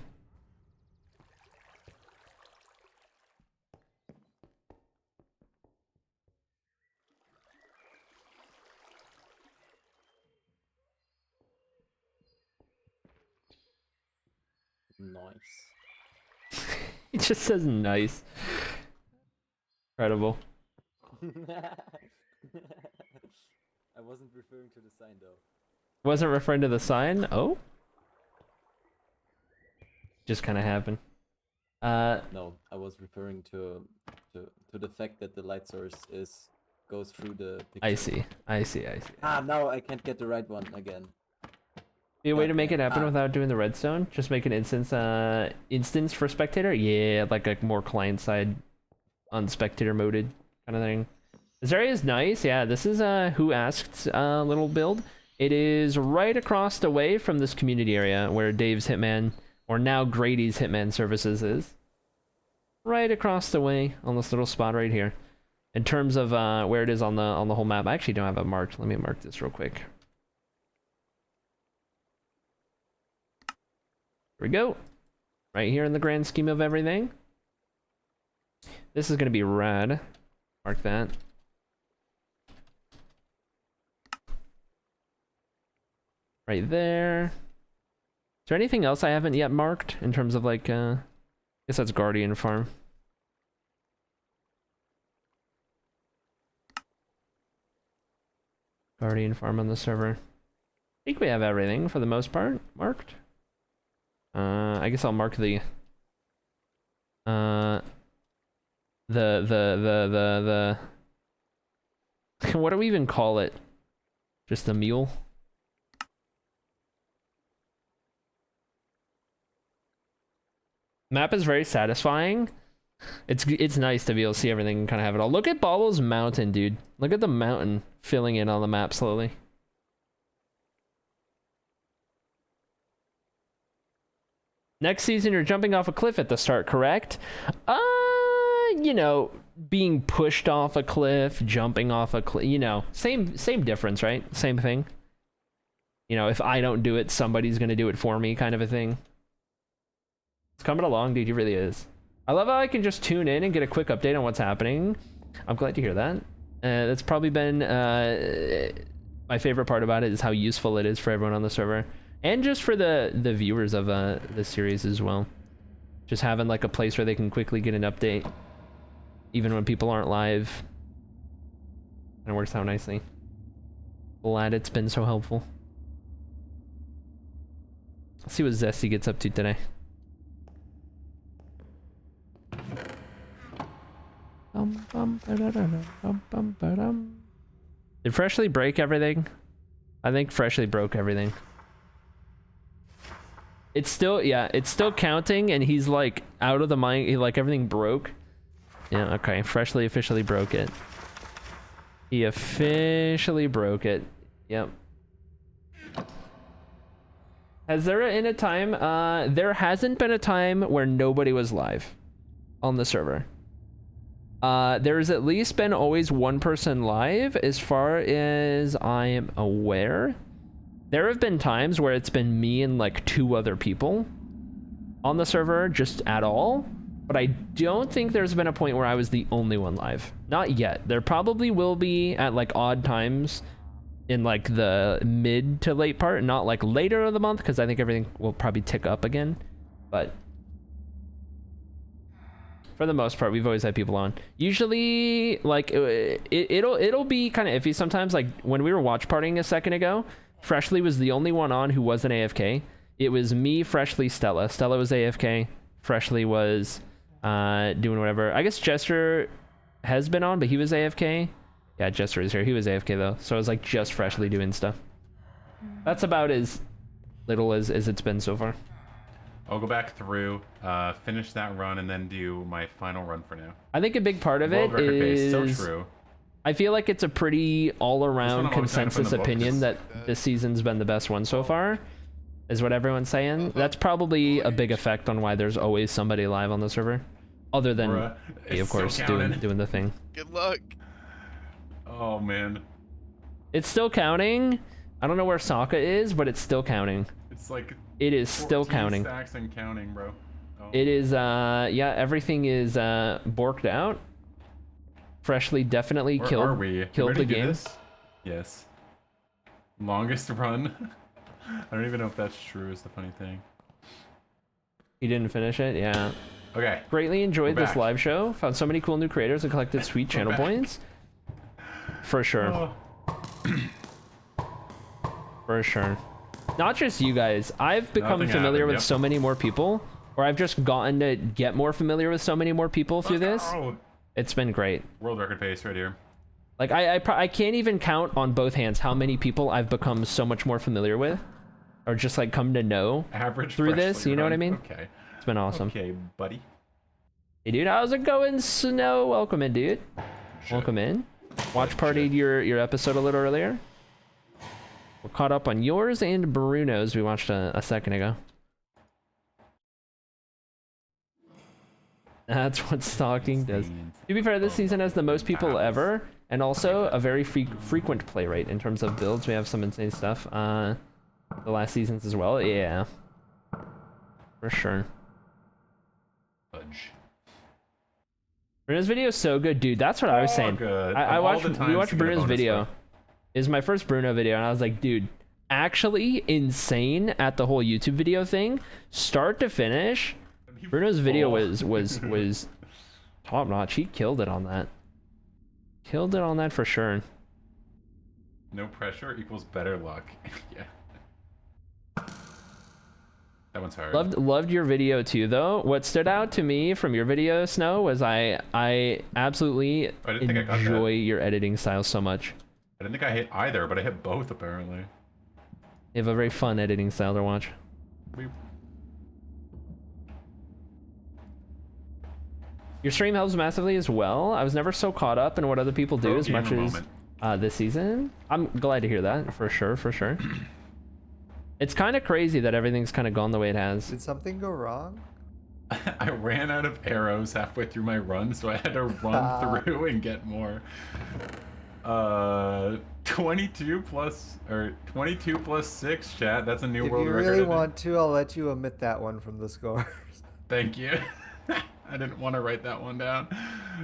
Nice. It just says nice. Incredible. I wasn't referring to the sign though. Wasn't referring to the sign? Oh? Just kind of happened. No, I was referring to the fact that the light source goes through the picture. I see. Ah, now I can't get the right one again. Be a way to make it happen without doing the redstone? Just make an instance for spectator? Yeah, like a more client side unspectator moded kind of thing. This area is nice. Yeah, this is Who Asked little build. It is right across the way from this community area where Dave's Hitman, or now Grady's Hitman Services is. Right across the way on this little spot right here. In terms of where it is on the whole map, I actually don't have it marked. Let me mark this real quick. Here we go. Right here in the grand scheme of everything. This is going to be rad. Mark that. Right there. Is there anything else I haven't yet marked in terms of like, I guess that's Guardian Farm. Guardian Farm on the server. I think we have everything for the most part marked. I guess I'll mark the what do we even call it? Just a mule? Map is very satisfying. It's nice to be able to see everything and kind of have it all. Look at Bobble's mountain, dude. Look at the mountain filling in on the map slowly. Next season, you're jumping off a cliff at the start, correct? You know, being pushed off a cliff, jumping off a cliff, you know, same difference, right? Same thing. You know, if I don't do it, somebody's gonna do it for me, kind of a thing. It's coming along, dude. It really is. I love how I can just tune in and get a quick update on what's happening. I'm glad to hear that. That's probably been my favorite part about it is how useful it is for everyone on the server. And just for the viewers of the series as well. Just having like a place where they can quickly get an update. Even when people aren't live. And it works out nicely. Glad it's been so helpful. Let's see what Zesty gets up to today. Did Freshly break everything? I think Freshly broke everything. It's still, yeah, it's still counting, and he's like out of the mind. Like everything broke. Yeah, okay. Freshly officially broke it. He officially broke it. Yep. Has there been a time? There hasn't been a time where nobody was live on the server. There's at least been always one person live, as far as I am aware. There have been times where it's been me and like 2 other people on the server, just at all. But I don't think there's been a point where I was the only one live. Not yet. There probably will be at like odd times in like the mid to late part, not like later of the month, because I think everything will probably tick up again. But for the most part, we've always had people on. Usually, like it'll be kind of iffy sometimes. Like when we were watch partying a second ago, Freshly was the only one on who wasn't AFK. It was me, Freshly, Stella. Stella was AFK. Freshly was doing whatever. I guess Jester has been on, but he was AFK. Yeah, Jester is here. He was AFK though, so it was like just Freshly doing stuff. That's about as little as it's been so far. I'll go back through, finish that run, and then do my final run for now. I think a big part of it is so true. I feel like it's a pretty all-around consensus opinion that this season's been the best one so far, is what everyone's saying. That's probably a big effect on why there's always somebody live on the server, other than me, of course, doing the thing. Good luck. Oh man, it's still counting. I don't know where Sokka is, but it's still counting. It's like it is still counting. Stacks and counting, bro. Oh. It is. Yeah, everything is borked out. Freshly definitely Where killed are we? killed Ready the to do game. this? Yes. Longest run. I don't even know if that's true. Is the funny thing. You didn't finish it, yeah. Okay. Greatly enjoyed We're this back. live show. Found so many cool new creators and collected sweet channel back. points. For sure. Oh. For sure. Not just you guys. I've become Nothing familiar happened, with yep. so many more people, or I've just gotten to get more familiar with so many more people through this. go. It's been great. World record pace right here. Like I can't even count on both hands how many people I've become so much more familiar with, or just like come to know Average through this. Freshly You know what I run. mean? Okay. It's been awesome. Okay, buddy. Hey dude, how's it going, Snow? Welcome in, dude. Welcome in. Watch partied your episode a little earlier. We're caught up on yours and Bruno's we watched a second ago. That's what stalking does. To be fair, this season has the most people ever, and also a very frequent play rate in terms of builds. We have some insane stuff. The last seasons as well. Yeah, for sure. Fudge. Bruno's video is so good, dude. That's what I was saying. Good. I Of all watched. the We times watched to get a Bruno's bonus video. stuff. It was my first Bruno video, and I was like, dude, actually insane at the whole YouTube video thing, start to finish. Bruno's video was top notch. He killed it on that. Killed it on that for sure. No pressure equals better luck. Yeah. That one's hard. Loved your video too, though. What stood out to me from your video, Snow, was I absolutely I didn't think I got that. enjoy your editing style so much. I didn't think I hit either, but I hit both apparently. You have a very fun editing style to watch. Weep. Your stream helps massively as well. I was never so caught up in what other people do Pro as much gamer as this season. I'm glad to hear that, for sure, for sure. It's kind of crazy that everything's kind of gone the way it has. Did something go wrong? I ran out of arrows halfway through my run, so I had to run through and get more. 22 plus 6, chat. That's a new If world you record. really want to, I'll let you omit that one from the scores. Thank you. I didn't want to write that one down.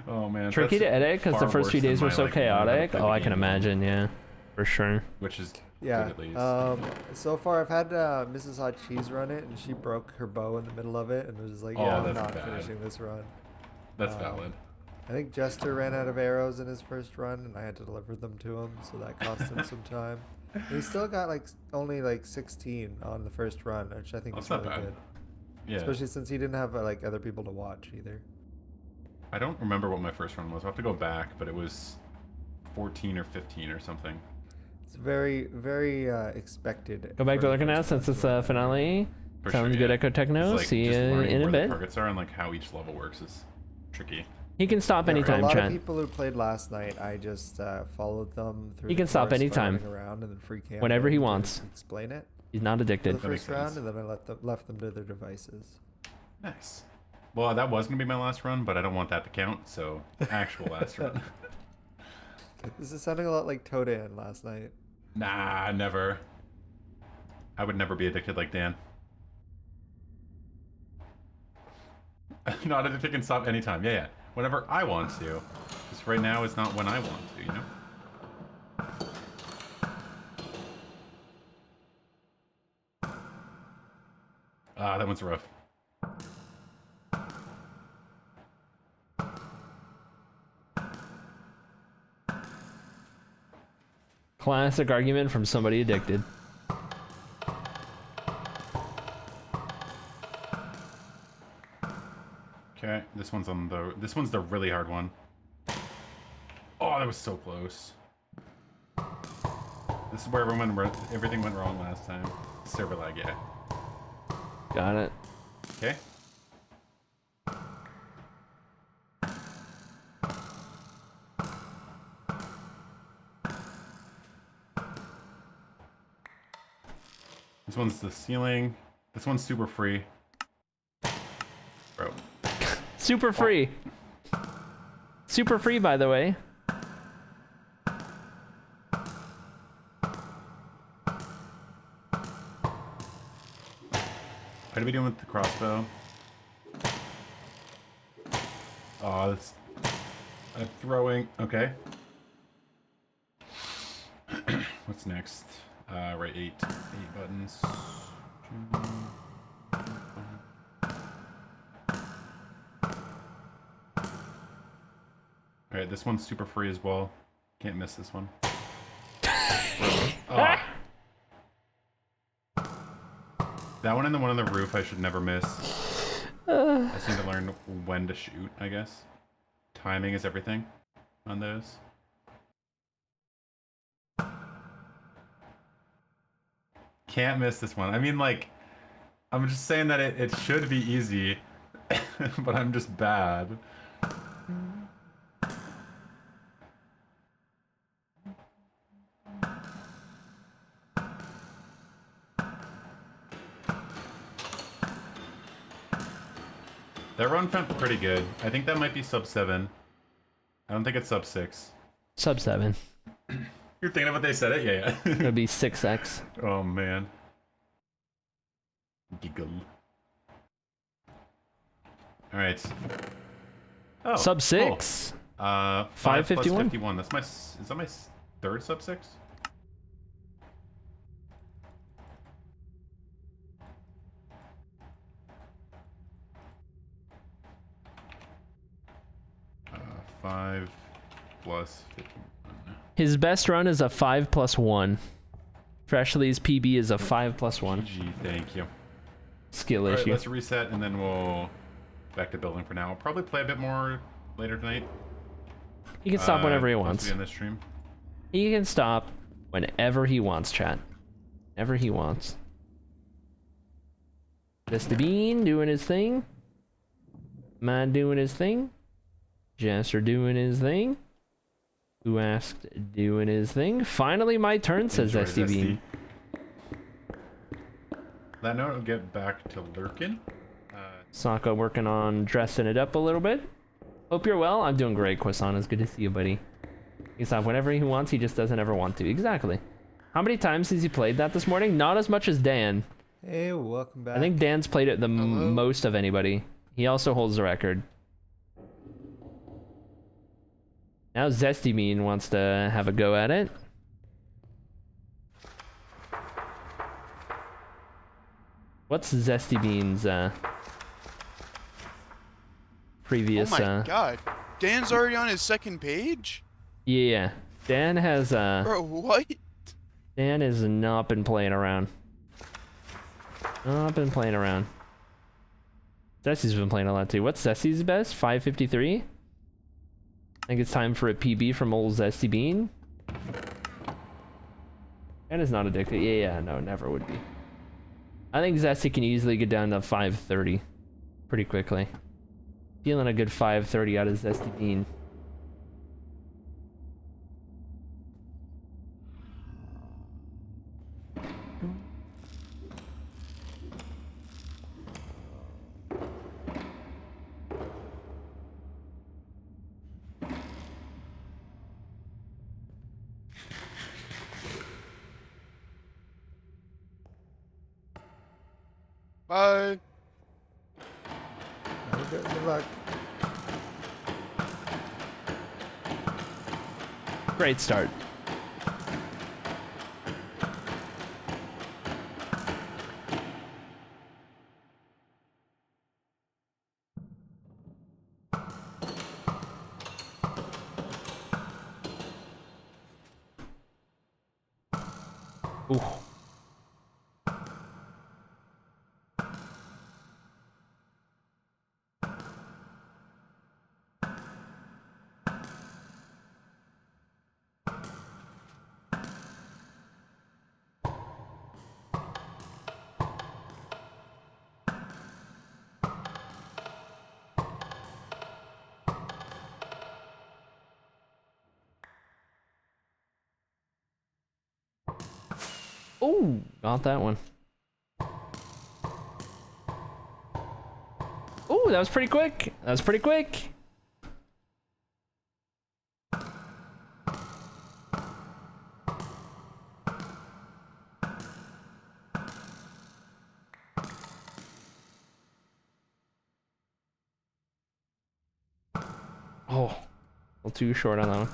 Oh man. Tricky to edit because the far first few worse than days were my, so like, learn how to chaotic. play the Oh, I game can one, imagine, yeah. For sure. Which is Yeah. good at least. So far I've had Mrs. Hot Cheese run it, and she broke her bow in the middle of it, and was like, Oh, "Yeah, I'm that's not bad. finishing this run." That's valid. I think Jester ran out of arrows in his first run, and I had to deliver them to him, so that cost him some time. And he still got only 16 on the first run, which I think is That's not really bad. good. Yeah. Especially since he didn't have other people to watch either. I don't remember what my first run was. I'll have to go back, but it was 14 or 15 or something. It's very, very expected. Go back for to the looking first at since one it's to finale. For Sounds sure, good, yeah. Echo Techno. It's See you just learning in a where bit. the targets are and how each level works is tricky. He can stop For a anytime, lot chat. of people who played last night, I just followed them through. He the can stop forest by anytime. running around and then free camp Whenever he them to wants. Explain it. He's not addicted. For the first round, and then I left them to their devices. Nice. Well, that was going to be my last run, but I don't want that to count, so actual last run. This is sounding a lot like Todan last night. Nah, never. I would never be addicted like Dan. Not addicted can stop anytime. Yeah. Whenever I want to. Just right now is not when I want to, you know? Ah, that one's rough. Classic argument from somebody addicted. Okay, this one's the really hard one. Oh, that was so close. This is where everything went wrong last time. Server lag, yeah. Got it. Okay. This one's the ceiling. This one's super free. Bro. Super free. Super free, by the way. What are we doing with the crossbow? Oh, that's throwing. Okay. What's next? Right, eight buttons. All right, this one's super free as well. Can't miss this one. Oh. That one and the one on the roof I should never miss. I just need to learn when to shoot, I guess. Timing is everything on those. Can't miss this one. I mean, I'm just saying that it should be easy, but I'm just bad. That run felt pretty good. I think that might be sub 7. I don't think it's sub 6. Sub 7. You're thinking of what they said it? Yeah. It'd be 6x. Oh, man. Giggle. Alright. Oh, Sub 6. Cool. 5 plus 51. That's is that my third sub 6? Uh, 5 plus 51. His best run is a 5+1. Freshly's PB is a 5+1. GG, thank you. Skill Alright, issue. let's reset and then we'll back to building for now. I'll probably play a bit more later tonight. He can stop whenever he wants. Possibly on this stream. He can stop whenever he wants, chat. Whenever he wants. Mr. Bean doing his thing. Man doing his thing. Jester doing his thing. Who asked doing his thing? Finally my turn, says Enjoy, SD Bean. That note will get back to Lurkin. Sokka working on dressing it up a little bit. Hope you're well. I'm doing great, Kwasan. It's good to see you, buddy. He's not whenever he wants, he just doesn't ever want to. Exactly. How many times has he played that this morning? Not as much as Dan. Hey, welcome back. I think Dan's played it the most of anybody. He also holds the record. Now Zesty Bean wants to have a go at it. What's Zesty Bean's previous Oh my god. Dan's already on his second page? Yeah. Dan has Bro, what? Dan has not been playing around. Not been playing around. Zesty's been playing a lot too. What's Zesty's best? 553? I think it's time for a PB from old Zesty Bean. Dan is not addicted. Yeah, no, never would be. I think Zesty can easily get down to 530 pretty quickly. Feeling a good 530 out of Zesty Bean. Bye. Good luck. Great start. Ooh. Oh, got that one. Oh, that was pretty quick. That was pretty quick. Oh, a little too short on that one.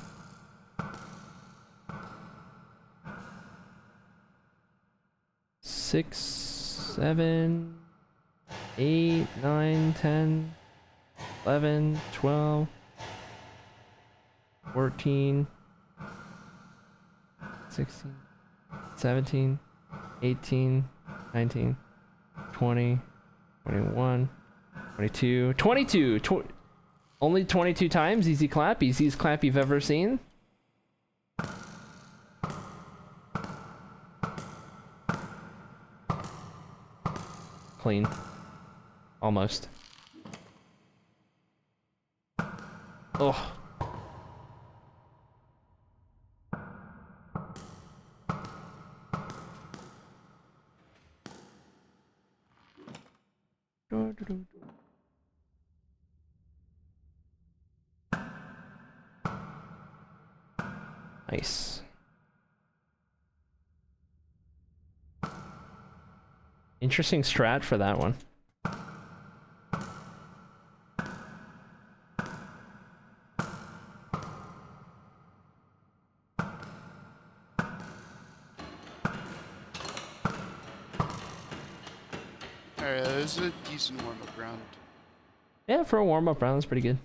Six, 7, 8, 9, 10, 11, 12, 14, 16, 17, 18, 19, 20, 21, 22, 22. Only 22 times. Easy clap. Easiest clap you've ever seen. Clean. Almost. Oh. Nice. Interesting strat for that one. Alright, that was a decent warm-up round. Yeah, for a warm-up round, that's pretty good.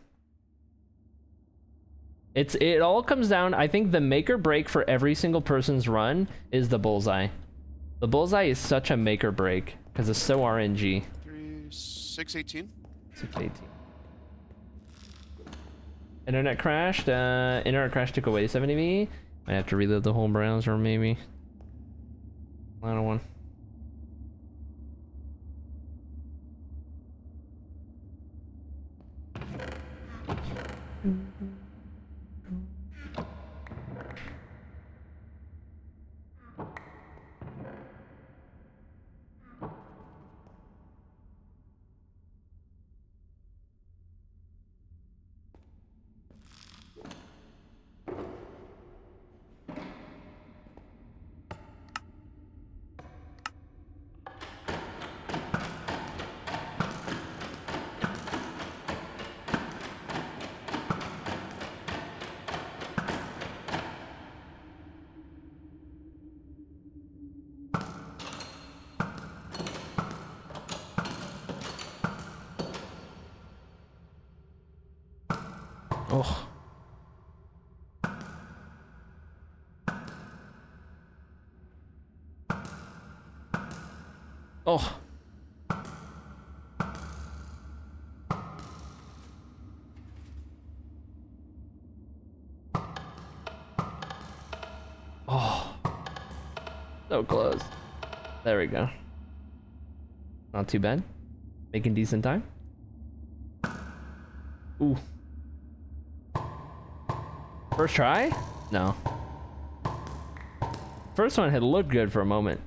It all comes down, I think the make or break for every single person's run is the bullseye. The bullseye is such a make or break, because it's so RNG. 618. 618. Internet crashed. Internet crash took away 70V. Might have to reload the whole browser, maybe. Final one. Oh. Oh. Oh. So close. There we go. Not too bad. Making decent time. Ooh. First try? No. First one had looked good for a moment.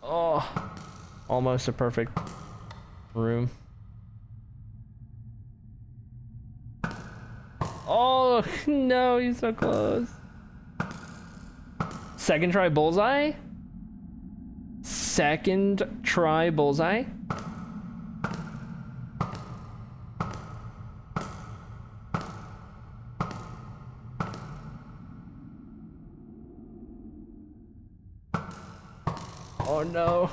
Oh. Almost a perfect room. Oh, no, he's so close. Second try bullseye? Second try bullseye? Oh no.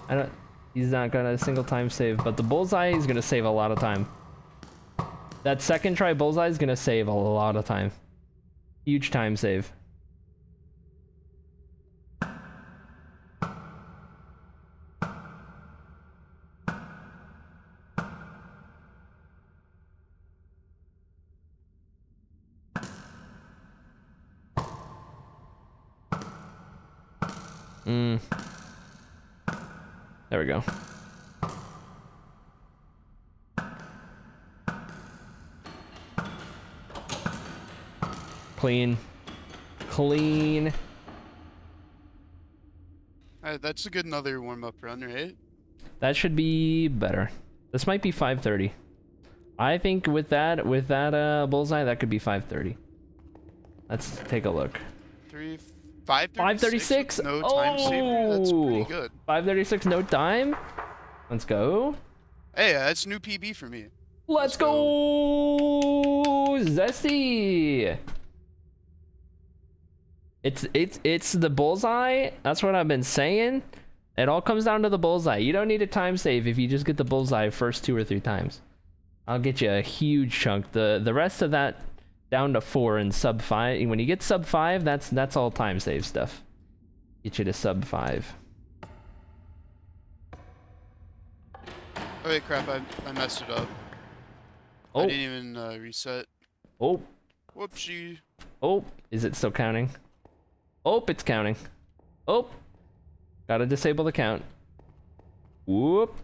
I don't, he's not gonna single time save, but the bullseye is gonna save a lot of time. That second try bullseye is gonna save a lot of time. Huge time save. There we go. Clean. Clean. That's a good another warm-up run, right? That should be better. This might be 530. I think with that bullseye, that could be 530. Let's take a look. 536. No time saver. That's pretty good. 536 no time. Let's go. Hey, that's new PB for me. Let's go, Zesty. It's the bullseye. That's what I've been saying. It all comes down to the bullseye. You don't need a time save if you just get the bullseye first 2 or 3 times. I'll get you a huge chunk. The rest of that down to 4 and sub 5. When you get sub 5, that's all time save stuff. Get you to sub 5. Oh wait, crap! I messed it up. Oh. I didn't even reset. Oh. Whoopsie. Oh, is it still counting? Oh, it's counting. Oh. Gotta disable the count. Whoop.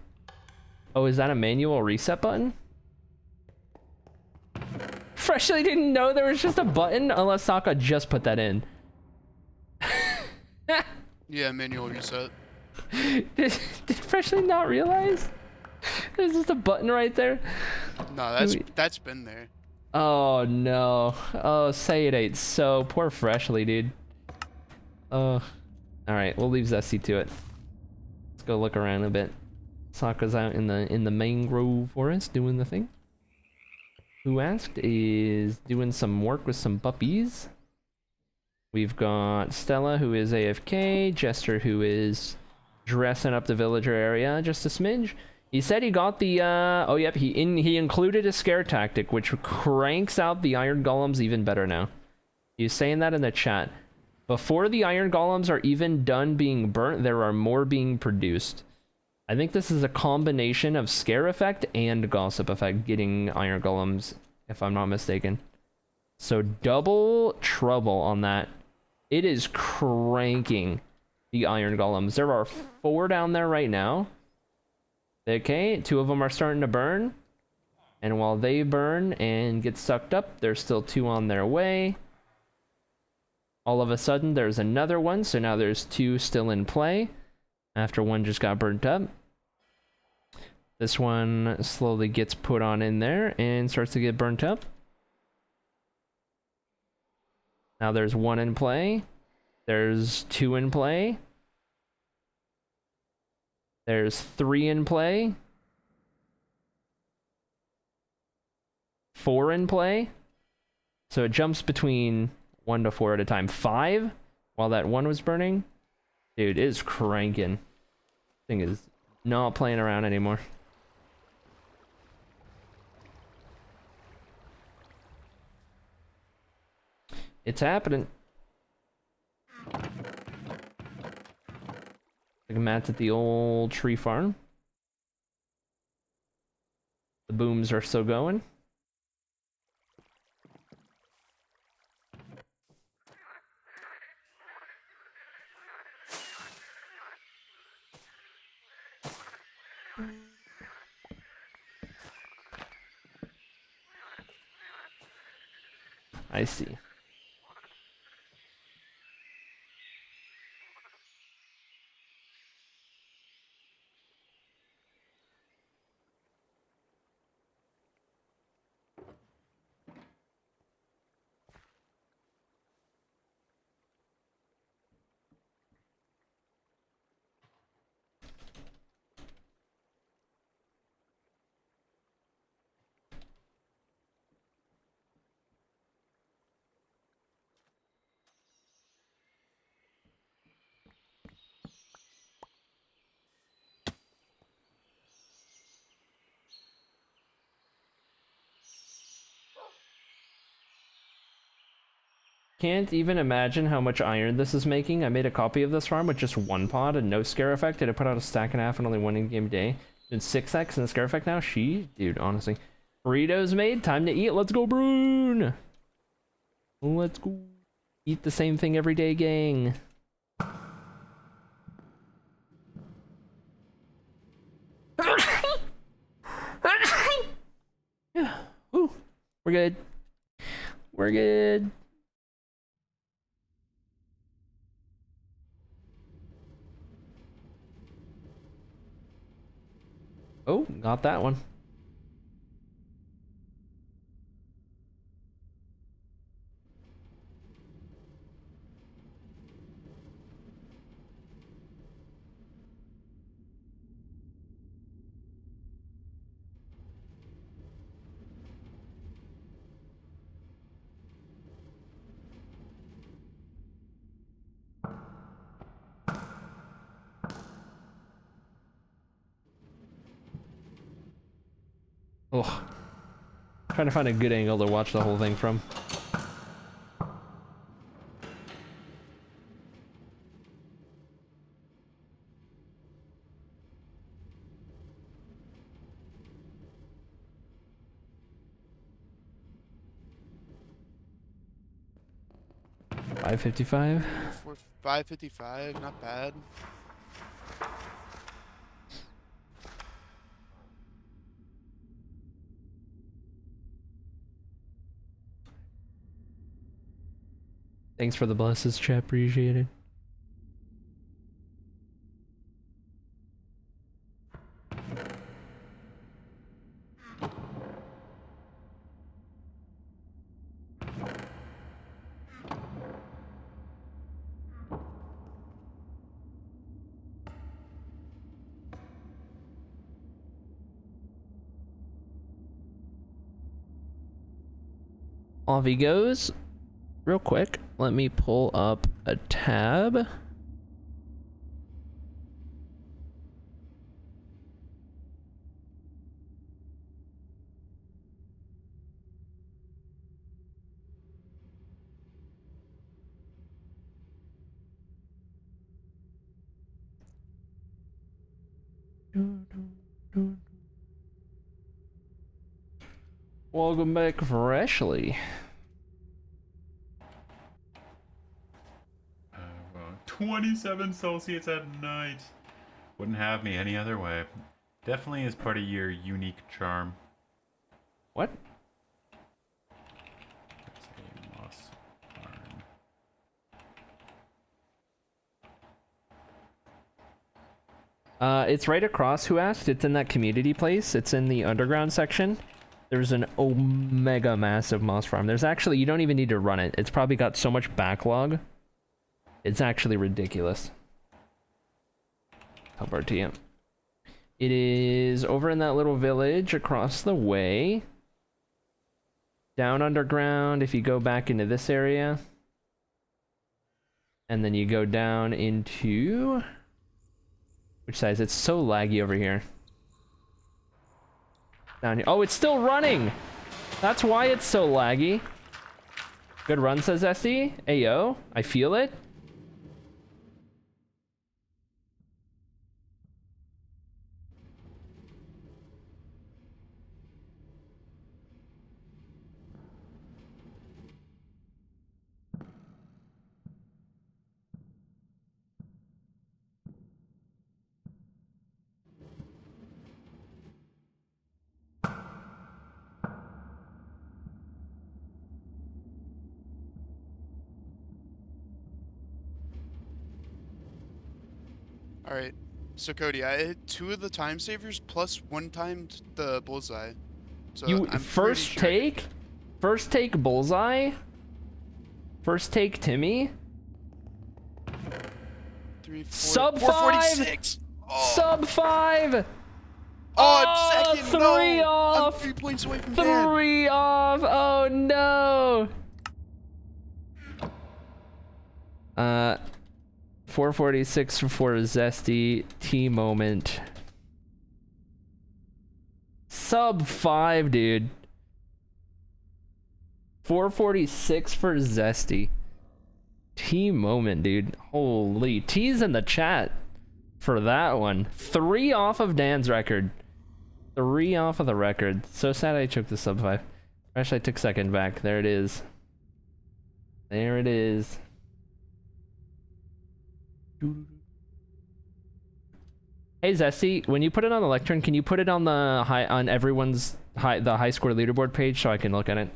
Oh, is that a manual reset button? Freshly didn't know there was just a button unless Sokka just put that in. Yeah, manual reset. Did Freshly not realize? There's just a button right there. No, that's been there. Oh no. Oh, say it ain't so. Poor Freshly, dude. Oh. Alright, we'll leave Zesty to it. Let's go look around a bit. Sokka's out in the mangrove forest doing the thing. Who asked is doing some work with some puppies. We've got Stella, who is AFK, Jester, who is dressing up the villager area just a smidge. He said he got the oh yep, he included a scare tactic which cranks out the iron golems even better now. He was saying that in the chat. Before the iron golems are even done being burnt, there are more being produced. I think this is a combination of scare effect and gossip effect getting iron golems, if I'm not mistaken. So double trouble on that. It is cranking the iron golems. There are 4 down there right now. Okay, 2 of them are starting to burn. And while they burn and get sucked up, there's still 2 on their way. All of a sudden, there's another one, so now there's 2 still in play. After one just got burnt up. This one slowly gets put on in there and starts to get burnt up. Now there's 1 in play. There's 2 in play. There's 3 in play. 4 in play. So it jumps between 1 to 4 at a time. 5 while that 1 was burning. Dude, it is cranking. Thing is not playing around anymore. It's happening. Like Matt's at the old tree farm. The booms are still going. I see. Can't even imagine how much iron this is making. I made a copy of this farm with just one pod and no scare effect, and I put out a stack and a half in only one in-game day. And 6x and the scare effect now? Dude, honestly. Burritos made, time to eat, let's go Brune! Let's go. Eat the same thing every day, gang. Ooh, we're good. We're good. Oh, got that one. Ugh. Trying to find a good angle to watch the whole thing from. $5.55. 555, not bad. Thanks for the blesses, chat. Appreciate it. Off he goes. Real quick, let me pull up a tab. Welcome back freshly. Well, 27 Celsius at night. Wouldn't have me any other way. Definitely is part of your unique charm. What? It's right across. Who asked? It's in that community place. It's in the underground section. There's an omega massive moss farm. There's actually, you don't even need to run it. It's probably got so much backlog. It's actually ridiculous. Help our TM. It is over in that little village across the way. Down underground, if you go back into this area. And then you go down into... Which size? It's so laggy over here. Down here. Oh, it's still running! That's why it's so laggy. Good run, says Esty. Ayo, I feel it. All right. So Cody, I hit 2 of the time savers plus 1 timed the bullseye. So You I'm first take? First take bullseye? First take Timmy? 3, 4, Sub 446. 5! Sub 5! Oh, second. 3 No. off! I'm 3 points away from 3 off! Oh no! 446 for Zesty. T moment. Sub 5, dude. 446 for Zesty. T moment, dude. Holy. T's in the chat for that one. 3 off of Dan's record. 3 off of the record. So sad I took the sub 5. Actually, I took second back. There it is. There it is. Hey Zesty, when you put it on the lectern, can you put it on the everyone's high score leaderboard page so I can look at it?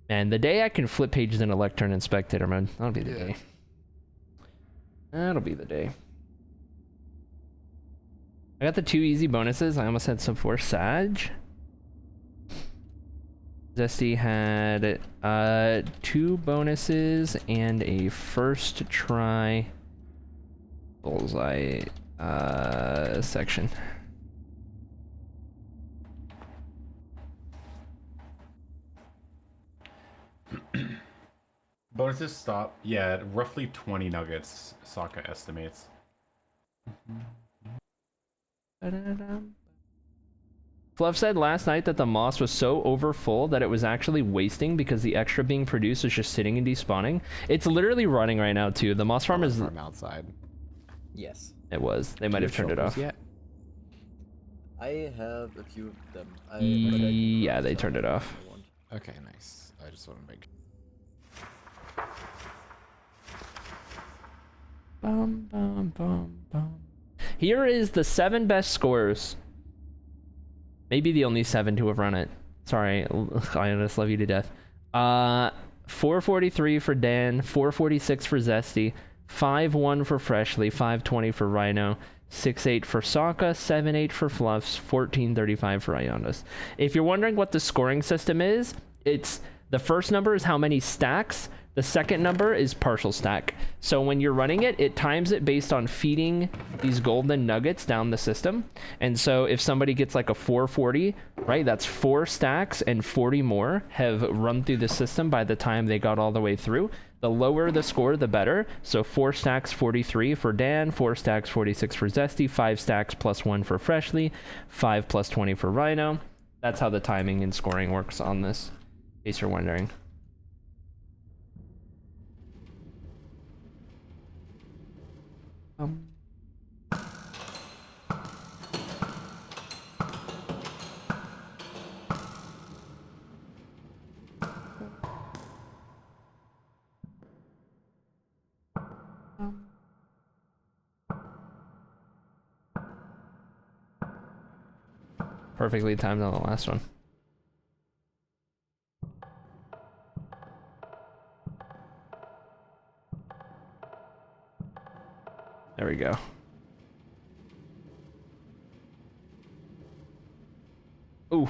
Man, the day I can flip pages in a lectern and spectator mode, that'll be the day. That'll be the day. I got the 2 easy bonuses. I almost had sub 4 Sag. Zesty had 2 bonuses and a first try bullseye section. Bonuses stop. Yeah, roughly 20 nuggets, Sokka estimates. Fluff said last night that the moss was so overfull that it was actually wasting because the extra being produced was just sitting and despawning. It's literally running right now too. The moss farm is outside. Yes. It was. They might have turned it off. Yet? I have a few of them. Yeah, they turned it off. Okay, nice. I just want to make. Bum, bum, bum, bum. Here is the 7 best scorers. Maybe the only 7 to have run it. Sorry, I just love you to death. 443 for Dan, 446 for Zesty, 5-1 for Freshly, 520 for Rhino, 6-8 for Sokka, 7-8 for Fluffs, 1435 for Iondas. If you're wondering what the scoring system is, it's the first number is how many stacks, the second number is partial stack. So when you're running it, it times it based on feeding these golden nuggets down the system. And so if somebody gets like a 440, right, that's 4 stacks and 40 more have run through the system by the time they got all the way through. The lower the score, the better. So 4 stacks, 43 for Dan, 4 stacks, 46 for Zesty, 5 stacks plus 1 for Freshly, 5 plus 20 for Rhino. That's how the timing and scoring works on this, in case you're wondering. Perfectly timed on the last one. There we go. Ooh.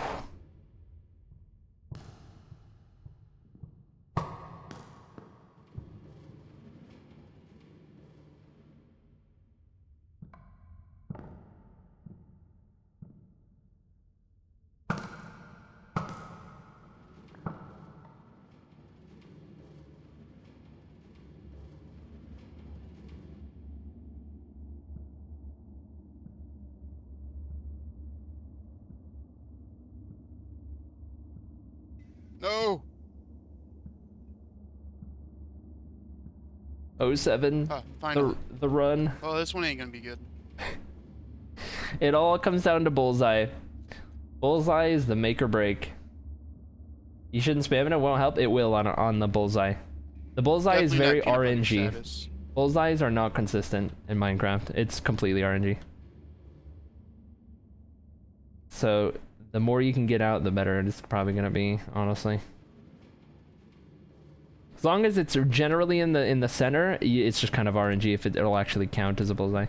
No. 07. Finally. The run. Oh, this one ain't gonna be good. It all comes down to bullseye. Bullseye is the make or break. You shouldn't spam it. It won't help. It will on the bullseye. The bullseye is Definitely very not peanut butter RNG. status. Bullseyes are not consistent in Minecraft. It's completely RNG. So the more you can get out, the better it's probably gonna be, honestly. As long as it's generally in the center, it's just kind of RNG if it'll actually count as a bullseye.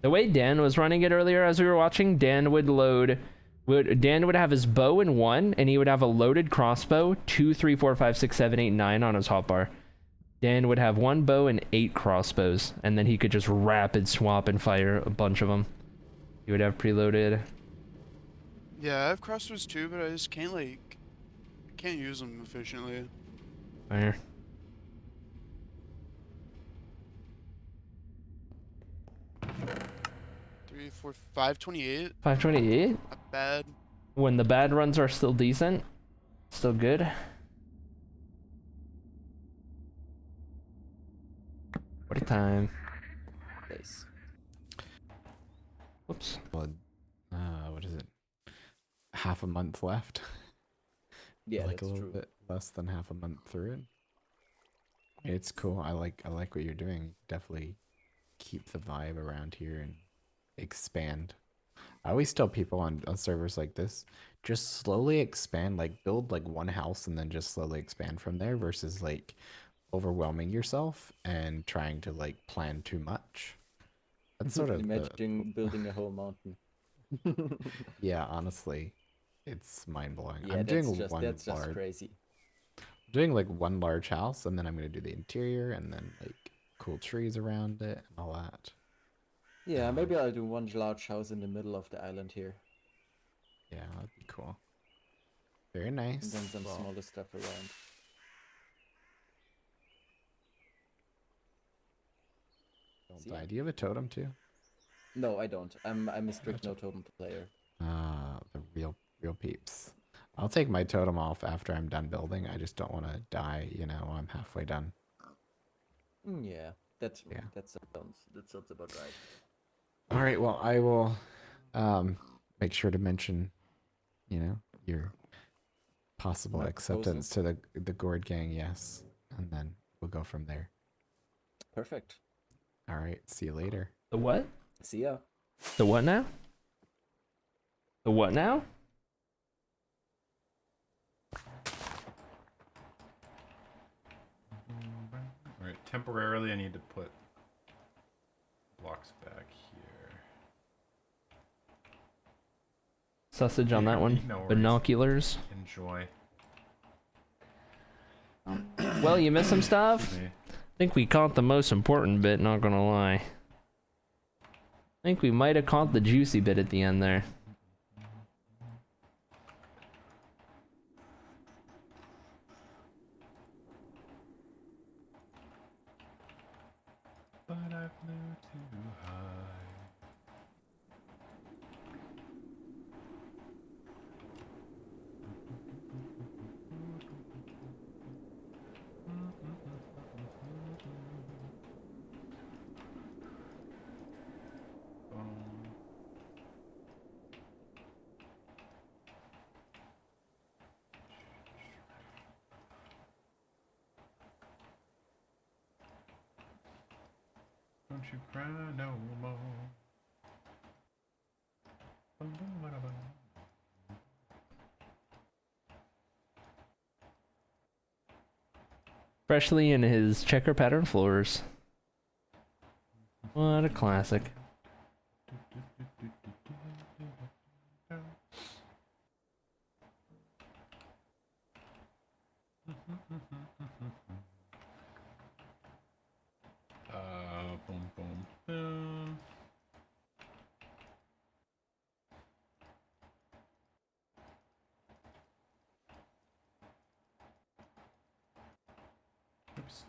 The way Dan was running it earlier as we were watching, Dan would have his bow in one, and he would have a loaded crossbow, 2, 3, 4, 5, 6, 7, 8, 9 on his hotbar. Dan would have one bow and 8 crossbows, and then he could just rapid swap and fire a bunch of them. He would have preloaded. Yeah, I have crossbows too, but I just can't I can't use them efficiently. Fire. Three, 4, 528. 528? Not bad. When the bad runs are still decent. Still good. What a time. Nice. Whoops. Well, what is it? Half a month left. Yeah, like a that's little true. bit less than half a month through it. It's cool. I like what you're doing. Definitely keep the vibe around here and expand. I always tell people on servers like this, just slowly expand, like build like one house and then just slowly expand from there versus like overwhelming yourself and trying to like plan too much. That's sort of Imagine building a whole mountain. yeah, honestly, it's mind blowing. Yeah, I'm that's doing just one that's just large, crazy. doing like one large house, and then I'm gonna do the interior, and then like cool trees around it and all that. Yeah, maybe I'll do one large house in the middle of the island here. Yeah, that'd be cool. Very nice. And then some Well, smaller stuff around. don't die. Do you have a totem too? No, I don't. I'm a strict no totem player. The real peeps. I'll take my totem off after I'm done building. I just don't want to die, you know, I'm halfway done. Yeah, that sounds about right. All right, well, I will make sure to mention, you know, your possible My acceptance to the Gourd Gang, yes. And then we'll go from there. Perfect. All right, see you later. The what? See ya. The what now? The what now? Alright, temporarily I need to put blocks back here. Sausage on that one. No worries. Binoculars. Enjoy. Well, you missed some stuff? I think we caught the most important bit, not gonna lie. I think we might have caught the juicy bit at the end there. But I flew too high. Don't you cry no more. Freshly in his checker pattern floors. What a classic. Boom, boom, boom. Oops.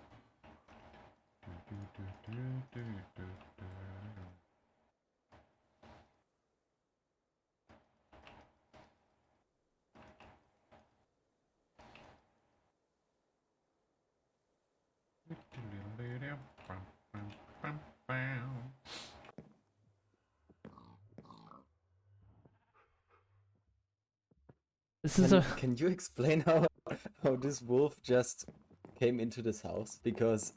This is a. Can you explain how this wolf just came into this house? Because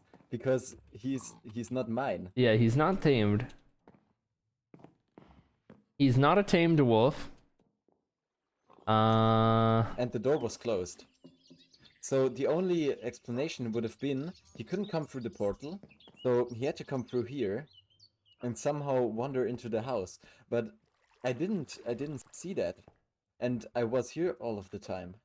he's not mine. Yeah, he's not tamed. He's not a tamed wolf. And the door was closed. So the only explanation would have been he couldn't come through the portal, so he had to come through here and somehow wander into the house. But I didn't see that. And I was here all of the time.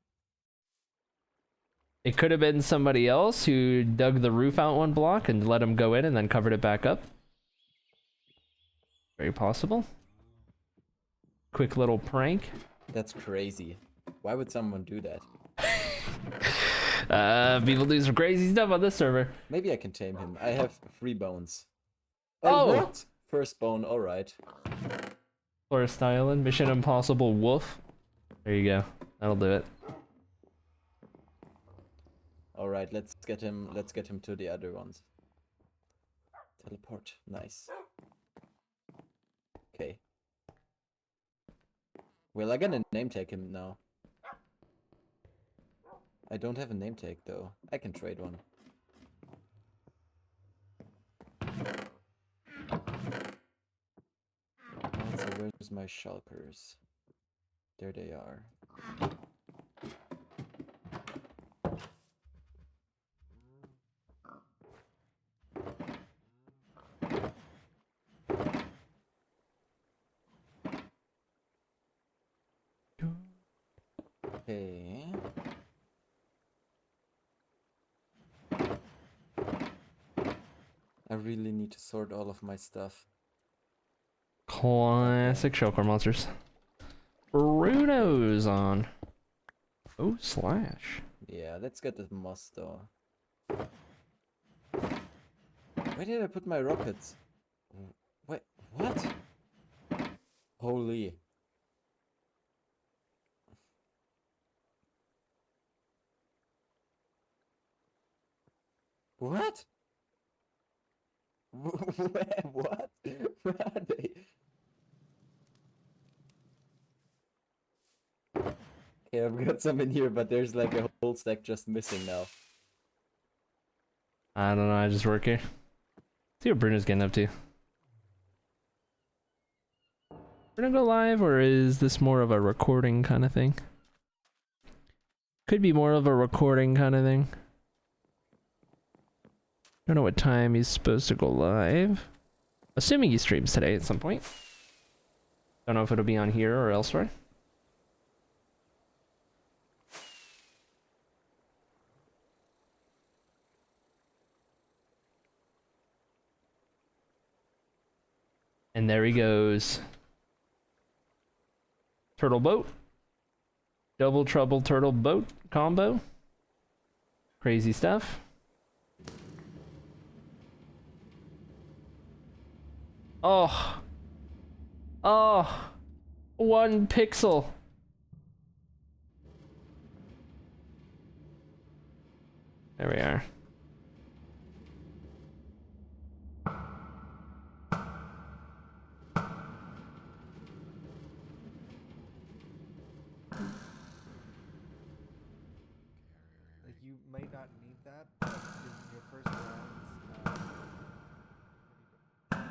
It could have been somebody else who dug the roof out one block and let him go in and then covered it back up. Very possible. Quick little prank. That's crazy. Why would someone do that? People do some crazy stuff on this server. Maybe I can tame him. I have 3 bones. Oh! What? First bone, alright. Forest Island, Mission Impossible Wolf. There you go. That'll do it. Alright, let's get him to the other ones. Teleport. Nice. Okay. Well, I gotta name tag him now. I don't have a name tag though. I can trade one. Also, where's my shulkers? There they are. Okay. I really need to sort all of my stuff. Classic shellcore monsters. Bruno's on. Oh, slash. Yeah, let's get the moss though. Where did I put my rockets? Wait, what? Holy. What? What? Where are they? Okay, I've got some in here, but there's like a whole stack just missing now. I don't know, I just work here. See what Bruno's getting up to. Bruno go live, or is this more of a recording kind of thing? Could be more of a recording kind of thing. Don't know what time he's supposed to go live. Assuming he streams today at some point. Don't know if it'll be on here or elsewhere. And there he goes. Turtle boat. Double trouble turtle boat combo. Crazy stuff. Oh. Oh. 1 pixel. There we are. Like, you might not need that, but in your first rounds,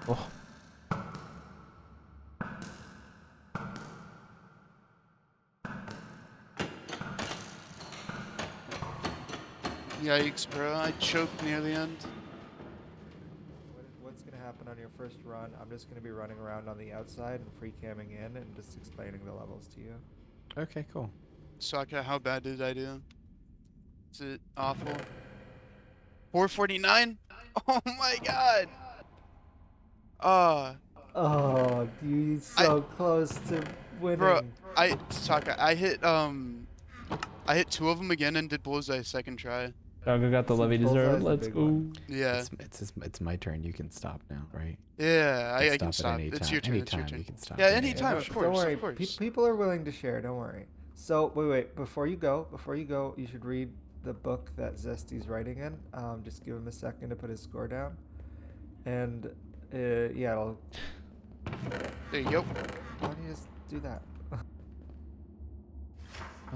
Oh. Yikes, bro. I choked near the end. what's going to happen on your first run, I'm just going to be running around on the outside and free camming in and just explaining the levels to you. Okay, cool. Sokka, how bad did I do? Is it awful? 449? Oh my god! Oh, dude, so close to winning. Bro, Sokka, I hit 2 of them again and did bullseye second try. Doggo got the levy deserved. Let's go. Yeah. It's my turn. You can stop now, right? Yeah, I can at stop. any It's time. your turn. It's your Anytime turn. you can stop. Yeah, anytime, of course. Don't worry, Of course. people are willing to share. Don't worry. So wait. Before you go, you should read the book that Zesty's writing in. Just give him a second to put his score down, and yeah, it'll. There you go. Why don't you just do that?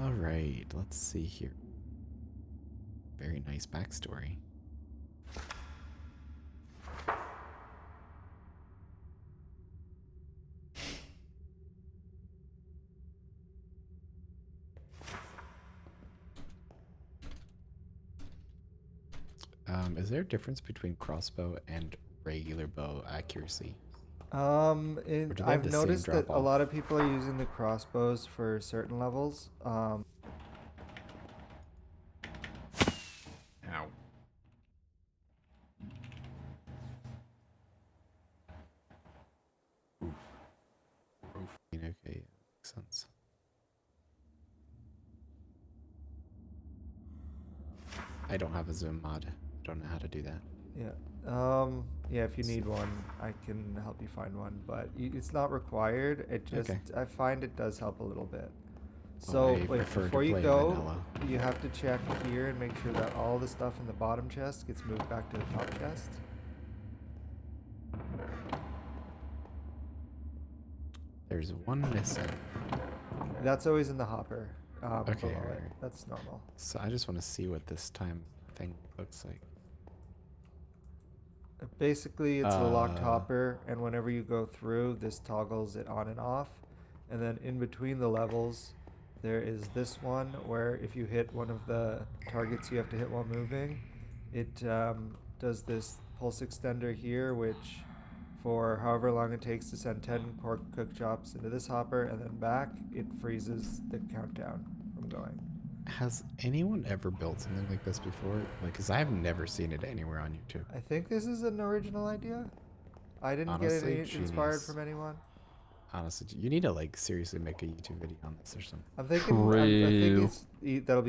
All right, let's see here. Very nice backstory. Is there a difference between crossbow and regular bow accuracy? Or do they have I've the same noticed that a drop-off? lot of people are using the crossbows for certain levels. Ow. Okay, makes sense. I don't have a zoom mod. Don't know how to do that. Yeah, if you need one, I can help you find one, but it's not required. It just, Okay. I find it does help a little bit. Well, So, I wait, prefer to before you play go, vanilla. you have to check here and make sure that all the stuff in the bottom chest gets moved back to the top chest. There's one missing. That's always in the hopper. Okay, Below it. alright. That's normal. So I just want to see what this time thing looks like. Basically, it's a locked hopper, and whenever you go through, this toggles it on and off. And then in between the levels, there is this one where if you hit one of the targets you have to hit while moving, it does this pulse extender here, which for however long it takes to send 10 pork cook chops into this hopper and then back, it freezes the countdown from going. Has anyone ever built something like this before? Like, because I have never seen it anywhere on YouTube. I think this is an original idea. I didn't Honestly, get any inspired genius. from anyone. Honestly, you need to like seriously make a YouTube video on this or something. I'm thinking, I think that'll be